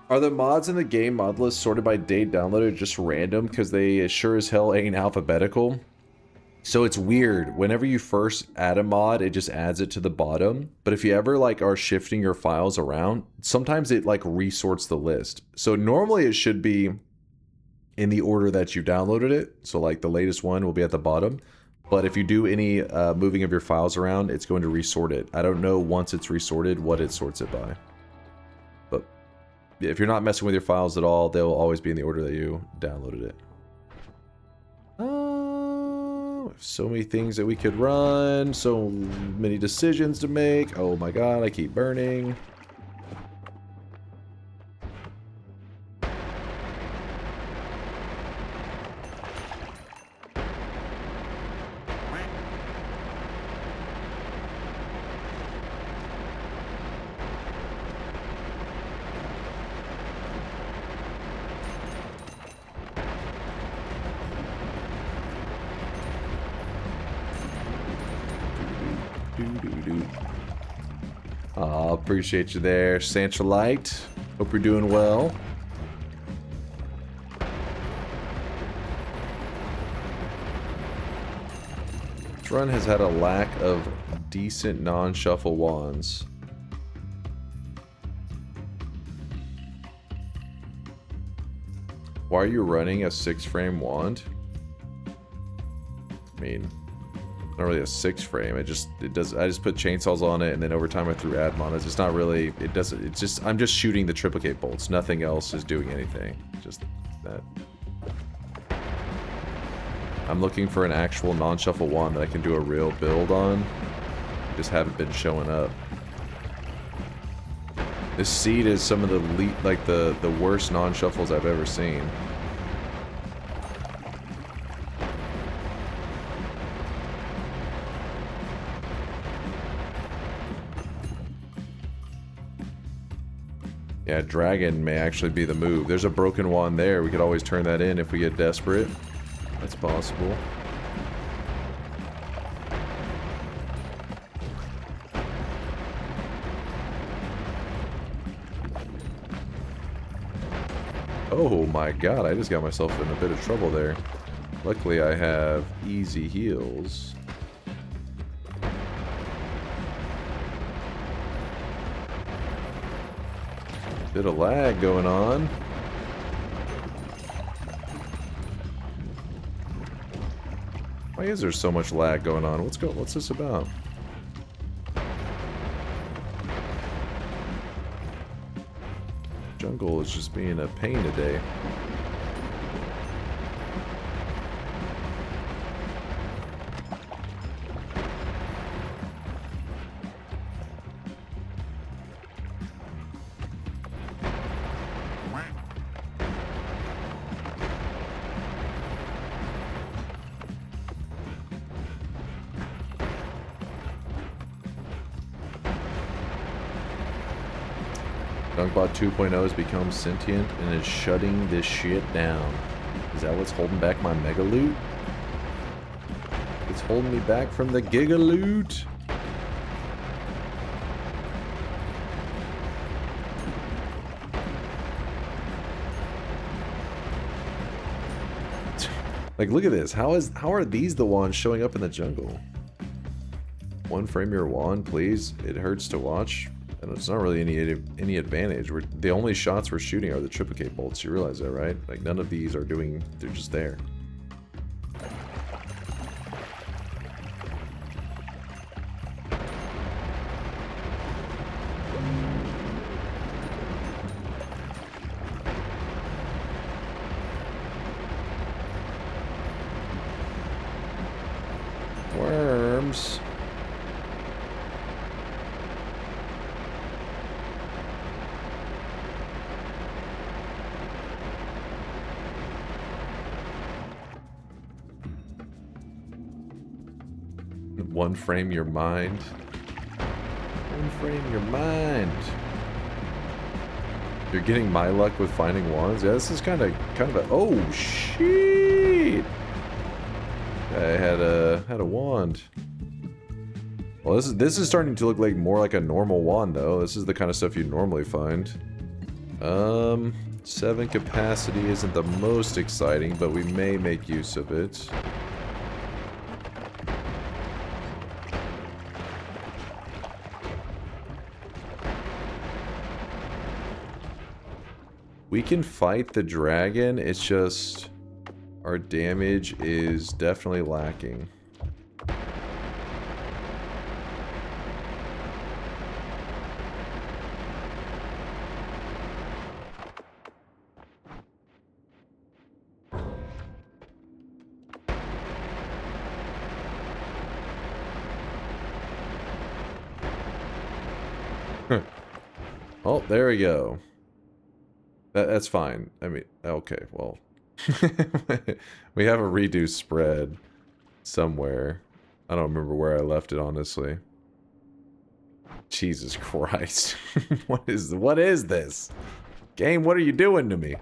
Are the mods in the game mod list sorted by date downloaded just random? Because they sure as hell ain't alphabetical. So it's weird. Whenever you first add a mod, it just adds it to the bottom. But if you ever like are shifting your files around, sometimes it like resorts the list. So normally it should be in the order that you downloaded it. So like the latest one will be at the bottom. But if you do any moving of your files around, it's going to resort it. I don't know once it's resorted what it sorts it by. But if you're not messing with your files at all, they'll always be in the order that you downloaded it. So many things that we could run, so many decisions to make. Oh my god, I keep burning. Appreciate you there, Santralite. Hope you're doing well. This run has had a lack of decent non-shuffle wands. Why are you running a 6-frame wand? I mean, not really a 6-frame. I just put chainsaws on it, and then over time I threw admon. It's not really. It doesn't. It's just. I'm just shooting the triplicate bolts. Nothing else is doing anything. Just that. I'm looking for an actual non-shuffle wand that I can do a real build on. just haven't been showing up. This seed is some of the worst non-shuffles I've ever seen. Yeah, dragon may actually be the move. There's a broken wand there. We could always turn that in if we get desperate. That's possible. Oh my god, I just got myself in a bit of trouble there. Luckily I have easy heals. Bit of lag going on. Why is there so much lag going on? What's this about? Jungle is just being a pain today. DunkBot 2.0 has become sentient and is shutting this shit down. Is that what's holding back my mega loot? It's holding me back from the giga loot. Like, look at this. How are these the ones showing up in the jungle? One frame your wand, please. It hurts to watch. And it's not really any advantage. The only shots we're shooting are the triplicate bolts. You realize that, right? Like, none of these are doing... They're just there. Worms. One frame your mind. One frame your mind. You're getting my luck with finding wands? Yeah, this is kind of a... Oh, shit! I had a wand. Well, this is starting to look like more like a normal wand, though. This is the kind of stuff you normally find. 7 capacity isn't the most exciting, but we may make use of it. We can fight the dragon, it's just our damage is definitely lacking. Oh, there we go. That's fine. I mean, okay, well. We have a reduced spread somewhere. I don't remember where I left it, honestly. Jesus Christ. What is this? Game, what are you doing to me?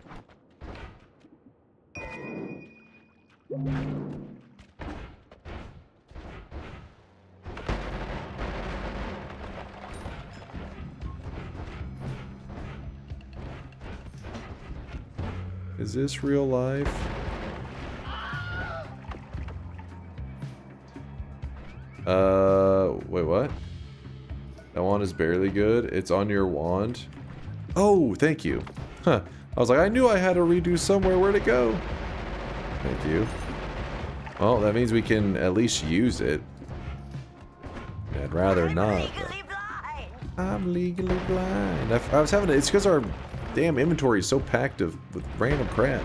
Is this real life? Wait, what? That wand is barely good. It's on your wand. Oh, thank you. Huh. I was like, I knew I had to redo somewhere. Where'd it go? Thank you. Well, that means we can at least use it. I'd rather not. I'm legally blind. I was having it's because our damn inventory is so packed with random crap.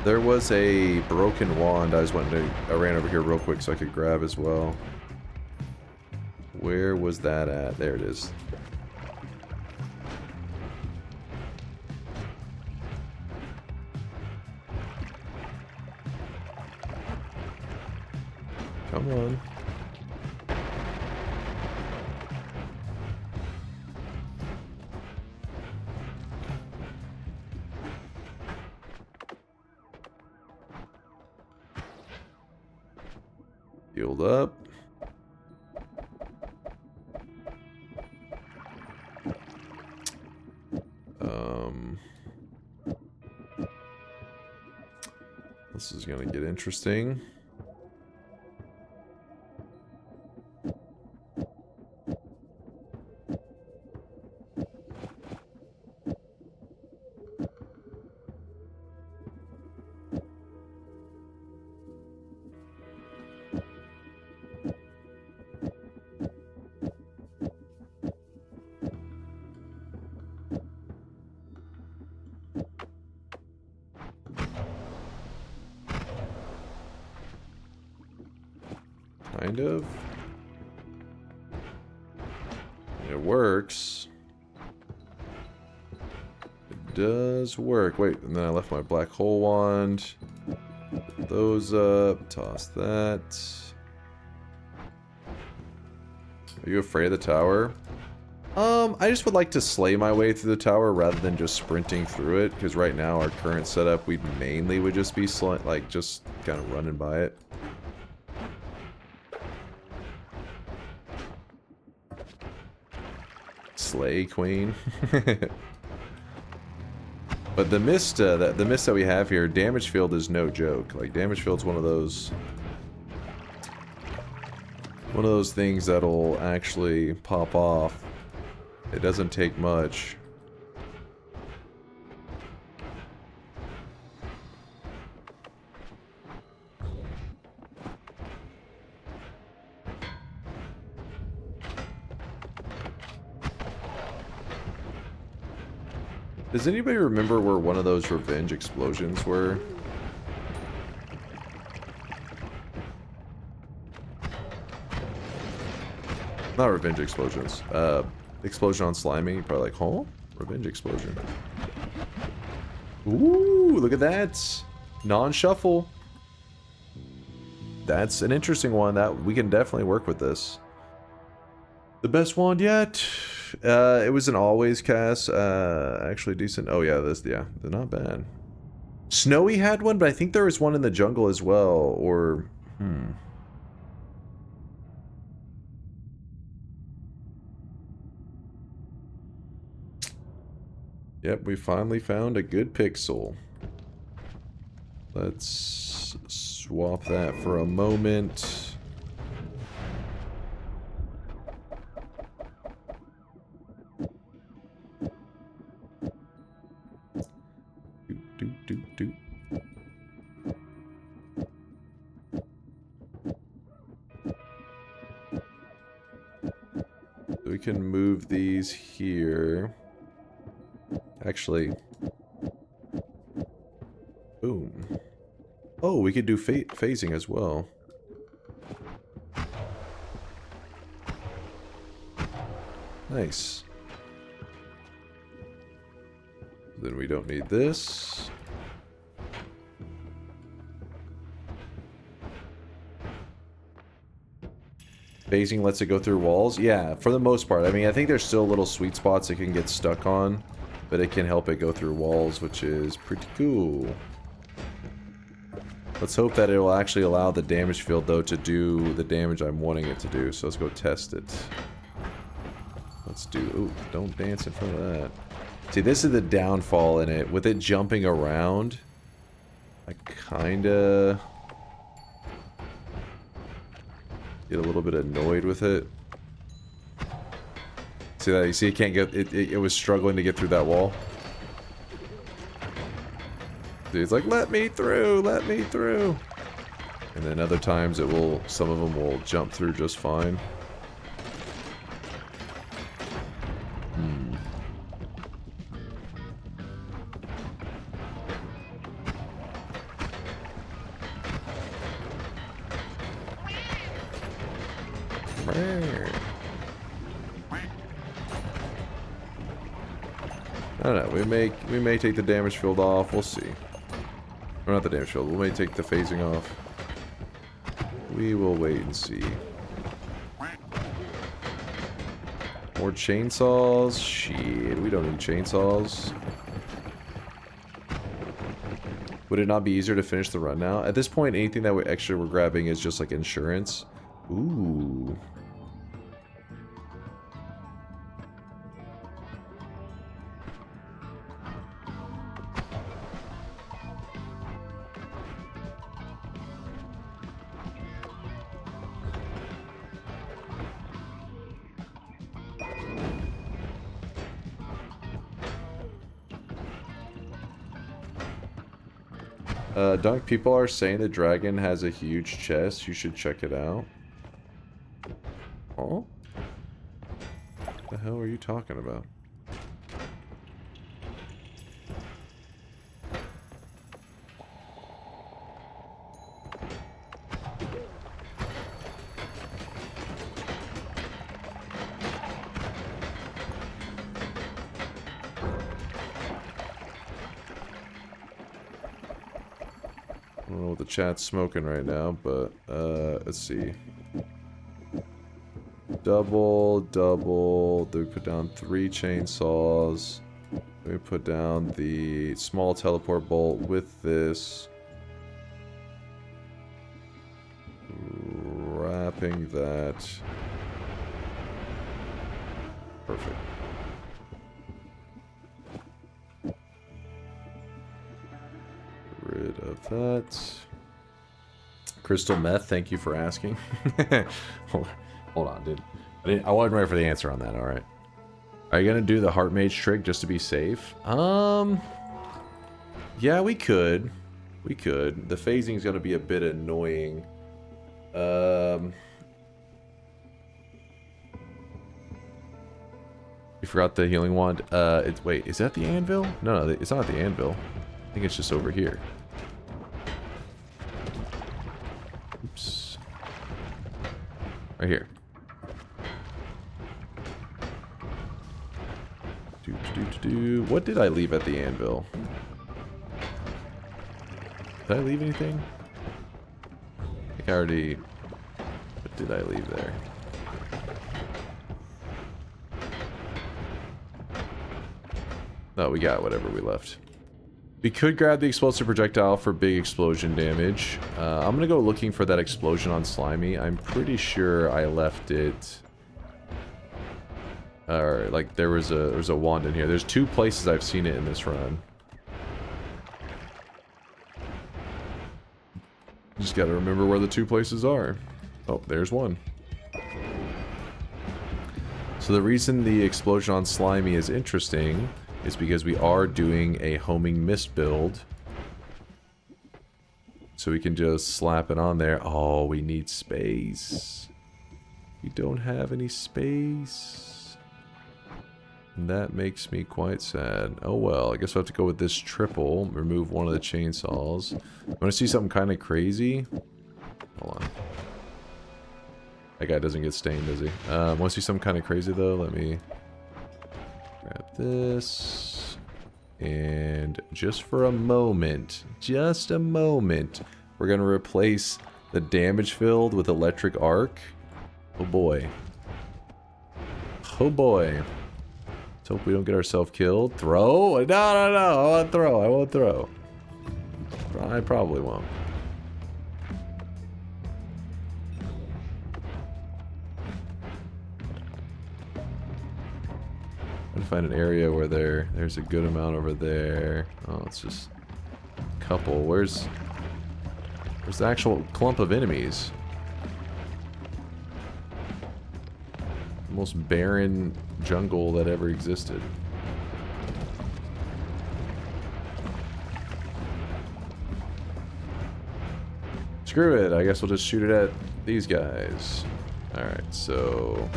There was a broken wand. I ran over here real quick so I could grab as well. Where was that at? There it is. Come on. Healed up. This is gonna get interesting. Kind of. It works. It does work. Wait, and then I left my black hole wand. Put those up. Toss that. Are you afraid of the tower? I just would like to slay my way through the tower rather than just sprinting through it, because right now our current setup, we mainly would just be like just kind of running by it. Slay Queen. But the mist that we have here, damage field is no joke. Like, damage field's one of those things that'll actually pop off. It doesn't take much. Does anybody remember where one of those revenge explosions were? Not revenge explosions. Explosion on Slimy. Probably like, huh? Revenge explosion. Ooh, look at that. Non-shuffle. That's an interesting one. That we can definitely work with this. The best wand yet? It was an always cast. Actually decent. Oh yeah, they're not bad. Snowy had one, but I think there was one in the jungle as well. Or Yep, we finally found a good pixel. Let's swap that for a moment. Do. We can move these here. Actually, boom. Oh, we could do phasing as well. Nice. Then we don't need this. Phasing lets it go through walls? Yeah, for the most part. I mean, I think there's still little sweet spots it can get stuck on, but it can help it go through walls, which is pretty cool. Let's hope that it will actually allow the damage field, though, to do the damage I'm wanting it to do. So let's go test it. Let's do... Ooh, don't dance in front of that. See, this is the downfall in it. With it jumping around, I kinda get a little bit annoyed with it. See that? You see, it can't get... It was struggling to get through that wall. See, it's like, let me through! Let me through! And then other times it will... Some of them will jump through just fine. I don't know. We may take the damage field off. We'll see. Or not the damage field. We may take the phasing off. We will wait and see. More chainsaws? Shit, we don't need chainsaws. Would it not be easier to finish the run now? At this point, anything that we're grabbing is just like insurance. Ooh. Dunk, people are saying the dragon has a huge chest. You should check it out. Oh? What the hell are you talking about? I don't know what the chat's smoking right now, but let's see. Double. Then we put down 3 chainsaws. Then we put down the small teleport bolt with this. Wrapping that. Perfect. Rid of that. Crystal meth, thank you for asking. Hold on, dude. I wasn't ready for the answer on that, alright. Are you gonna do the heart mage trick just to be safe? Yeah, we could. We could. The phasing's gonna be a bit annoying. You forgot the healing wand. Wait, is that the anvil? No, it's not the anvil. I think it's just over here. Oops. Right here. What did I leave at the anvil? Did I leave anything? I think I already... What did I leave there? No, we got whatever we left. We could grab the explosive projectile for big explosion damage. I'm gonna go looking for that explosion on Slimy. I'm pretty sure I left it... Or like there was a wand in here. There's 2 places I've seen it in this run. Just gotta remember where the 2 places are. Oh, there's one. So the reason the explosion on Slimy is interesting is because we are doing a homing mist build. So we can just slap it on there. Oh, we need space. We don't have any space. And that makes me quite sad. Oh well, I guess we'll have to go with this triple. Remove one of the chainsaws. Want to see something kind of crazy? Hold on. That guy doesn't get stained, does he? Want to see something kind of crazy though? Let me grab this. And just for a moment, we're going to replace the damage field with electric arc. Oh boy. Oh boy. Let's hope we don't get ourselves killed. Throw? No. I won't throw. I probably won't. I'm gonna find an area where there's a good amount over there. Oh, it's just a couple. Where's the actual clump of enemies? The most barren jungle that ever existed. Screw it, I guess we'll just shoot it at these guys. Alright, so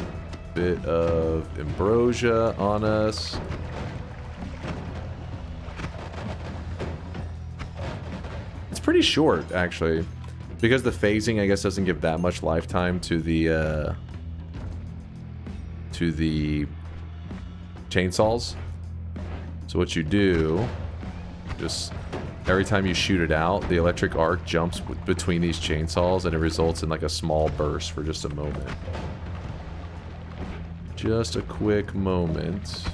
bit of ambrosia on us. It's pretty short, actually. Because the phasing, I guess, doesn't give that much lifetime to the to the chainsaws. So what you do, just every time you shoot it out, the electric arc jumps between these chainsaws and it results in like a small burst for just a moment. Just a quick moment.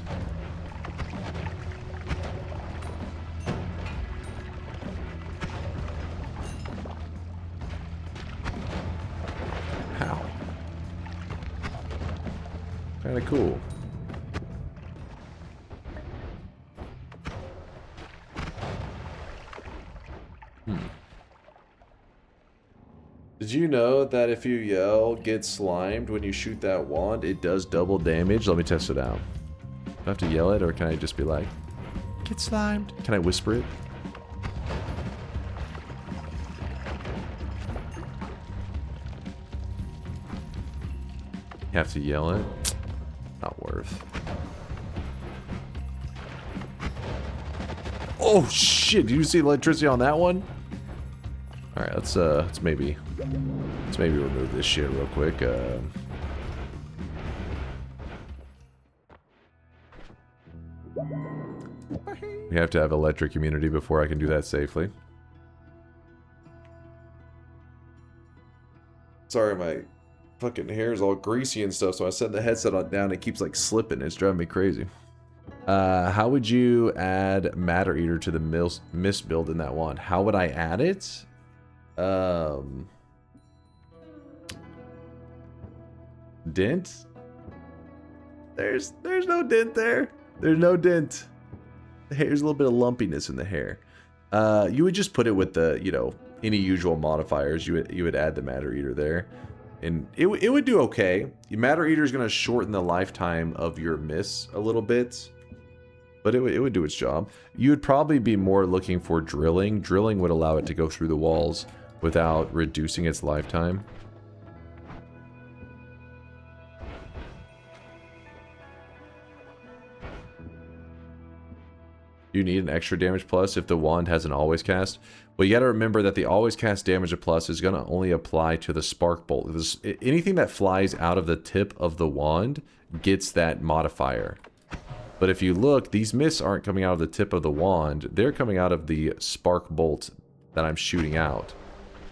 How? Kinda cool. Did you know that if you yell, get slimed when you shoot that wand, it does double damage? Let me test it out. Do I have to yell it, or can I just be like, get slimed? Can I whisper it? You have to yell it? Not worth. Oh shit, did you see electricity on that one? Alright, let's maybe remove this shit real quick. We have to have electric immunity before I can do that safely. Sorry, my fucking hair is all greasy and stuff, so I set the headset on down, it keeps like slipping, it's driving me crazy. How would you add Matter Eater to the mist build in that wand? How would I add it? Dent? There's no dent there. There's no dent. The hair's a little bit of lumpiness in the hair. You would just put it with the, you know, any usual modifiers. You would add the Matter Eater there, and it would do okay. Matter Eater is going to shorten the lifetime of your mists a little bit, but it would do its job. You would probably be more looking for drilling. Drilling would allow it to go through the walls without reducing its lifetime. You need an extra damage plus if the wand has an always cast. Well, you got to remember that the always cast damage plus is going to only apply to the spark bolt. Anything that flies out of the tip of the wand gets that modifier. But if you look, these mists aren't coming out of the tip of the wand. They're coming out of the spark bolt that I'm shooting out.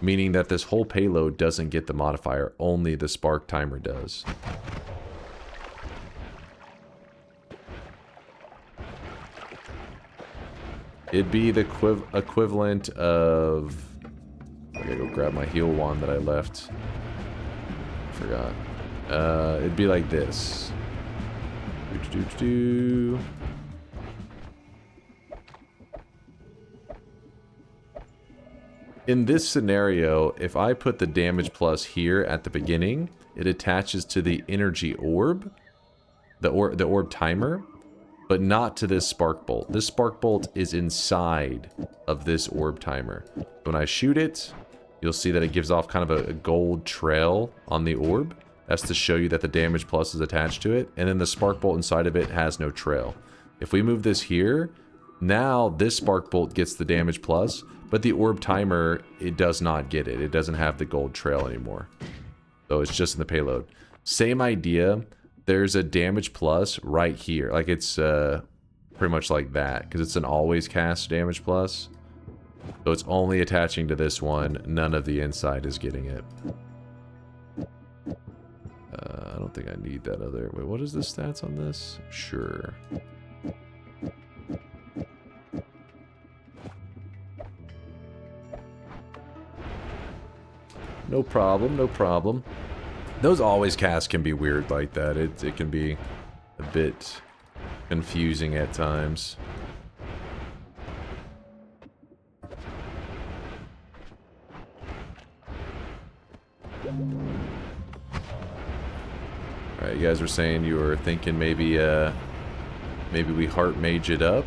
Meaning that this whole payload doesn't get the modifier. Only the spark timer does. It'd be the equivalent of... I gotta go grab my heal wand that I left. Forgot. It'd be like this. In this scenario, if I put the damage plus here at the beginning, it attaches to the energy orb, the orb timer, but not to this spark bolt. This spark bolt is inside of this orb timer. When I shoot it, you'll see that it gives off kind of a gold trail on the orb. That's to show you that the damage plus is attached to it. And then the spark bolt inside of it has no trail. If we move this here, now this spark bolt gets the damage plus, but the orb timer, it does not get it. It doesn't have the gold trail anymore. So it's just in the payload. Same idea. There's a damage plus right here. Like it's pretty much like that, because it's an always cast damage plus. So it's only attaching to this one. None of the inside is getting it. I don't think I need that other... Wait, what is the stats on this? Sure. No problem, no problem. Those always casts can be weird like that. It can be a bit confusing at times. Alright, you guys were saying you were thinking maybe we heart mage it up,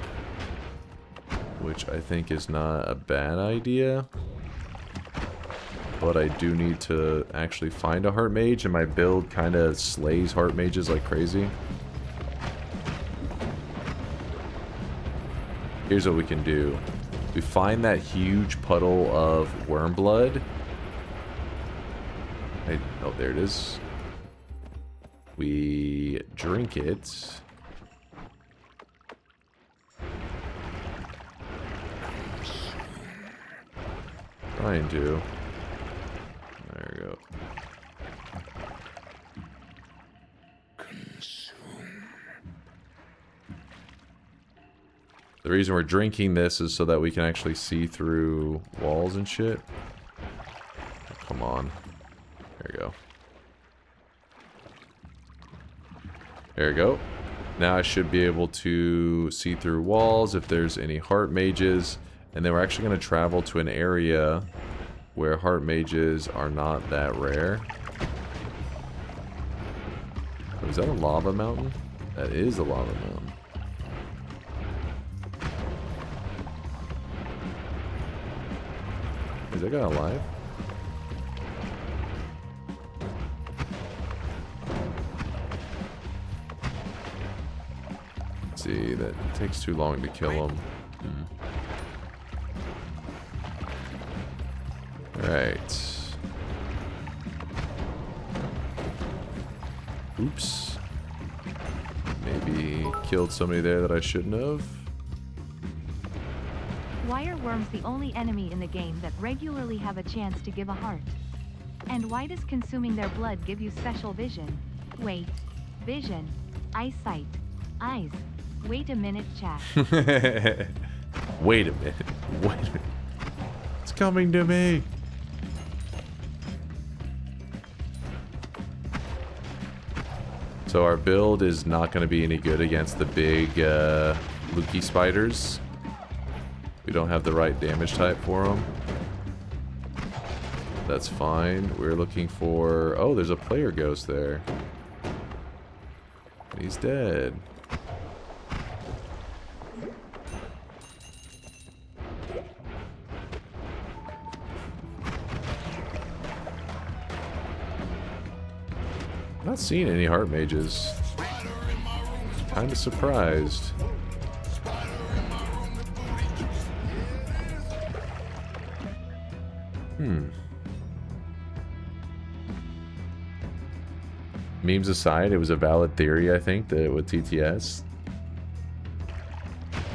which I think is not a bad idea. But I do need to actually find a heart mage, and my build kind of slays heart mages like crazy. Here's what we can do. We find that huge puddle of worm blood. Oh, there it is. We drink it. Trying to. There we go. The reason we're drinking this is so that we can actually see through walls and shit. Oh, come on. There we go. There we go. Now I should be able to see through walls if there's any heart mages. And then we're actually going to travel to an area where heart mages are not that rare. Oh, is that a lava mountain? That is a lava mountain. Is that guy alive? Let's see, that takes too long to kill him. Alright. Oops. Maybe killed somebody there that I shouldn't have. Why are worms the only enemy in the game that regularly have a chance to give a heart? And why does consuming their blood give you special vision? Wait. Vision. Eyesight. Eyes. Wait a minute, chat. Wait a minute. Wait a minute. It's coming to me. So our build is not going to be any good against the big Lukey spiders. We don't have the right damage type for them. That's fine. We're looking for... Oh, there's a player ghost there. He's dead. Not seeing any heart mages. Kind of surprised. Memes aside, it was a valid theory, I think, that with TTS.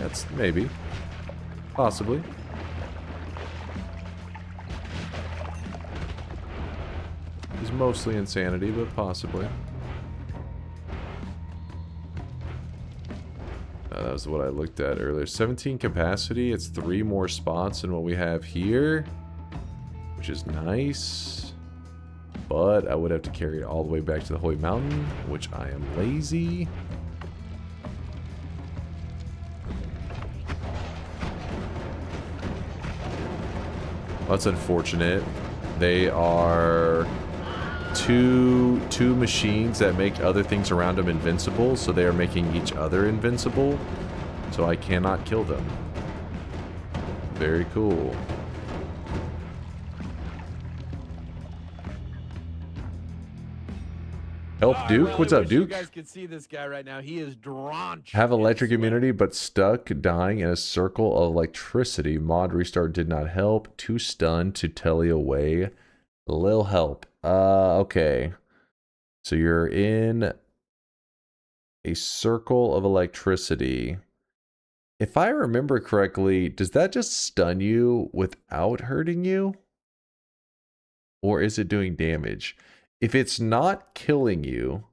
That's maybe. Possibly. It's mostly insanity, but possibly. That was what I looked at earlier. 17 capacity. It's 3 more spots than what we have here, which is nice. But I would have to carry it all the way back to the Holy Mountain, which I am lazy. That's unfortunate. They are two machines that make other things around them invincible, so they are making each other invincible. So I cannot kill them. Very cool. Help Duke? What's up, Duke? You guys can see this guy right now. He is drenched. Have electric immunity, but stuck, dying in a circle of electricity. Mod restart did not help. Too stunned to telly away. Lil help. Okay. So you're in a circle of electricity. If I remember correctly, does that just stun you without hurting you? Or is it doing damage? If it's not killing you,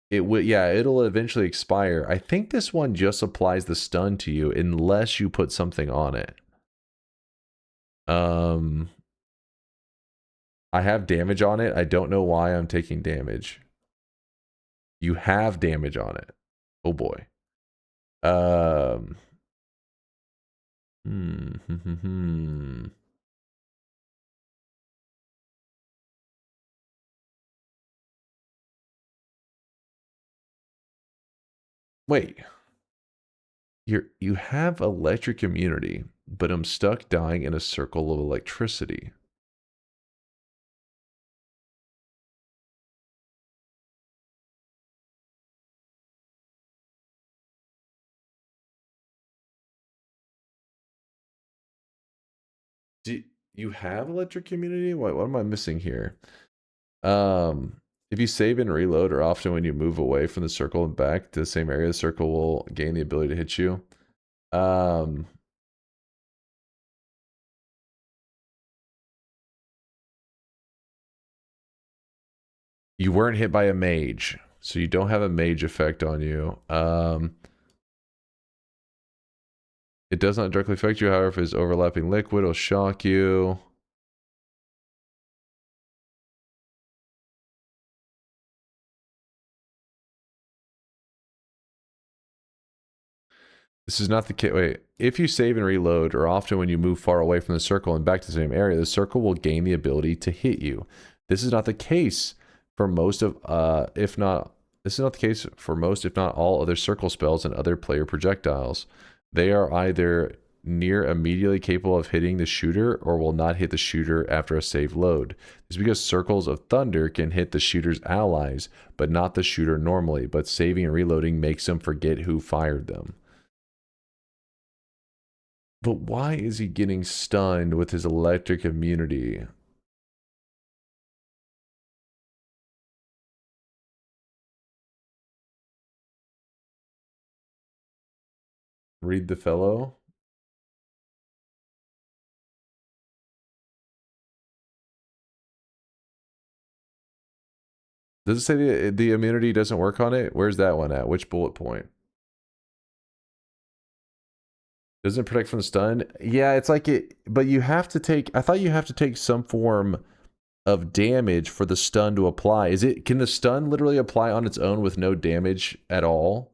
it will, yeah, it'll eventually expire. I think this one just applies the stun to you unless you put something on it. I have damage on it. I don't know why I'm taking damage. You have damage on it. Oh boy. Wait. You have electric immunity, but I'm stuck dying in a circle of electricity. Do you have electric immunity? What am I missing here? If you save and reload, or often when you move away from the circle and back to the same area, the circle will gain the ability to hit you. You weren't hit by a mage, so you don't have a mage effect on you. It does not directly affect you, however, if it's overlapping liquid, it'll shock you. This is not the case. Wait, if you save and reload, or often when you move far away from the circle and back to the same area, the circle will gain the ability to hit you. This is not the case for most of, if not all other circle spells and other player projectiles. They are either near immediately capable of hitting the shooter or will not hit the shooter after a save load. This is because circles of thunder can hit the shooter's allies, but not the shooter normally, but saving and reloading makes them forget who fired them. But why is he getting stunned with his electric immunity? Read the fellow. Does it say the immunity doesn't work on it? Where's that one at? Which bullet point? Doesn't protect from the stun? Yeah, it's like it, but you have to take, I thought you have to take some form of damage for the stun to apply. Is it, can the stun literally apply on its own with no damage at all?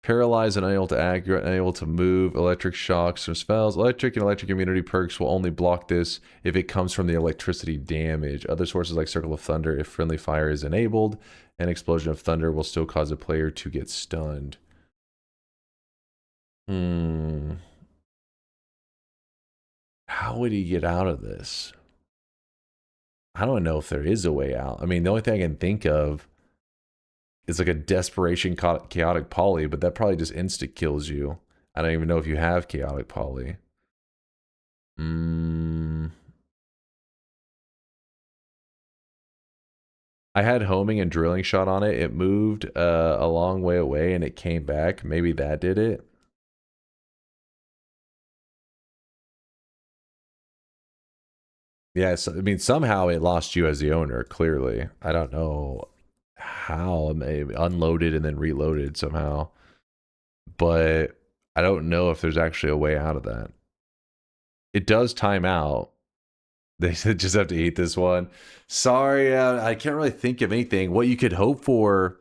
Paralyzed and unable to act, you're unable to move, electric shocks or spells. Electric and electric immunity perks will only block this if it comes from the electricity damage. Other sources like Circle of Thunder, if friendly fire is enabled, an explosion of thunder will still cause a player to get stunned. How would he get out of this? I don't know if there is a way out. I mean, the only thing I can think of is like a desperation chaotic poly, but that probably just insta kills you. I don't even know if you have chaotic poly. I had homing and drilling shot on it. It moved a long way away and it came back. Maybe that did it. Yeah, so, I mean, somehow it lost you as the owner, clearly. I don't know how. Maybe unloaded and then reloaded somehow. But I don't know if there's actually a way out of that. It does time out. They said just have to eat this one. Sorry, I can't really think of anything. What you could hope for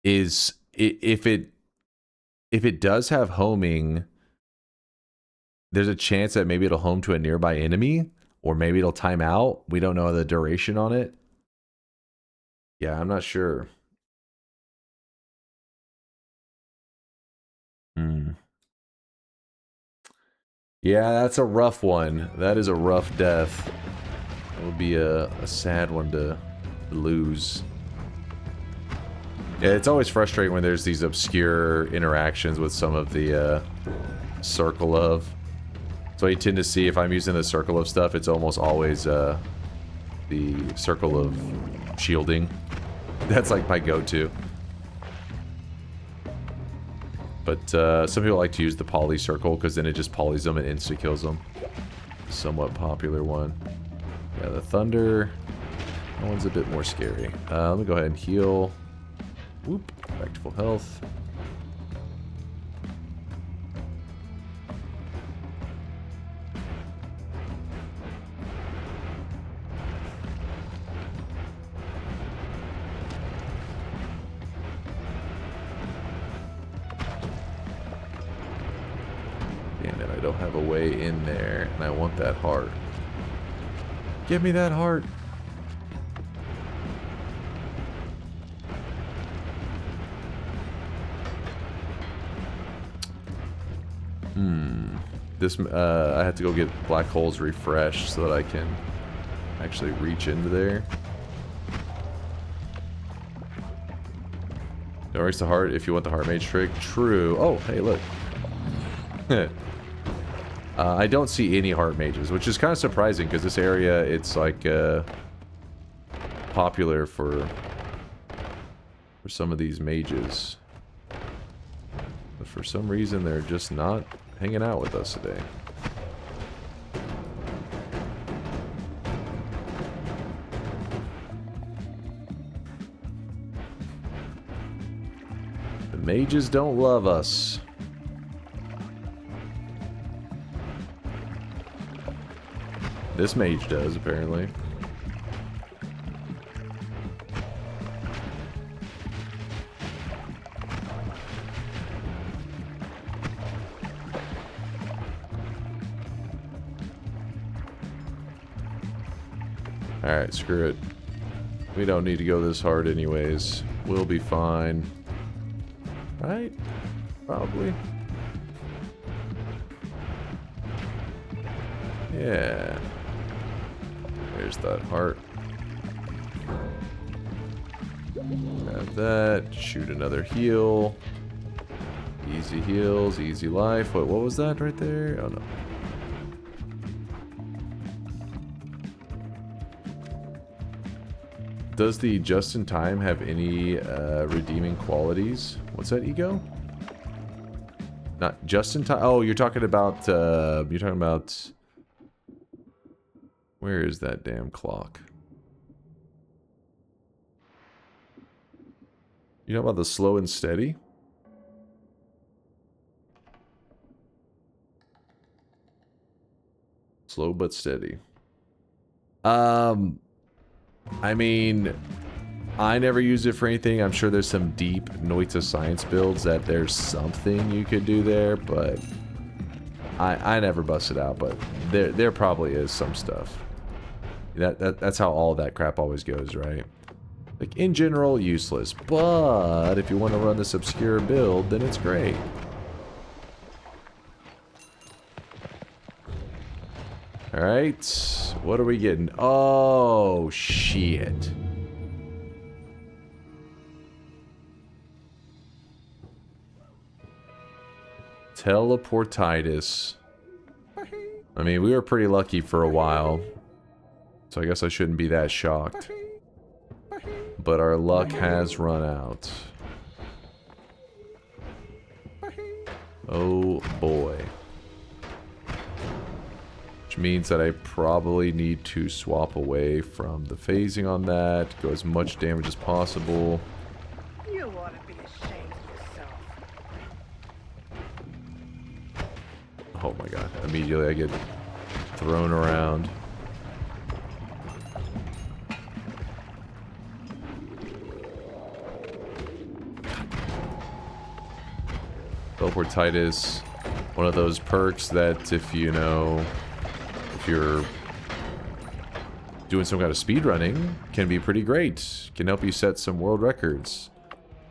is if it does have homing, there's a chance that maybe it'll home to a nearby enemy, or maybe it'll time out. We don't know the duration on it. Yeah, I'm not sure. Yeah, that's a rough one. That is a rough death. It will be a sad one to lose. Yeah, it's always frustrating when there's these obscure interactions with some of the circle of. So you tend to see if I'm using the circle of stuff, it's almost always the circle of shielding. That's like my go-to. But some people like to use the poly circle because then it just polys them and insta-kills them. Somewhat popular one. Yeah, the thunder. That one's a bit more scary. Let me go ahead and heal. Whoop, back to full health. Damn it, I don't have a way in there, and I want that heart. Give me that heart. This, I have to go get black holes refreshed so that I can actually reach into there. Don't erase the heart if you want the heart mage trick. True. Oh, hey, look. I don't see any heart mages, which is kind of surprising because this area, it's like popular for some of these mages. But for some reason, they're just not hanging out with us today. The mages don't love us. This mage does, apparently. Alright, screw it. We don't need to go this hard anyways. We'll be fine. Right? Probably. Yeah. There's that heart. Grab that. Shoot another heal. Easy heals, easy life. Wait, what was that right there? Oh no. Does the just in time have any redeeming qualities? What's that, ego? Not just in time. Oh, you're talking about where is that damn clock? You know about the slow and steady? Slow but steady. I mean, I never use it for anything. I'm sure there's some deep Noita science builds that there's something you could do there, but I never bust it out, but there probably is some stuff. That's how all that crap always goes, right? Like, in general, useless, but if you want to run this obscure build, then it's great. Alright, what are we getting? Oh, shit. Teleportitis. I mean, we were pretty lucky for a while, so I guess I shouldn't be that shocked. But our luck has run out. Oh boy. Which means that I probably need to swap away from the phasing on that, go as much damage as possible. You ought to be ashamed of yourself. Oh my god, immediately I get thrown around. Teleportitis, one of those perks that if you know, if you're doing some kind of speedrunning, can be pretty great. Can help you set some world records.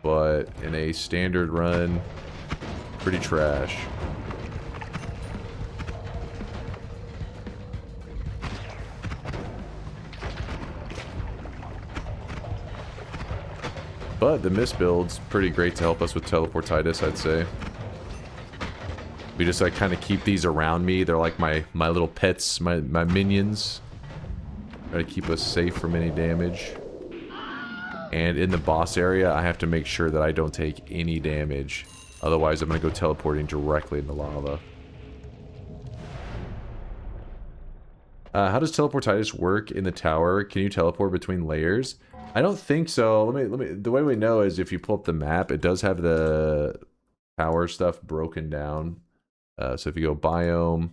But in a standard run, pretty trash. But the miss build's pretty great to help us with teleportitis, I'd say. We just like kind of keep these around me. They're like my little pets, my minions. Try to keep us safe from any damage. And in the boss area, I have to make sure that I don't take any damage. Otherwise, I'm going to go teleporting directly into lava. How does teleportitis work in the tower? Can you teleport between layers? I don't think so. Let me. The way we know is if you pull up the map, it does have the tower stuff broken down. So if you go biome,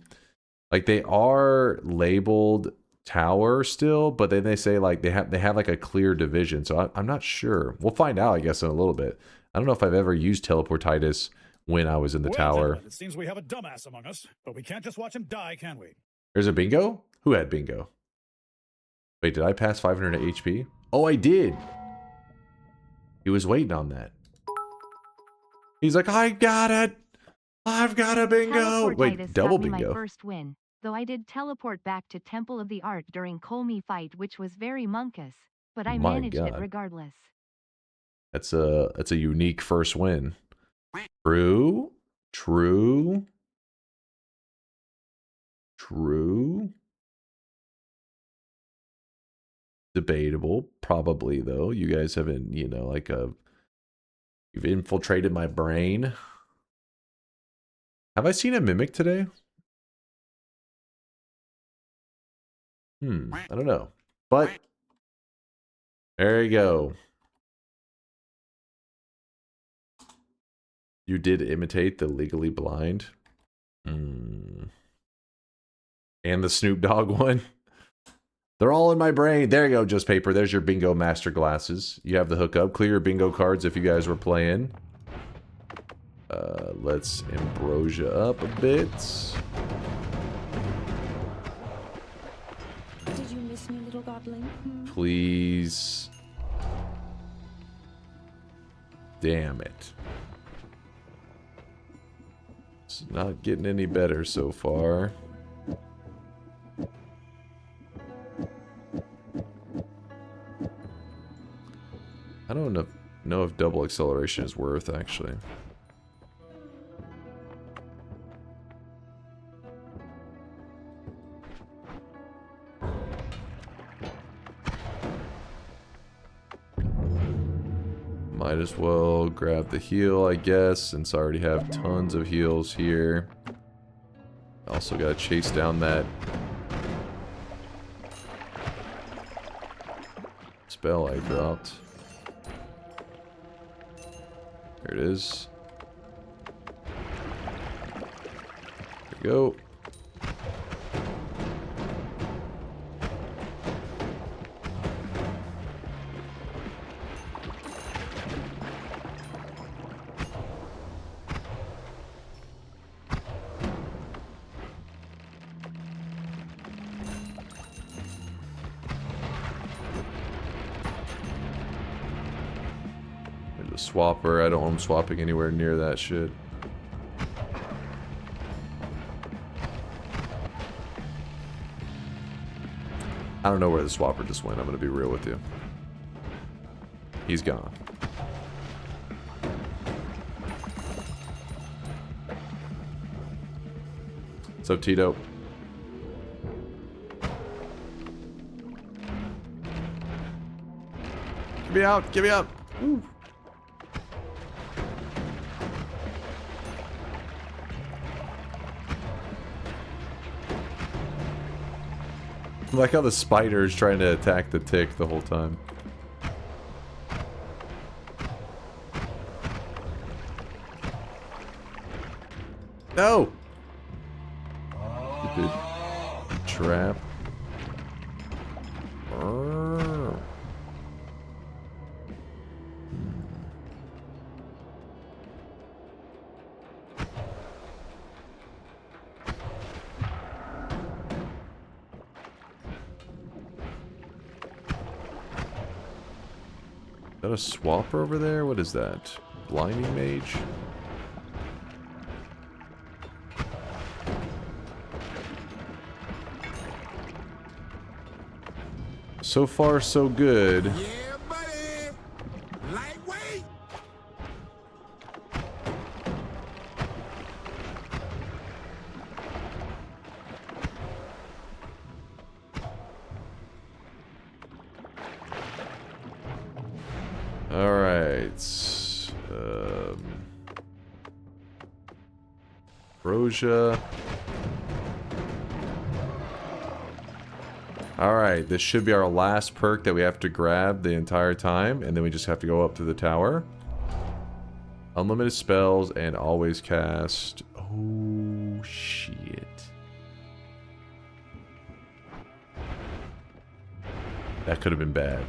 like they are labeled tower still, but then they say like they have like a clear division. So I'm not sure. We'll find out, I guess, in a little bit. I don't know if I've ever used teleportitis when I was in the tower. Gentlemen, it seems we have a dumbass among us, but we can't just watch him die, can we? There's a bingo? Who had bingo? Wait, did I pass 500 HP? Oh, I did. He was waiting on that. He's like, I got it. I've got a bingo. Wait, double bingo. My first win, though I did teleport back to Temple of the Art during Colmy fight, which was very monkus, but I managed it regardless. That's a unique first win. True. True. Debatable. Probably, though. You guys haven't, you know, like you've infiltrated my brain. Have I seen a mimic today? I don't know. But there you go. You did imitate the Legally Blind. And the Snoop Dogg one. They're all in my brain. There you go, Just Paper. There's your bingo master glasses. You have the hookup. Clear your bingo cards if you guys were playing. Let's ambrosia up a bit. Did you miss me, little godling? Please. Damn it. It's not getting any better so far. I don't know if double acceleration is worth, actually. Might as well grab the heal, I guess, since I already have tons of heals here. Also gotta chase down that spell I dropped. There it is. There we go. Swapper. I don't want him swapping anywhere near that shit. I don't know where the swapper just went. I'm gonna be real with you. He's gone. What's up, Tito? Get me out! Get me out! Woo. I like how the spider is trying to attack the tick the whole time. No! Stupid trap. Is that a swapper over there? What is that? Blinding mage? So far, so good. Yeah, buddy. Lightweight. All right. Ambrosia. Alright, this should be our last perk that we have to grab the entire time, and then we just have to go up to the tower. Unlimited spells and always cast... Oh, shit. That could have been bad.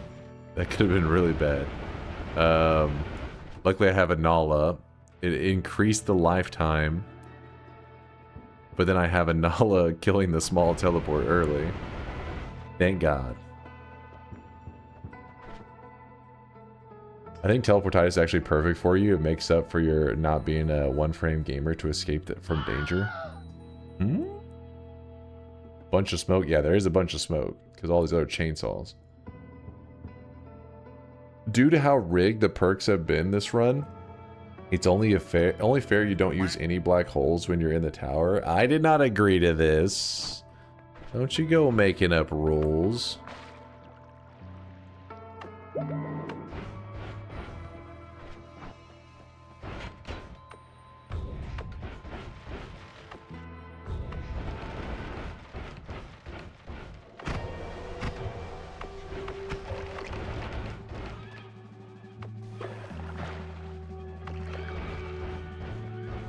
That could have been really bad. Luckily I have a Nala. It increased the lifetime. But then I have a Nala killing the small teleport early. Thank God. I think teleportitis is actually perfect for you. It makes up for your not being a one-frame gamer to escape from danger. Bunch of smoke? Yeah, there is a bunch of smoke because all these other chainsaws. Due to how rigged the perks have been this run, it's only fair you don't use any black holes when you're in the tower. I did not agree to this. Don't you go making up rules.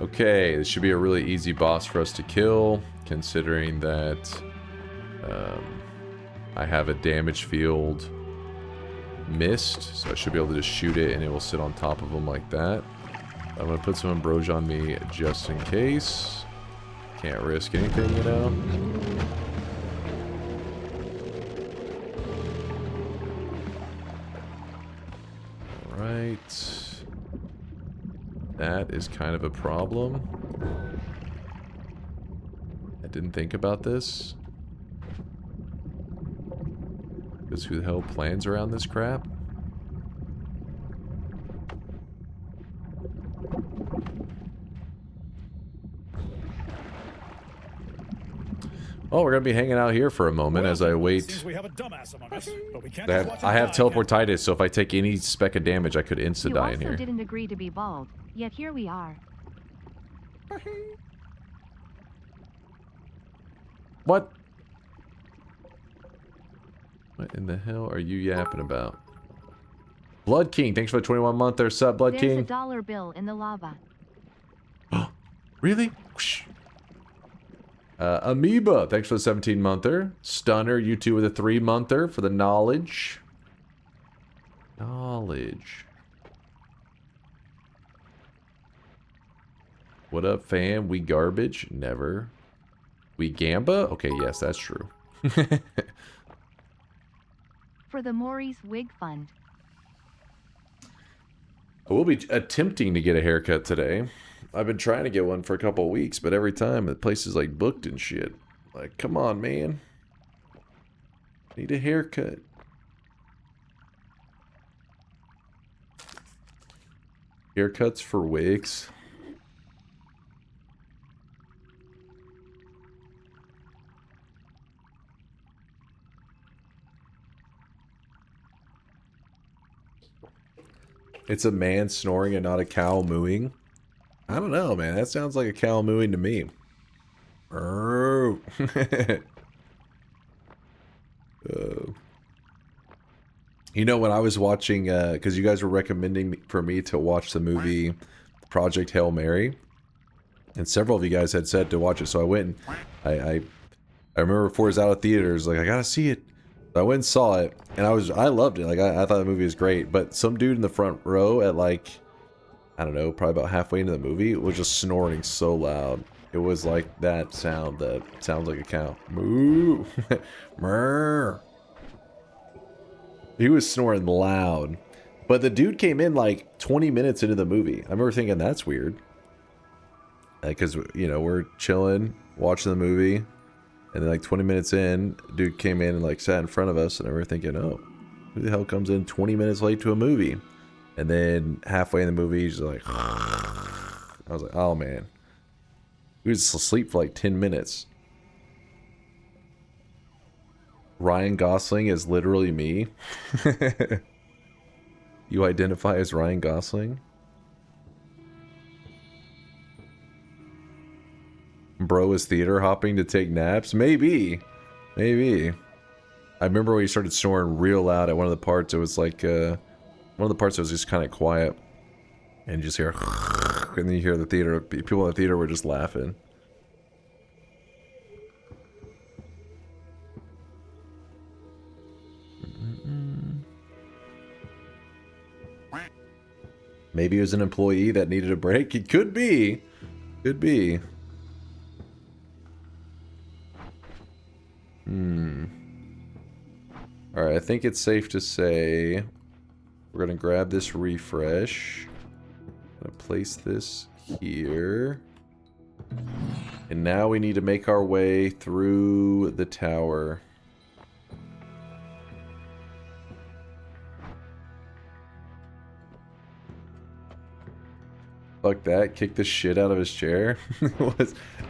Okay, this should be a really easy boss for us to kill, considering that I have a damage field missed, so I should be able to just shoot it and it will sit on top of them like that. I'm going to put some ambrosia on me just in case. Can't risk anything, you know? Alright. That is kind of a problem. I didn't think about this. Because who the hell plans around this crap? Oh, we're gonna be hanging out here for a moment as I wait. Seems we have a dumbass among us, but we can't I just watch have him die, teleportitis, so if I take any speck of damage, I could insta die in You here. also didn't agree to be bald, yet here we are. What? What in the hell are you yapping about? Blood King, thanks for the 21-month there, sub, Blood There's King. a dollar bill in the lava. Really? Whoosh. Amoeba, thanks for the 17-monther. Stunner, you two with a 3-monther for the knowledge. Knowledge. What up, fam? We garbage? Never. We Gamba? Okay, yes, that's true. For the Maurice Wig Fund. I will be attempting to get a haircut today. I've been trying to get one for a couple of weeks, but every time the place is like booked and shit. Like, come on, man. Need a haircut. Haircuts for wigs. It's a man snoring and not a cow mooing. I don't know, man. That sounds like a cow mooing to me. Oh. You know, when I was watching, because you guys were recommending for me to watch the movie Project Hail Mary, and several of you guys had said to watch it, so I went and I remember before it was out of theaters, like, I gotta see it. So I went and saw it, and I loved it. Like, I thought the movie was great, but some dude in the front row at, like, I don't know, probably about halfway into the movie was just snoring so loud. It was like that sound that sounds like a cow. Moo. Murr. He was snoring loud. But the dude came in like 20 minutes into the movie. I remember thinking, that's weird. Because, you know, we're chilling, watching the movie. And then like 20 minutes in, dude came in and like sat in front of us. And we were thinking, oh, who the hell comes in 20 minutes late to a movie? And then halfway in the movie, he's like, I was like, oh man. He was asleep for like 10 minutes. Ryan Gosling is literally me. You identify as Ryan Gosling? Bro is theater hopping to take naps? Maybe. Maybe. I remember when he started snoring real loud at one of the parts. It was like, one of the parts was just kind of quiet. And you just hear, and then you hear the theater, people in the theater were just laughing. Maybe he was an employee that needed a break. It could be. Could be. Alright, I think it's safe to say we're going to grab this refresh. I'm going to place this here. And now we need to make our way through the tower. Fuck that. Kick the shit out of his chair.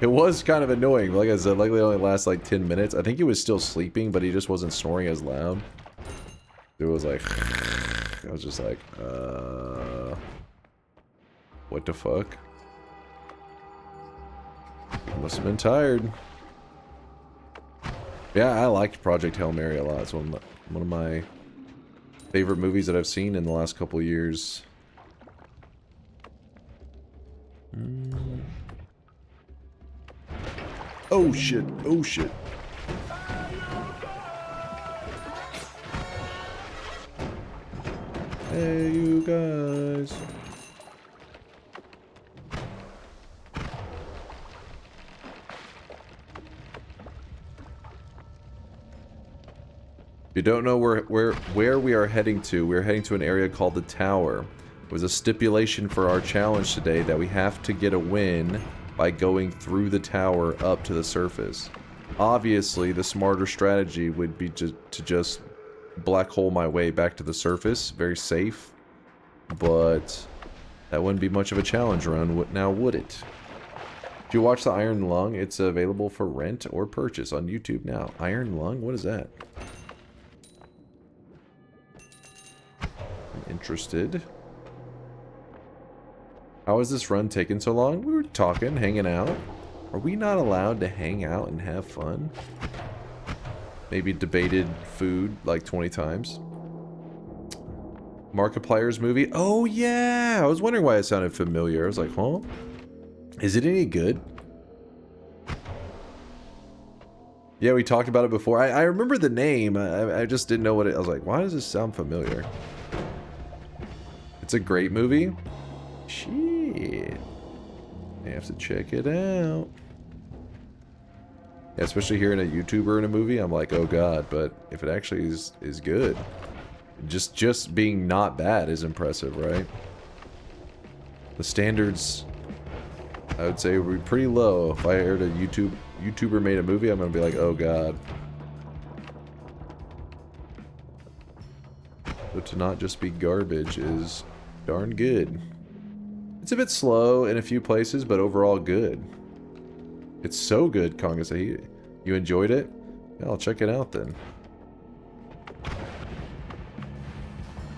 it was kind of annoying. Like I said, luckily it only lasts like 10 minutes. I think he was still sleeping, but he just wasn't snoring as loud. It was like... I was just like, what the fuck? He must have been tired. Yeah, I liked Project Hail Mary a lot. It's one of my favorite movies that I've seen in the last couple years. Oh shit, oh shit. Hey you guys. If you don't know where we are heading to, we're heading to an area called the Tower. It was a stipulation for our challenge today that we have to get a win by going through the tower up to the surface. Obviously, the smarter strategy would be to just black hole my way back to the surface. Very safe. But that wouldn't be much of a challenge run now, would it? Did you watch The Iron Lung? It's available for rent or purchase on YouTube now. Iron Lung? What is that? I'm interested. How is this run taking so long? We were talking, hanging out. Are we not allowed to hang out and have fun? Maybe debated food like 20 times. Markiplier's movie? Oh yeah! I was wondering why it sounded familiar. I was like, huh? Is it any good? Yeah, we talked about it before. I remember the name. I just didn't know what it... I was like, why does this sound familiar? It's a great movie. Shit. I have to check it out. Yeah, especially hearing a YouTuber in a movie, I'm like, oh god, but if it actually is good. Just being not bad is impressive, right? The standards, I would say, would be pretty low. If I heard a YouTuber made a movie, I'm gonna be like, oh god. But to not just be garbage is darn good. It's a bit slow in a few places, but overall good. It's so good, Kongasa. You enjoyed it? Yeah, I'll check it out then.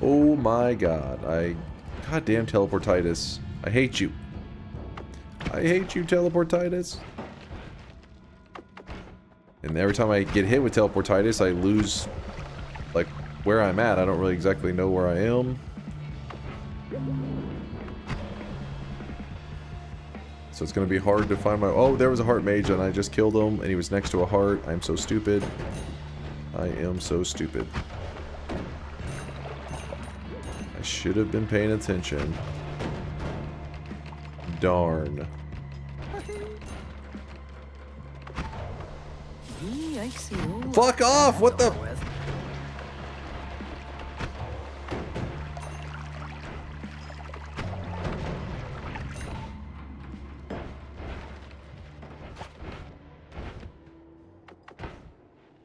Oh my god. Goddamn Teleportitis. I hate you. I hate you, Teleportitis. And every time I get hit with Teleportitis, I lose, like, where I'm at. I don't really exactly know where I am. So it's going to be hard to find my... Oh, there was a heart mage and I just killed him and he was next to a heart. I'm so stupid. I am so stupid. I should have been paying attention. Darn. Fuck off! What the...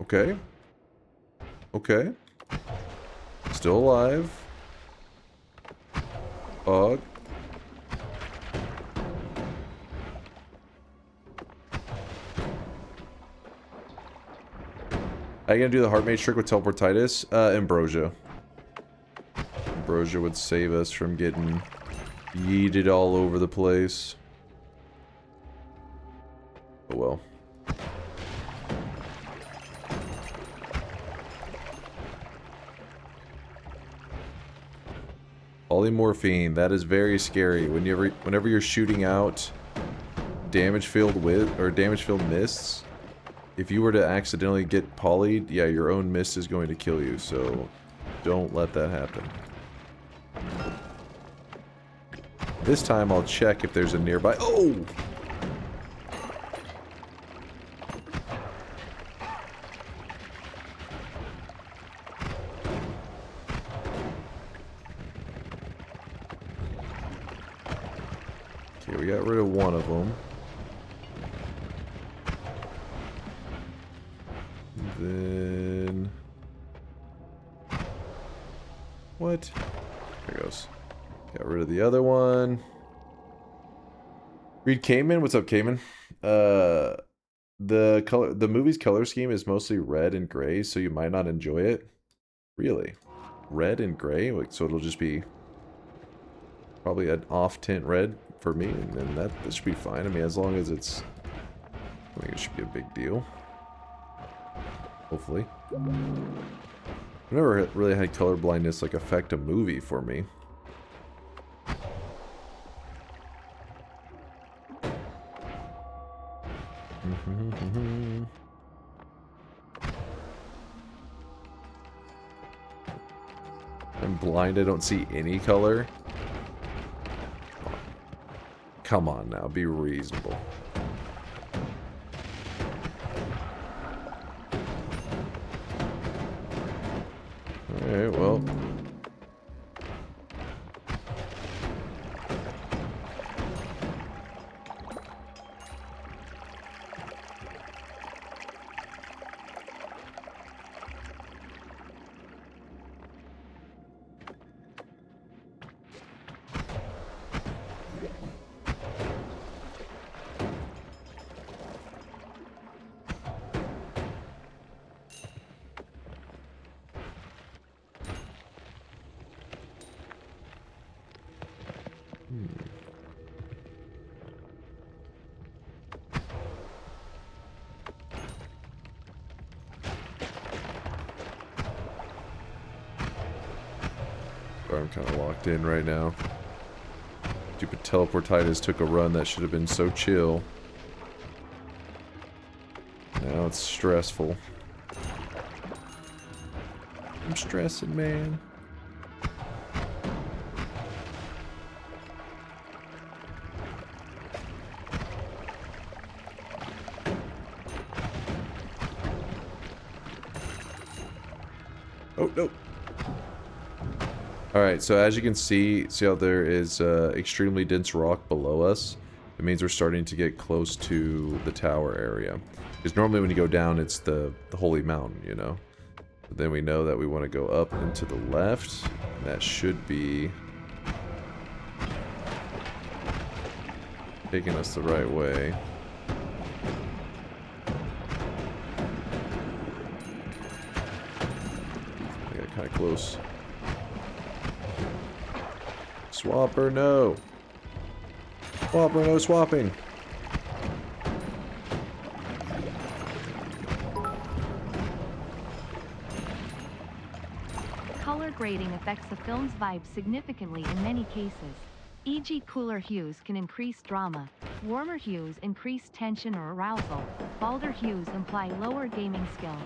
Okay. Okay. Still alive. Bug. How are you gonna do the heart mage trick with Teleportitis? Ambrosia. Ambrosia would save us from getting yeeted all over the place. Oh well. Polymorphine, that is very scary. Whenever you're shooting out damage-filled mists, if you were to accidentally get polyed, yeah, your own mist is going to kill you, so don't let that happen. This time I'll check if there's a nearby... Oh! Okay, we got rid of one of them. Then... What? There goes. Got rid of the other one. Read Cayman. What's up, Cayman? The movie's color scheme is mostly red and gray, so you might not enjoy it. Really? Red and gray? Like, so it'll just be probably an off tint red for me, and then that should be fine. I mean, as long as it's, I think it should be a big deal. Hopefully. I've never really had color blindness like affect a movie for me. I'm blind, I don't see any color. Come on now, be reasonable. Alright, well. I'm kind of locked in right now. Stupid teleportitis took a run that should have been so chill. Now it's stressful. I'm stressing, man. Oh, no. Alright, so as you can see how there is extremely dense rock below us? It means we're starting to get close to the tower area. Because normally when you go down, it's the holy mountain, you know? But then we know that we want to go up and to the left. And that should be taking us the right way. I got kind of close. Swap or no? Swap or no swapping? Color grading affects the film's vibe significantly in many cases. E.g., cooler hues can increase drama, warmer hues increase tension or arousal, bolder hues imply lower gaming skill.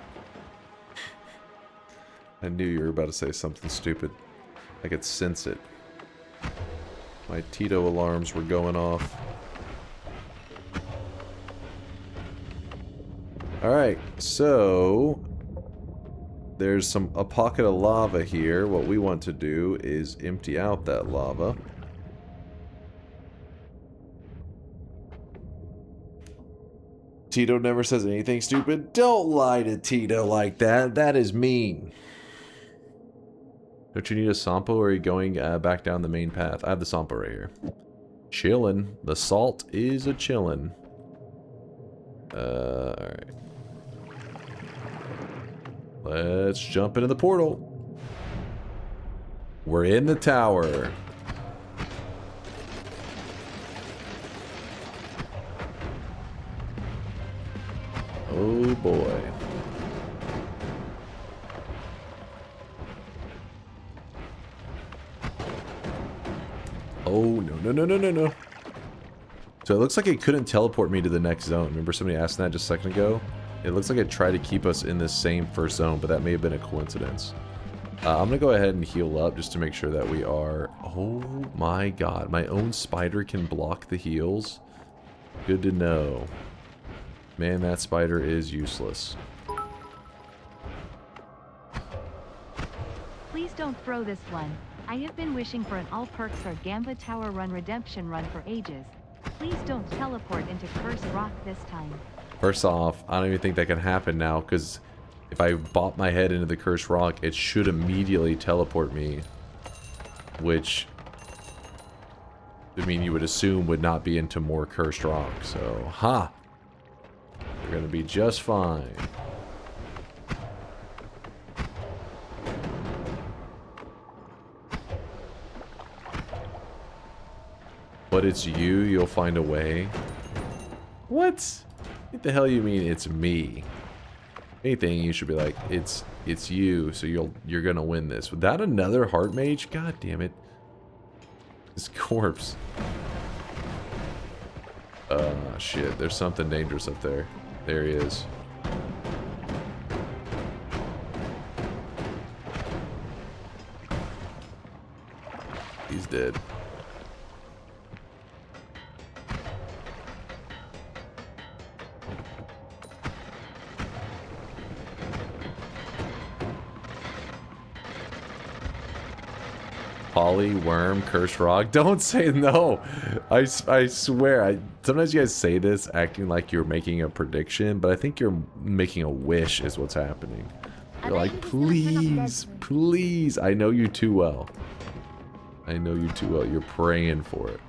I knew you were about to say something stupid. I could sense it. My Tito alarms were going off. Alright, so there's a pocket of lava here. What we want to do is empty out that lava. Tito never says anything stupid. Don't lie to Tito like that. That is mean. Don't you need a Sampo, or are you going back down the main path? I have the Sampo right here. Chillin'. The salt is a chillin'. Alright. Let's jump into the portal. We're in the tower. Oh boy. Oh, no. So it looks like it couldn't teleport me to the next zone. Remember somebody asked that just a second ago? It looks like it tried to keep us in this same first zone, but that may have been a coincidence. I'm going to go ahead and heal up just to make sure that we are... Oh my god, my own spider can block the heals? Good to know. Man, that spider is useless. Please don't throw this one. I have been wishing for an all perks or Gamba Tower Run redemption run for ages. Please don't teleport into Cursed Rock this time. First off, I don't even think that can happen now, because if I bop my head into the Cursed Rock, it should immediately teleport me. Which I mean, you would assume would not be into more cursed rock. So, ha! They're gonna be just fine. But it's you, you'll find a way. What? What the hell you mean it's me? Anything you should be like, it's you, so you're gonna win this. Without another heart mage? God damn it. This corpse. Shit, there's something dangerous up there. There he is. He's dead. Polly, worm, curse rock. Don't say no. I swear. Sometimes you guys say this acting like you're making a prediction, but I think you're making a wish is what's happening. You're like, please, please. I know you too well. I know you too well. You're praying for it.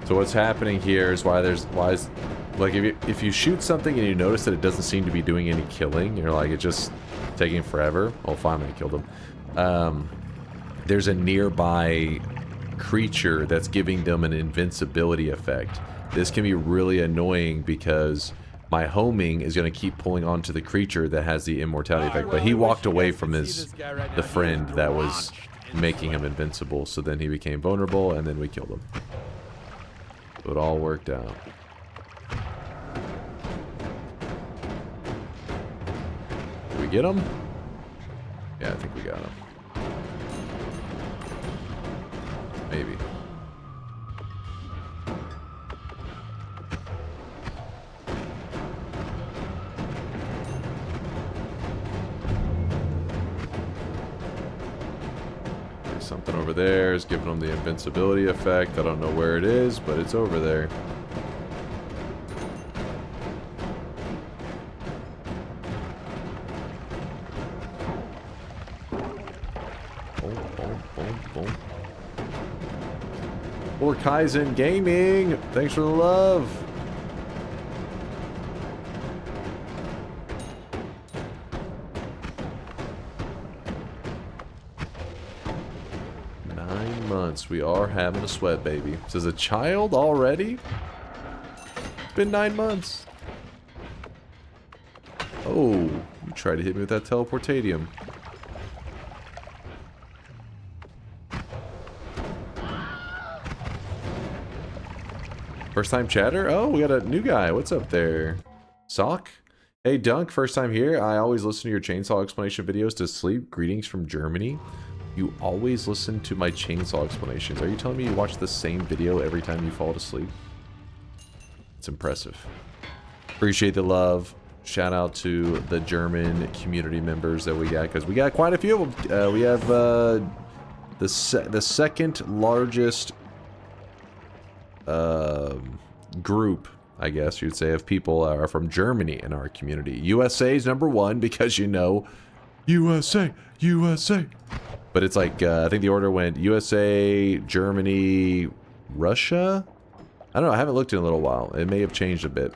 So what's happening here is like if you shoot something and you notice that it doesn't seem to be doing any killing, you're like, it's just taking forever. Oh, finally I killed him. There's a nearby creature that's giving them an invincibility effect. This can be really annoying because my homing is going to keep pulling onto the creature that has the immortality effect. But he walked away from the friend that was making him invincible, so then he became vulnerable, and then we killed him. So it all worked out. Did we get him? Yeah, I think we got him. Maybe. Something over there is giving them the invincibility effect. I don't know where it is, but it's over there. Boom, boom, boom, boom. Or Kaizen Gaming, thanks for the love. We are having a sweat, baby. Says a child already? It's been 9 months. Oh, you tried to hit me with that teleportadium. First time chatter? Oh, we got a new guy. What's up there? Sock? Hey, Dunk, first time here. I always listen to your chainsaw explanation videos to sleep. Greetings from Germany. You always listen to my chainsaw explanations. Are you telling me you watch the same video every time you fall asleep? It's impressive. Appreciate the love. Shout out to the German community members that we got, because we got quite a few of them. We have the second largest group, I guess you'd say, of people are from Germany in our community. USA is number one because, you know, USA, USA. But it's like, I think the order went USA, Germany, Russia? I don't know, I haven't looked in a little while. It may have changed a bit.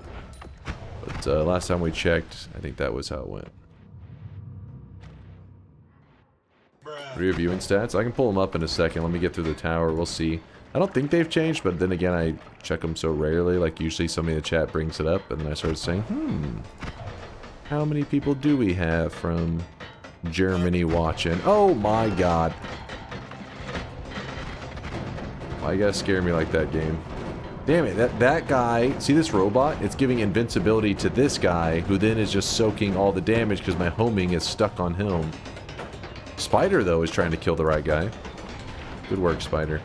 But last time we checked, I think that was how it went. Reviewing stats? I can pull them up in a second. Let me get through the tower, we'll see. I don't think they've changed, but then again, I check them so rarely. Like, usually somebody in the chat brings it up, and then I started saying, how many people do we have from Germany watching? Oh my god. Why you gotta scare me like that, game? Damn it, that guy, see this robot? It's giving invincibility to this guy, who then is just soaking all the damage because my homing is stuck on him. Spider, though, is trying to kill the right guy. Good work, Spider.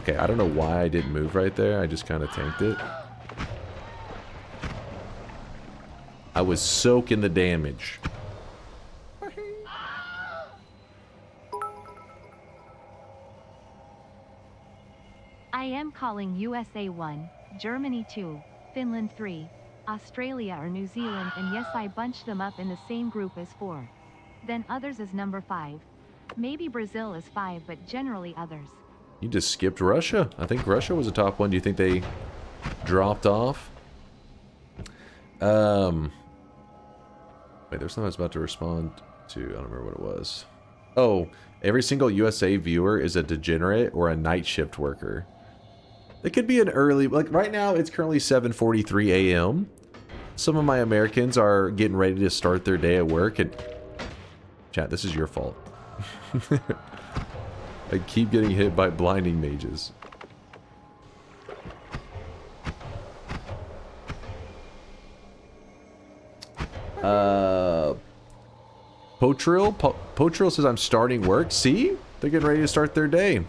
Okay, I don't know why I didn't move right there. I just kind of tanked it. I was soaking the damage. I am calling USA 1, Germany 2, Finland 3, Australia or New Zealand, and yes, I bunched them up in the same group as 4. Then others is number 5. Maybe Brazil is 5, but generally others. You just skipped Russia. I think Russia was the top one. Do you think they dropped off? Wait, there's something I was about to respond to. I don't remember what it was. Oh, every single USA viewer is a degenerate or a night shift worker. It could be an early, like right now it's currently 7:43 a.m. Some of my Americans are getting ready to start their day at work, and chat, this is your fault. I keep getting hit by blinding mages. Potril says I'm starting work. See? They're getting ready to start their day. I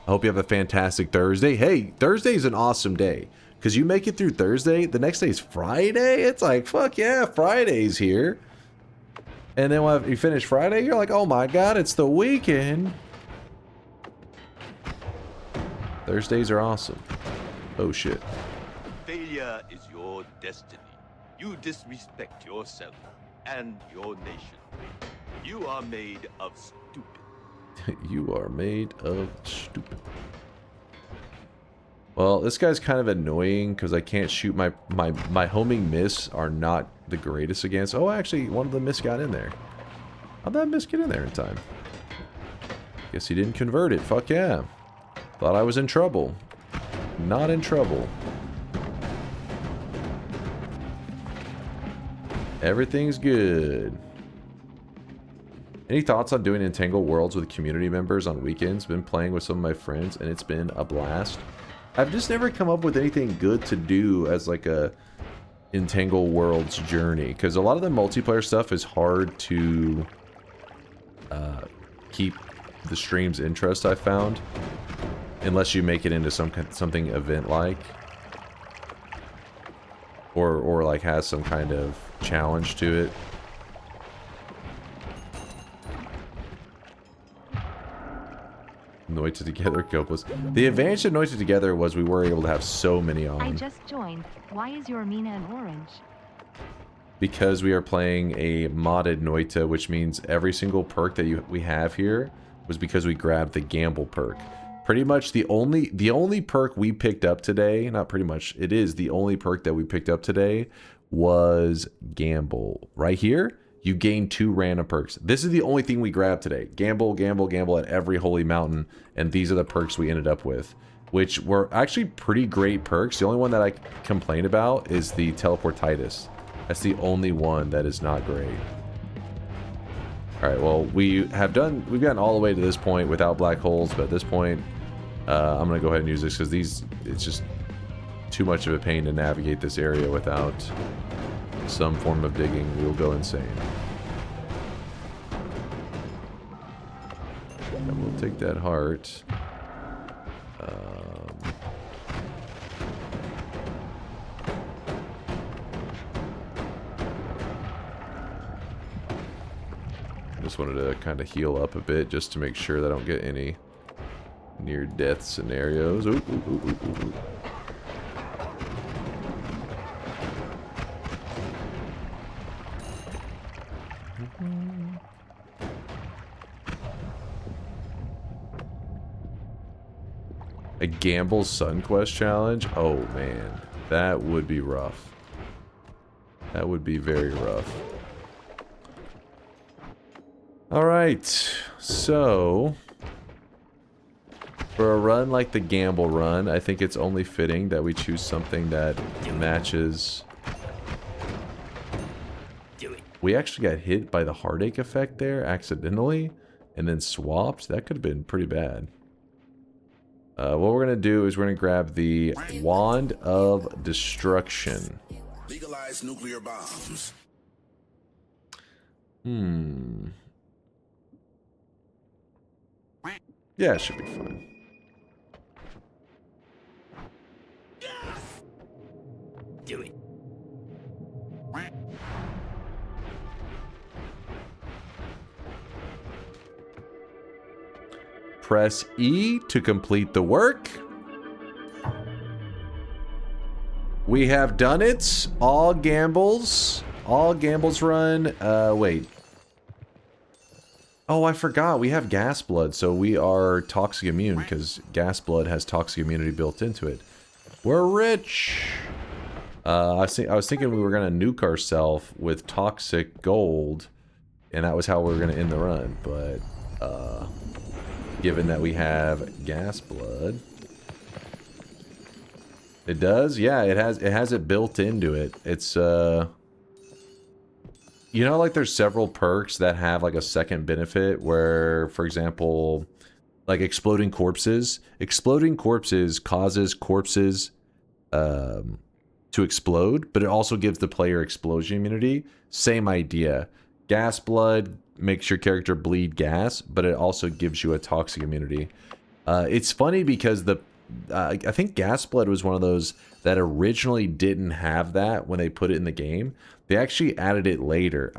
hope you have a fantastic Thursday. Hey, Thursday's an awesome day. Because you make it through Thursday, the next day is Friday. It's like, fuck yeah, Friday's here. And then when you finish Friday, you're like, oh my god, it's the weekend. Thursdays are awesome. Oh shit. Failure is your destiny. You disrespect yourself and your nation. You are made of stupid. You are made of stupid. Well, this guy's kind of annoying because I can't shoot my homing miss are not the greatest against. Oh, actually, one of the miss got in there. How'd that miss get in there in time? Guess he didn't convert it. Fuck yeah. Thought I was in trouble. Not in trouble. Everything's good. Any thoughts on doing Entangle Worlds with community members on weekends? Been playing with some of my friends and it's been a blast. I've just never come up with anything good to do as like a Entangle Worlds journey, because a lot of the multiplayer stuff is hard to keep the stream's interest, I found, unless you make it into something event-like, or like has some kind of challenge to it. Noita Together Copeless. The advantage of Noita Together was we were able to have so many on. I just joined. Why is your Mina an orange? Because we are playing a modded Noita, which means every single perk that we have here was because we grabbed the Gamble perk. Pretty much the only perk we picked up today, not pretty much, it is the only perk that we picked up today was Gamble. Right here, you gain 2 random perks. This is the only thing we grabbed today. Gamble, gamble, gamble at every holy mountain. And these are the perks we ended up with, which were actually pretty great perks. The only one that I complain about is the Teleportitis. That's the only one that is not great. Alright, well, we've gotten all the way to this point without black holes, but at this point, I'm going to go ahead and use this because it's just too much of a pain to navigate this area without some form of digging. We'll go insane. And we'll take that heart. Just wanted to kind of heal up a bit just to make sure that I don't get any near-death scenarios. Ooh, ooh, ooh, ooh, ooh. A Gamble Sun Quest challenge? Oh man, that would be rough. That would be very rough. Alright, so for a run like the Gamble run, I think it's only fitting that we choose something that matches. We actually got hit by the heartache effect there accidentally and then swapped. That could have been pretty bad. What we're going to do is we're going to grab the Wand of Destruction. Legalize nuclear bombs. Yeah, it should be fine. Do it. press E to complete the work. We have done it. All gambles run. Wait. Oh, I forgot. We have gas blood, so we are toxic immune because gas blood has toxic immunity built into it. We're rich. I was thinking we were gonna nuke ourselves with toxic gold, and that was how we were gonna end the run. But given that we have gas blood, it does. Yeah, it has it built into it. It's you know, like there's several perks that have like a second benefit where, for example, like exploding corpses. Exploding corpses causes corpses to explode, but it also gives the player explosion immunity. Same idea. Gas blood makes your character bleed gas, but it also gives you a toxic immunity. It's funny because I think gas blood was one of those that originally didn't have that when they put it in the game. They actually added it later.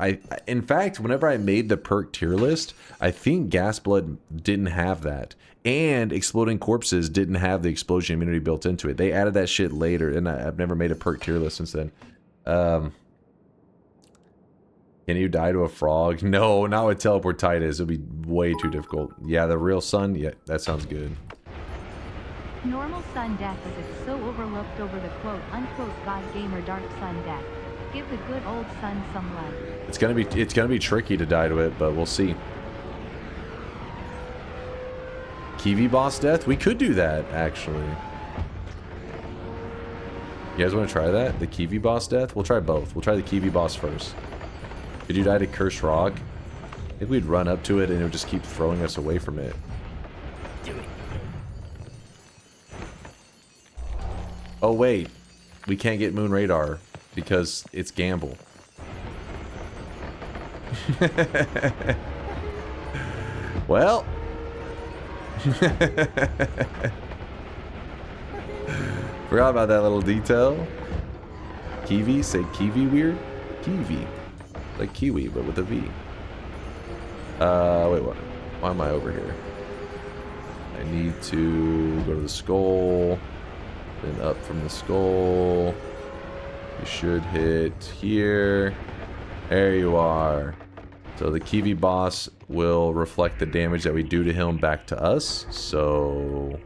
In fact, whenever I made the perk tier list, I think gas blood didn't have that. And exploding corpses didn't have the explosion immunity built into it. They added that shit later, and I've never made a perk tier list since then. Can you die to a frog? No, not with teleportitis. It'll be way too difficult. Yeah, the real sun? Yeah, that sounds good. Normal sun death is it's so overlooked over the quote-unquote God gamer dark sun death. Give the good old sun some love. It's gonna be tricky to die to it, but we'll see. Kiwi boss death? We could do that, actually. You guys want to try that? The Kiwi boss death? We'll try both. We'll try the Kiwi boss first. Could you die to Cursed Rock? I think we'd run up to it and it would just keep throwing us away from it. Oh wait, we can't get Moon Radar because it's gamble. Well. Forgot about that little detail. Kiwi, say kiwi weird? Kiwi. Like kiwi, but with a V. Wait, what? Why am I over here? I need to go to the skull. Then up from the skull. You should hit here. There you are. So the Kiwi boss will reflect the damage that we do to him back to us. So...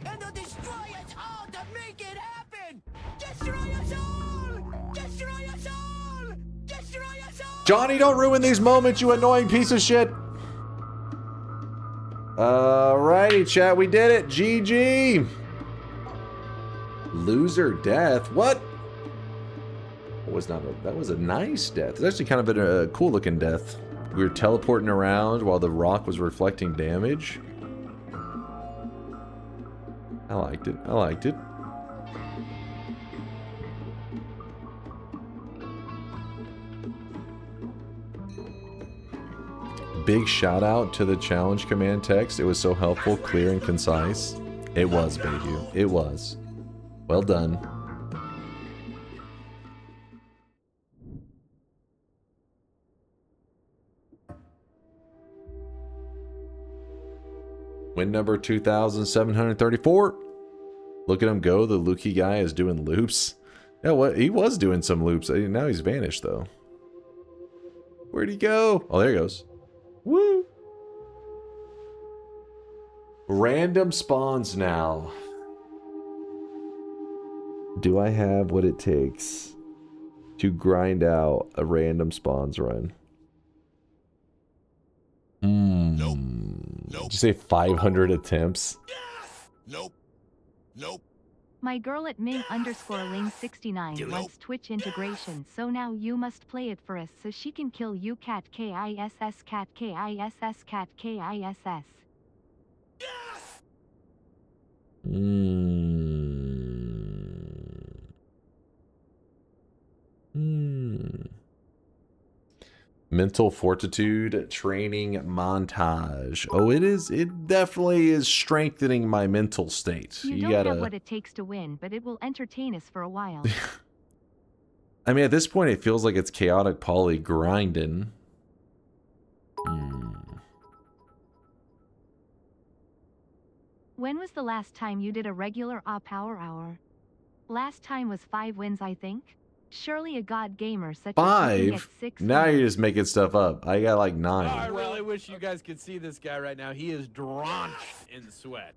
And they'll destroy us all to make it happen! Destroy us all! Destroy us all! Destroy us all! Johnny, don't ruin these moments, you annoying piece of shit! Alrighty, chat, we did it. GG! Loser death? What? That was a nice death. It's actually kind of been a cool looking death. We were teleporting around while the rock was reflecting damage. I liked it. I liked it. Big shout out to the challenge command text. It was so helpful, clear, and concise. It was, Beju. It was. Well done. Win number 2,734. Look at him go. The Lukey guy is doing loops. Yeah, what? He was doing some loops. Now he's vanished, though. Where'd he go? Oh, there he goes. Woo! Random spawns now. Do I have what it takes to grind out a random spawns run? Nope. Nope. Did you say 500 attempts? Nope. Nope. My girl at Ming_Ling69 wants Twitch integration, so now you must play it for us so she can kill you cat KISS cat KISS cat KISS. Mental fortitude training montage. Oh, it definitely is strengthening my mental state. You don't have what it takes to win, but it will entertain us for a while. I mean, at this point, it feels like it's chaotic poly grinding. When was the last time you did a regular power hour? Last time was 5 wins, I think. Surely a god gamer such as you can get 5? 6 Now wins. you're just making stuff up. I got like I 9. really wish you guys could see this guy right now. He is drenched in sweat.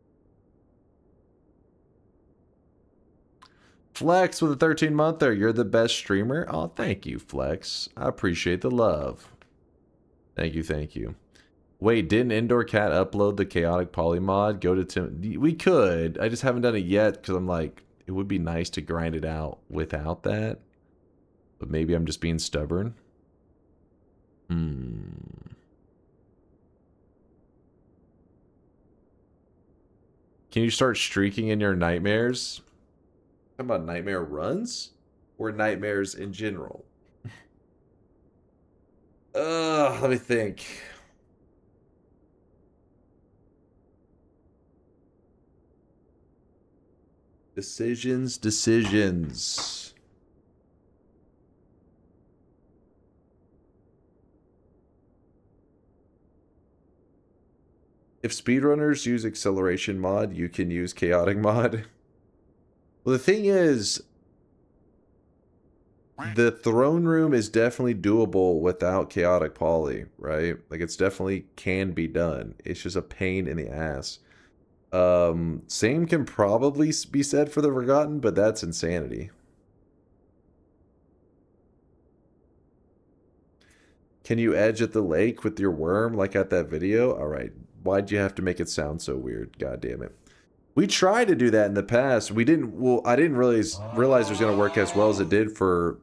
Flex with a 13-monther. You're the best streamer. Oh, thank you, Flex. I appreciate the love. Thank you, thank you. Wait, didn't Indoor Cat upload the chaotic poly mod? Go to Tim. We could. I just haven't done it yet because I'm like, it would be nice to grind it out without that. But maybe I'm just being stubborn. Can you start streaking in your nightmares? Talking about nightmare runs? Or nightmares in general? Let me think. Decisions. If speedrunners use acceleration mod, you can use chaotic mod. Well, the thing is, the throne room is definitely doable without chaotic poly, right? Like, it's definitely can be done. It's just a pain in the ass. Same can probably be said for the Forgotten, but that's insanity. Can you edge at the lake with your worm like at that video? Alright, why'd you have to make it sound so weird? God damn it. We tried to do that in the past. We didn't, well, I didn't realize it was going to work as well as it did for,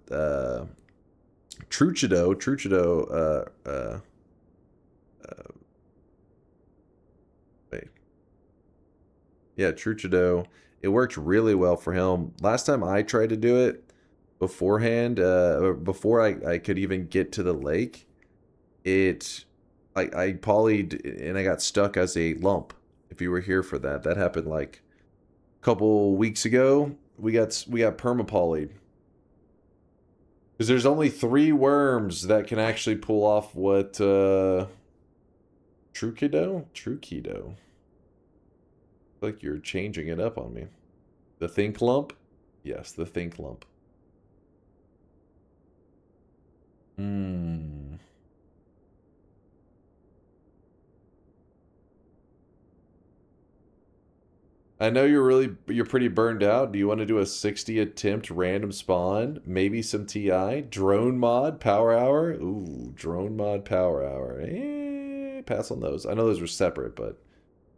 Truchido. Wait. Yeah, Truchido. It worked really well for him. Last time I tried to do it beforehand, before I could even get to the lake, I polyed and I got stuck as a lump. If you were here for that, that happened like a couple weeks ago. We got permapolyed because there's only 3 worms that can actually pull off what Truchido. Like you're changing it up on me. The think lump? Yes, the think lump. I know you're pretty burned out. Do you want to do a 60 attempt random spawn? Maybe some TI? Drone mod power hour? Ooh, drone mod power hour. Pass on those. I know those were separate, but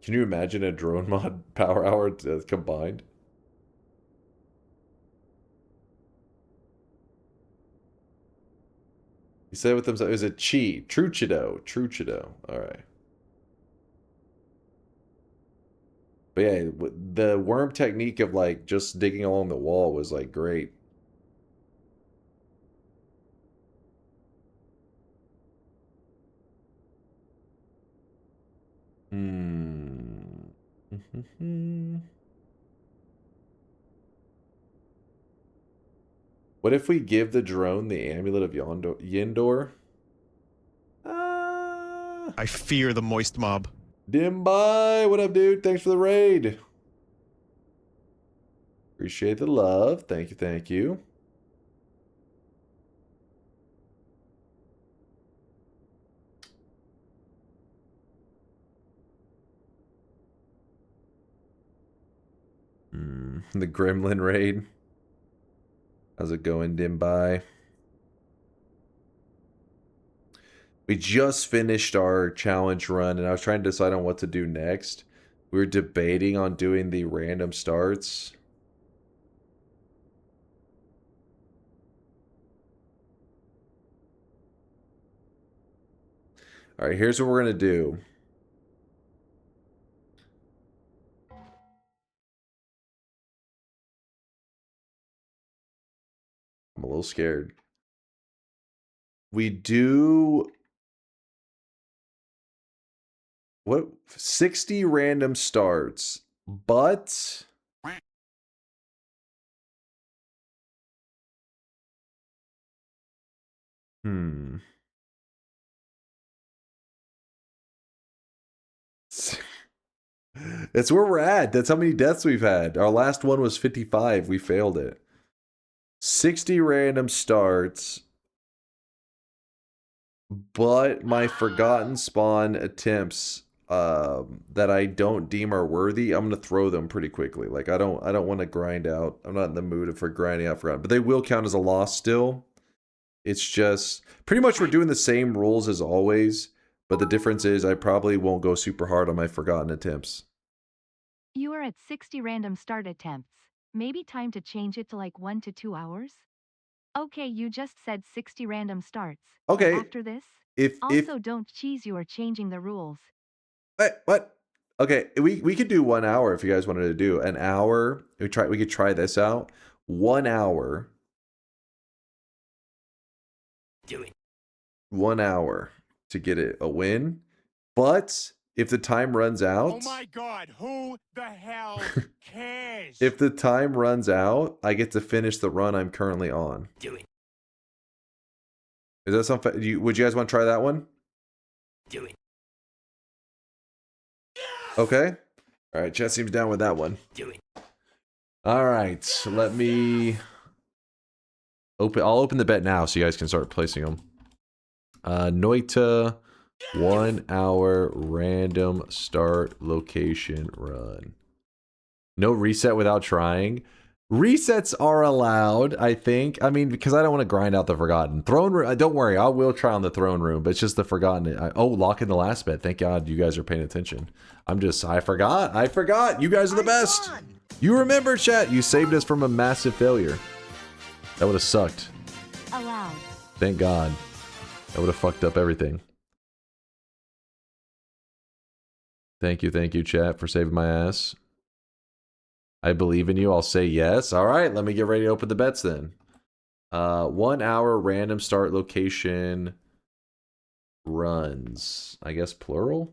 can you imagine a drone mod power hour combined? You said with themselves, it was a cheat. Truchido. Alright. But yeah, the worm technique of like just digging along the wall was like great. What if we give the drone the amulet of Yindor? I fear the moist mob. Dimbai, what up, dude? Thanks for the raid. Appreciate the love. Thank you, thank you. The Gremlin raid. How's it going, Dimbai? We just finished our challenge run, and I was trying to decide on what to do next. We were debating on doing the random starts. Alright, here's what we're going to do. I'm a little scared. We do... What? 60 random starts, but... That's where we're at. That's how many deaths we've had. Our last one was 55. We failed it. 60 random starts. But my forgotten spawn attempts that I don't deem are worthy, I'm gonna throw them pretty quickly. Like I don't want to grind out. I'm not in the mood for grinding out forgotten. But they will count as a loss still. It's just pretty much we're doing the same rules as always, but the difference is I probably won't go super hard on my forgotten attempts. You are at 60 random start attempts. Maybe time to change it to like 1 to 2 hours? Okay, you just said 60 random starts. Okay. After this? If Don't cheese, you are changing the rules. what? Okay, we could do 1 hour if you guys wanted to do an hour. We could try this out. 1 hour. Do it. 1 hour to get it a win. But if the time runs out, Oh my god, who the hell cares? if the time runs out, I get to finish the run I'm currently on. Do it. Is that something? Would you guys want to try that one? Do it. Okay. All right, chat seems down with that one. Do it. All right, so let me open. I'll open the bet now so you guys can start placing them. Noita, 1 hour random start location run. No reset without trying. Resets are allowed, I think. I mean, because I don't want to grind out the forgotten. Throne room, don't worry, I will try on the throne room, but it's just the forgotten. Oh, lock in the last bet. Thank God you guys are paying attention. I forgot. You guys are the best. You remember, chat. You saved us from a massive failure. That would have sucked. Allowed. Thank God. That would have fucked up everything. Thank you, chat, for saving my ass. I believe in you. I'll say yes. All right, let me get ready to open the bets then. 1 hour random start location runs. I guess plural?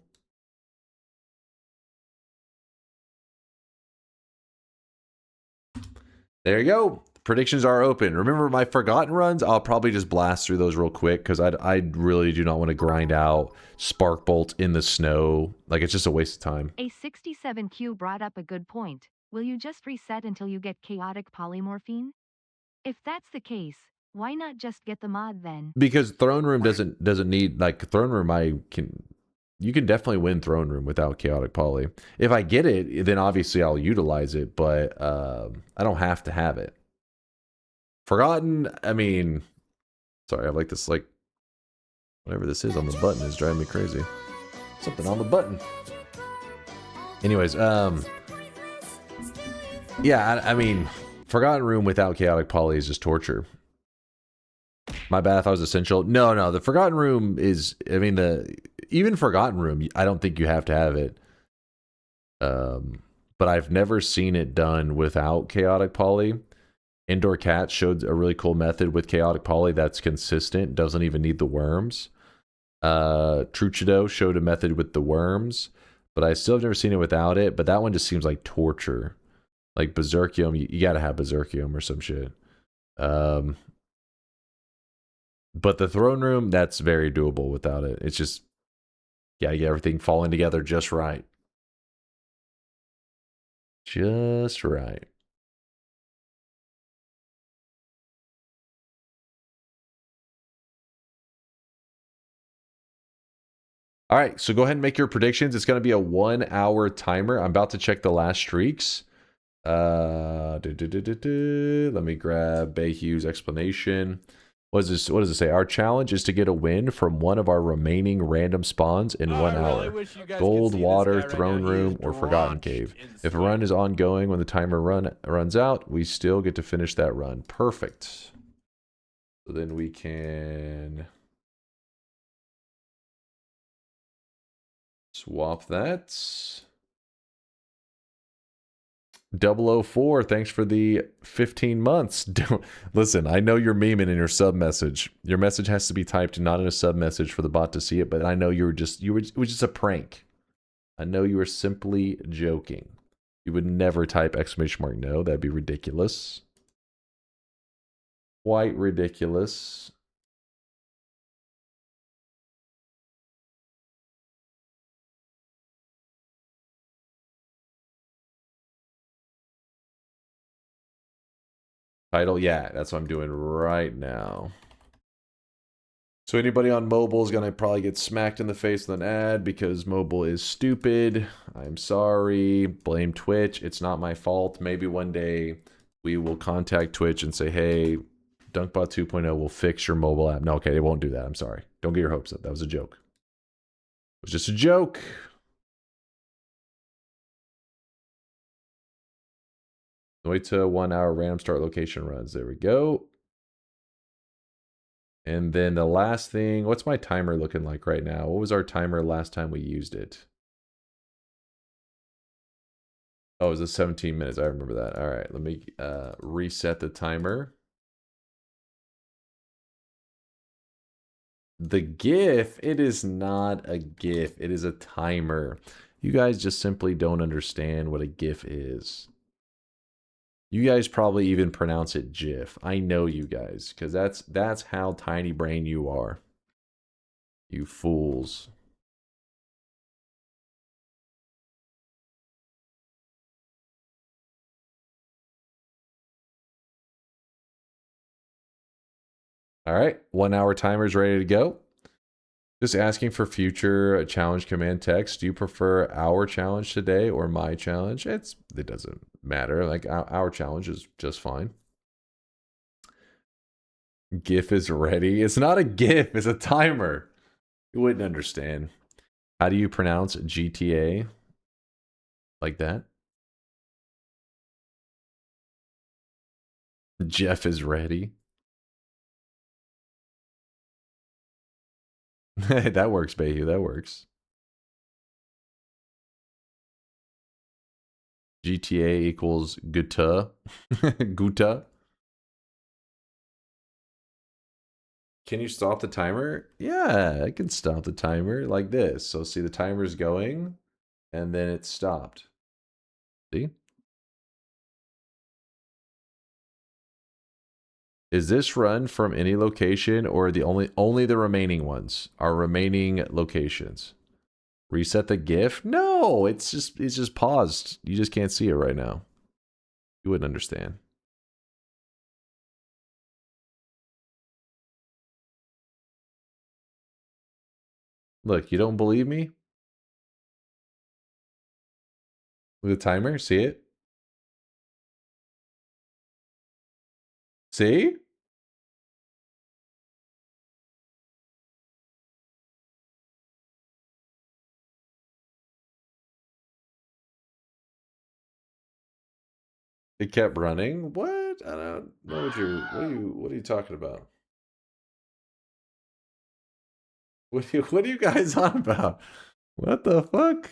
There you go. Predictions are open. Remember my forgotten runs? I'll probably just blast through those real quick because I really do not want to grind out Spark Bolt in the snow. Like, it's just a waste of time. A 67Q brought up a good point. Will you just reset until you get chaotic polymorphine? If that's the case, why not just get the mod then? Because Throne Room doesn't need, like, Throne Room you can definitely win Throne Room without Chaotic Poly. If I get it, then obviously I'll utilize it, but I don't have to have it. Forgotten, I mean, sorry, I like this, like, whatever this is on the button is driving me crazy. Something on the button. Anyways, yeah, I mean, Forgotten Room without Chaotic Poly is just torture. My bad, I thought it was essential. No, the Forgotten Room is, I mean, even Forgotten Room, I don't think you have to have it. But I've never seen it done without Chaotic Poly. Indoor Cat showed a really cool method with Chaotic Poly that's consistent, doesn't even need the worms. Truchido showed a method with the worms, but I still have never seen it without it, but that one just seems like torture. Like Berserkium, you gotta have Berserkium or some shit. But the Throne Room, that's very doable without it. It's just, yeah, you get everything falling together just right. Just right. All right, so go ahead and make your predictions. It's going to be a 1 hour timer. I'm about to check the last streaks. Let me grab Bayhu's explanation. What does it say? Our challenge is to get a win from one of our remaining random spawns in 1 hour. Gold, water, throne room, or forgotten cave. If a run is ongoing when the timer runs out, we still get to finish that run. Perfect. So then we can swap that. 004, thanks for the 15 months. Listen, I know you're memeing in your sub message. Your message has to be typed not in a sub message for the bot to see it, but I know it was just a prank. I know you were simply joking. You would never type exclamation mark no. That'd be ridiculous. Quite ridiculous. Title, yeah, that's what I'm doing right now. So anybody on mobile is going to probably get smacked in the face with an ad because mobile is stupid. I'm sorry. Blame Twitch. It's not my fault. Maybe one day we will contact Twitch and say, hey, DunkBot 2.0 will fix your mobile app. No, okay, they won't do that. I'm sorry. Don't get your hopes up. That was a joke. It was just a joke. Noita 1 hour random start location runs. There we go. And then the last thing, what's my timer looking like right now? What was our timer last time we used it? Oh, it was 17 minutes. I remember that. All right, let me reset the timer. The GIF, it is not a GIF. It is a timer. You guys just simply don't understand what a GIF is. You guys probably even pronounce it GIF. I know you guys, because that's how tiny brain you are. You fools. All right, 1 hour timer's ready to go. Just asking for future challenge command text. Do you prefer our challenge today or my challenge? It doesn't matter. Like our challenge is just fine. GIF is ready. It's not a GIF, it's a timer. You wouldn't understand. How do you pronounce GTA? Like that? Jeff is ready. That works, Bayou. That works. GTA equals Guta. Guta. Can you stop the timer? Yeah, I can stop the timer like this. So see, the timer's going, and then it stopped. See? Is this run from any location or the only the remaining ones? Our remaining locations. Reset the GIF? No, it's just paused. You just can't see it right now. You wouldn't understand. Look, you don't believe me? With the timer, see it? See? It kept running? What? I don't know what are you talking about? What are you guys on about? What the fuck?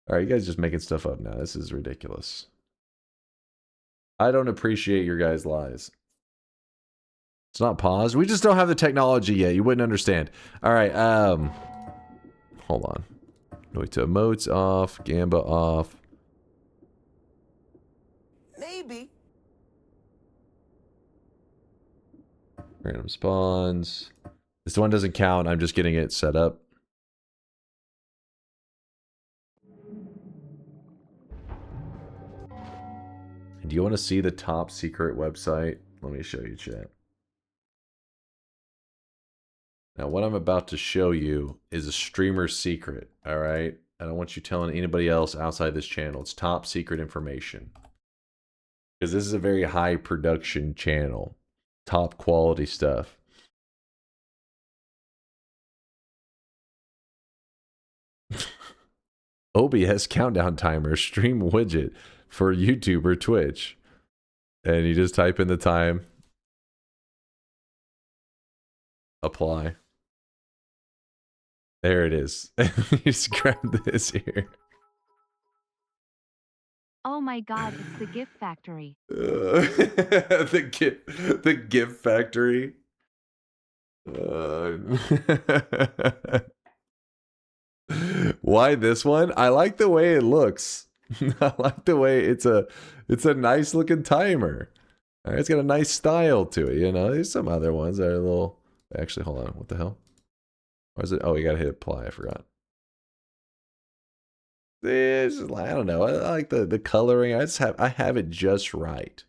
All right, you guys just making stuff up now. This is ridiculous. I don't appreciate your guys' lies. It's not paused. We just don't have the technology yet. You wouldn't understand. All right, hold on. Noita emotes off, Gamba off. Maybe. Random spawns. This one doesn't count. I'm just getting it set up. And do you want to see the top secret website? Let me show you, chat. Now, what I'm about to show you is a streamer's secret, all right? I don't want you telling anybody else outside this channel. It's top secret information. Because this is a very high production channel. Top quality stuff. OBS countdown timer stream widget for YouTube or Twitch. And you just type in the time. Apply. There it is. You just grab this here. Oh my god, it's the GIF factory. The GIF factory. Why this one? I like the way it looks. I like the way it's a nice looking timer. All right, it's got a nice style to it, you know. There's some other ones that are a little. Actually, hold on. What the hell? Or is it? Oh, you gotta hit apply. I forgot. It's just, I don't know. I like the coloring. I have it just right.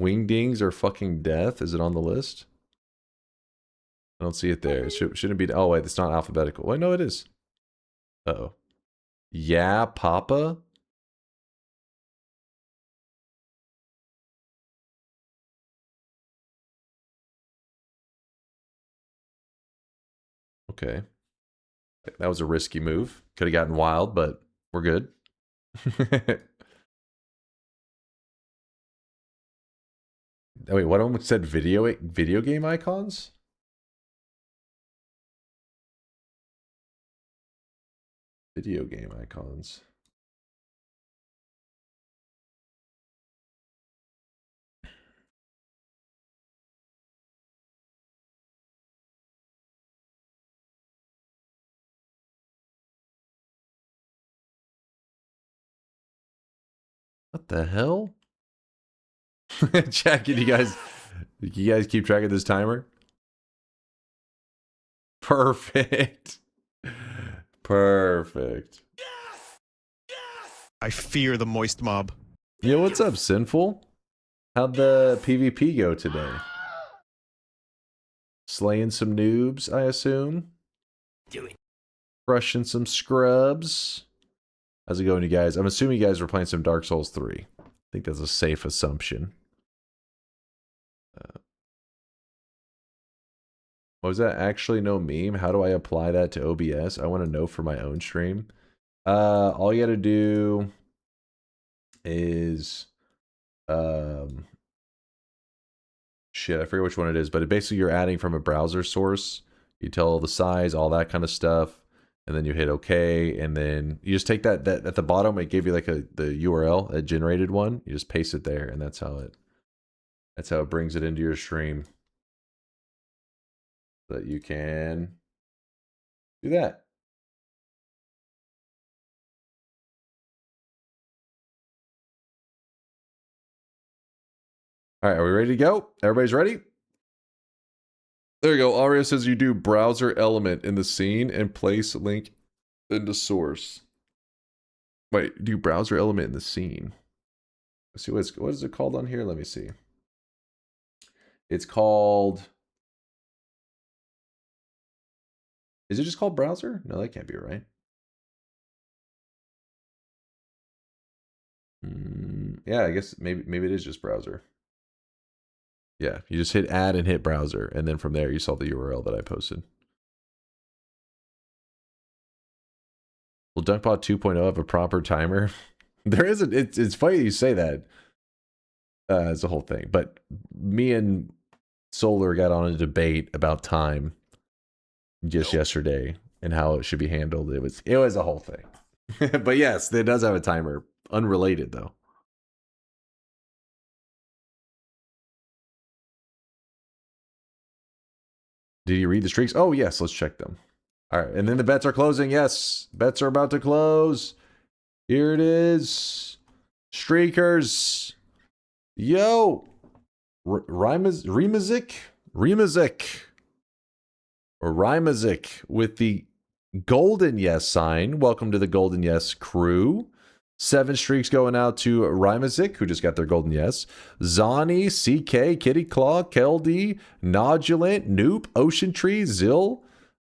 Wingdings are fucking death. Is it on the list? I don't see it there. It shouldn't be. Oh, wait, it's not alphabetical. Wait, no, it is. Uh-oh. Yeah, Papa? Okay. That was a risky move. Could have gotten wild, but we're good. Oh, wait, what almost said video game icons? Video game icons. What the hell? Chat, can you guys keep track of this timer? Perfect. Perfect. I fear the moist mob. Yo, what's up, Sinful? How'd the PvP go today? Slaying some noobs, I assume? Do it. Crushing some scrubs. How's it going, you guys? I'm assuming you guys were playing some Dark Souls 3. I think that's a safe assumption. Was that actually no meme? How do I apply that to OBS? I want to know for my own stream. All you gotta do is shit, I forget which one it is, but basically you're adding from a browser source. You tell the size, all that kind of stuff, and then you hit OK, and then you just take that at the bottom. It gave you like the URL, a generated one. You just paste it there, and that's how it brings it into your stream, so that you can do that. All right, are we ready to go? Everybody's ready? There you go. Aria says you do browser element in the scene and place link into source. Wait, do browser element in the scene? Let's see what is it called on here? Let me see. It's called. Is it just called browser? No, that can't be right. Yeah, I guess maybe it is just browser. Yeah, you just hit add and hit browser, and then from there you saw the URL that I posted. Will DunkPod 2.0 have a proper timer? There isn't. It's funny you say that. It's a whole thing. But me and Solar got on a debate about time just yesterday and how it should be handled. It was a whole thing. But yes, it does have a timer. Unrelated though. Did you read the streaks? Oh, yes. Let's check them. All right. And then the bets are closing. Yes. Bets are about to close. Here it is. Streakers. Yo. Rimazik with the golden yes sign. Welcome to the golden yes crew. 7 streaks going out to Rimazik, who just got their golden yes. Zani, CK, Kitty Claw, Keldy, Nodulant, Noop, Ocean Tree, Zill,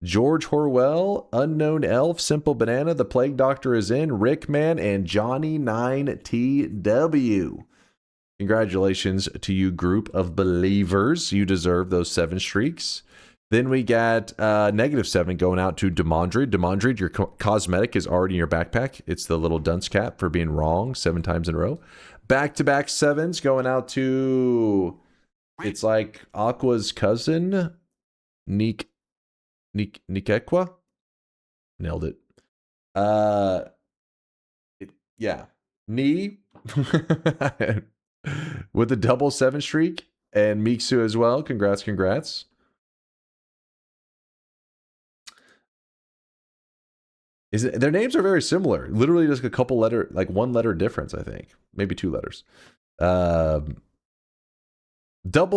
George Horwell, Unknown Elf, Simple Banana, The Plague Doctor is in, Rickman, and Johnny9TW. Congratulations to you, group of believers. You deserve those 7 streaks. Then we got -7 going out to Demondrid. Demondrid, your cosmetic is already in your backpack. It's the little dunce cap for being wrong 7 times in a row. Back-to-back 7s going out to, it's like Aqua's cousin, Nikekwa. Nailed it. Yeah. Knee with a double 7 streak. And Miksu as well. Congrats. Their names are very similar. Literally just a couple letter, like 1 letter difference, I think. Maybe 2 letters. Double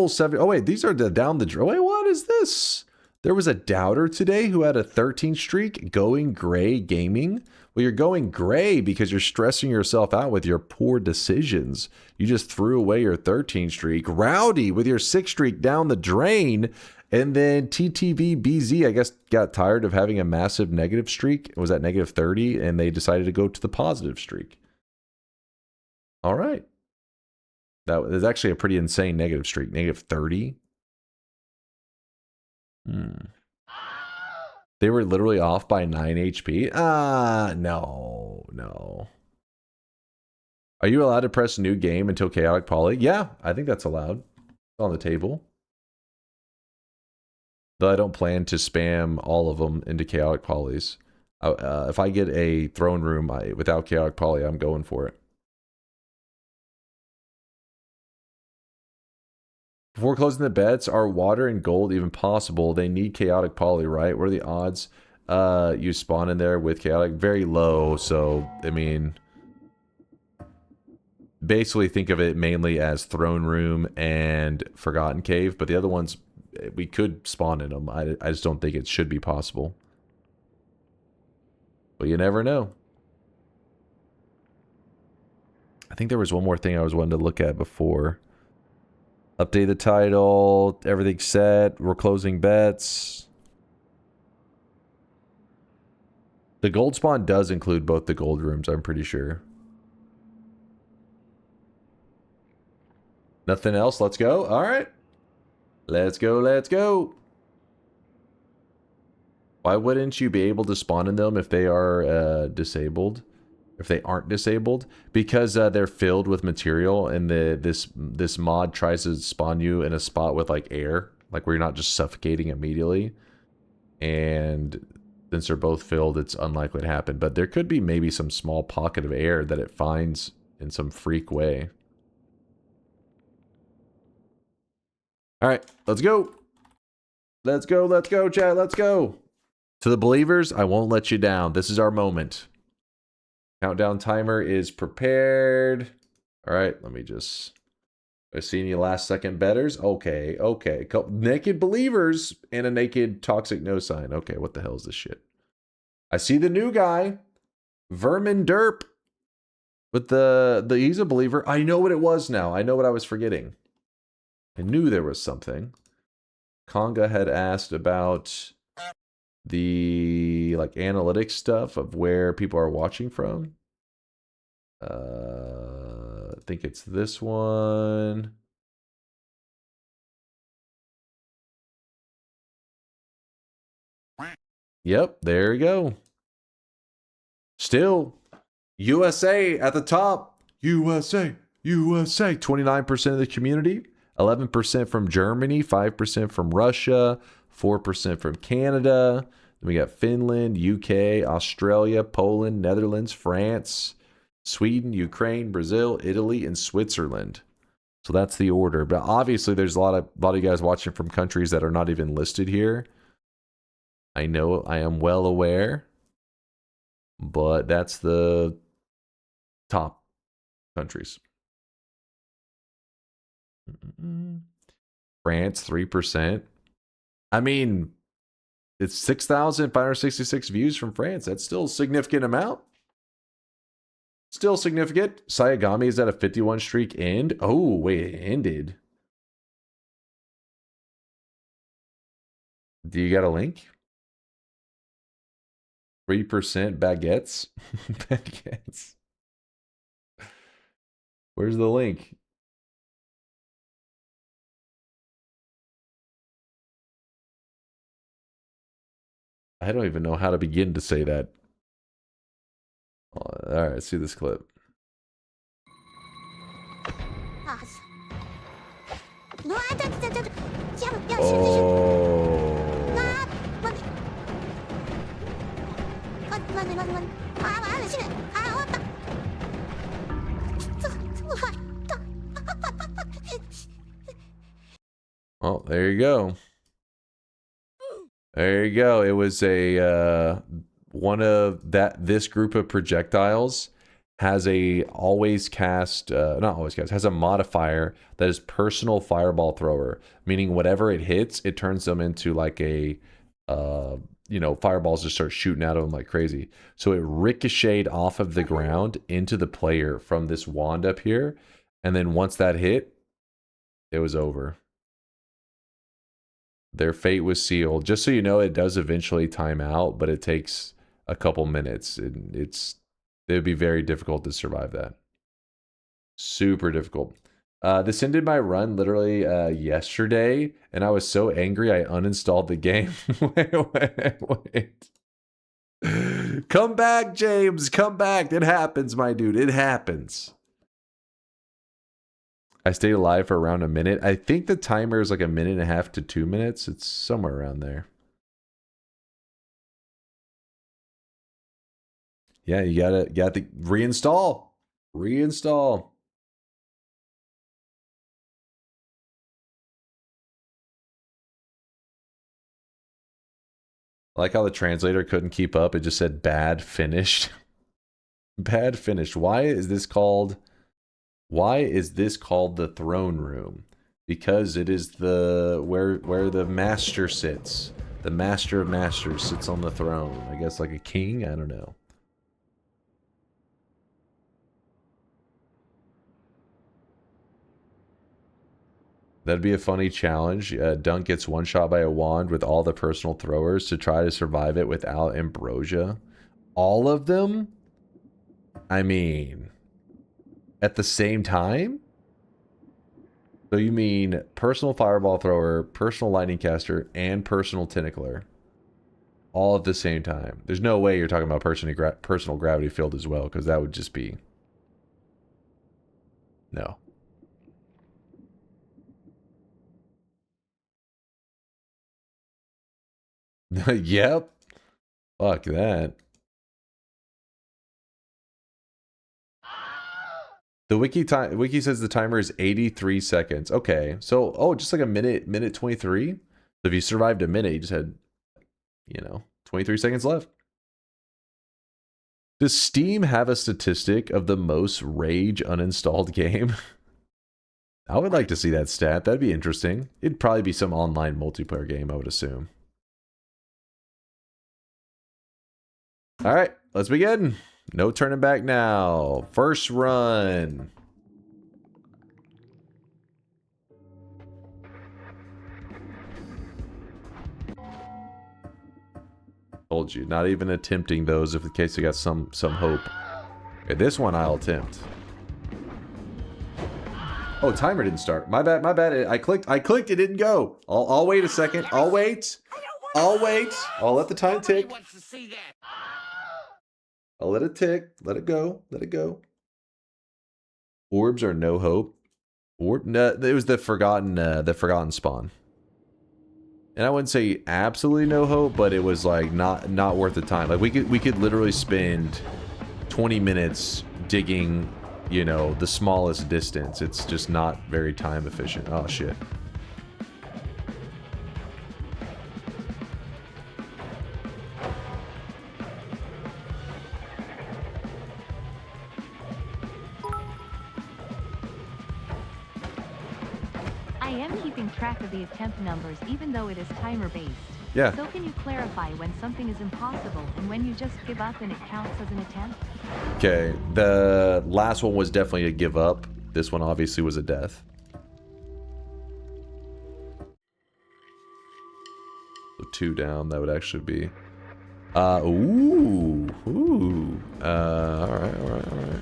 7. Oh, wait, these are down the draw. Wait, what is this? There was a doubter today who had a 13 streak going gray gaming. Well, you're going gray because you're stressing yourself out with your poor decisions. You just threw away your 13 streak. Rowdy with your 6 streak down the drain. And then TTVBZ, I guess, got tired of having a massive negative streak. It was at negative 30, and they decided to go to the positive streak. All right. That is actually a pretty insane negative streak. Negative 30. They were literally off by 9 HP. No. Are you allowed to press new game until chaotic poly? Yeah, I think that's allowed. It's on the table. Though I don't plan to spam all of them into chaotic polys. If I get a throne room without chaotic poly, I'm going for it. Before closing the bets, are water and gold even possible? They need chaotic poly, right? What are the odds you spawn in there with chaotic? Very low, so, I mean... Basically think of it mainly as Throne Room and Forgotten Cave, but the other ones, we could spawn in them. I just don't think it should be possible. But you never know. I think there was one more thing I was wanting to look at before. Update the title, everything's set, we're closing bets. The gold spawn does include both the gold rooms, I'm pretty sure. Nothing else, let's go. All right. Let's go. Why wouldn't you be able to spawn in them if they are disabled? If they aren't disabled? Because they're filled with material, and this mod tries to spawn you in a spot with like air, like where you're not just suffocating immediately. And since they're both filled, it's unlikely to happen. But there could be maybe some small pocket of air that it finds in some freak way. All right, let's go. Let's go, chat, let's go. To the believers, I won't let you down. This is our moment. Countdown timer is prepared. All right, let me just... I see any last second betters? Okay. Naked believers and a naked toxic no sign. Okay, what the hell is this shit? I see the new guy. Vermin Derp. With the he's a believer. I know what it was now. I know what I was forgetting. I knew there was something. Conga had asked about the like analytics stuff of where people are watching from. I think it's this one. Yep, there you go. Still, USA at the top. USA. 29% of the community. 11% from Germany, 5% from Russia, 4% from Canada. Then we got Finland, UK, Australia, Poland, Netherlands, France, Sweden, Ukraine, Brazil, Italy, and Switzerland. So that's the order. But obviously there's a lot of you guys watching from countries that are not even listed here. I know, I am well aware. But that's the top countries. France, 3%. I mean, it's 6,566 views from France. That's still a significant amount. Still significant. Sayagami is at a 51 streak end. Oh, wait, it ended. Do you got a link? 3% baguettes. Baguettes. Where's the link? I don't even know how to begin to say that. All right, let's see this clip. Well, there you go. There you go. It was a one of this group of projectiles has a always cast, not always cast, has a modifier that is personal fireball thrower, meaning whatever it hits, it turns them into like a, you know, fireballs just start shooting out of them like crazy. So it ricocheted off of the ground into the player from this wand up here. And then once that hit, it was over. Their fate was sealed. Just so you know, it does eventually time out, but it takes a couple minutes. It would be very difficult to survive that. Super difficult. This ended my run literally yesterday, and I was so angry I uninstalled the game. wait. Come back, James. Come back. It happens, my dude. It happens. I stayed alive for around a minute. I think the timer is like 1.5 to 2 minutes. It's somewhere around there. Yeah, you gotta reinstall. Reinstall. I like how the translator couldn't keep up. It just said bad finished. Bad finished. Why is this called the throne room? Because it is the where the master sits. The master of masters sits on the throne. I guess like a king, I don't know. That'd be a funny challenge. Dunk gets one shot by a wand with all the personal throwers to try to survive it without ambrosia. All of them? I mean, at the same time? So you mean personal fireball thrower, personal lightning caster, and personal tentacler. All at the same time. There's no way you're talking about personal gravity field as well, because that would just be... No. Yep. Fuck that. The wiki says the timer is 83 seconds. Okay. So, oh, just like a minute 23. So if you survived a minute, you just had, 23 seconds left. Does Steam have a statistic of the most rage uninstalled game? I would like to see that stat. That'd be interesting. It'd probably be some online multiplayer game, I would assume. All right, let's begin. No turning back now. First run. Told you, not even attempting those if in case you got some hope. Okay, this one I'll attempt. Oh, timer didn't start. My bad. I clicked, it didn't go. I'll wait a second. I'll wait. I'll let the time tick. I'll let it tick. Let it go. Orbs are no hope. No, it was the forgotten spawn. And I wouldn't say absolutely no hope, but it was like not worth the time. Like we could literally spend 20 minutes digging, the smallest distance. It's just not very time efficient. Oh shit. Track of the attempt numbers even though it is timer based. Yeah. So can you clarify when something is impossible and when you just give up and it counts as an attempt? Okay, the last one was definitely a give up. This one obviously was a death. So 2 down, that would actually be. All right.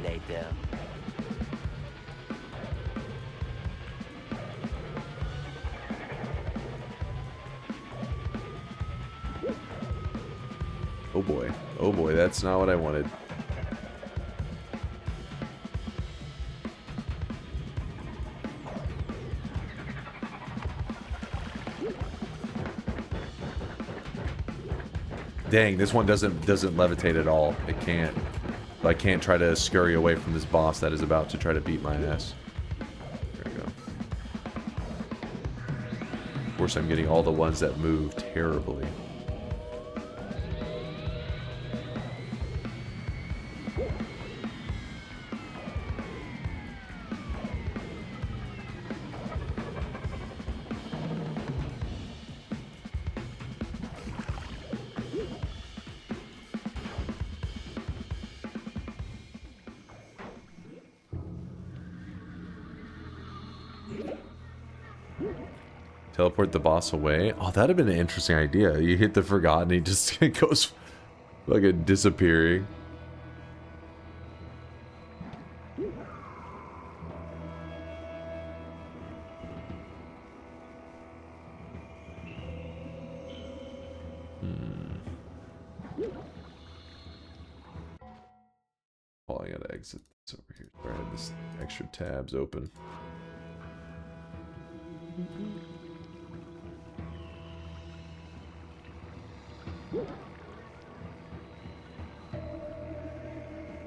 Later. Oh boy, that's not what I wanted. Dang, this one doesn't levitate at all. It can't. I can't try to scurry away from this boss that is about to try to beat my ass. There we go. Of course, I'm getting all the ones that move terribly. Teleport the boss away. Oh, that'd have been an interesting idea. You hit the Forgotten, he just goes like a disappearing. Oh, I gotta exit this over here. Sorry, I had this extra tabs open.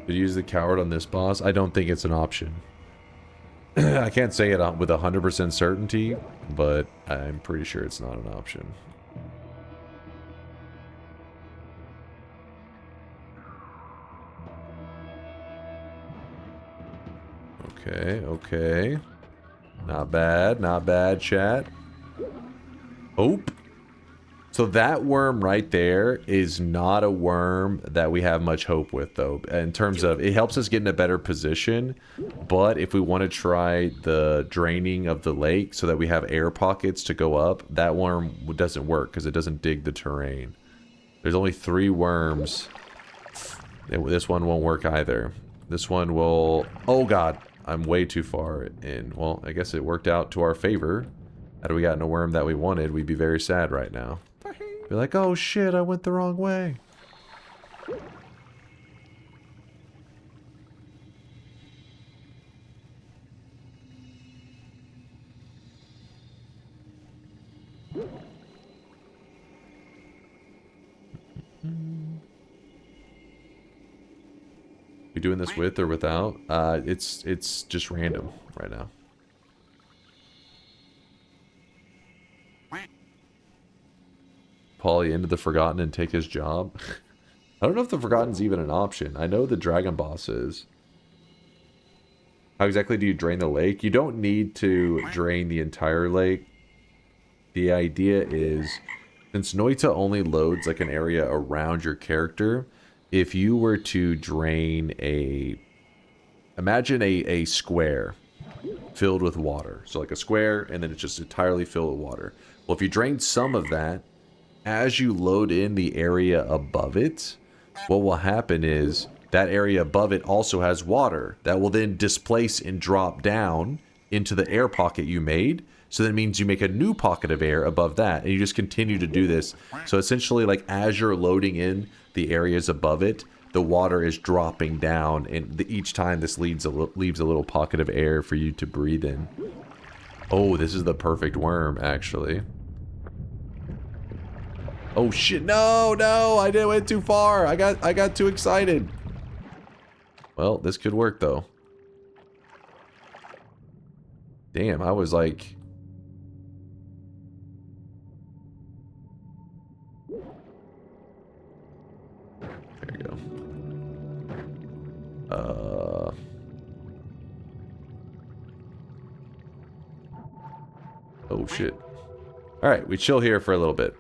Did you use the coward on this boss? I don't think it's an option. I can't say it with 100% certainty, but I'm pretty sure it's not an option. Okay, okay. Not bad, chat. Hope. So that worm right there is not a worm that we have much hope with, though. In terms of, it helps us get in a better position, but if we want to try the draining of the lake so that we have air pockets to go up, that worm doesn't work because it doesn't dig the terrain. There's only 3 worms. This one won't work either. This one will... Oh, God. I'm way too far in. Well, I guess it worked out to our favor. Had we gotten a worm that we wanted, we'd be very sad right now. Be like, oh shit, I went the wrong way. We doing this with or without? It's just random right now. Paulie into the Forgotten and take his job. I don't know if the Forgotten's even an option. I know the Dragon Boss is. How exactly do you drain the lake? You don't need to drain the entire lake. The idea is, since Noita only loads like an area around your character, if you were to drain a... Imagine a square filled with water. So like a square, and then it's just entirely filled with water. Well, if you drain some of that, as you load in the area above it, what will happen is that area above it also has water that will then displace and drop down into the air pocket you made. So that means you make a new pocket of air above that, and you just continue to do this. So essentially, like, as you're loading in the areas above it, the water is dropping down, and each time this leaves a little pocket of air for you to breathe in. Oh, this is the perfect worm, actually. Oh shit, no, I went too far. I got too excited. Well, this could work though. Damn, I was like... There you go. Oh shit. Alright, we chill here for a little bit.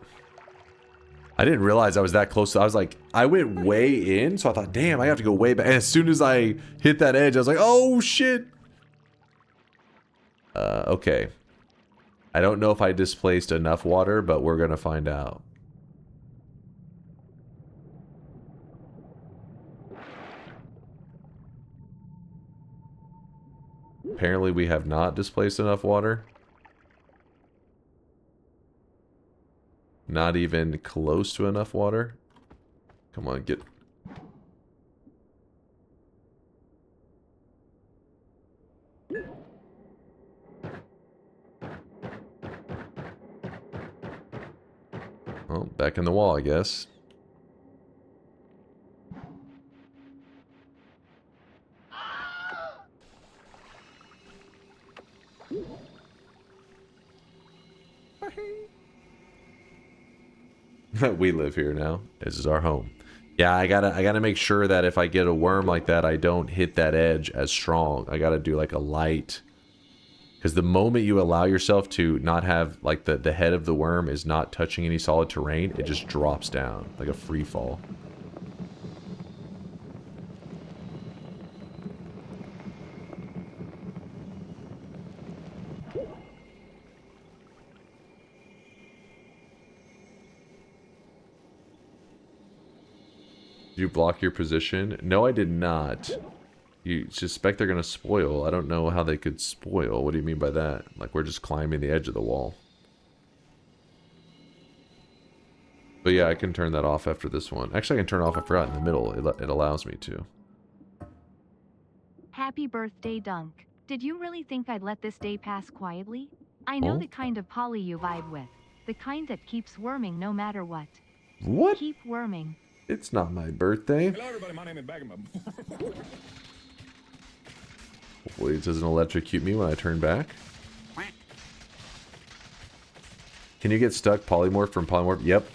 I didn't realize I was that close. I was like, I went way in, so I thought, damn, I have to go way back. And as soon as I hit that edge, I was like, oh shit. Okay. I don't know if I displaced enough water, but we're gonna find out. Apparently we have not displaced enough water. Not even close to enough water. Come on, get... Oh, back in the wall, I guess. We live here now. This is our home. Yeah, I gotta make sure that if I get a worm like that, I don't hit that edge as strong. I gotta do like a light. Because the moment you allow yourself to not have, like, the head of the worm is not touching any solid terrain, it just drops down, like a free fall. Did you block your position? No, I did not. You suspect they're gonna spoil. I don't know how they could spoil. What do you mean by that? Like, we're just climbing the edge of the wall. But yeah, I can turn that off after this one. Actually, I can turn it off, I forgot, in the middle. It allows me to. Happy birthday, Dunk. Did you really think I'd let this day pass quietly? I know the kind of poly you vibe with. The kind that keeps worming no matter what. What? Keep worming. It's not my birthday. Hello, everybody. My name is Bagama. Hopefully it doesn't electrocute me when I turn back. Can you get stuck polymorph from polymorph? Yep.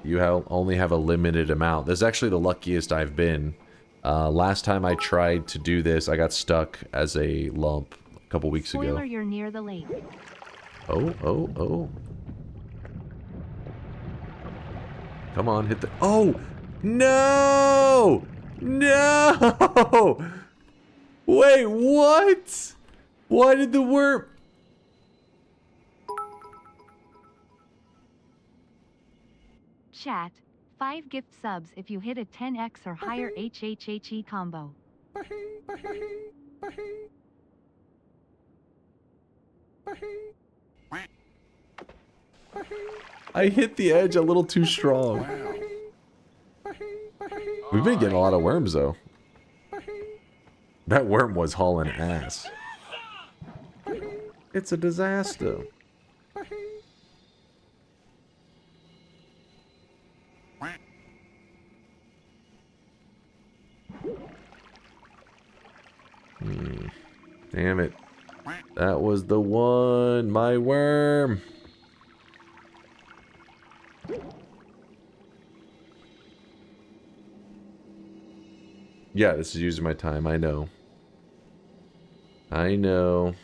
You only have a limited amount. This is actually the luckiest I've been. Last time I tried to do this, I got stuck as a lump a couple weeks ago. Spoiler, you're near the lake. Oh. Come on, hit the... Oh! No! No! Wait, what? Why did the worm... Chat, 5 gift subs if you hit a 10x or higher HHHE combo. I hit the edge a little too strong. We've been getting a lot of worms, though. That worm was hauling ass. It's a disaster. Damn it. That was the one. My worm. Yeah, this is using my time. I know. I know.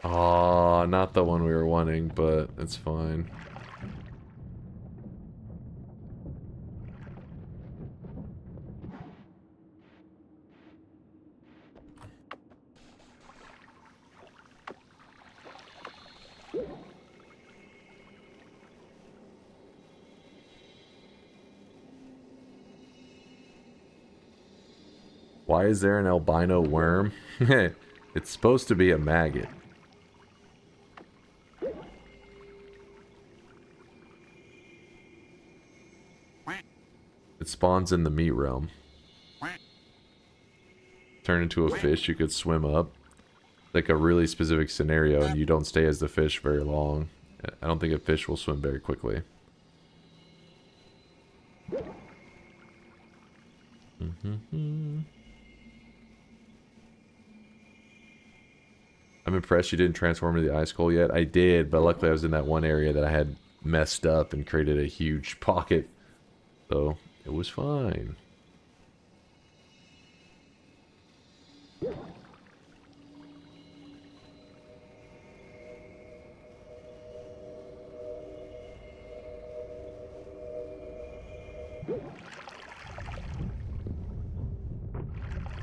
Oh, not the one we were wanting, but it's fine. Why is there an albino worm? It's supposed to be a maggot. It spawns in the meat realm. Turn into a fish, you could swim up. Like a really specific scenario, and you don't stay as the fish very long. I don't think a fish will swim very quickly. I'm impressed you didn't transform into the ice coal yet. I did, but luckily I was in that one area that I had messed up and created a huge pocket. So, it was fine.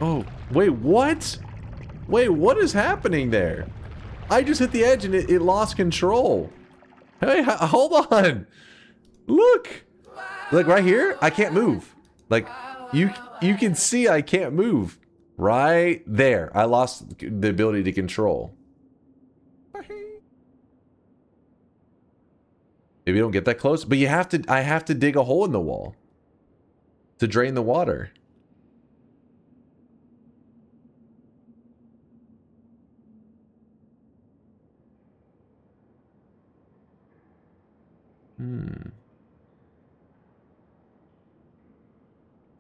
Oh, wait, what? Wait, what is happening there? I just hit the edge and it lost control. Hey, hold on. Look. Like right here, I can't move. Like you can see I can't move. Right there. I lost the ability to control. Maybe you don't get that close, but I have to dig a hole in the wall to drain the water.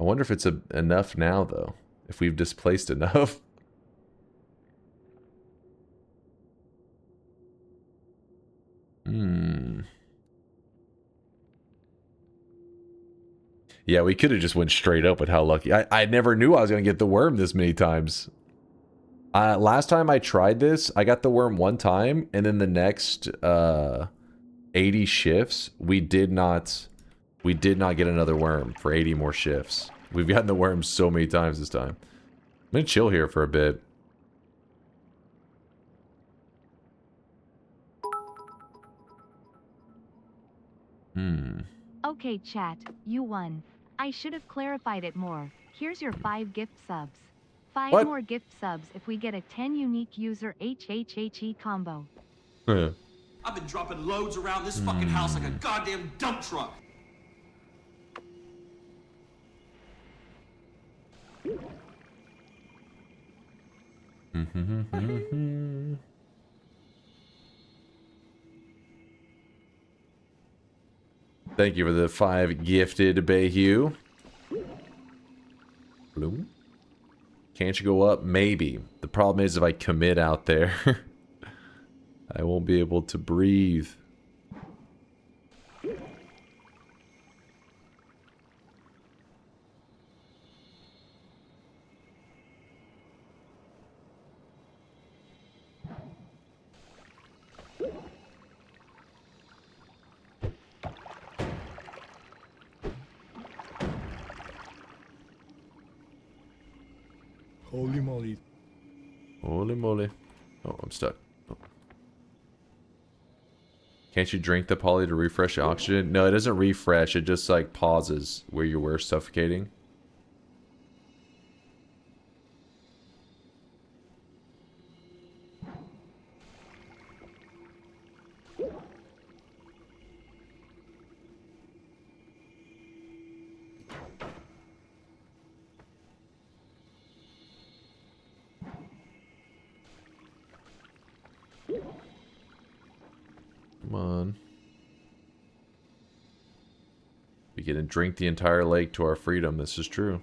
I wonder if it's enough now, though. If we've displaced enough. Yeah, we could have just went straight up with how lucky. I never knew I was going to get the worm this many times. Last time I tried this, I got the worm one time, and then the next 80 shifts, we did not get another worm for 80 more shifts. We've gotten the worm so many times this time. I'm going to chill here for a bit. Okay, chat, you won. I should have clarified it more. Here's your 5 gift subs. 5 What? more gift subs if we get a 10 unique user HHHE combo. I've been dropping loads around this fucking house like a goddamn dump truck. Thank you for the 5 gifted, Bayhue. Bloom. Can't you go up? Maybe. The problem is if I commit out there, I won't be able to breathe. Holy moly. Holy moly. Oh, I'm stuck. Oh. Can't you drink the poly to refresh the oxygen? No, it doesn't refresh. It just like pauses where you were suffocating. Come on. We get to drink the entire lake to our freedom. This is true.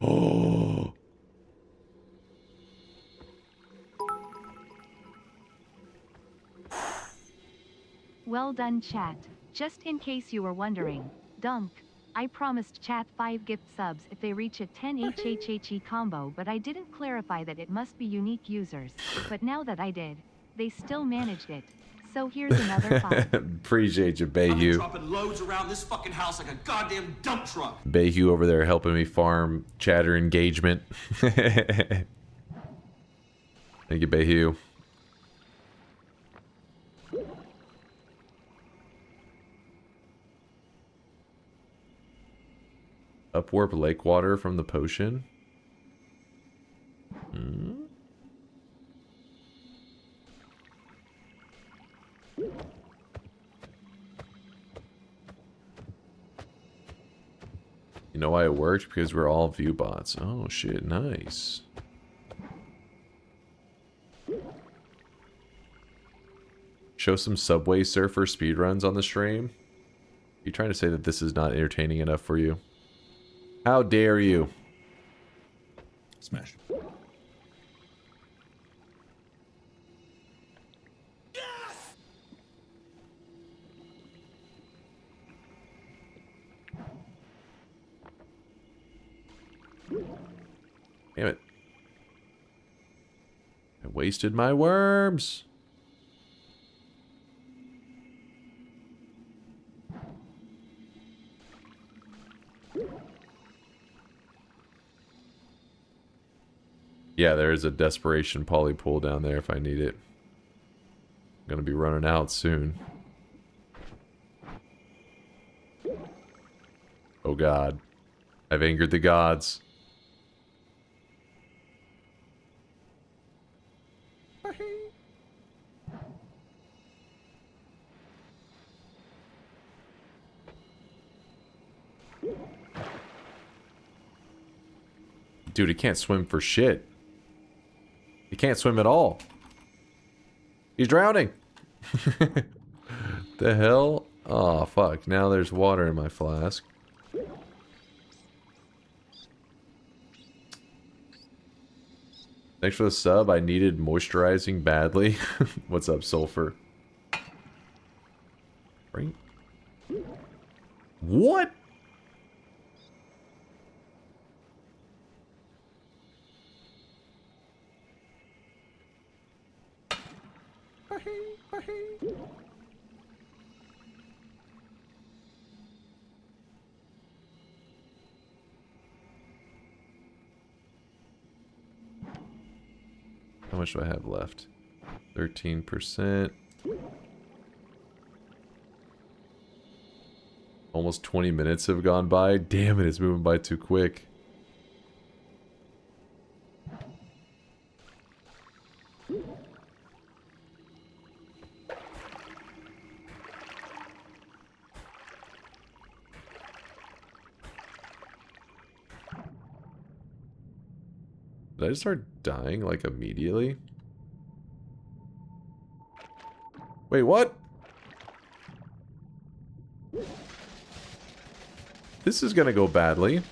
Oh. Well done, chat. Just in case you were wondering, Dunk, I promised chat 5 gift subs if they reach a 10 HHHE combo, but I didn't clarify that it must be unique users. But now that I did, they still managed it. So here's another 5. Appreciate you, I've been Bayhue. dropping loads around this fucking house like a goddamn dump truck. Bayhue over there helping me farm chatter engagement. Thank you, Bayhue. Upwarp lake water from the potion. You know why it worked? Because we're all view bots. Oh shit, nice. Show some Subway Surfer speedruns on the stream. You trying to say that this is not entertaining enough for you? How dare you? Smash. Damn it. I wasted my worms. Yeah, there is a desperation poly pool down there if I need it. I'm gonna be running out soon. Oh god. I've angered the gods. Dude, he can't swim for shit. He can't swim at all. He's drowning. The hell? Oh, fuck. Now there's water in my flask. Thanks for the sub. I needed moisturizing badly. What's up, Sulfur? Right? What? How much do I have left? 13%. Almost 20 minutes have gone by. Damn it, it's moving by too quick. Did I just start dying, like, immediately? Wait, what? This is gonna go badly.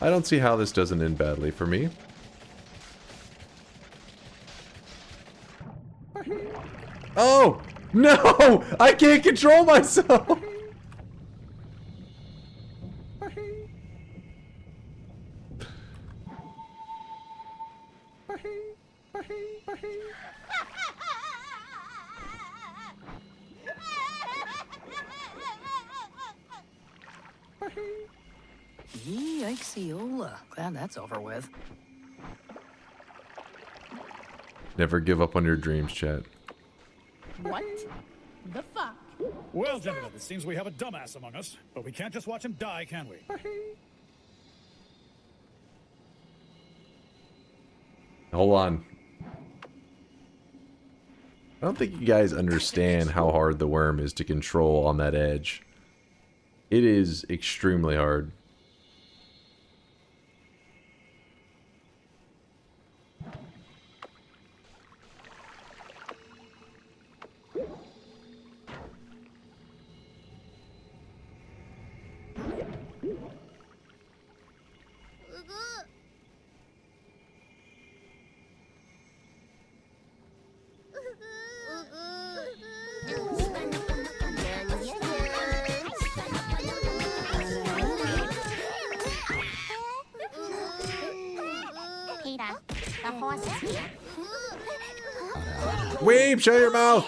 I don't see how this doesn't end badly for me. Oh! No! I can't control myself! Yikes-iola. Glad that's over with. Never give up on your dreams, chat. What the fuck? Well, gentlemen, it seems we have a dumbass among us, but we can't just watch him die, can we? Hold on. I don't think you guys understand how hard the worm is to control on that edge. It is extremely hard. Weeb, shut your mouth!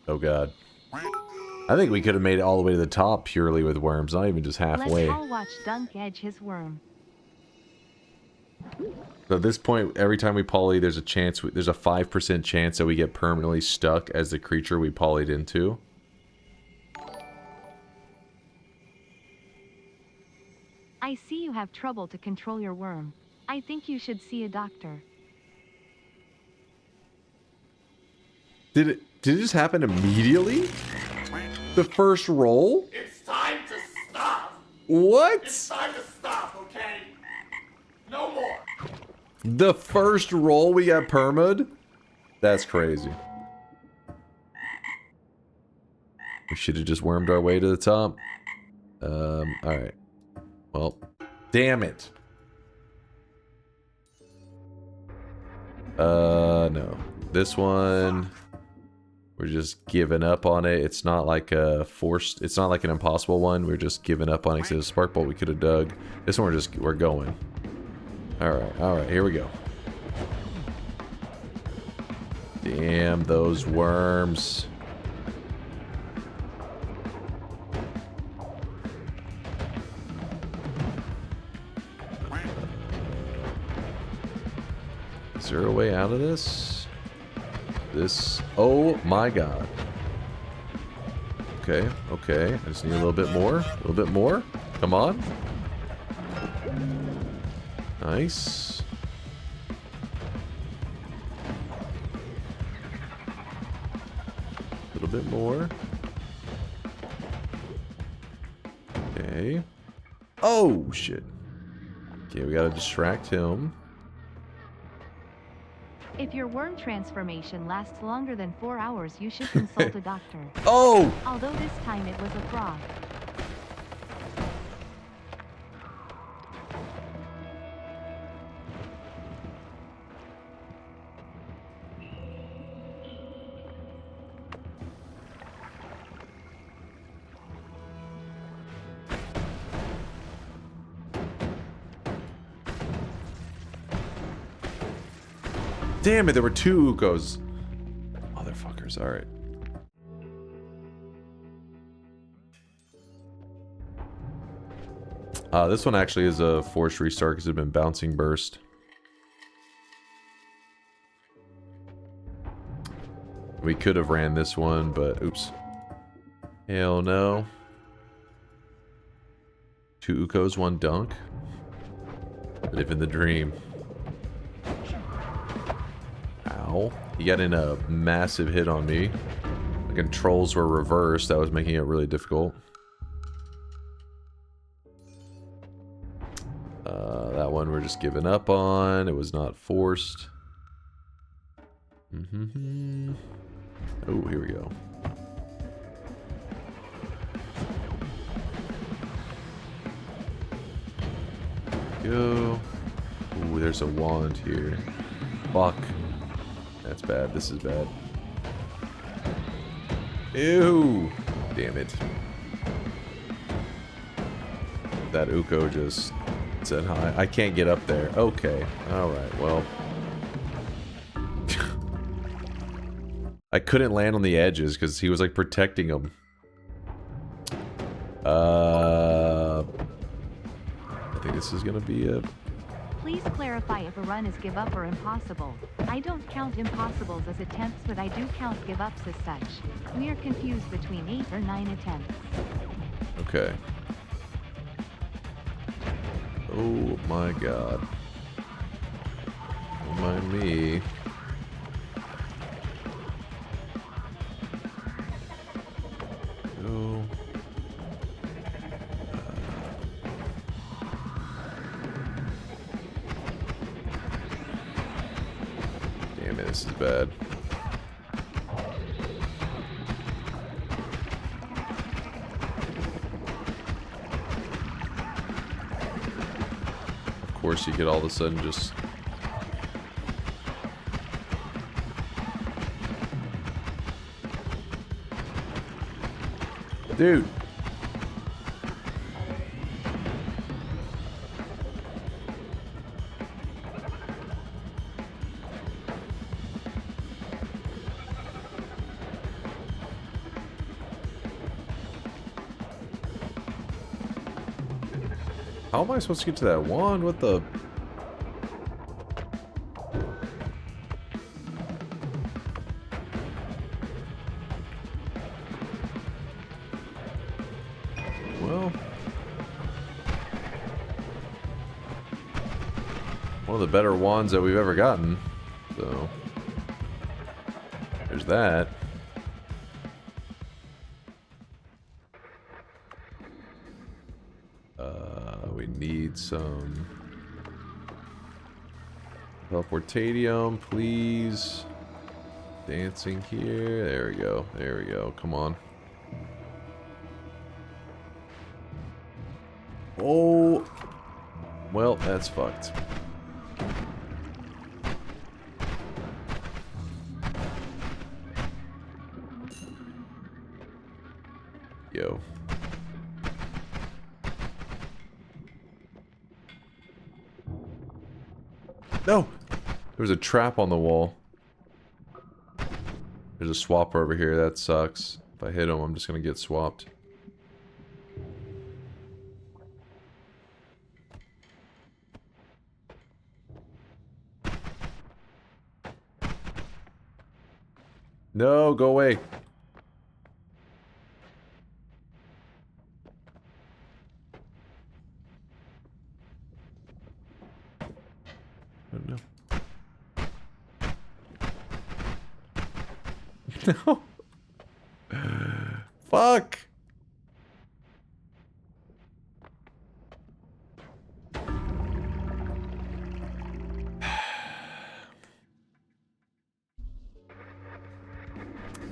Oh god. I think we could have made it all the way to the top purely with worms, not even just halfway. Let's all watch Dunk edge his worm. So at this point, every time we poly, there's a chance, there's a 5% chance that we get permanently stuck as the creature we polyed into. I see you have trouble to control your worm. I think you should see a doctor. Did it just happen immediately? The first roll? It's time to stop. What? It's time to stop, okay? No more. The first roll we got perma'd? That's crazy. We should have just wormed our way to the top. Alright. Well, damn it. No. This one, we're just giving up on it. It's not like a forced, it's not like an impossible one. We're just giving up on it because it's a spark bolt we could have dug. This one we're going. Alright, here we go. Damn those worms. Is there a way out of this? Oh my god. Okay, okay. I just need a little bit more. A little bit more. Come on. Nice. A little bit more. Okay. Oh, shit. Okay, we gotta distract him. If your worm transformation lasts longer than 4 hours, you should consult a doctor. Oh! Although this time it was a frog. Damn it, there were 2 Ukos. Motherfuckers, alright. This one actually is a forced restart because it had been bouncing burst. We could have ran this one, but oops. Hell no. 2 Ukos, 1 dunk. Living the dream. Ow. He got in a massive hit on me. The controls were reversed. That was making it really difficult. That one we're just giving up on. It was not forced. Oh, here we go. Go. Ooh, there's a wand here. Fuck. That's bad. This is bad. Ew! Damn it. That Uko just said hi. I can't get up there. Okay. Alright, well. I couldn't land on the edges because he was like protecting them. I think this is gonna be a... Please clarify if a run is give up or impossible. I don't count impossibles as attempts, but I do count give ups as such. We are confused between 8 or 9 attempts. Okay. Oh my god. Don't mind me. Go. Damn it, this is bad. Of course, you could all of a sudden just... Dude! How am I supposed to get to that wand? What the... Well... one of the better wands that we've ever gotten. So... there's that. We need some teleportatium, please. Dancing here. There we go. There we go. Come on. Oh. Well, that's fucked. Yo. No! There was a trap on the wall. There's a swapper over here. That sucks. If I hit him, I'm just gonna get swapped. No, go away. Oh, no. No. Fuck.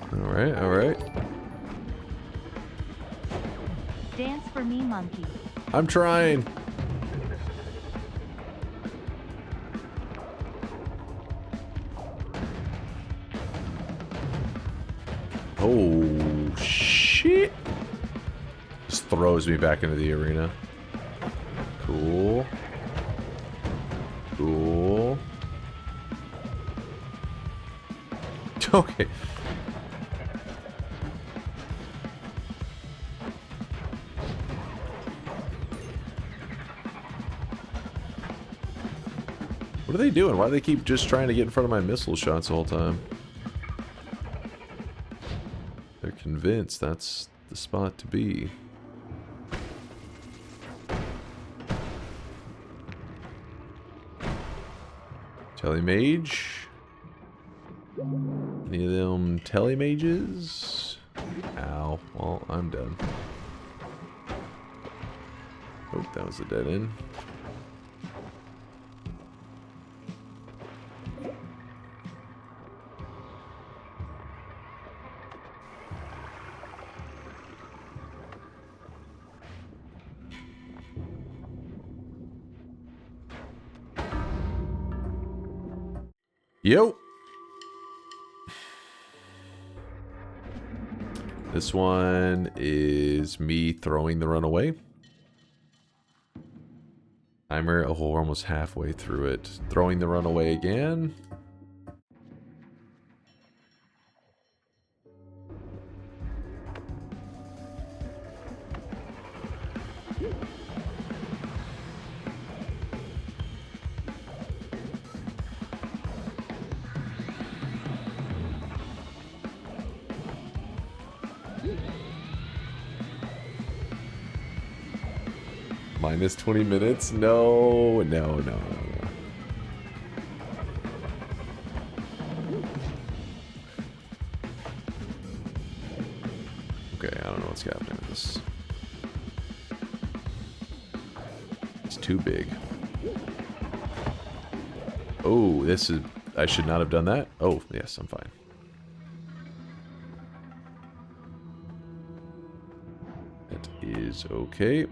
All right, all right. Dance for me, monkey. I'm trying. Oh, shit. Just throws me back into the arena. Cool. Cool. Okay. What are they doing? Why do they keep just trying to get in front of my missile shots the whole time? They're convinced that's the spot to be. Telemage? Any of them telemages? Ow. Well, I'm done. Oh, that was a dead end. Yo! This one is me throwing the runaway. Timer, oh, we're almost halfway through it. Throwing the runaway again. Minus 20 minutes? No, no, no, no, no. Okay, I don't know what's happening with this. It's too big. Oh, this is... I should not have done that. Oh, yes, I'm fine. That is okay.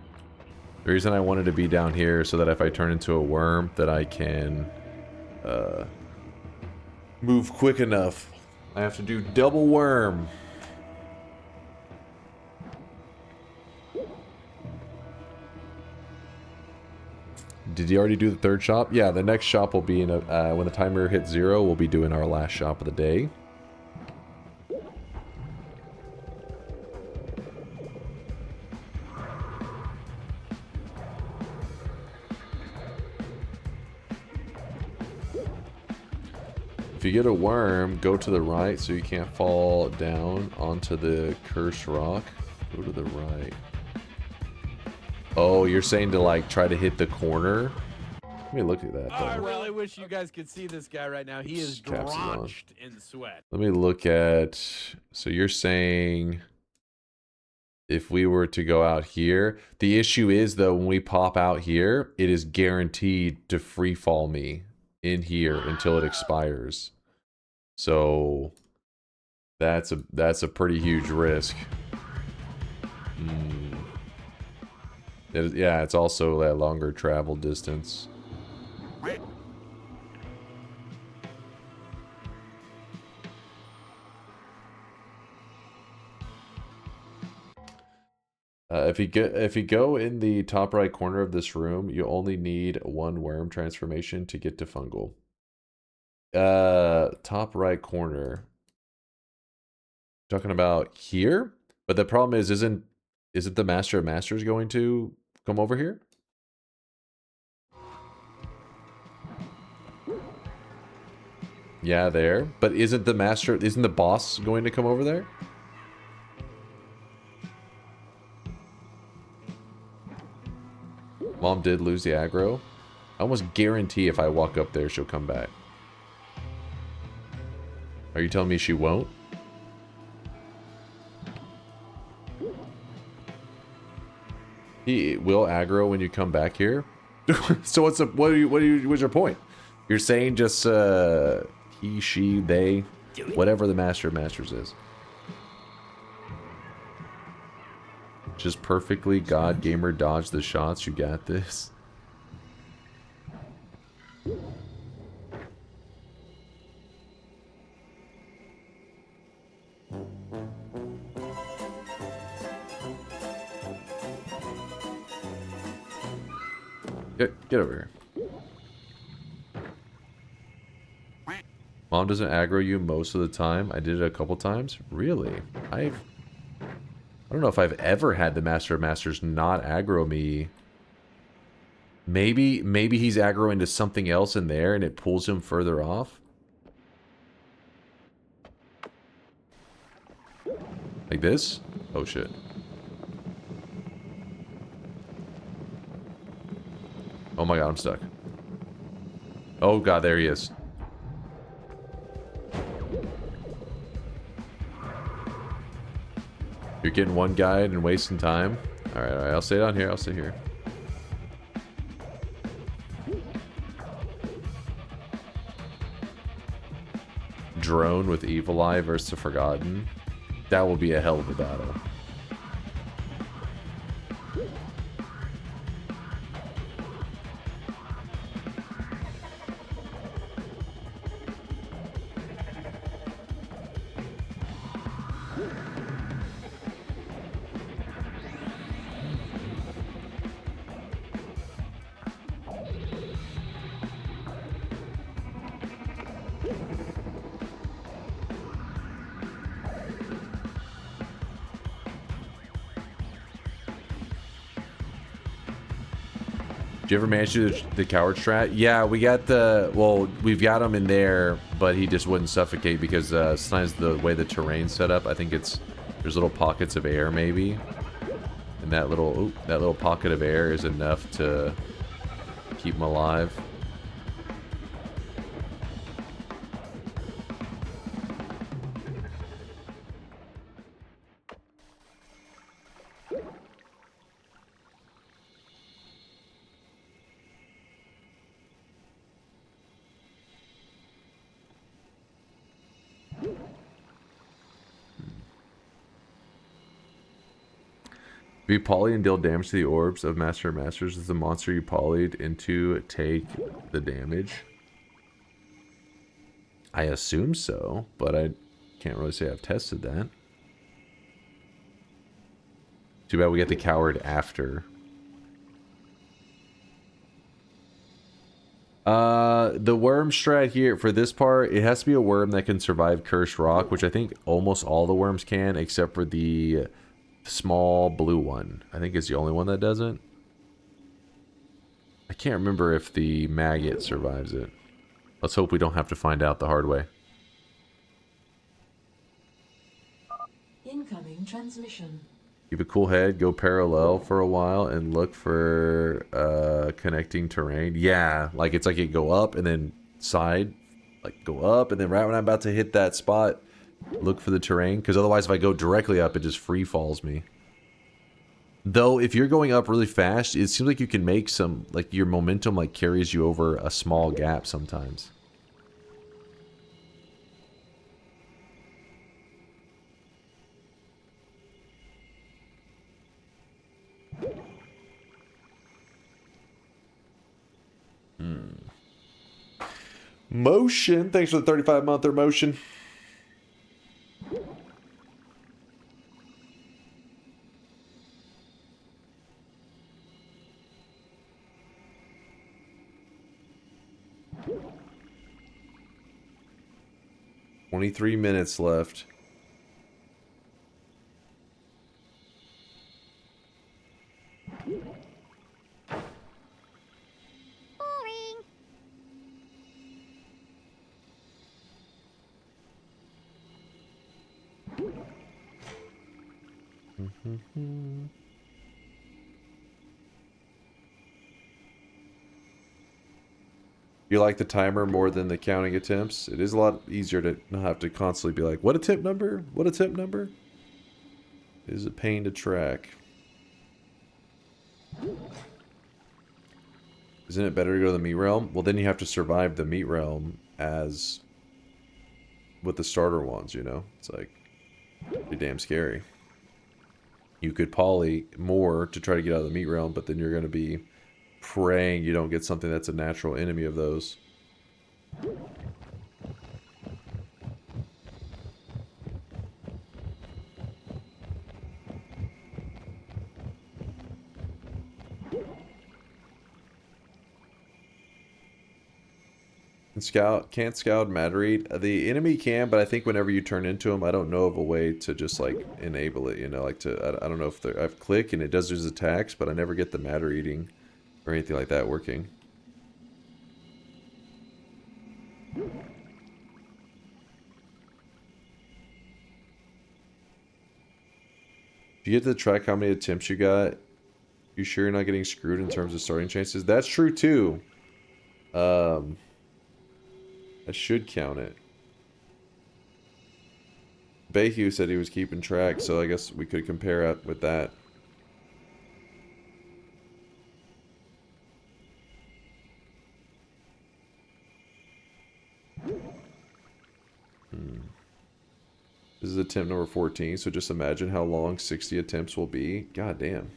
The reason I wanted to be down here so that if I turn into a worm that I can move quick enough. I have to do double worm. Did you already do the third shop? Yeah, the next shop will be in a, when the timer hits 0, we'll be doing our last shop of the day. If you get a worm, go to the right so you can't fall down onto the cursed rock. Go to the right. Oh, you're saying to like try to hit the corner? Let me look at that. Oh, I really wish you guys could see this guy right now. He is drenched in sweat. Let me look at... So you're saying if we were to go out here... The issue is though, when we pop out here, it is guaranteed to free fall me in here until it expires. So that's a pretty huge risk. Yeah, it's also a longer travel distance. If you go in the top right corner of this room, you only need 1 worm transformation to get to fungal. Top right corner. Talking about here? But the problem is, isn't the Master of Masters going to come over here? Yeah, there. But isn't the boss going to come over there? Mom did lose the aggro. I almost guarantee if I walk up there, she'll come back. Are you telling me she won't? He will aggro when you come back here. So what's your point? You're saying just he, she, they, whatever the master of masters is. Just perfectly God gamer dodge the shots. You got this. Get over here. Mom doesn't aggro you most of the time. I did it a couple times. Really? I don't know if I've ever had the Master of Masters not aggro me. Maybe he's aggroing to something else in there and it pulls him further off. Like this? Oh shit. Oh my god, I'm stuck. Oh god, there he is. You're getting one guide and wasting time. Alright, I'll stay down here. I'll stay here. Drone with Evil Eye versus the Forgotten. That will be a hell of a battle. Did you ever manage to do the coward strat? Yeah, we got the... Well, we've got him in there, but he just wouldn't suffocate because sometimes the way the terrain's set up, I think it's... There's little pockets of air, maybe. And that little pocket of air is enough to keep him alive. If you poly and deal damage to the orbs of Master of Masters, does the monster you polyed into take the damage? I assume so, but I can't really say I've tested that. Too bad we get the coward after. The worm strat here, for this part, it has to be a worm that can survive Cursed Rock, which I think almost all the worms can, except for the small blue one. I think it's the only one that doesn't. I can't remember if the maggot survives it. Let's hope we don't have to find out the hard way. Incoming transmission. Keep a cool head, go parallel for a while, and look for connecting terrain. Yeah, like it's like it go up and then side, like go up, and then right when I'm about to hit that spot, look for the terrain, because otherwise if I go directly up, it just free falls me. Though if you're going up really fast, it seems like you can make some, like your momentum like carries you over a small gap sometimes. Motion, thanks for the 35-monther motion. $23 minutes left. You like the timer more than the counting attempts? It is a lot easier to not have to constantly be like, what attempt number? What attempt number? It is a pain to track. Isn't it better to go to the meat realm? Well, then you have to survive the meat realm as with the starter ones, you know? It's like pretty damn scary. You could poly more to try to get out of the meat realm, but then you're going to be praying you don't get something that's a natural enemy of those. Can't scout mad read. The enemy can, but I think whenever you turn into him, I don't know of a way to just like enable it, you know, like to, I don't know if I've click and it does his attacks, but I never get the mad reading or anything like that working. Do you get to track how many attempts you got? You sure you're not getting screwed in terms of starting chances? That's true too. I should count it. Bayhue said he was keeping track, so I guess we could compare it with that. This is attempt number 14, so just imagine how long 60 attempts will be. God damn.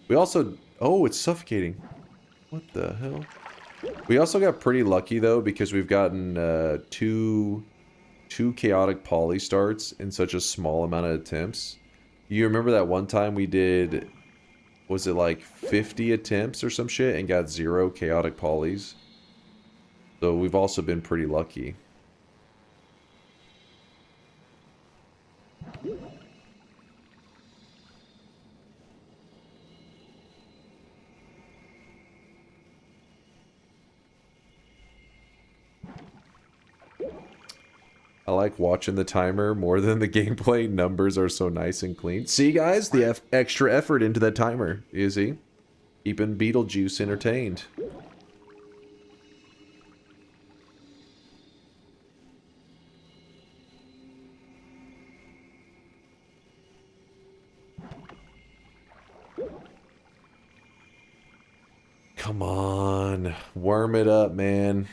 We also... Oh, it's suffocating. What the hell? We also got pretty lucky, though, because we've gotten two chaotic poly starts in such a small amount of attempts. You remember that one time we did... Was it like 50 attempts or some shit and got 0 chaotic polys? So we've also been pretty lucky. I like watching the timer more than the gameplay. Numbers are so nice and clean. See, guys, the extra effort into that timer. Is he? Keeping Beetlejuice entertained. Come on. Worm it up, man.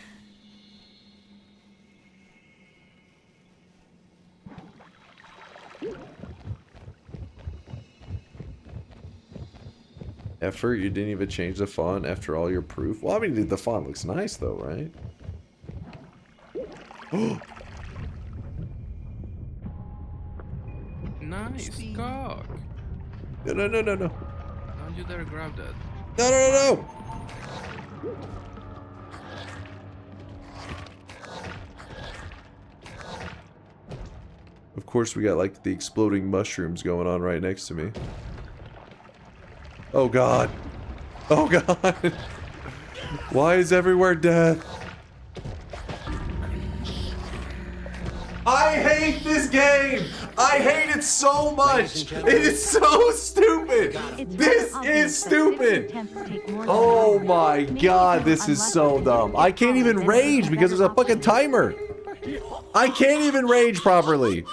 Effort, you didn't even change the font after all your proof. Well, I mean, the font looks nice though, right? Nice cock. No. Don't you dare grab that. No. Of course, we got like the exploding mushrooms going on right next to me. Oh god. Oh god. Why is everywhere death? I hate this game! I hate it so much! It is so stupid! This is stupid! Oh my god, this is so dumb. I can't even rage because there's a fucking timer! I can't even rage properly!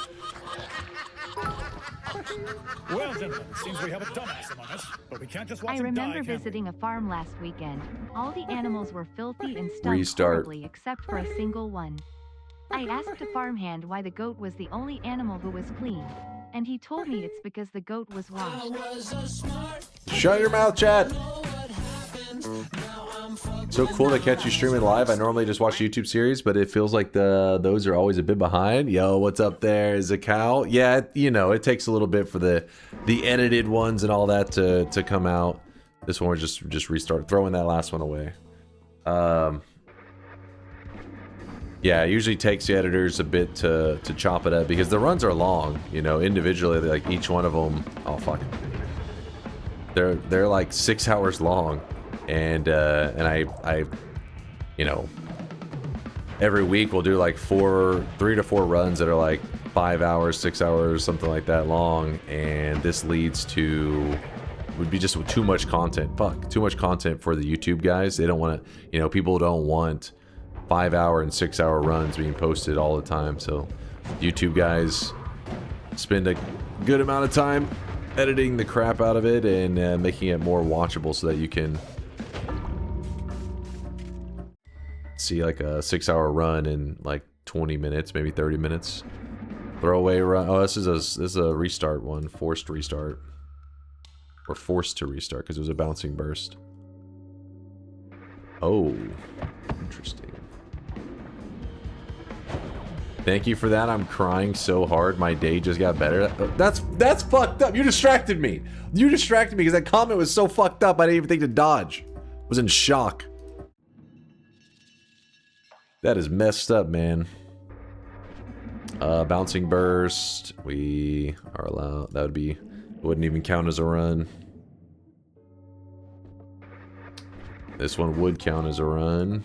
Well, gentlemen, it seems we have a dumbass among us, but we can't just watch I him remember die, can we? visiting a farm last weekend. All the animals were filthy and stunk Restart. horribly except for a single one. I asked a farmhand why the goat was the only animal who was clean, and he told me it's because the goat was washed. Shut your mouth, chat! So cool to catch you streaming live. I normally just watch YouTube series, but it feels like those are always a bit behind. Yo, what's up there? Is a cow? Yeah, you know, it takes a little bit for the edited ones and all that to come out. This one was just restart, throwing that last one away. Yeah, it usually takes the editors a bit to chop it up because the runs are long, you know, individually, like each one of them. Oh fuck, they're like 6 hours long. And I, you know, every week we'll do like 3 to 4 runs that are like 5 hours, 6 hours, something like that long, and this leads to would be just too much content. Fuck, too much content for the YouTube guys. They don't want to, you know, people don't want 5 hour and 6 hour runs being posted all the time. So YouTube guys spend a good amount of time editing the crap out of it and making it more watchable so that you can see like a 6 hour run in like 20 minutes, maybe 30 minutes. Throwaway run. Oh, this is a restart one. Forced restart. Or forced to restart because it was a bouncing burst. Oh, interesting. Thank you for that. I'm crying so hard. My day just got better. That's fucked up. You distracted me. You distracted me because that comment was so fucked up. I didn't even think to dodge. I was in shock. That is messed up, man. Bouncing burst. We are allowed. That would be. Wouldn't even count as a run. This one would count as a run.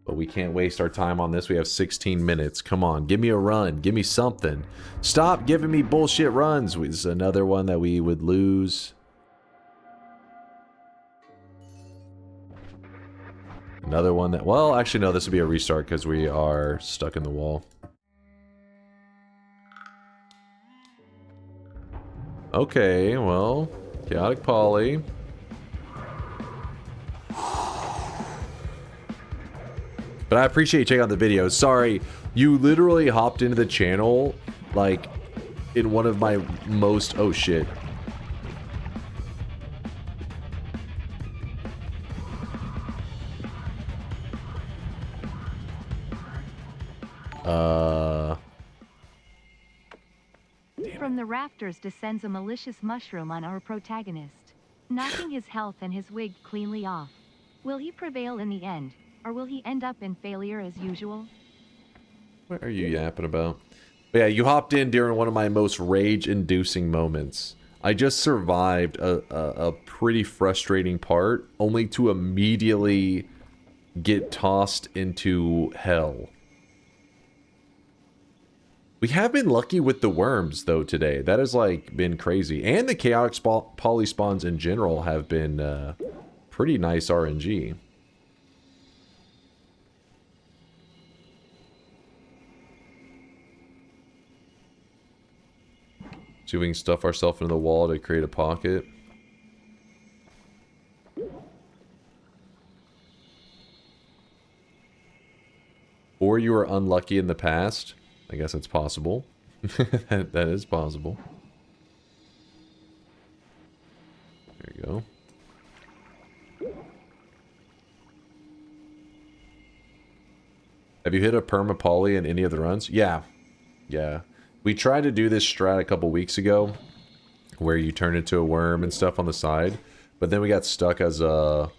But we can't waste our time on this. We have 16 minutes. Come on, give me a run. Give me something. Stop giving me bullshit runs. This is another one that we would lose. Another one that... Well, actually, no. This would be a restart because we are stuck in the wall. Okay, well... Chaotic Poly... But I appreciate you checking out the video. Sorry, you literally hopped into the channel, like, in one of my most... Oh, shit. From the rafters descends a malicious mushroom on our protagonist, knocking his health and his wig cleanly off. Will he prevail in the end? Or will he end up in failure as usual? What are you yapping about? But yeah, you hopped in during one of my most rage-inducing moments. I just survived a pretty frustrating part, only to immediately get tossed into hell. We have been lucky with the worms, though, today. That has, like, been crazy. And the chaotic poly spawns in general have been pretty nice RNG. See if we can stuff ourselves into the wall to create a pocket. Or you were unlucky in the past. I guess it's possible. that is possible. There you go. Have you hit a perma poly in any of the runs? Yeah. Yeah. We tried to do this strat a couple weeks ago, where you turn into a worm and stuff on the side, but then we got stuck as a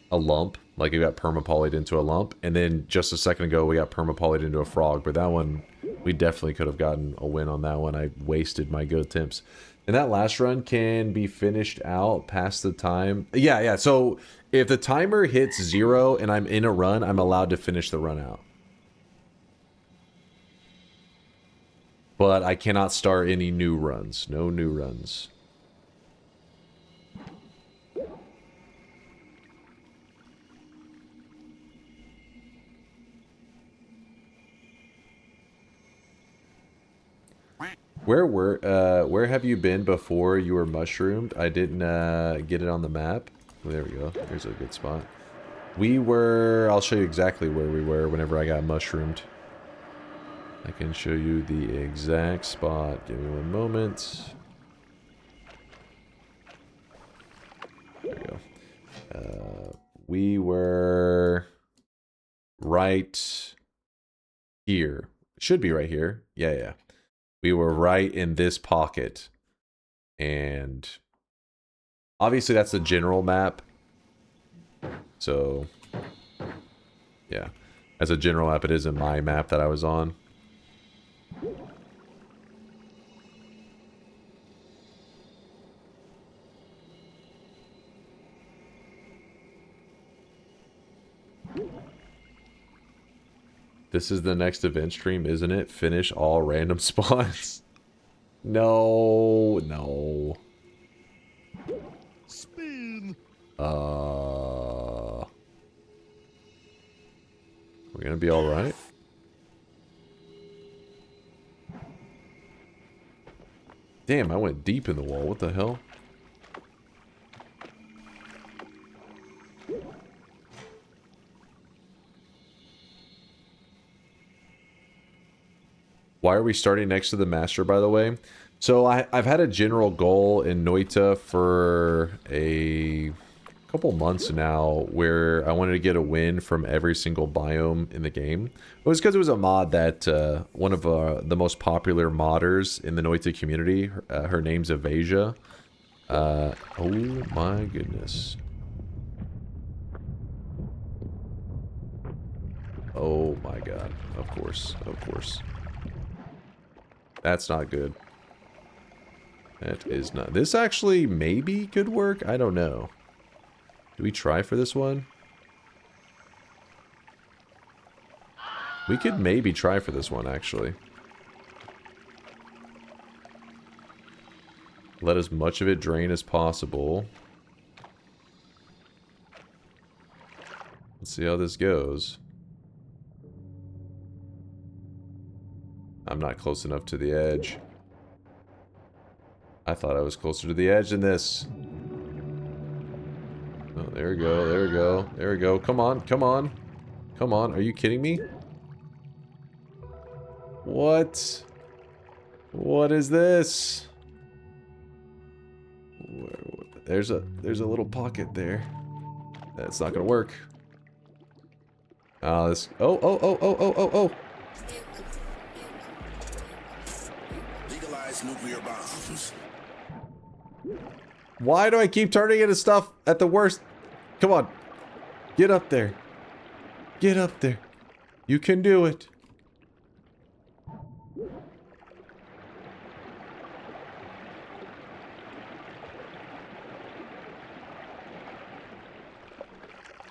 lump, like we got permapolyed into a lump, and then just a second ago we got permapolyed into a frog, but that one, we definitely could have gotten a win on that one. I wasted my good attempts. And that last run can be finished out past the time. Yeah, so if the timer hits 0 and I'm in a run, I'm allowed to finish the run out. But I cannot start any new runs. No new runs. Where have you been before you were mushroomed? I didn't get it on the map. Oh, there we go. There's a good spot. We were... I'll show you exactly where we were whenever I got mushroomed. I can show you the exact spot. Give me one moment. There we go. We were right here. Should be right here. Yeah. We were right in this pocket. And obviously that's the general map. So, yeah. As a general map, it isn't my map that I was on. This is the next event stream, isn't it? Finish all random spawns. No, no. Spin. We're gonna be all right. Damn, I went deep in the wall. What the hell? Why are we starting next to the master, by the way? So I've had a general goal in Noita for a couple months now where I wanted to get a win from every single biome in the game. It was because it was a mod that one of the most popular modders in the Noita community, her name's Evasia. Oh my goodness. Oh my god. Of course. Of course. That's not good. That is not. This actually maybe could work. I don't know. Do we try for this one? We could maybe try for this one, actually. Let as much of it drain as possible. Let's see how this goes. I'm not close enough to the edge. I thought I was closer to the edge than this. Oh, there we go, there we go, there we go. Come on, come on. Come on, are you kidding me? What? What is this? There's a little pocket there. That's not gonna work. This. Oh. Legalize nuclear bombs. Why do I keep turning into stuff at the worst? Come on. Get up there. Get up there. You can do it.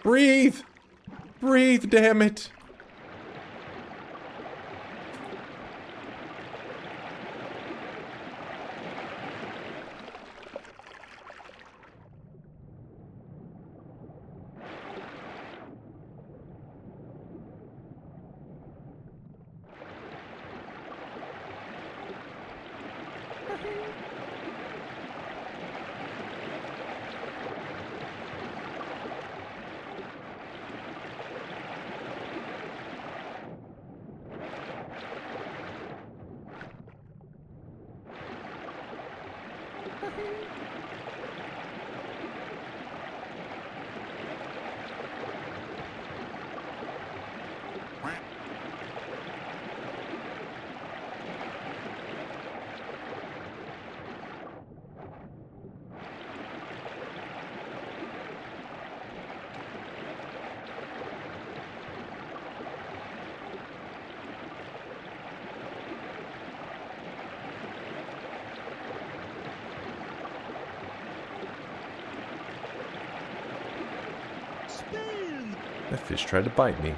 Breathe. Breathe, damn it. That fish tried to bite me.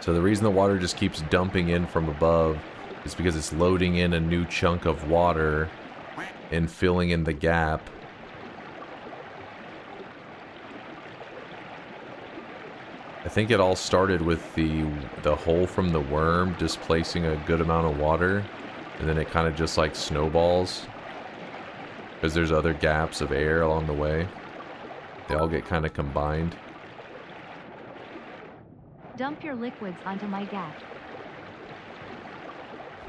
So the reason the water just keeps dumping in from above is because it's loading in a new chunk of water and filling in the gap. I think it all started with the hole from the worm displacing a good amount of water, and then it kind of just like snowballs because there's other gaps of air along the way. They all get kind of combined. Dump your liquids onto my gap.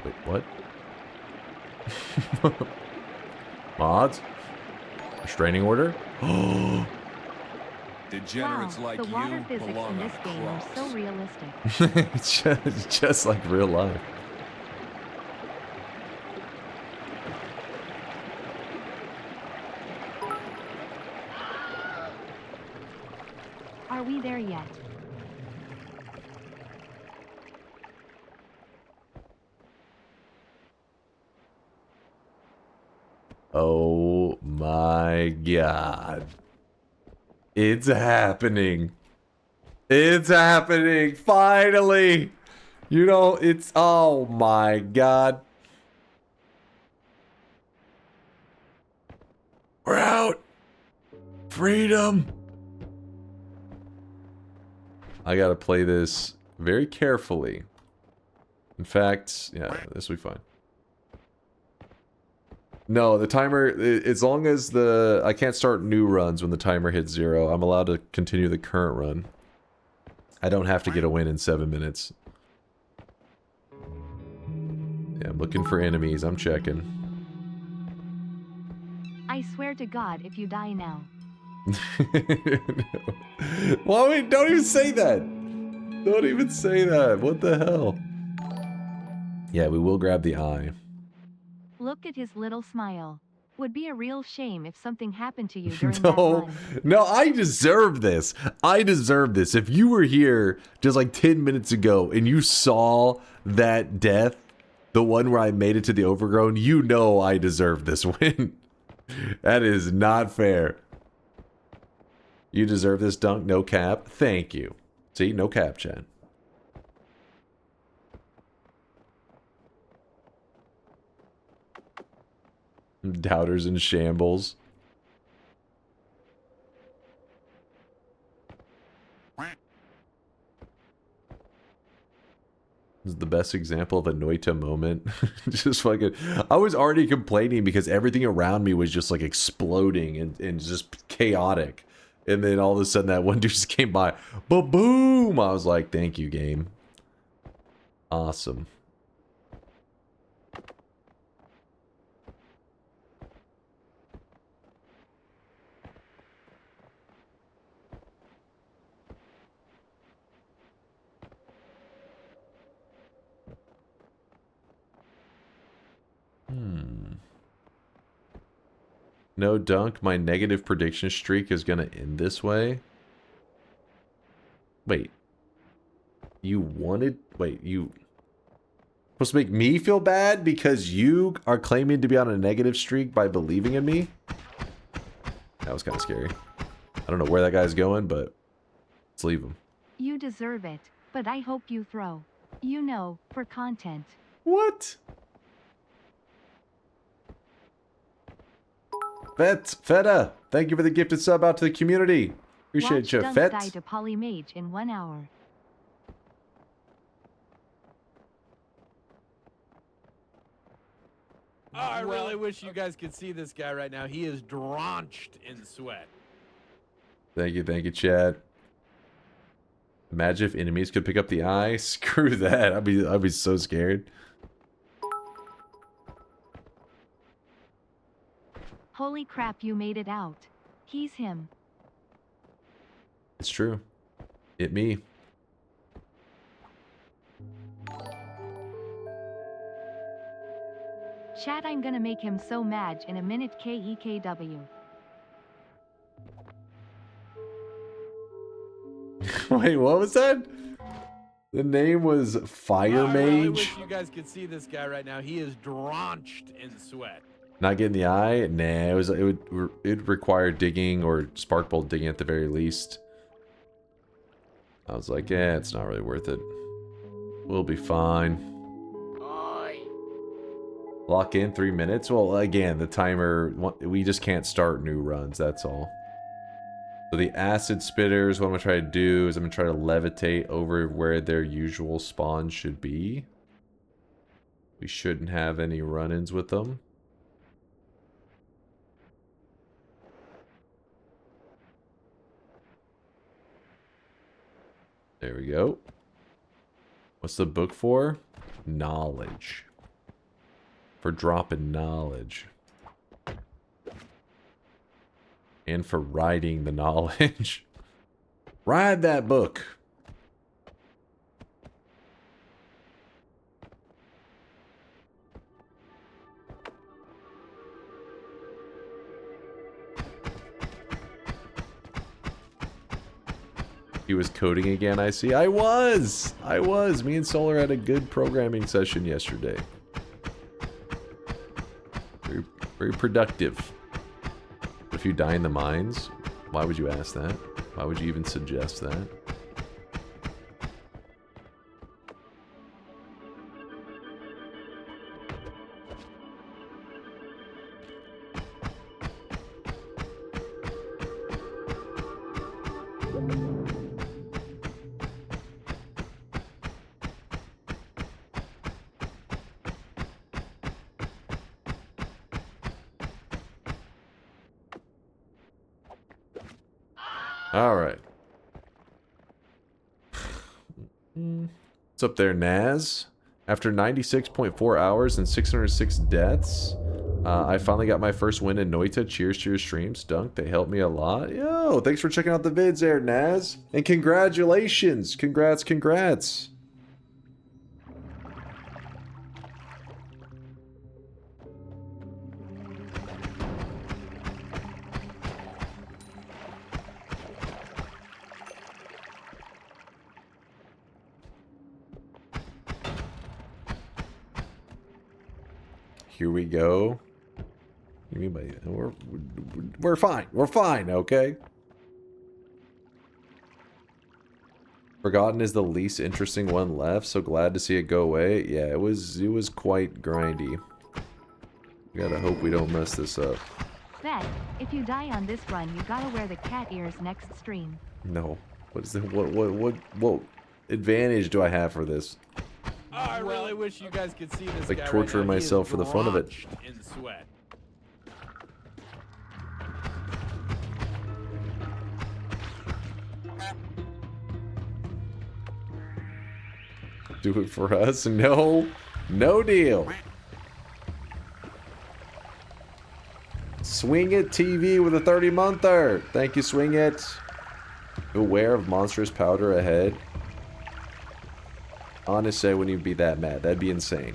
Wait, what? Mods? Restraining order? Degenerates Wow, like the water you physics belong in on this a game are cross. so realistic. It's just like real life. Are we there yet? Oh my god. It's happening. It's happening. Finally. You know, it's... Oh my god. We're out. Freedom. I gotta play this very carefully. In fact, yeah, this will be fine. No, the timer, as long as I can't start new runs when the timer hits 0, I'm allowed to continue the current run. I don't have to get a win in 7 minutes. Yeah, I'm looking for enemies, I'm checking. I swear to God if you die now. Well, wait, don't even say that! Don't even say that, what the hell? Yeah, we will grab the eye. Look at his little smile. Would be a real shame if something happened to you during that No, run. no, I deserve this. I deserve this. If you were here just like 10 minutes ago and you saw that death, the one where I made it to the overgrown, you know I deserve this win. That is not fair. You deserve this dunk, no cap. Thank you. See, no cap, chat. Doubters in shambles. This is the best example of a Noita moment. Just fucking... I was already complaining because everything around me was just like exploding and just chaotic. And then all of a sudden that one dude just came by. Ba-boom! I was like, thank you, game. Awesome. No dunk, my negative prediction streak is gonna end this way. Wait. You wanted... Wait, you... supposed to make me feel bad because you are claiming to be on a negative streak by believing in me? That was kind of scary. I don't know where that guy's going, but let's leave him. You deserve it, but I hope you throw. You know, for content. What? Feta, thank you for the gifted sub out to the community. Appreciate Watch you, Dunk Fet. die to Polymage in 1 hour. Oh, I really wish you guys could see this guy right now. He is drenched in sweat. Thank you, Chad. Imagine if enemies could pick up the eye. Screw that. I'd be so scared. Holy crap, you made it out. He's him. It's true. It me. Chat, I'm gonna make him so mad in a minute. KEKW. Wait, what was that? The name was Fire I really Mage. wish you guys could see this guy right now. He is drenched in sweat. Not getting the eye? Nah, it'd require digging or Sparkbolt digging at the very least. I was like, yeah, it's not really worth it. We'll be fine. Lock in 3 minutes? Well, again, the timer, we just can't start new runs, that's all. So the acid spitters, what I'm going to try to do is I'm going to try to levitate over where their usual spawn should be. We shouldn't have any run-ins with them. There we go. What's the book for? Knowledge. For dropping knowledge. And for writing the knowledge. Ride that book. He was coding again, I see. I was. Me and Solar had a good programming session yesterday. Very, very productive. If you die in the mines, why would you ask that? Why would you even suggest that? All right. What's up there, Naz? After 96.4 hours and 606 deaths, I finally got my first win in Noita. Cheers to your streams, Dunk. They helped me a lot. Yo, thanks for checking out the vids there, Naz. And congratulations. Congrats. Here we go. You mean by we're fine. We're fine, okay? Forgotten is the least interesting one left, so glad to see it go away. Yeah, it was quite grindy. We gotta hope we don't mess this up. Bet, if you die on this run, you gotta wear the cat ears next stream. No. What is the what advantage do I have for this? I really wish you guys could see this Like guy torturing right now. He is myself for the fun of it. drenched in sweat. Do it for us? No deal. Swing It TV with a 30-monther. Thank you, Swing It. Beware of monstrous powder ahead. Honestly, I wouldn't even be that mad. That'd be insane.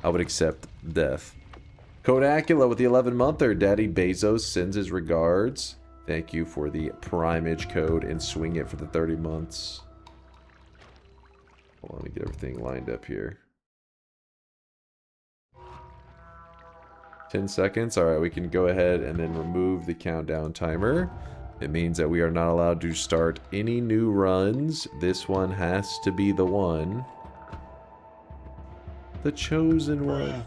I would accept death. Kodacula with the 11-monther. Daddy Bezos sends his regards. Thank you for the primage code and Swing It for the 30 months. Hold on, let me get everything lined up here. 10 seconds. Alright, we can go ahead and then remove the countdown timer. It means that we are not allowed to start any new runs. This one has to be the one. The chosen one.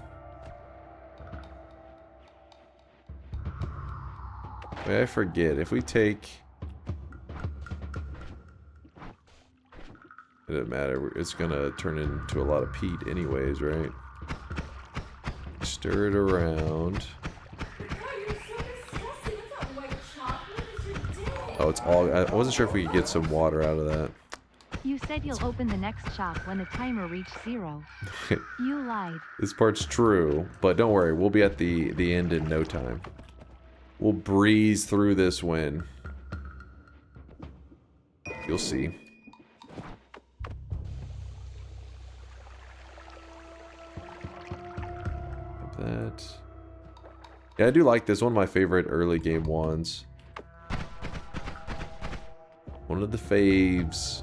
Wait, I forget. If we take... It doesn't matter. It's gonna turn into a lot of peat anyways, right? Stir it around. Oh, it's all... I wasn't sure if we could get some water out of that. You said you'll open the next shop when the timer reached 0. You lied. This part's true, but don't worry. We'll be at the end in no time. We'll breeze through this win. You'll see. That. Yeah, I do like this. One of my favorite early game ones. One of the faves.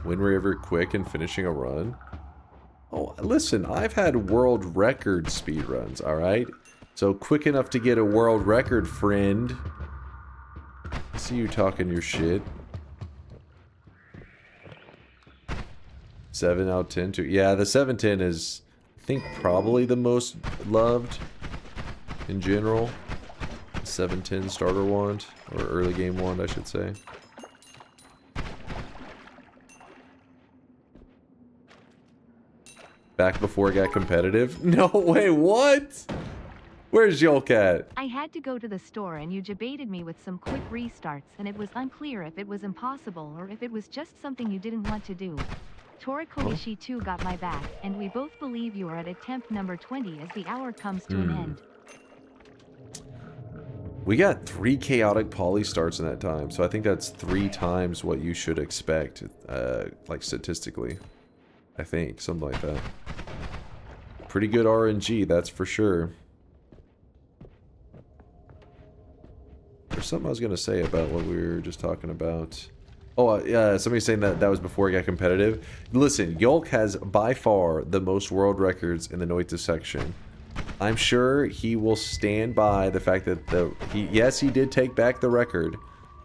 When we're ever quick in finishing a run. Oh, listen, I've had world record speed runs, alright? So quick enough to get a world record, friend. I see you talking your shit. 7 out of 10 too. Yeah, the 710 is, I think, probably the most loved in general. 710 starter wand, or early game wand, I should say. Back before it got competitive? No way, what? Where's Yolk at? I had to go to the store and you debated me with some quick restarts and it was unclear if it was impossible or if it was just something you didn't want to do. Torikoishi too got my back, and we both believe you are at attempt number 20 as the hour comes to an end. We got 3 chaotic poly starts in that time, so I think that's 3 times what you should expect, like statistically. I think, something like that. Pretty good RNG, that's for sure. There's something I was going to say about what we were just talking about. Oh, yeah, somebody's saying that was before it got competitive. Listen, Yolk has by far the most world records in the Noita section. I'm sure he will stand by the fact that yes, he did take back the record,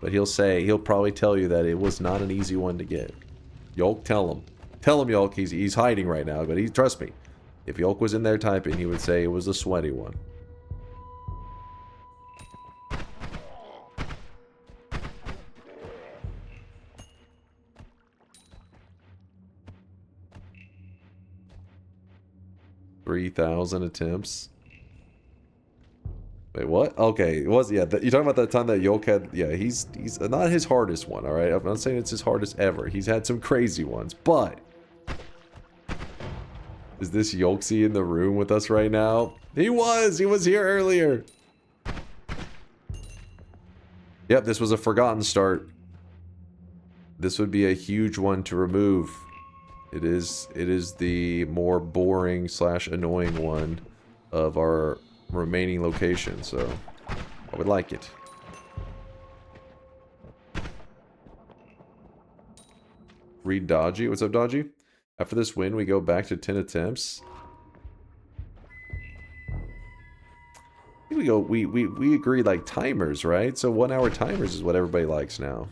but he'll probably tell you that it was not an easy one to get. Yolk, tell him. Tell him, Yolk, he's hiding right now, but trust me. If Yolk was in there typing, he would say it was a sweaty one. $3,000 attempts. Wait, what? Okay, it was, yeah, you're talking about that time that Yolk had, yeah, he's not his hardest one, alright? I'm not saying it's his hardest ever. He's had some crazy ones, but is this Yolksy in the room with us right now? He was here earlier. Yep, this was a forgotten start. This would be a huge one to remove. It is the more boring / annoying one of our remaining locations, so I would like it. Read Dodgy. What's up, Dodgy? After this win, we go back to 10 attempts. I think we agreed like timers, right? So 1 hour timers is what everybody likes now.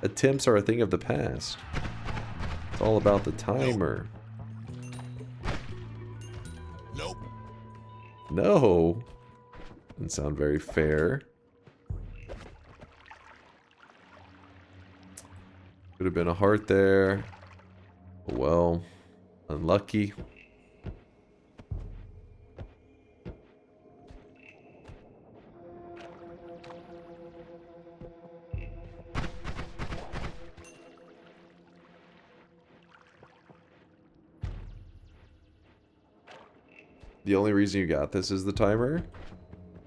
Attempts are a thing of the past. It's all about the timer. Nope. No. Doesn't sound very fair. Could have been a heart there. Oh, well, unlucky. The only reason you got this is the timer?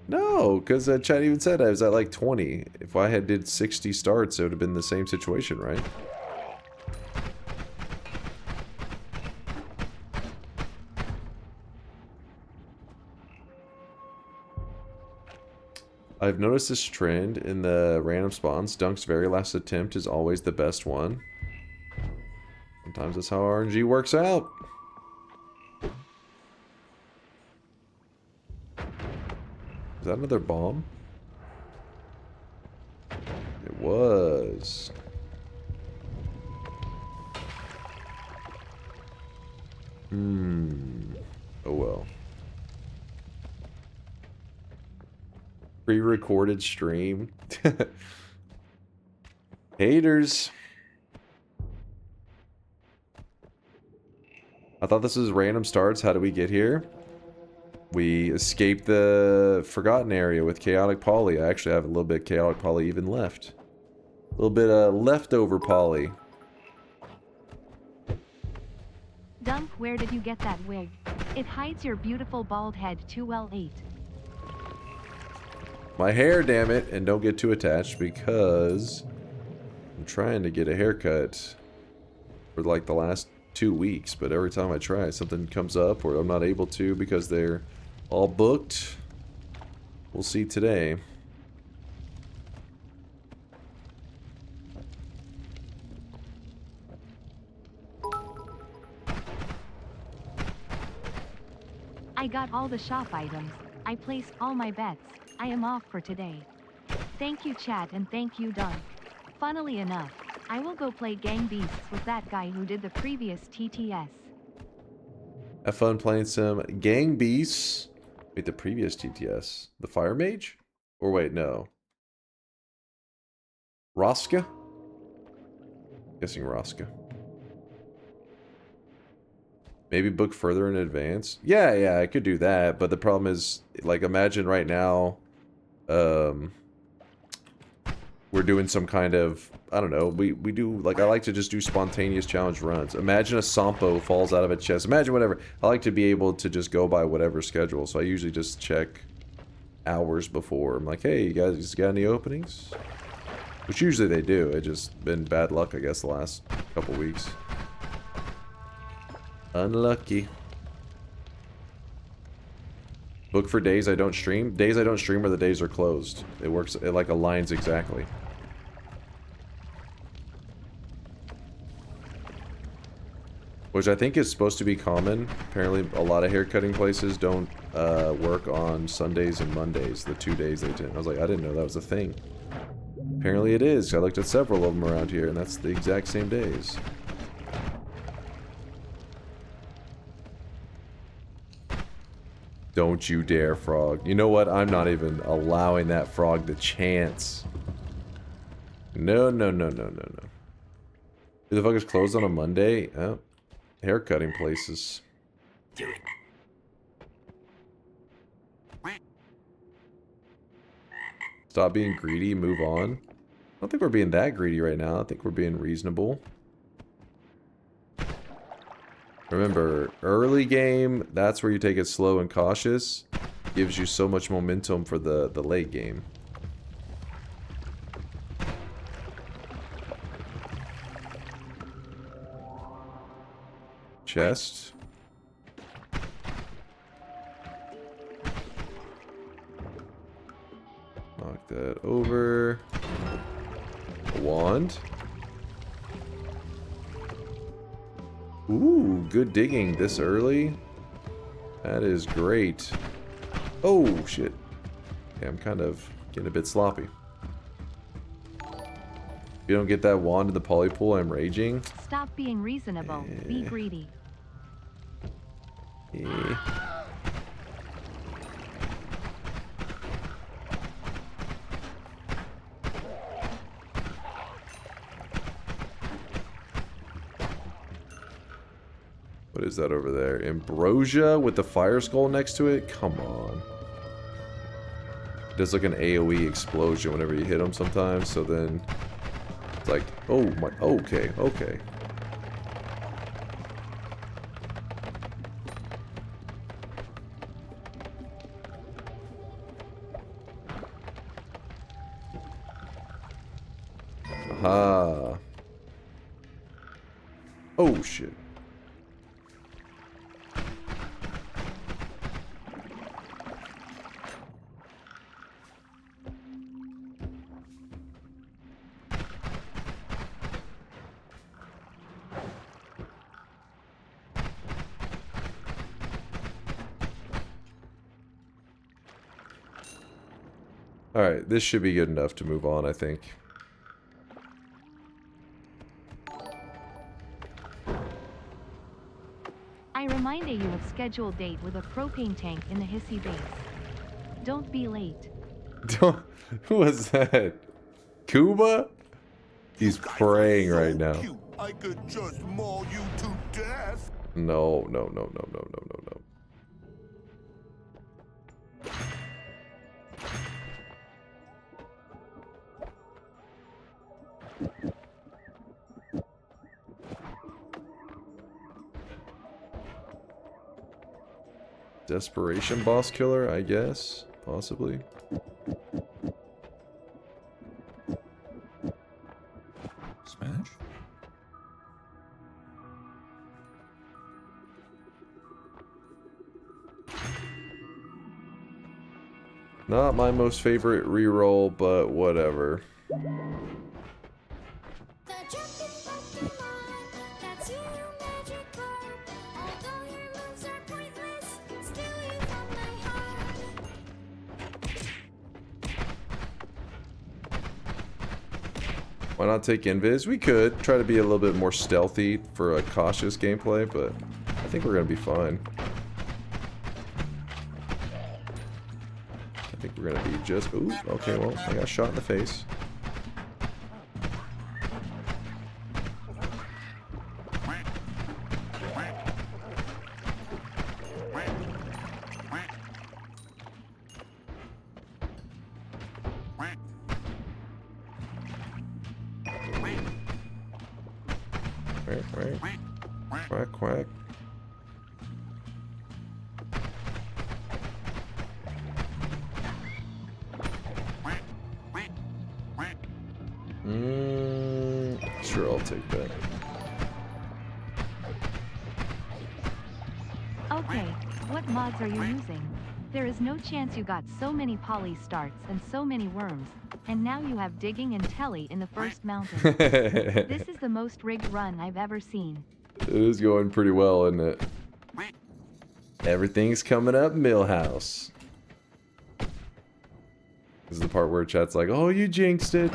No, because chat even said I was at like 20. If I had did 60 starts, it would have been the same situation, right? I've noticed this trend in the random spawns. Dunk's very last attempt is always the best one. Sometimes that's how RNG works out. Is that another bomb? It was. Oh well. Pre-recorded stream. Haters. I thought this was random starts. How do we get here? We escaped the forgotten area with chaotic poly. I actually have a little bit of chaotic poly even left. A little bit of leftover poly. Dunk, where did you get that wig? It hides your beautiful bald head too well, 8. My hair, damn it, and don't get too attached because I'm trying to get a haircut for like the last 2 weeks, but every time I try, something comes up or I'm not able to because they're all booked. We'll see today. I got all the shop items. I placed all my bets. I am off for today. Thank you, chat, and thank you, Dunk. Funnily enough, I will go play Gang Beasts with that guy who did the previous TTS. Have fun playing some Gang Beasts. Wait, the previous TTS? The Fire Mage? Or wait, no. Roska? Guessing Roska. Maybe book further in advance? Yeah, I could do that, but the problem is, like, imagine right now, we're doing some kind of, I don't know, we do, like, I like to just do spontaneous challenge runs. Imagine a Sampo falls out of a chest. Imagine whatever. I like to be able to just go by whatever schedule. So I usually just check hours before. I'm like, hey, you guys got any openings? Which usually they do. It's just been bad luck, I guess, the last couple weeks. Unlucky. Book for days I don't stream. Days I don't stream are the days are closed. It works, it like aligns exactly. Which I think is supposed to be common. Apparently a lot of haircutting places don't work on Sundays and Mondays, the 2 days they did. I was like, I didn't know that was a thing. Apparently it is. I looked at several of them around here and that's the exact same days. Don't you dare, frog. You know what? I'm not even allowing that frog the chance. No, no, no, no, no, no. Who the fuck is closed on a Monday? Oh, haircutting places. Stop being greedy, move on. I don't think we're being that greedy right now. I think we're being reasonable. Remember, early game, that's where you take it slow and cautious. Gives you so much momentum for the late game. Chest. Knock that over. A wand. Ooh, good digging this early. That is great. Oh, shit. Yeah, I'm kind of getting a bit sloppy. If you don't get that wand in the poly pool, I'm raging. Stop being reasonable. Be greedy. Yeah. What is that over there? Ambrosia with the fire skull next to it? Come on. It does like an AoE explosion whenever you hit them sometimes, so then it's like, oh my, okay, okay. Aha. Oh shit. Alright, this should be good enough to move on, I think. I remind you of scheduled date with a propane tank in the hissy base. Don't be late. Who was that? Kuba? He's praying right now. I could just maul you to death. No, no, no, no, no, no, no, no. Desperation boss killer, I guess. Possibly. Smash? Not my most favorite reroll, but whatever. Why not take invis? We could try to be a little bit more stealthy for a cautious gameplay, but I think we're gonna be fine. I think we're gonna be just... Ooh, okay, well, I got shot in the face. Quack, quack. Sure, I'll take that. Okay, what mods are you using? There is no chance you got so many poly starts and so many worms, and now you have digging and telly in the first mountain. This is the most rigged run I've ever seen. It is going pretty well, isn't it? Everything's coming up, Millhouse. This is the part where chat's like, oh, you jinxed it.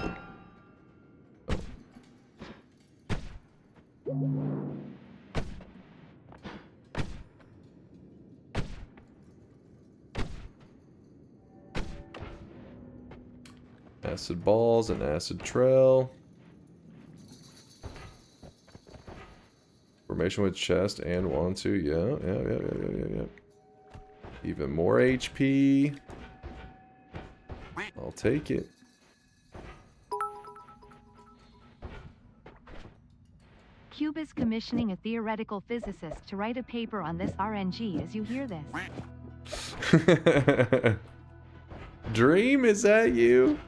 Acid balls and acid trail. Formation with chest and 1, 2. Yeah. Even more HP. I'll take it. Cube is commissioning a theoretical physicist to write a paper on this RNG as you hear this. Dream, is that you?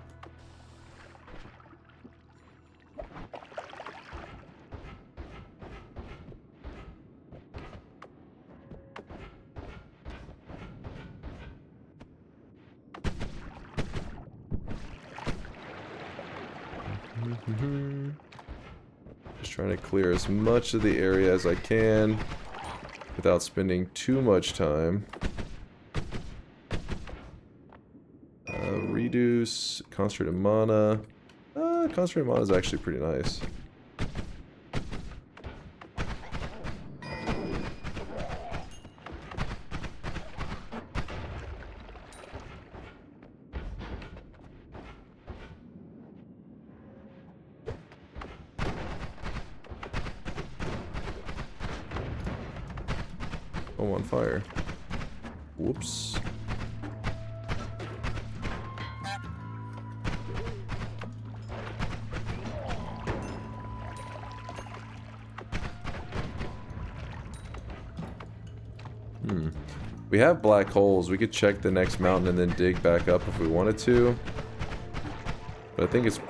Just trying to clear as much of the area as I can without spending too much time. Reduce concentrated mana. Concentrated mana is actually pretty nice. Oh, on fire. Whoops. We have black holes. We could check the next mountain and then dig back up if we wanted to. But I think it's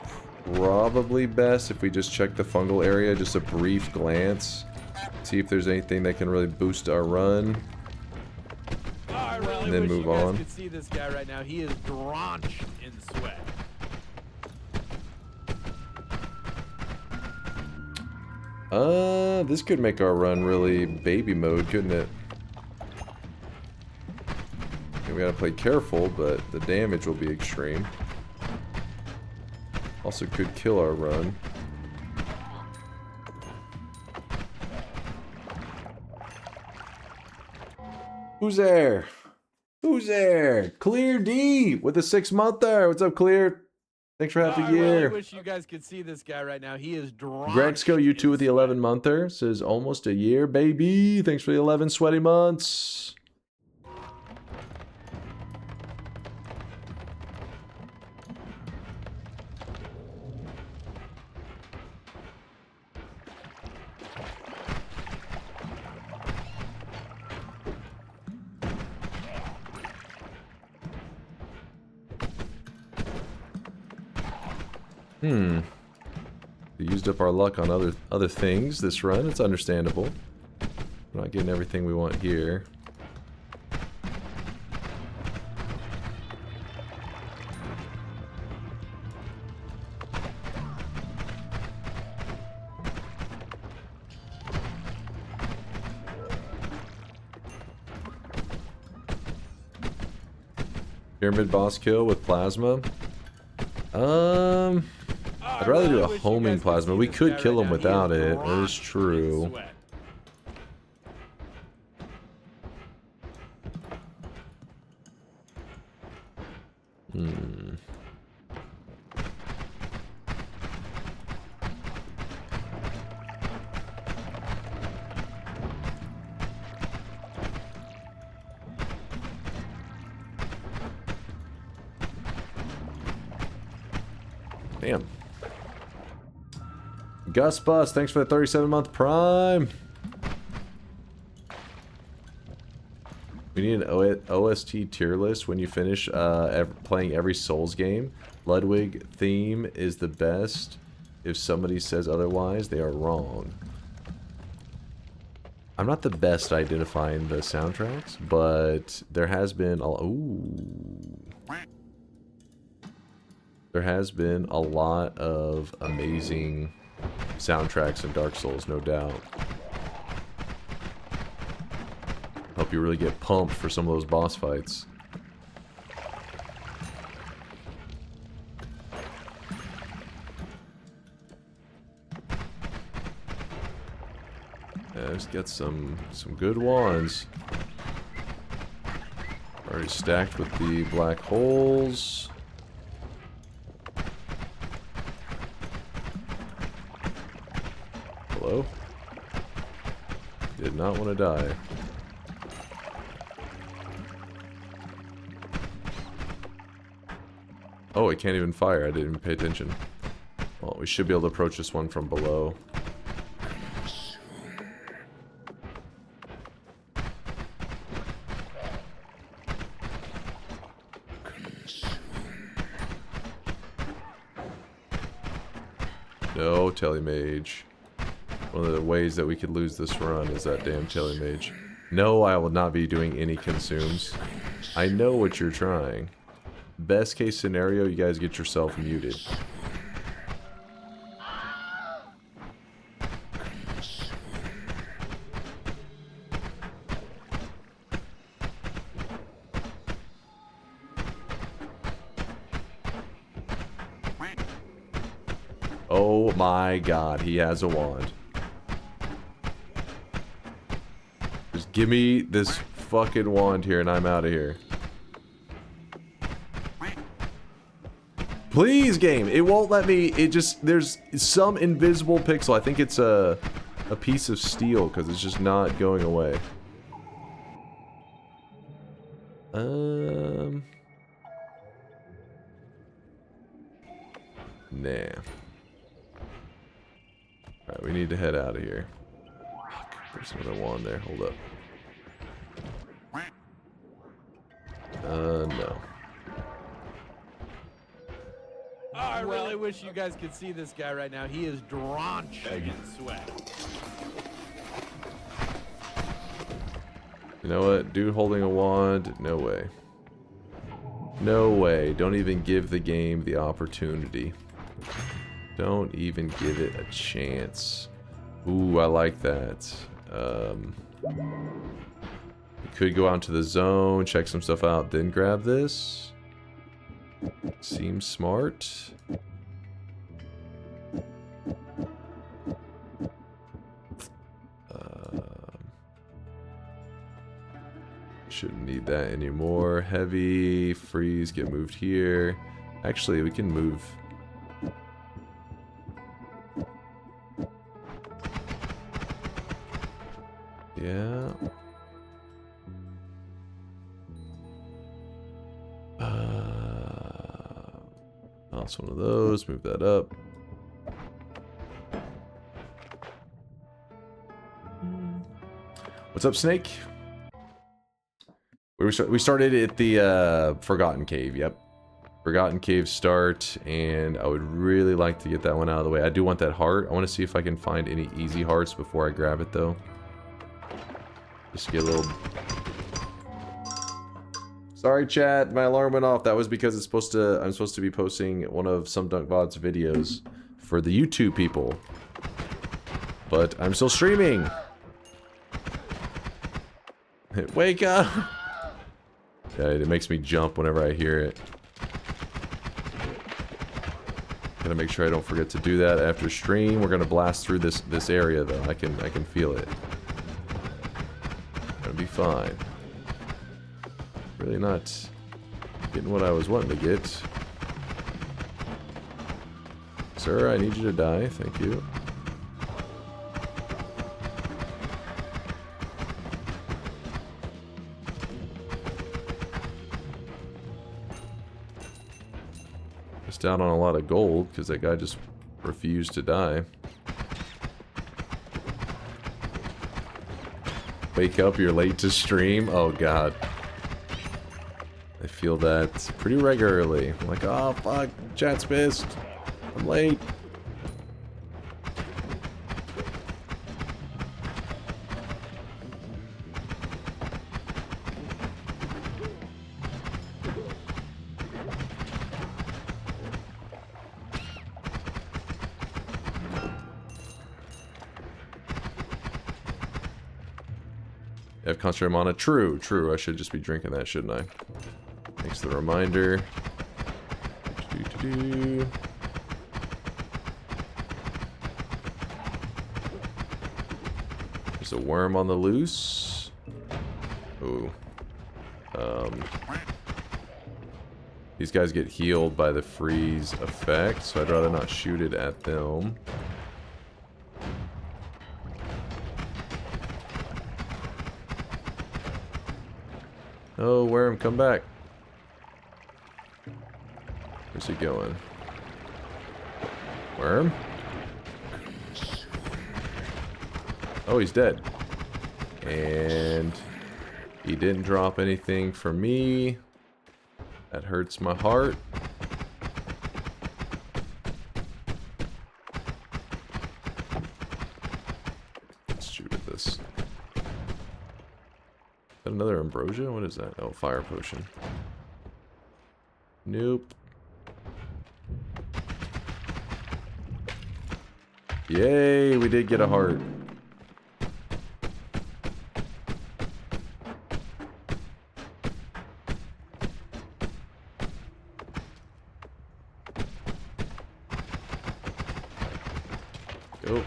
probably best if we just check the fungal area, just a brief glance. See if there's anything that can really boost our run. And then move on. You guys could see this guy right now. He is drenched in sweat. This could make our run really baby mode, couldn't it? We gotta play careful, but the damage will be extreme. Also could kill our run. Who's there? Who's there? Clear D with a 6-monther. What's up, Clear? Thanks for half the year. I really wish you guys could see this guy right now. He is drenched. Grexco, you 2 with the 11-monther. Says almost a year, baby. Thanks for the 11 sweaty months. We used up our luck on other things this run. It's understandable. We're not getting everything we want here. Pyramid boss kill with plasma. I'd rather do a homing plasma. We could kill him without it. That is true. Damn. Gus Bus, thanks for the 37-month Prime. We need an OST tier list when you finish playing every Souls game. Ludwig theme is the best. If somebody says otherwise, they are wrong. I'm not the best at identifying the soundtracks, but there has been there has been a lot of amazing soundtracks in Dark Souls, no doubt. Hope you really get pumped for some of those boss fights. Yeah, let's get some good wands. Already stacked with the black holes. Hello? Did not want to die. Oh, it can't even fire. I didn't even pay attention. Well, we should be able to approach this one from below. No, Telemage. One of the ways that we could lose this run is that damn Telemage. No, I will not be doing any consumes. I know what you're trying. Best case scenario, you guys get yourself muted. Oh my god, he has a wand. Just give me this fucking wand here and I'm out of here. Please, game. It won't let me. It just, there's some invisible pixel. I think it's a piece of steel because it's just not going away. Nah. Alright, we need to head out of here. Fuck, there's another wand there. Hold up. No. I really wish you guys could see this guy right now. He is drenched in sweat. You know what? Dude holding a wand? No way. No way. Don't even give the game the opportunity. Don't even give it a chance. Ooh, I like that. We could go out into the zone, check some stuff out, then grab this. Seems smart. Shouldn't need that anymore. Heavy, freeze, get moved here. Actually, we can move. Yeah. That's one of those. Move that up. What's up, Snake? We started at the Forgotten Cave. Yep. Forgotten Cave start, and I would really like to get that one out of the way. I do want that heart. I want to see if I can find any easy hearts before I grab it, though. Just get a little... Sorry, chat. My alarm went off. That was because it's supposed to. I'm supposed to be posting one of some Dunk VOD's videos for the YouTube people, but I'm still streaming. Wake up! Yeah, it makes me jump whenever I hear it. Gotta make sure I don't forget to do that after stream. We're gonna blast through this area though. I can feel it. Gonna be fine. Really not getting what I was wanting to get. Sir, I need you to die. Thank you. Missed out on a lot of gold because that guy just refused to die. Wake up, you're late to stream. Oh god. I feel that pretty regularly. I'm like, oh fuck, chat's pissed. I'm late. I have concentrated mana. True, true. I should just be drinking that, shouldn't I? Thanks for the reminder. There's a worm on the loose. Ooh. These guys get healed by the freeze effect, so I'd rather not shoot it at them. Oh, worm, come back. Where's he going? Worm? Oh, he's dead. And he didn't drop anything for me. That hurts my heart. Let's shoot at this. Is that another ambrosia? What is that? Oh, fire potion. Nope. Yay, we did get a heart. Go.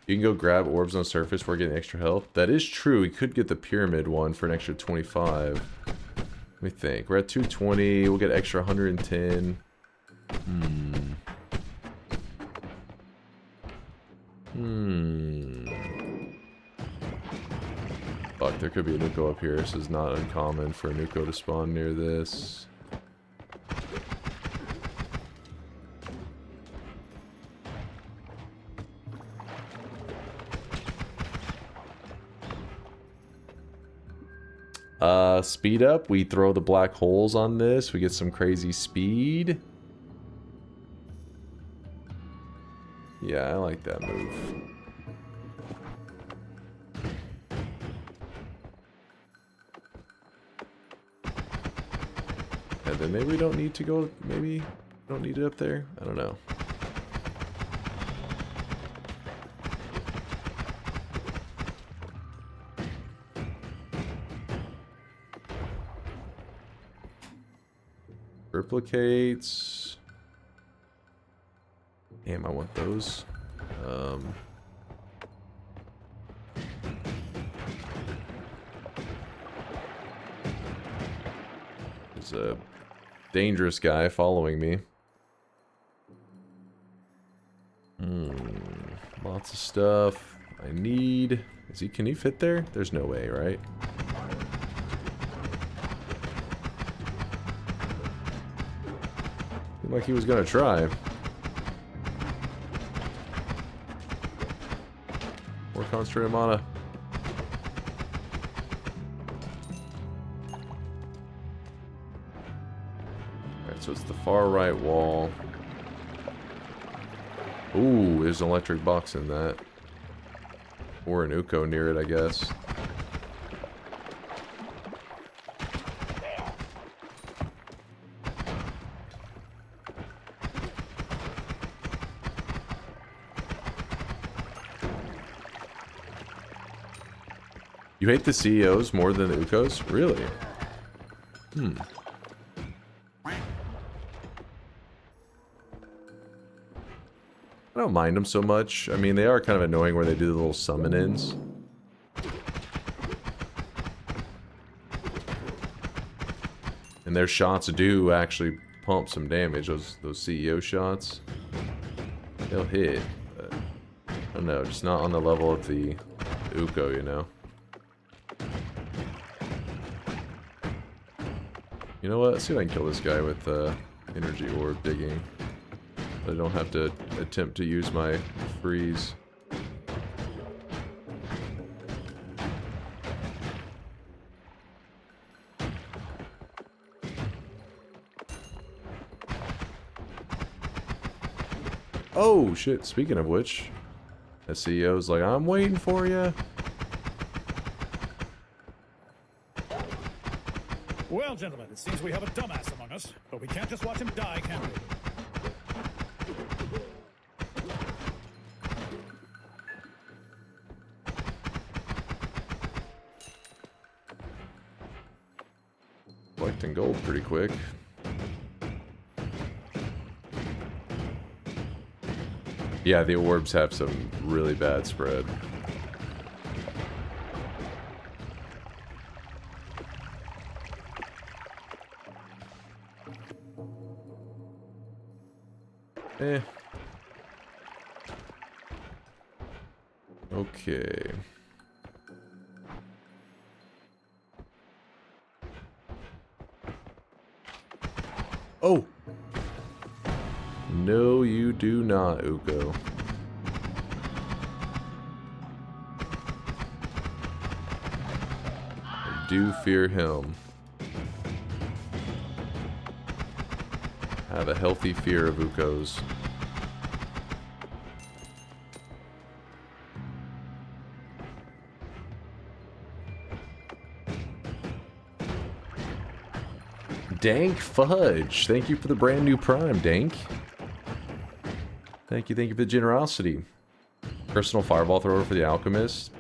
You can go grab orbs on surface for getting extra health. That is true. We could get the pyramid one for an extra 25. Let me think. We're at 220. We'll get extra 110. Fuck, there could be a Nuko up here. This is not uncommon for a Nuko to spawn near this. Speed up. We throw the black holes on this. We get some crazy speed. Yeah, I like that move. And then maybe we don't need to go, maybe we don't need it up there. I don't know. Replicates. Damn, I want those. There's a dangerous guy following me. Lots of stuff I need. Can he fit there? There's no way, right? Seemed like he was gonna try. More concentrated mana. Alright, so it's the far right wall. Ooh, there's an electric box in that. Or an Uko near it, I guess. You hate the CEOs more than the Ukos? Really? I don't mind them so much. I mean, they are kind of annoying where they do the little summon-ins. And their shots do actually pump some damage, those CEO shots. They'll hit, but I don't know, just not on the level of the Uko, you know? You know what? Let's see if I can kill this guy with energy orb digging. I don't have to attempt to use my freeze. Oh, shit. Speaking of which, the CEO's like, I'm waiting for you. Well, gentlemen, it seems we have a dumbass among us, but we can't just watch him die, can we? Collecting gold pretty quick. Yeah, the orbs have some really bad spread. Eh. Okay. Oh! No, you do not, Uko. I do fear him. I have a healthy fear of Ukos. Dank Fudge, thank you for the brand new Prime, Dank. Thank you for the generosity. Personal fireball thrower for the alchemist.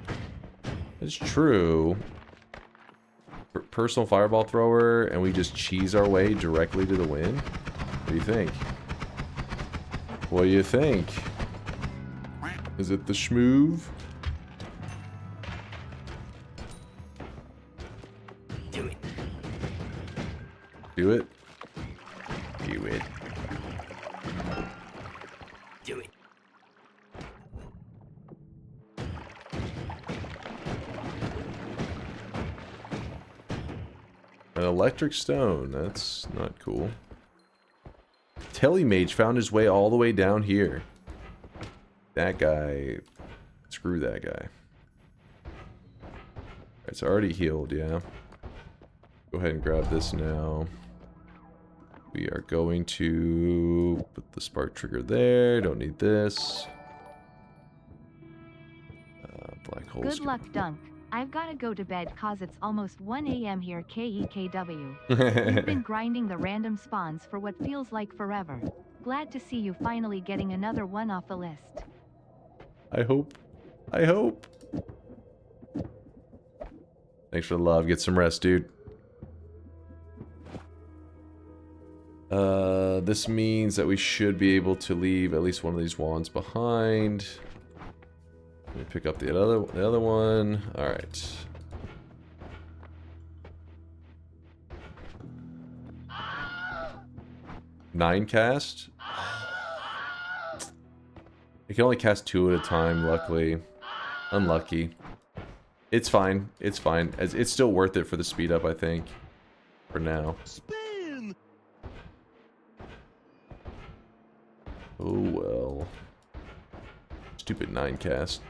It's true. Personal fireball thrower, and we just cheese our way directly to the win? What do you think? What do you think? Is it the schmoove? Do it. Do it? Do it. Do it. An electric stone, that's not cool. Telemage found his way all the way down here. That guy... Screw that guy. It's already healed, yeah. Go ahead and grab this now. We are going to put the spark trigger there. Don't need this. Black hole. Good luck, Dunk. I've gotta go to bed cause it's almost 1 a.m. here KEKW. You've been grinding the random spawns for what feels like forever. Glad to see you finally getting another one off the list. I hope. I hope. Thanks for the love. Get some rest, dude. This means that we should be able to leave at least one of these wands behind. Let me pick up the other one. All right. Nine cast. You can only cast 2 at a time. Luckily, unlucky. It's fine. It's fine. It's still worth it for the speed up, I think. For now. Spin. Oh well. Stupid 9 cast.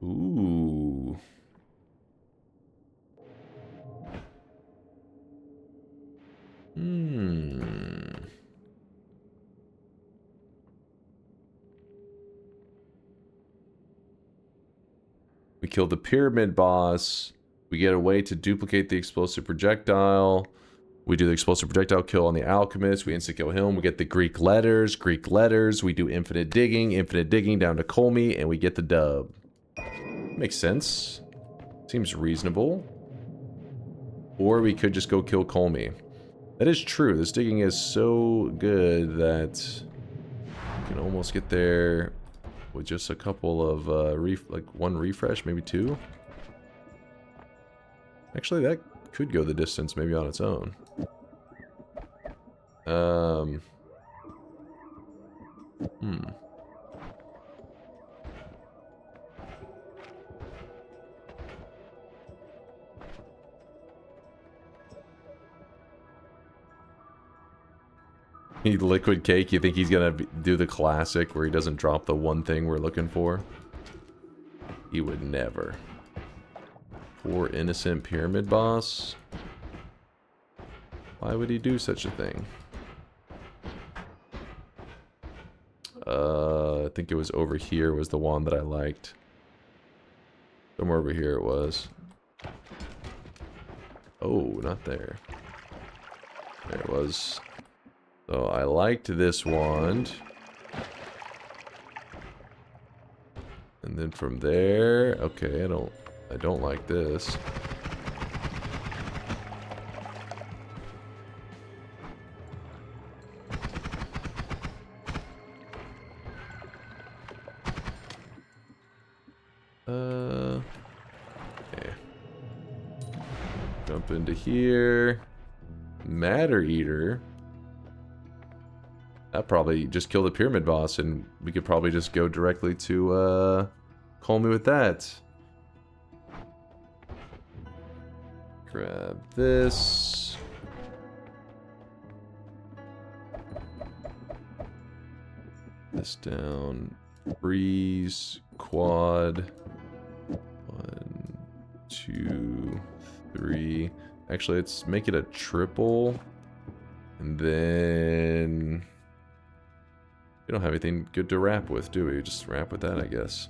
Ooh. We killed the pyramid boss. We get a way to duplicate the explosive projectile. We do the explosive projectile kill on the alchemist. We insta-kill him. We get the Greek letters. We do infinite digging down to Colmy, and we get the dub. Makes sense. Seems reasonable. Or we could just go kill Colmy. That is true. This digging is so good that you can almost get there with just a couple of like one refresh, maybe 2. Actually, that could go the distance, maybe on its own. Liquid Cake, you think he's gonna do the classic where he doesn't drop the one thing we're looking for? He would never. Poor innocent pyramid boss. Why would he do such a thing? I think it was over here was the one that I liked. Somewhere over here it was. Oh, not there. There it was. So I liked this wand. And then from there, okay, I don't like this. Okay. Jump into here. Matter Eater. That probably just kill the pyramid boss, and we could probably just go directly to call me with that. Grab this. This down. Freeze. Quad. 1, 2, 3. Actually, let's make it a triple. And then... we don't have anything good to wrap with, do we? Just wrap with that, I guess.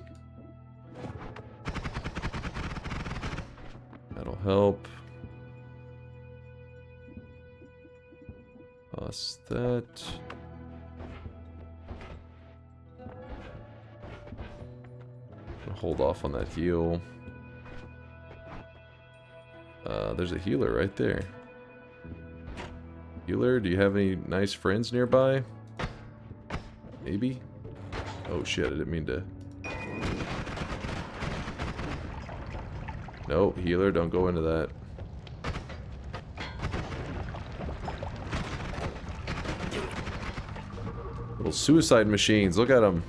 That'll help. Toss that. Hold off on that heal. There's a healer right there. Healer, do you have any nice friends nearby? Maybe? Oh shit, I didn't mean to. No, healer, don't go into that. Little suicide machines, look at them.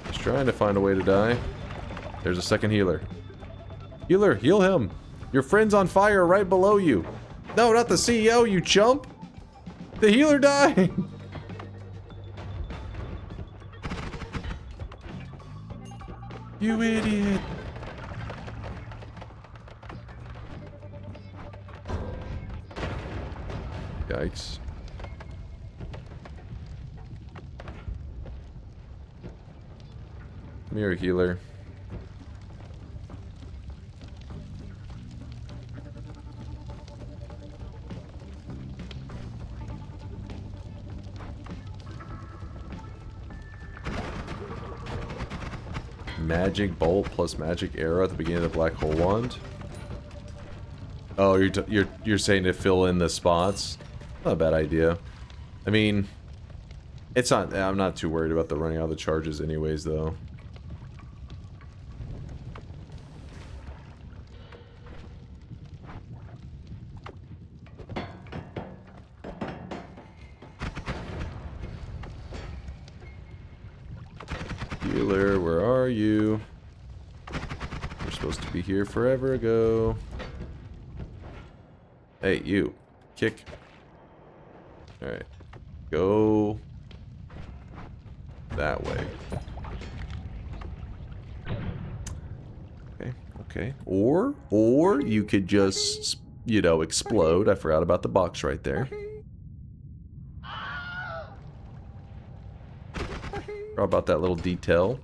Just trying to find a way to die. There's a second healer. Healer, heal him. Your friend's on fire right below you. No, not the CEO, you chump. The healer died. You idiot. Yikes. Come here, healer. Magic bolt plus magic arrow at the beginning of the black hole wand. Oh, you're saying to fill in the spots? Not a bad idea. I mean, it's not. I'm not too worried about the running out of the charges, anyways, though. Healer, where are you? You're supposed to be here forever ago. Hey, you. Kick. Alright. Go that way. Okay, okay. Or you could just, you know, explode. I forgot about the box right there. How about that little detail?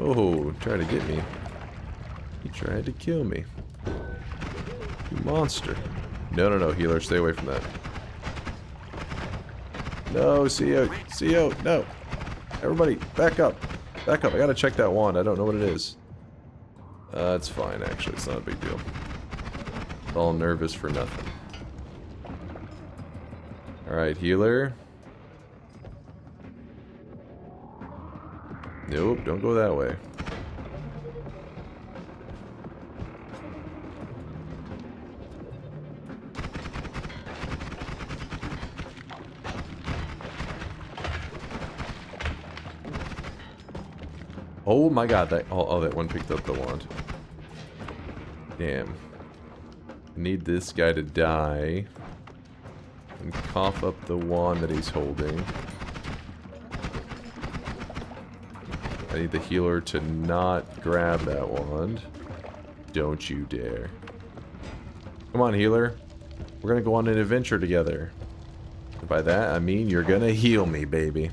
Oh, trying to get me. He tried to kill me. You monster. No, no, no, healer, stay away from that. No, CEO, CEO, no. Everybody, back up. Back up, I gotta check that wand, I don't know what it is. It's fine, actually, it's not a big deal. All nervous for nothing. Alright, healer. Nope, don't go that way. Oh my god, that that one picked up the wand. Damn. Need this guy to die. And cough up the wand that he's holding. I need the healer to not grab that wand. Don't you dare. Come on, healer. We're gonna go on an adventure together. And by that, I mean you're gonna heal me, baby.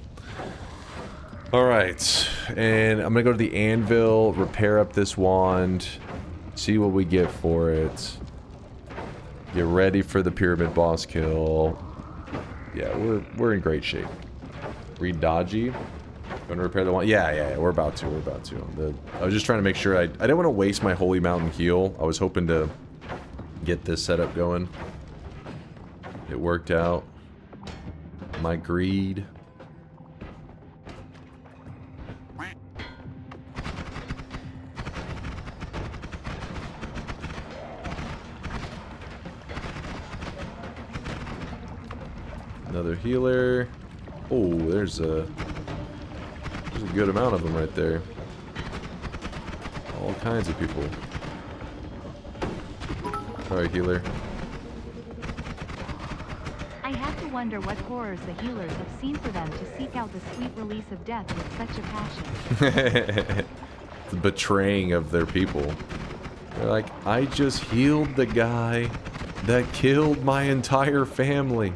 Alright. And I'm gonna go to the anvil, repair up this wand, see what we get for it. Get ready for the pyramid boss kill. Yeah, we're in great shape. Read dodgy. Gonna repair the wand. Yeah, we're about to. I was just trying to make sure I didn't want to waste my holy mountain heal. I was hoping to get this setup going. It worked out. My greed. Another healer. Oh, there's a good amount of them right there. All kinds of people. Alright, healer. I have to wonder what horrors the healers have seen for them to seek out the sweet release of death with such a passion. The betraying of their people. They're like, I just healed the guy that killed my entire family.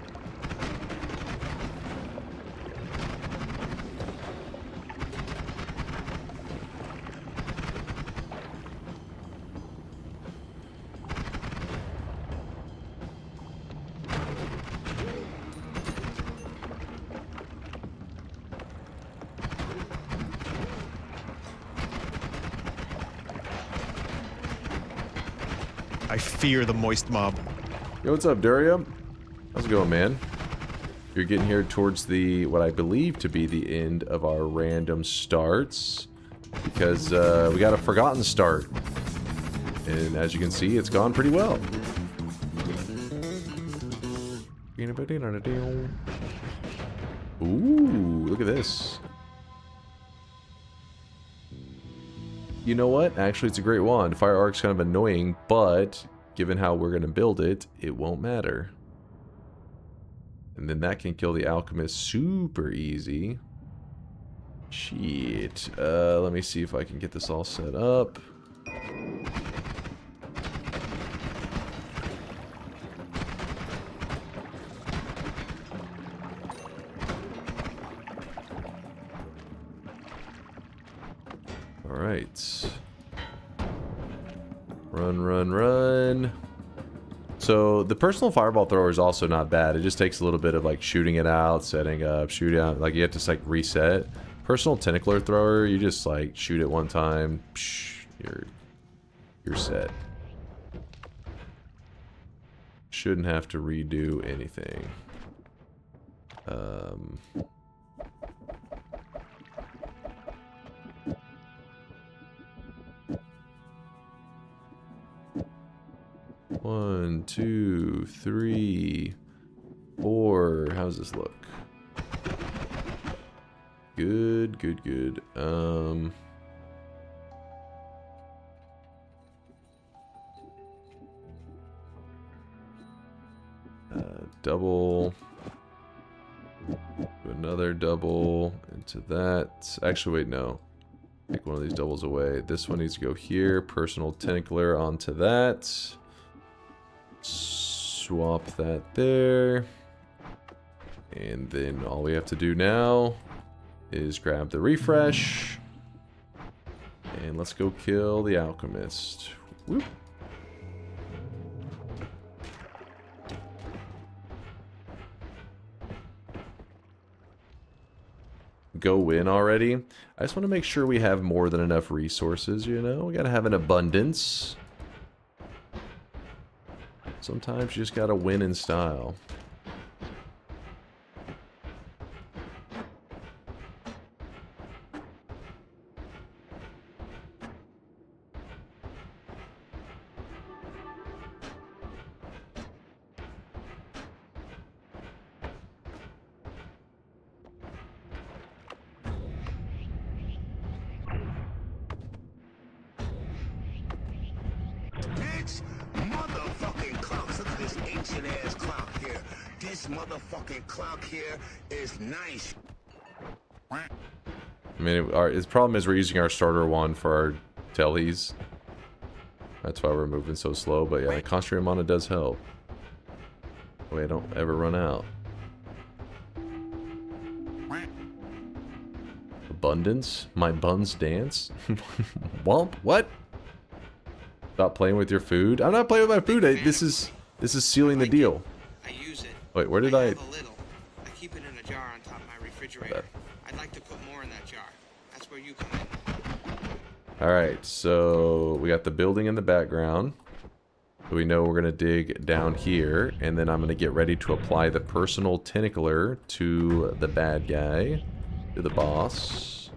I fear the moist mob. Yo, what's up, Daria? How's it going, man? You're getting here towards the, what I believe to be the end of our random starts. Because we got a forgotten start. And as you can see, it's gone pretty well. Ooh, look at this. You know what? Actually, it's a great wand. Fire Arc's kind of annoying, but given how we're going to build it, it won't matter. And then that can kill the alchemist super easy. Shit. Let me see if I can get this all set up. Alright. Run. So the personal fireball thrower is also not bad. It just takes a little bit of like shooting it out, setting up, shooting out. Like you have to like reset. Personal tentacler thrower, you just like shoot it one time, psh, you're set. Shouldn't have to redo anything. One, two, three, four. How's this look? Good. Double. Another double into that. Actually, wait, no. Take one of these doubles away. This one needs to go here. Personal tentacler onto that. Swap that there. And then all we have to do now is grab the refresh. And let's go kill the alchemist. Whoop. Go in already. I just want to make sure we have more than enough resources, you know? We gotta have an abundance. Sometimes you just gotta win in style. stupid ass clock here. This motherfucking clock here is nice. I mean, his problem is we're using our starter one for our tellies. That's why we're moving so slow. But yeah, concentrating mana does help. Wait, I don't ever run out. Abundance? My buns dance? Womp? What? Stop playing with your food? I'm not playing with my food. This is sealing the deal. I use it. Wait, where did I? Have a little. I keep it in a jar on top of my refrigerator. I'd like to put more in that jar. That's where you come in. Alright, so we got the building in the background. We know we're going to dig down here, and then I'm going to get ready to apply the personal tentacler to the bad guy, to the boss.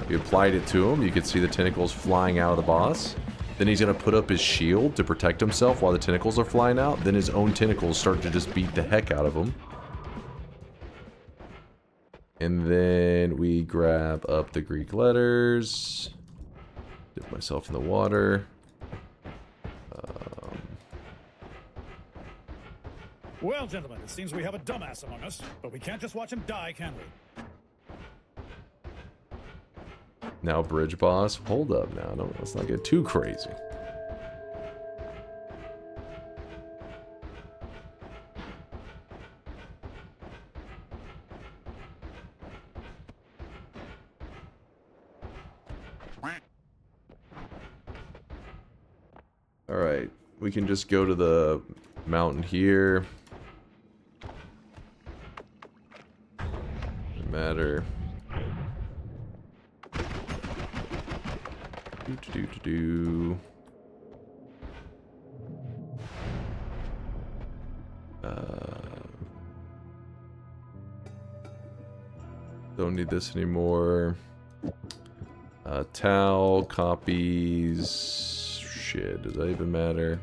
We applied it to him. You can see the tentacles flying out of the boss. Then he's going to put up his shield to protect himself while the tentacles are flying out. Then his own tentacles start to just beat the heck out of him. And then we grab up the Greek letters. Dip myself in the water. Well, gentlemen, it seems we have a dumbass among us, but we can't just watch him die, can we? Now bridge boss. Hold up now. No, let's not get too crazy. Alright, we can just go to the mountain here. Doesn't matter. Don't need this anymore. Towel, copies. Shit, does that even matter?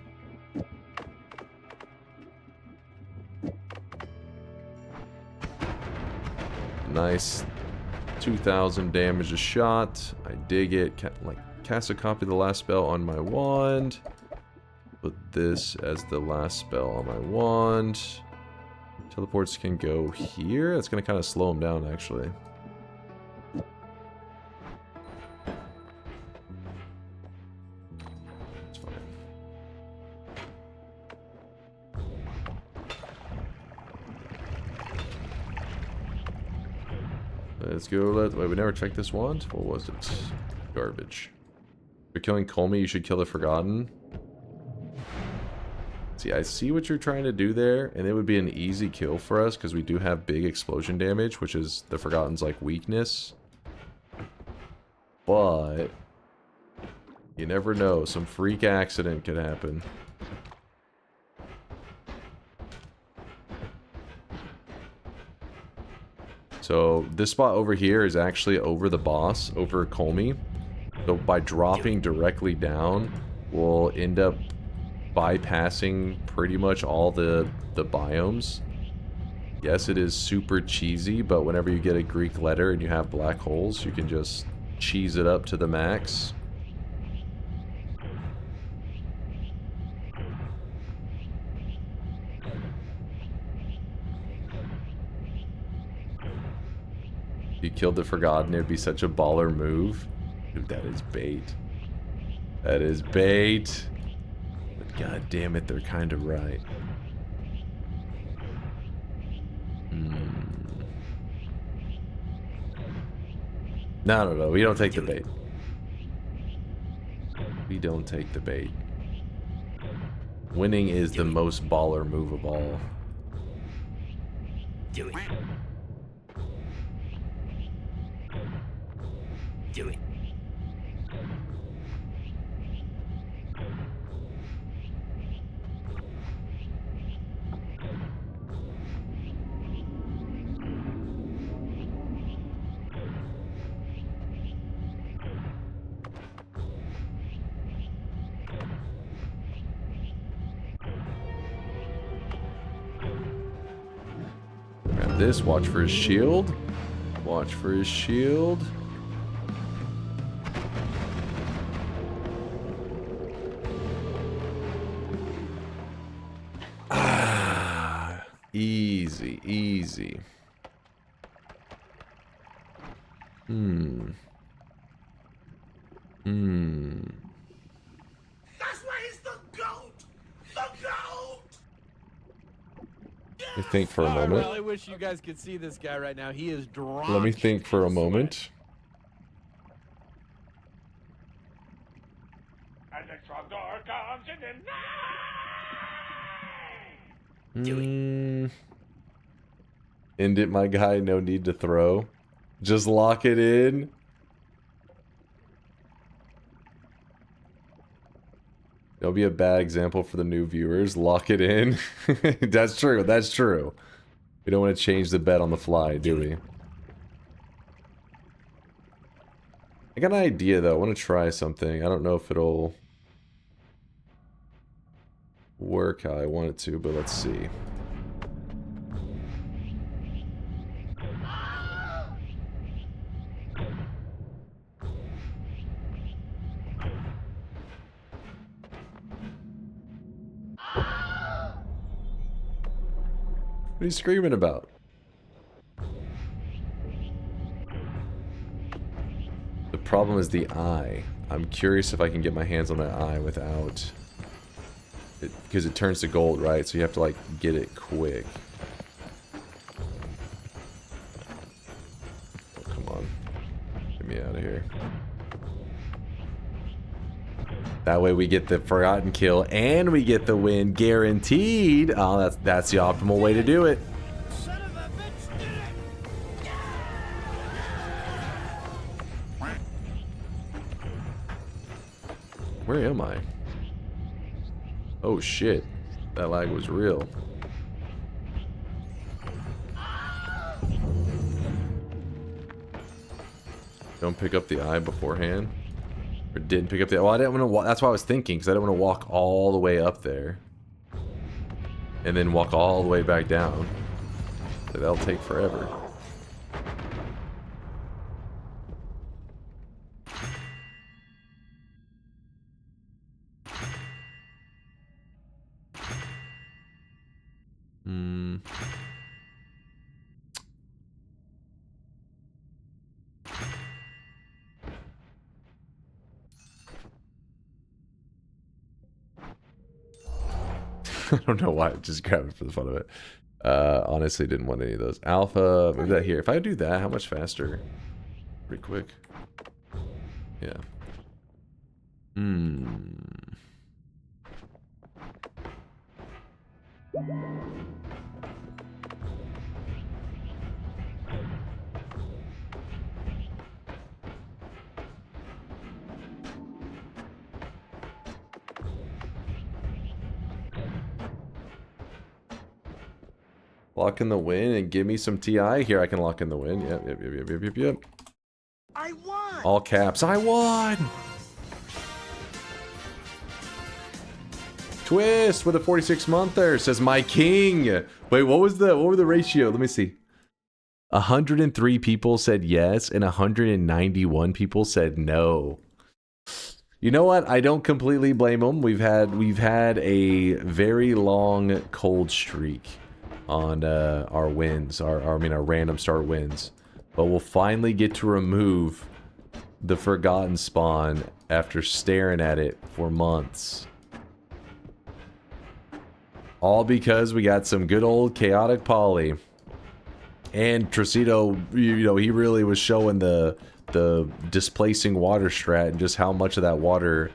Nice. 2,000 damage a shot. I dig it. Cast a copy of the last spell on my wand. Put this as the last spell on my wand. Teleports can go here. That's going to kind of slow him down, actually. That's fine. Let's go. Wait, we never checked this wand? What was it? Garbage. If you're killing Colmy, you should kill the Forgotten. See, I see what you're trying to do there, and it would be an easy kill for us because we do have big explosion damage, which is the Forgotten's like weakness. But you never know, some freak accident could happen. So this spot over here is actually over the boss, over Colmy. So by dropping directly down, we'll end up bypassing pretty much all the biomes. Yes, it is super cheesy, but whenever you get a Greek letter and you have black holes, you can just cheese it up to the max. If you killed the Forgotten, it'd be such a baller move. Dude, that is bait. That is bait. But god damn it, they're kind of right. No, we don't take the bait. We don't take the bait. Winning is the most baller move of all. Do it. Do it. Grab this, watch for his shield. Watch for his shield. Easy, easy. That's why he's the GOAT! The GOAT! Let me think for a I moment. really wish you guys could see this guy right now. He is drenched. Let me think for a moment. And the trapdoor comes in the End it, my guy. No need to throw. Just lock it in. That'll be a bad example for the new viewers. Lock it in. That's true. That's true. We don't want to change the bet on the fly, do we? I got an idea, though. I want to try something. I don't know if it'll work how I want it to, but let's see. What are you screaming about? The problem is the eye. I'm curious if I can get my hands on that eye without it, because it turns to gold, right? So you have to like get it quick. Oh, come on. Get me out of here. That way we get the forgotten kill and we get the win guaranteed. Oh, that's the optimal way to do it. Where am I? Oh shit. That lag was real. Don't pick up the eye beforehand. Or didn't pick up the... Well, I didn't want to... That's what I was thinking, because I didn't want to walk all the way up there. And then walk all the way back down. So that'll take forever. I don't know why I just grabbed it for the fun of it. Honestly, didn't want any of those. Alpha, move that here. If I do that, how much faster? Pretty quick. Yeah. Lock in the win and give me some TI. Here, I can lock in the win. Yep. I won! All caps. I won! Twist with a 46-monther, says my king. Wait, what were the ratio? Let me see. 103 people said yes, and 191 people said no. You know what? I don't completely blame them. We've had a very long cold streak on our wins, our random start wins, but we'll finally get to remove the forgotten spawn after staring at it for months. All because we got some good old chaotic poly. And Tricito, you know, he really was showing the displacing water strat and just how much of that water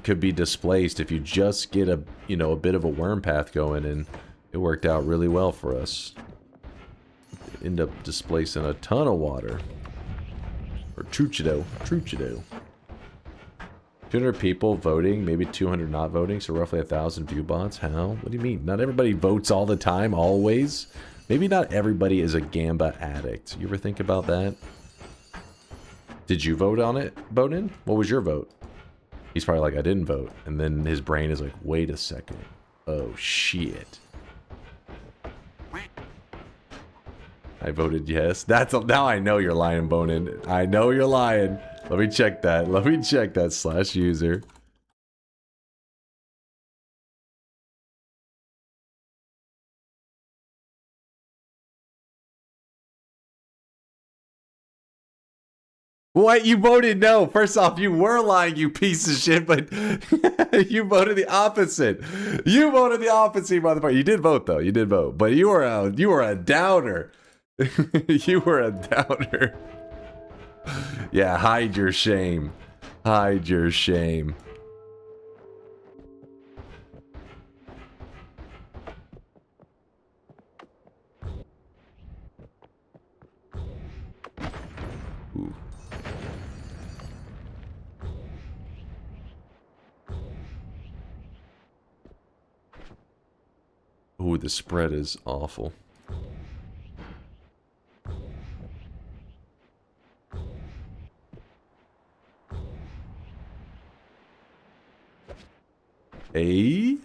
could be displaced if you just get a bit of a worm path going, and it worked out really well for us. End up displacing a ton of water. Or Truchido. 200 people voting, maybe 200 not voting, so roughly 1,000 view bots. How? What do you mean? Not everybody votes all the time, always? Maybe not everybody is a Gamba addict. You ever think about that? Did you vote on it, Bonin? What was your vote? He's probably like, I didn't vote. And then his brain is like, wait a second. Oh, shit. I voted yes. Now I know you're lying, Bonin. I know you're lying. Let me check that. /user. What? You voted no. First off, you were lying, you piece of shit, but you voted the opposite. You voted the opposite, motherfucker. You did vote, though. You did vote. But you were a doubter. You were a doubter. Yeah, hide your shame. Hide your shame. Ooh. Ooh, the spread is awful. A.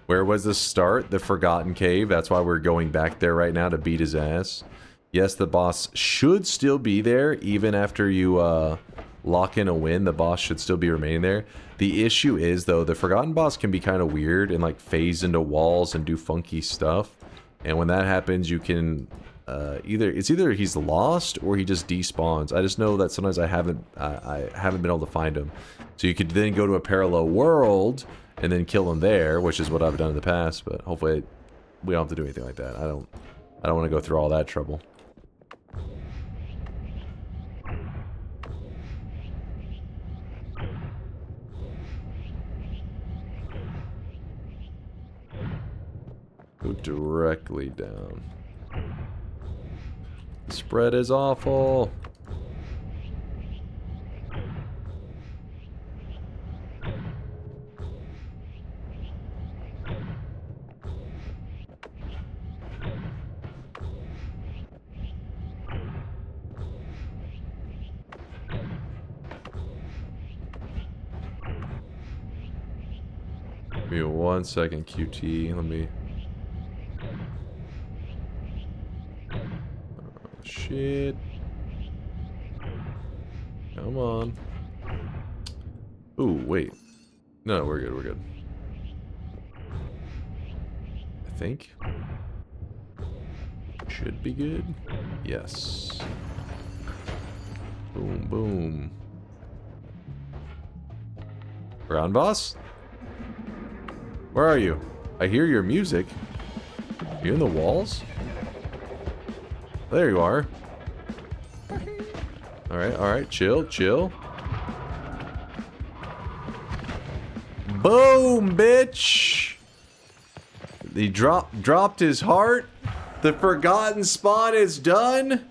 Where was the start? The Forgotten Cave. That's why we're going back there right now to beat his ass. Yes, the boss should still be there even after you lock in a win. The boss should still be remaining there. The issue is, though, the Forgotten boss can be kind of weird and like phase into walls and do funky stuff. And when that happens, you can either he's lost or he just despawns. I just know that sometimes I haven't been able to find him. So you could then go to a parallel world and then kill him there, which is what I've done in the past. But hopefully we don't have to do anything like that. I don't want to go through all that trouble. Go directly down. The spread is awful. Give me 1 second, QT. Let me... Shit. Come on. Ooh, wait. No, we're good, we're good. I think. Should be good. Yes. Boom, boom. Ground boss? Where are you? I hear your music. Are you in the walls? There you are. Alright, chill, chill. Boom, bitch! He dropped his heart. The Forgotten Spawn is done.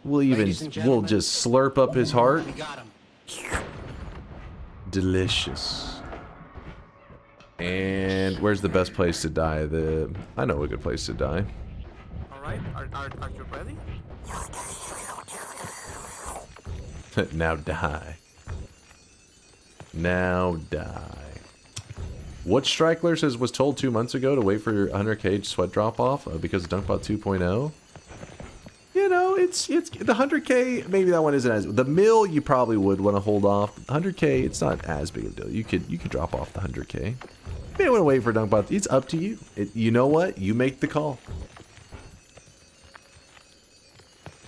We'll just slurp up his heart. Delicious. And where's the best place to die? I know a good place to die. Alright, are you ready? Now die. Now die. What Strikler says was told 2 months ago to wait for your 100k sweat drop off because of DunkBot 2.0? You know, it's the 100k, maybe that one isn't as... The mill you probably would want to hold off. 100k, it's not as big of a deal. You could drop off the 100k. You may want to wait for DunkBot. It's up to you. You know what? You make the call.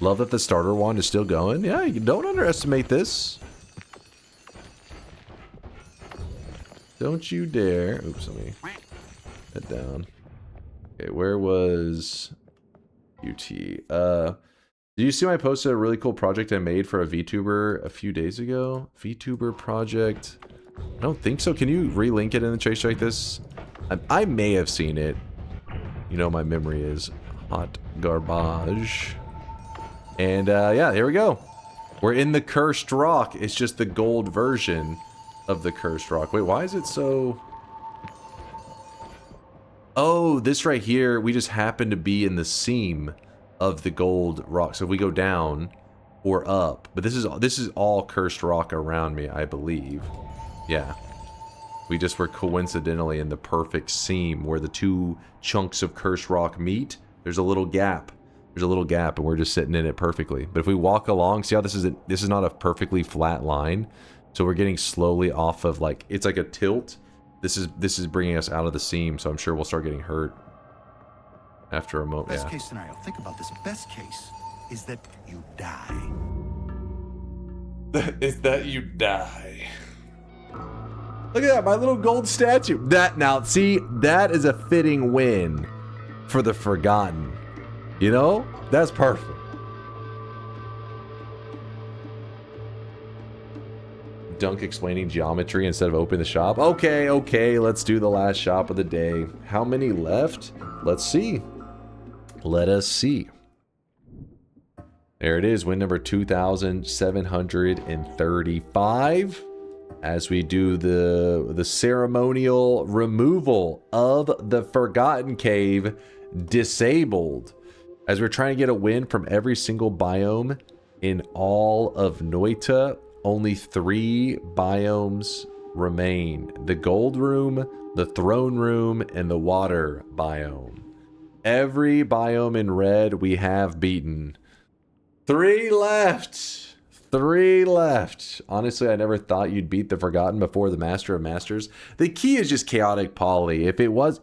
Love that the starter wand is still going. Yeah, you don't underestimate this. Don't you dare. Oops, let me head down. Okay, where was UT? Did you see my posted a really cool project I made for a VTuber a few days ago? VTuber project? I don't think so. Can you relink it in the chase like this? I may have seen it. You know, my memory is hot garbage. And yeah, here we go. We're in the Cursed Rock. It's just the gold version of the Cursed Rock. Wait, why is it so... Oh, this right here, we just happen to be in the seam of the gold rock. So if we go down or up, but this is all Cursed Rock around me, I believe. Yeah. We just were coincidentally in the perfect seam where the two chunks of Cursed Rock meet. There's a little gap. There's a little gap, and we're just sitting in it perfectly. But if we walk along, see how this is not a perfectly flat line. So we're getting slowly off of, like, it's like a tilt This is bringing us out of the seam, so I'm sure we'll start getting hurt after a moment. Best case scenario. Think about this. Best case is that you die. Is that you die. Look at that, my little gold statue. That now, see, that is a fitting win for the Forgotten. You know, that's perfect. Dunk explaining geometry instead of opening the shop. Okay, let's do the last shop of the day. How many left? Let's see. Let us see. There it is, win number 2,735. As we do the ceremonial removal of the Forgotten Cave disabled. As we're trying to get a win from every single biome in all of Noita, only 3 biomes remain. The Gold Room, the Throne Room, and the Water biome. Every biome in red we have beaten. 3 left. 3 left. Honestly, I never thought you'd beat the Forgotten before the Master of Masters. The key is just chaotic poly. If there was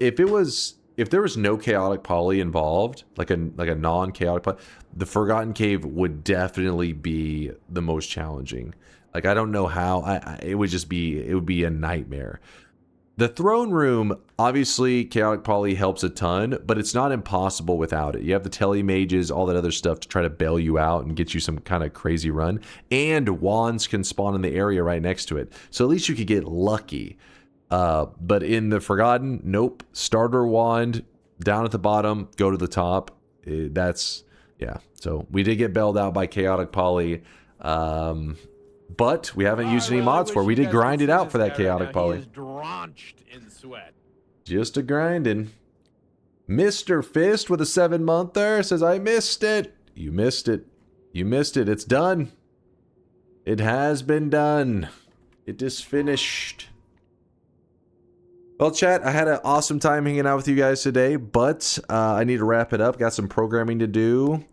no chaotic poly involved, like a non-chaotic poly, the Forgotten Cave would definitely be the most challenging. Like, I don't know how. It would be a nightmare. The Throne Room, obviously, chaotic poly helps a ton, but it's not impossible without it. You have the telemages, all that other stuff to try to bail you out and get you some kind of crazy run. And wands can spawn in the area right next to it. So at least you could get lucky. But in the Forgotten, nope. Starter wand, down at the bottom, go to the top. Yeah. So we did get bailed out by chaotic poly. But we haven't used any mods for it. We did grind it out for that chaotic poly. He is drenched in sweat. Just a grinding. Mr. Fist with a 7-monther says, I missed it. You missed it. You missed it. It's done. It has been done. It is finished. Well, chat, I had an awesome time hanging out with you guys today, but I need to wrap it up. Got some programming to do.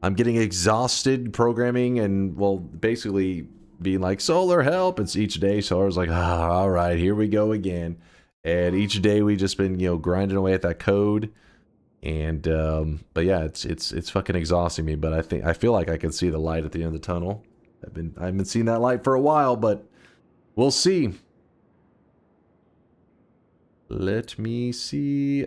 I'm getting exhausted programming and, well, basically being like, Solar, help. It's each day. So I was like, all right, here we go again. And each day we just been, grinding away at that code. And, but yeah, it's fucking exhausting me. But I feel like I can see the light at the end of the tunnel. I've been seeing that light for a while, but we'll see. Let me see.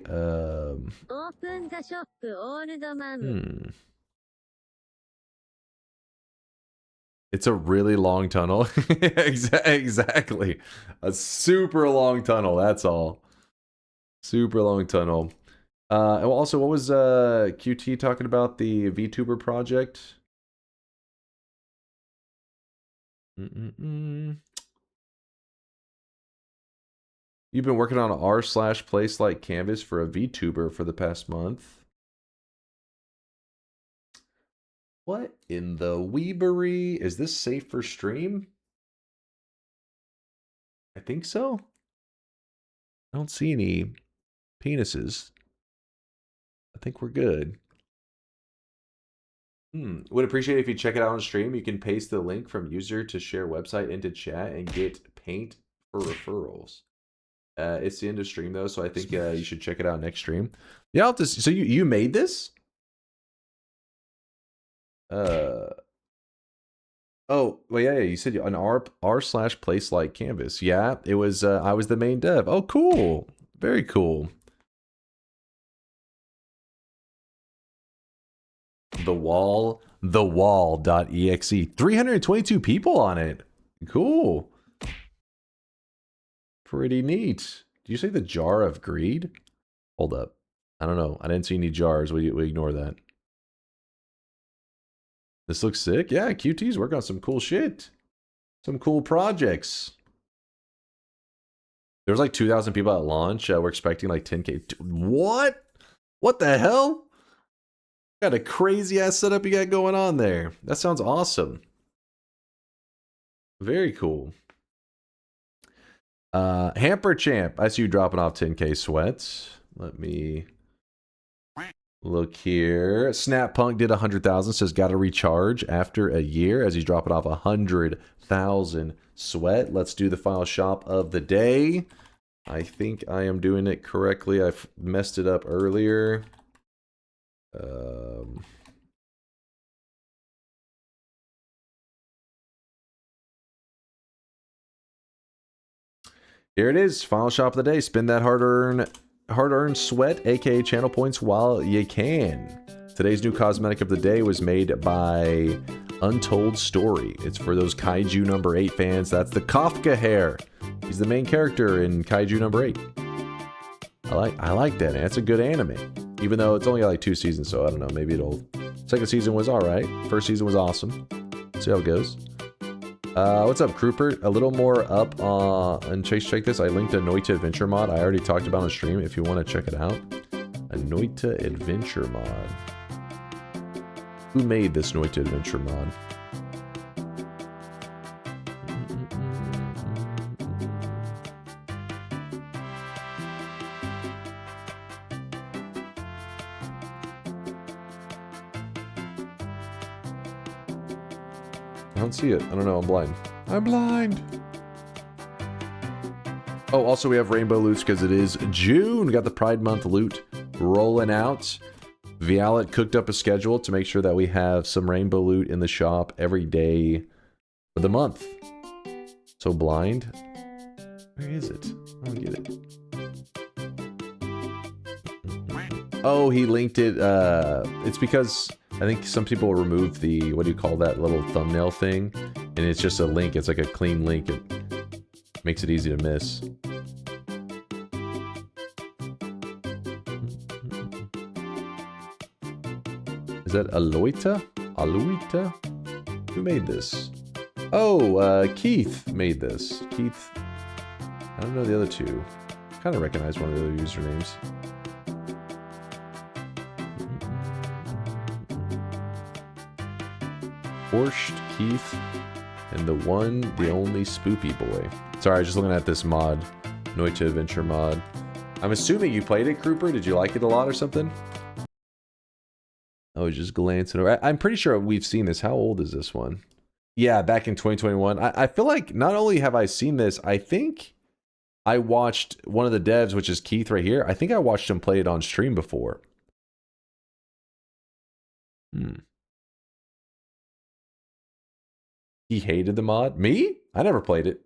It's a really long tunnel. Exactly. A super long tunnel, that's all. Super long tunnel. Also, what was QT talking about the VTuber project? You've been working on an r/place-like canvas for a VTuber for the past month. What in the weebery? Is this safe for stream? I think so. I don't see any penises. I think we're good. Would appreciate it if you check it out on stream. You can paste the link from user to share website into chat and get paint for referrals. It's the end of stream though, so I think you should check it out next stream. Yeah, I'll have to, so you made this? Oh, well, yeah, you said an r/place-like canvas. Yeah, it was, I was the main dev. Oh, cool. Very cool. The wall.exe. 322 people on it. Cool. Pretty neat. Did you say the jar of greed? Hold up. I don't know. I didn't see any jars. We ignore that. This looks sick. Yeah, QT's working on some cool shit. Some cool projects. There's like 2,000 people at launch. We're expecting like 10K. What? What the hell? Got a crazy ass setup you got going on there. That sounds awesome. Very cool. Hamper Champ. I see you dropping off 10K sweats. Let me look here. Snap Punk did 100,000. Says got to recharge after a year as he's dropping off 100,000 sweat. Let's do the final shop of the day. I think I am doing it correctly. I messed it up earlier. Here it is. Final shop of the day. Spend that hard-earned sweat, aka channel points, while you can. Today's new cosmetic of the day was made by Untold Story. It's for those Kaiju number 8 fans. That's the Kafka hair. He's the main character in Kaiju number 8. I like that. That's a good anime. Even though it's only got like 2 seasons, so I don't know. Maybe it'll... Second season was alright. First season was awesome. See how it goes. What's up, Krooper? A little more up and check this. I linked a Noita Adventure mod I already talked about on stream if you want to check it out. A Noita Adventure mod. Who made this Noita Adventure mod? I don't see it. I don't know. I'm blind. I'm blind. Oh, also we have rainbow loots because it is June. We got the Pride Month loot rolling out. Vialet cooked up a schedule to make sure that we have some rainbow loot in the shop every day for the month. So blind. Where is it? I don't get it. Oh, he linked it. It's because I think some people remove the, what do you call that little thumbnail thing? And it's just a link. It's like a clean link. It makes it easy to miss. Is that Aloita? Aloita? Who made this? Oh, Keith made this. Keith. I don't know the other two. Kind of recognize one of the other usernames. Borscht, Keith, and the only Spoopy Boy. Sorry, I was just looking at this mod. Noita Adventure mod. I'm assuming you played it, Krooper. Did you like it a lot or something? I was just glancing over. I'm pretty sure we've seen this. How old is this one? Yeah, back in 2021. I feel like not only have I seen this, I think I watched one of the devs, which is Keith right here. I think I watched him play it on stream before. He hated the mod? Me? I never played it.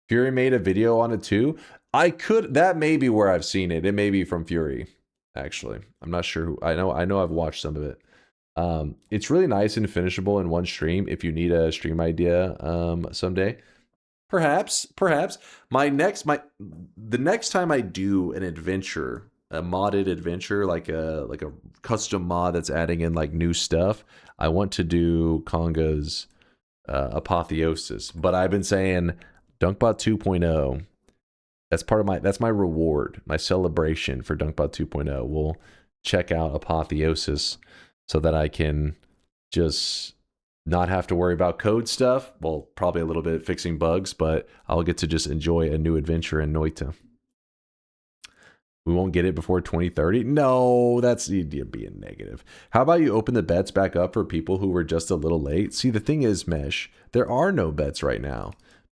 Fury made a video on it too. That may be where I've seen it. It may be from Fury, actually. I'm not sure who. I know I've watched some of it. It's really nice and finishable in one stream if you need a stream idea someday. Perhaps. The next time I do an adventure, a modded adventure, like a custom mod that's adding in like new stuff, I want to do Konga's Apotheosis. But I've been saying DunkBot 2.0. That's my reward, my celebration for DunkBot 2.0. We'll check out Apotheosis so that I can just not have to worry about code stuff. Well, probably a little bit fixing bugs, but I'll get to just enjoy a new adventure in Noita. We won't get it before 2030? No, that's you're being negative. How about you open the bets back up for people who were just a little late? See, the thing is, Mesh, there are no bets right now.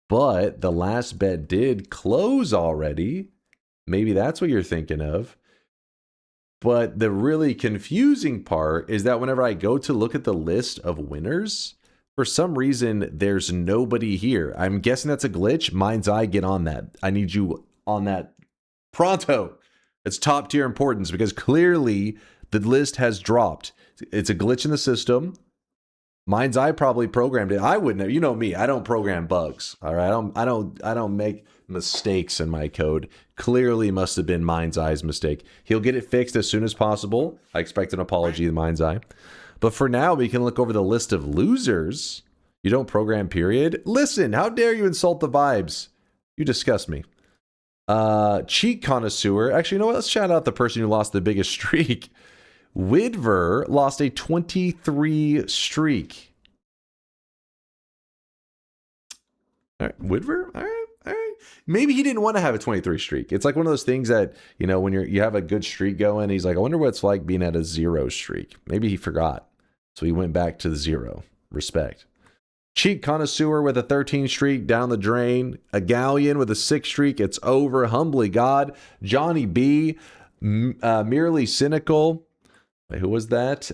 But the last bet did close already. Maybe that's what you're thinking of. But the really confusing part is that whenever I go to look at the list of winners, for some reason, there's nobody here. I'm guessing that's a glitch. Mind's Eye, get on that. I need you on that pronto. It's top tier importance because clearly the list has dropped. It's a glitch in the system. Mind's Eye probably programmed it. I wouldn't have. You know me. I don't program bugs. All right. I don't make mistakes in my code. Clearly must have been Mind's Eye's mistake. He'll get it fixed as soon as possible. I expect an apology to Mind's Eye. But for now, we can look over the list of losers. You don't program, period. Listen, how dare you insult the vibes? You disgust me. Cheat connoisseur. Actually, you know what? Let's shout out the person who lost the biggest streak. Widver lost a 23 streak. All right, Widver? All right. Maybe he didn't want to have a 23 streak. It's like one of those things that, you know, when you have a good streak going, he's like, I wonder what it's like being at a 0 streak. Maybe he forgot. So he went back to the 0. Respect. Cheat Connoisseur with a 13 streak down the drain. A Galleon with a 6 streak. It's over. Humbly God. Johnny B. Merely Cynical. Wait, who was that?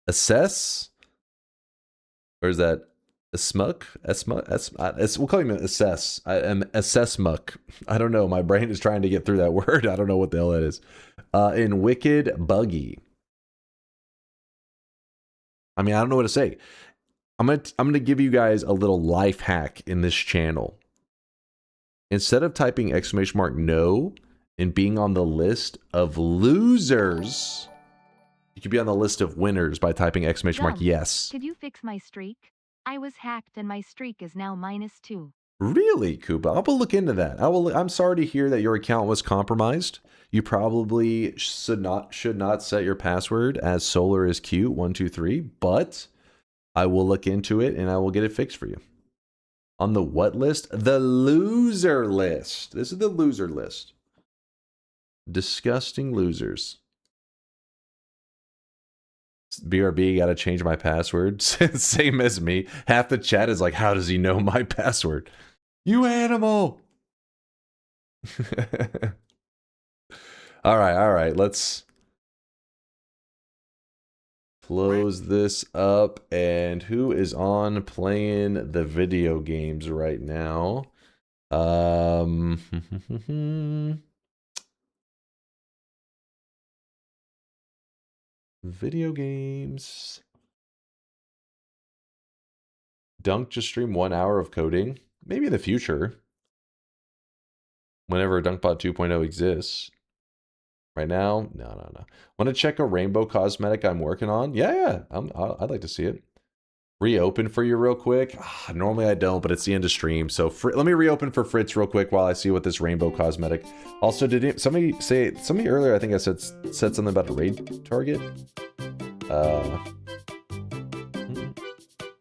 Assess? Or is that Smuck? We'll call him Assess. Assess Muck. I don't know. My brain is trying to get through that word. I don't know what the hell that is. In Wicked Buggy. I mean, I don't know what to say. I'm gonna give you guys a little life hack in this channel. Instead of typing !no and being on the list of losers, you could be on the list of winners by typing !yes. Could you fix my streak? I was hacked and my streak is now -2. Really, Koopa? I will look into that. I'm sorry to hear that your account was compromised. You probably should not set your password as Solar is cute 123, but I will look into it and I will get it fixed for you. On the what list? The loser list. This is the loser list. Disgusting losers. BRB, gotta change my password. Same as me. Half the chat is like, how does he know my password? You animal! All right. Let's close this up. And who is on playing the video games right now? Video games. Dunk just stream 1 hour of coding. Maybe in the future. Whenever DunkBot 2.0 exists. Right now, no. Want to check a rainbow cosmetic I'm working on? Yeah. I'd like to see it. Reopen for you real quick. Normally I don't, but it's the end of stream. So let me reopen for Fritz real quick while I see what this rainbow cosmetic. Also, did somebody earlier? I think I said something about a raid target.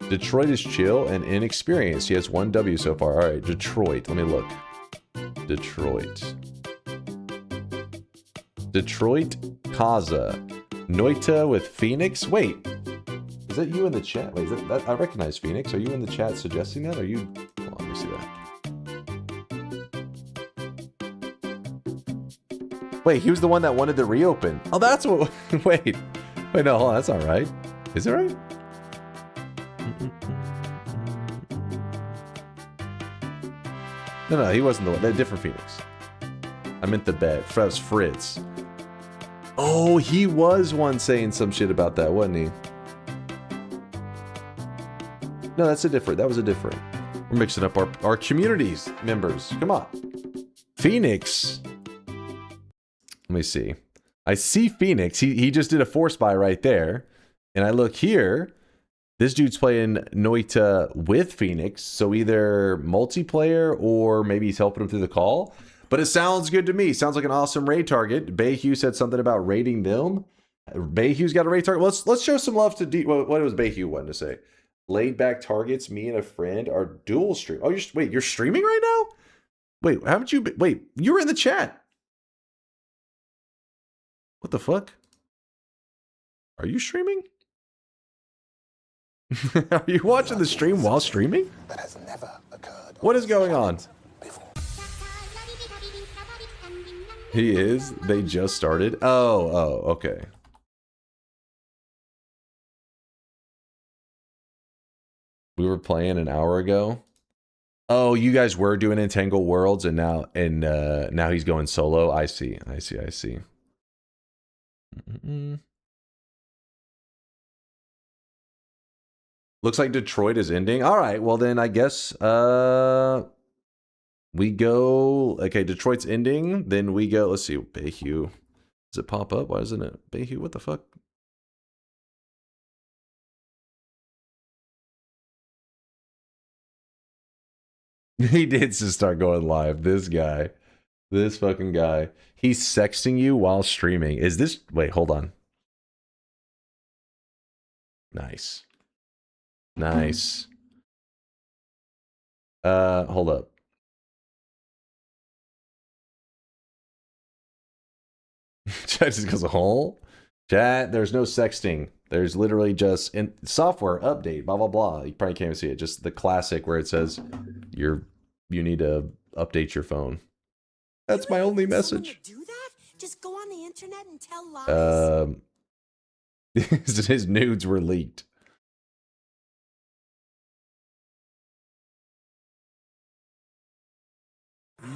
Detroit is chill and inexperienced. He has 1 W so far. All right, Detroit. Let me look. Detroit, Kaza. Noita with Phoenix. Wait, is that you in the chat? Wait, is that I recognize Phoenix. Are you in the chat suggesting that? Are you? Hold on, let me see that. Wait, he was the one that wanted to reopen. Oh, that's what. Wait, no, hold on. That's not right. Is it right? No, he wasn't the one. They're different Phoenix. I meant the bet. That was Fritz. Oh, he was one saying some shit about that, wasn't he? No, that was a different. We're mixing up our communities members. Come on. Phoenix. Let me see. I see Phoenix. He just did a force buy right there. And I look here. This dude's playing Noita with Phoenix. So either multiplayer or maybe he's helping him through the call. But it sounds good to me. Sounds like an awesome raid target. Bayhue said something about raiding them. Bayhue's got a raid target. Let's show some love to what was Bayhue wanting to say? Laid back targets. Me and a friend are dual stream. Oh, you're streaming right now? Wait, haven't you? Wait, you were in the chat. What the fuck? Are you streaming? Are you watching the stream while streaming? That has never occurred. What is going on? He is. They just started. Oh, okay. We were playing an hour ago. Oh, you guys were doing Entangle Worlds, and now he's going solo. I see. Looks like Detroit is ending. All right, well then I guess we go. Okay, Detroit's ending. Then we go. Let's see. Bayhue. Does it pop up? Why isn't it? Bayhue, what the fuck? He did just start going live. This guy. This fucking guy. He's sexting you while streaming. Is this... Wait, hold on. Nice. Hold up. Chat just goes, oh. Chat, there's no sexting. There's literally just in software update, blah blah blah. You probably can't even see it. Just the classic where it says you need to update your phone. That's my only message. Do that? Just go on the internet and tell lies. His nudes were leaked.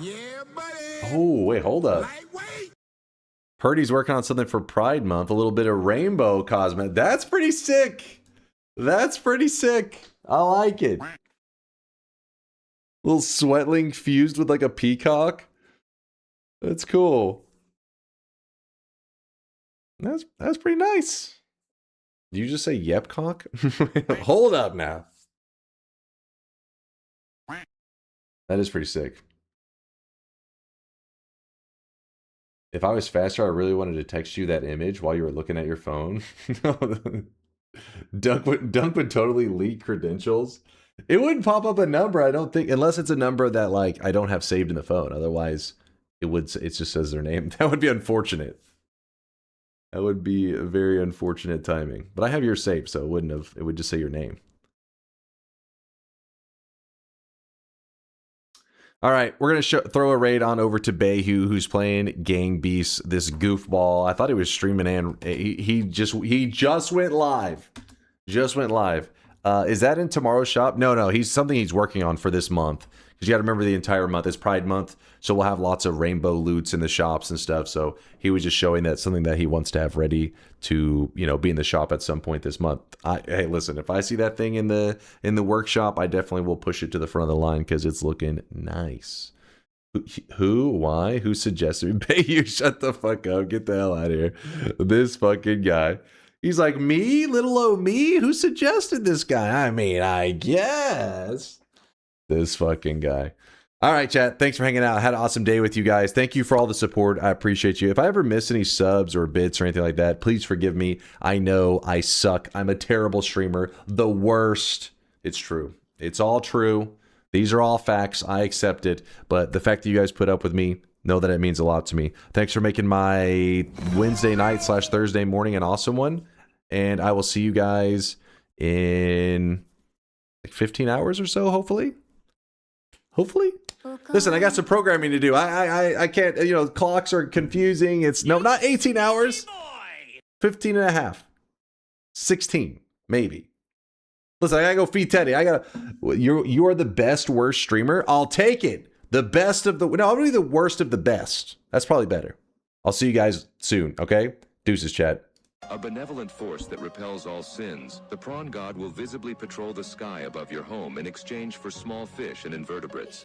Yeah, buddy. Oh, wait, hold up. Purdy's working on something for Pride Month. A little bit of rainbow cosmetic. That's pretty sick. That's pretty sick. I like it. Little sweatling fused with like a peacock. That's cool. That's pretty nice. Did you just say yep cock? Hold up now. That is pretty sick. If I was faster, I really wanted to text you that image while you were looking at your phone. Dunk would totally leak credentials. It wouldn't pop up a number, I don't think, unless it's a number that like I don't have saved in the phone. Otherwise, it just says their name. That would be unfortunate. That would be a very unfortunate timing. But I have yours saved, so it would just say your name. All right, we're going to throw a raid on over to Bayhu, who's playing Gang Beasts, this goofball. I thought he was streaming, and he just went live. Just went live. Is that in tomorrow's shop? No, he's something he's working on for this month. Because you got to remember the entire month is Pride Month, so we'll have lots of rainbow loots in the shops and stuff. So he was just showing that something that he wants to have ready to, be in the shop at some point this month. Hey, listen, if I see that thing in the workshop, I definitely will push it to the front of the line because it's looking nice. Who? Why? Who suggested? Pay you? Shut the fuck up. Get the hell out of here. This fucking guy. He's like, me? Little old me? Who suggested this guy? I mean, I guess. This fucking guy. All right, chat. Thanks for hanging out. I had an awesome day with you guys. Thank you for all the support. I appreciate you. If I ever miss any subs or bits or anything like that, please forgive me. I know I suck. I'm a terrible streamer. The worst. It's true. It's all true. These are all facts. I accept it. But the fact that you guys put up with me, know that it means a lot to me. Thanks for making my Wednesday night / Thursday morning an awesome one. And I will see you guys in like 15 hours or so, hopefully. Listen, I got some programming to do. I can't, clocks are confusing. It's not 18 hours. 15 and a half. 16, maybe. Listen, I gotta go feed Teddy. You are the best worst streamer. I'll take it. The best of the, no, I'll be the worst of the best. That's probably better. I'll see you guys soon, okay? Deuces, chat. A benevolent force that repels all sins, the prawn god will visibly patrol the sky above your home in exchange for small fish and invertebrates.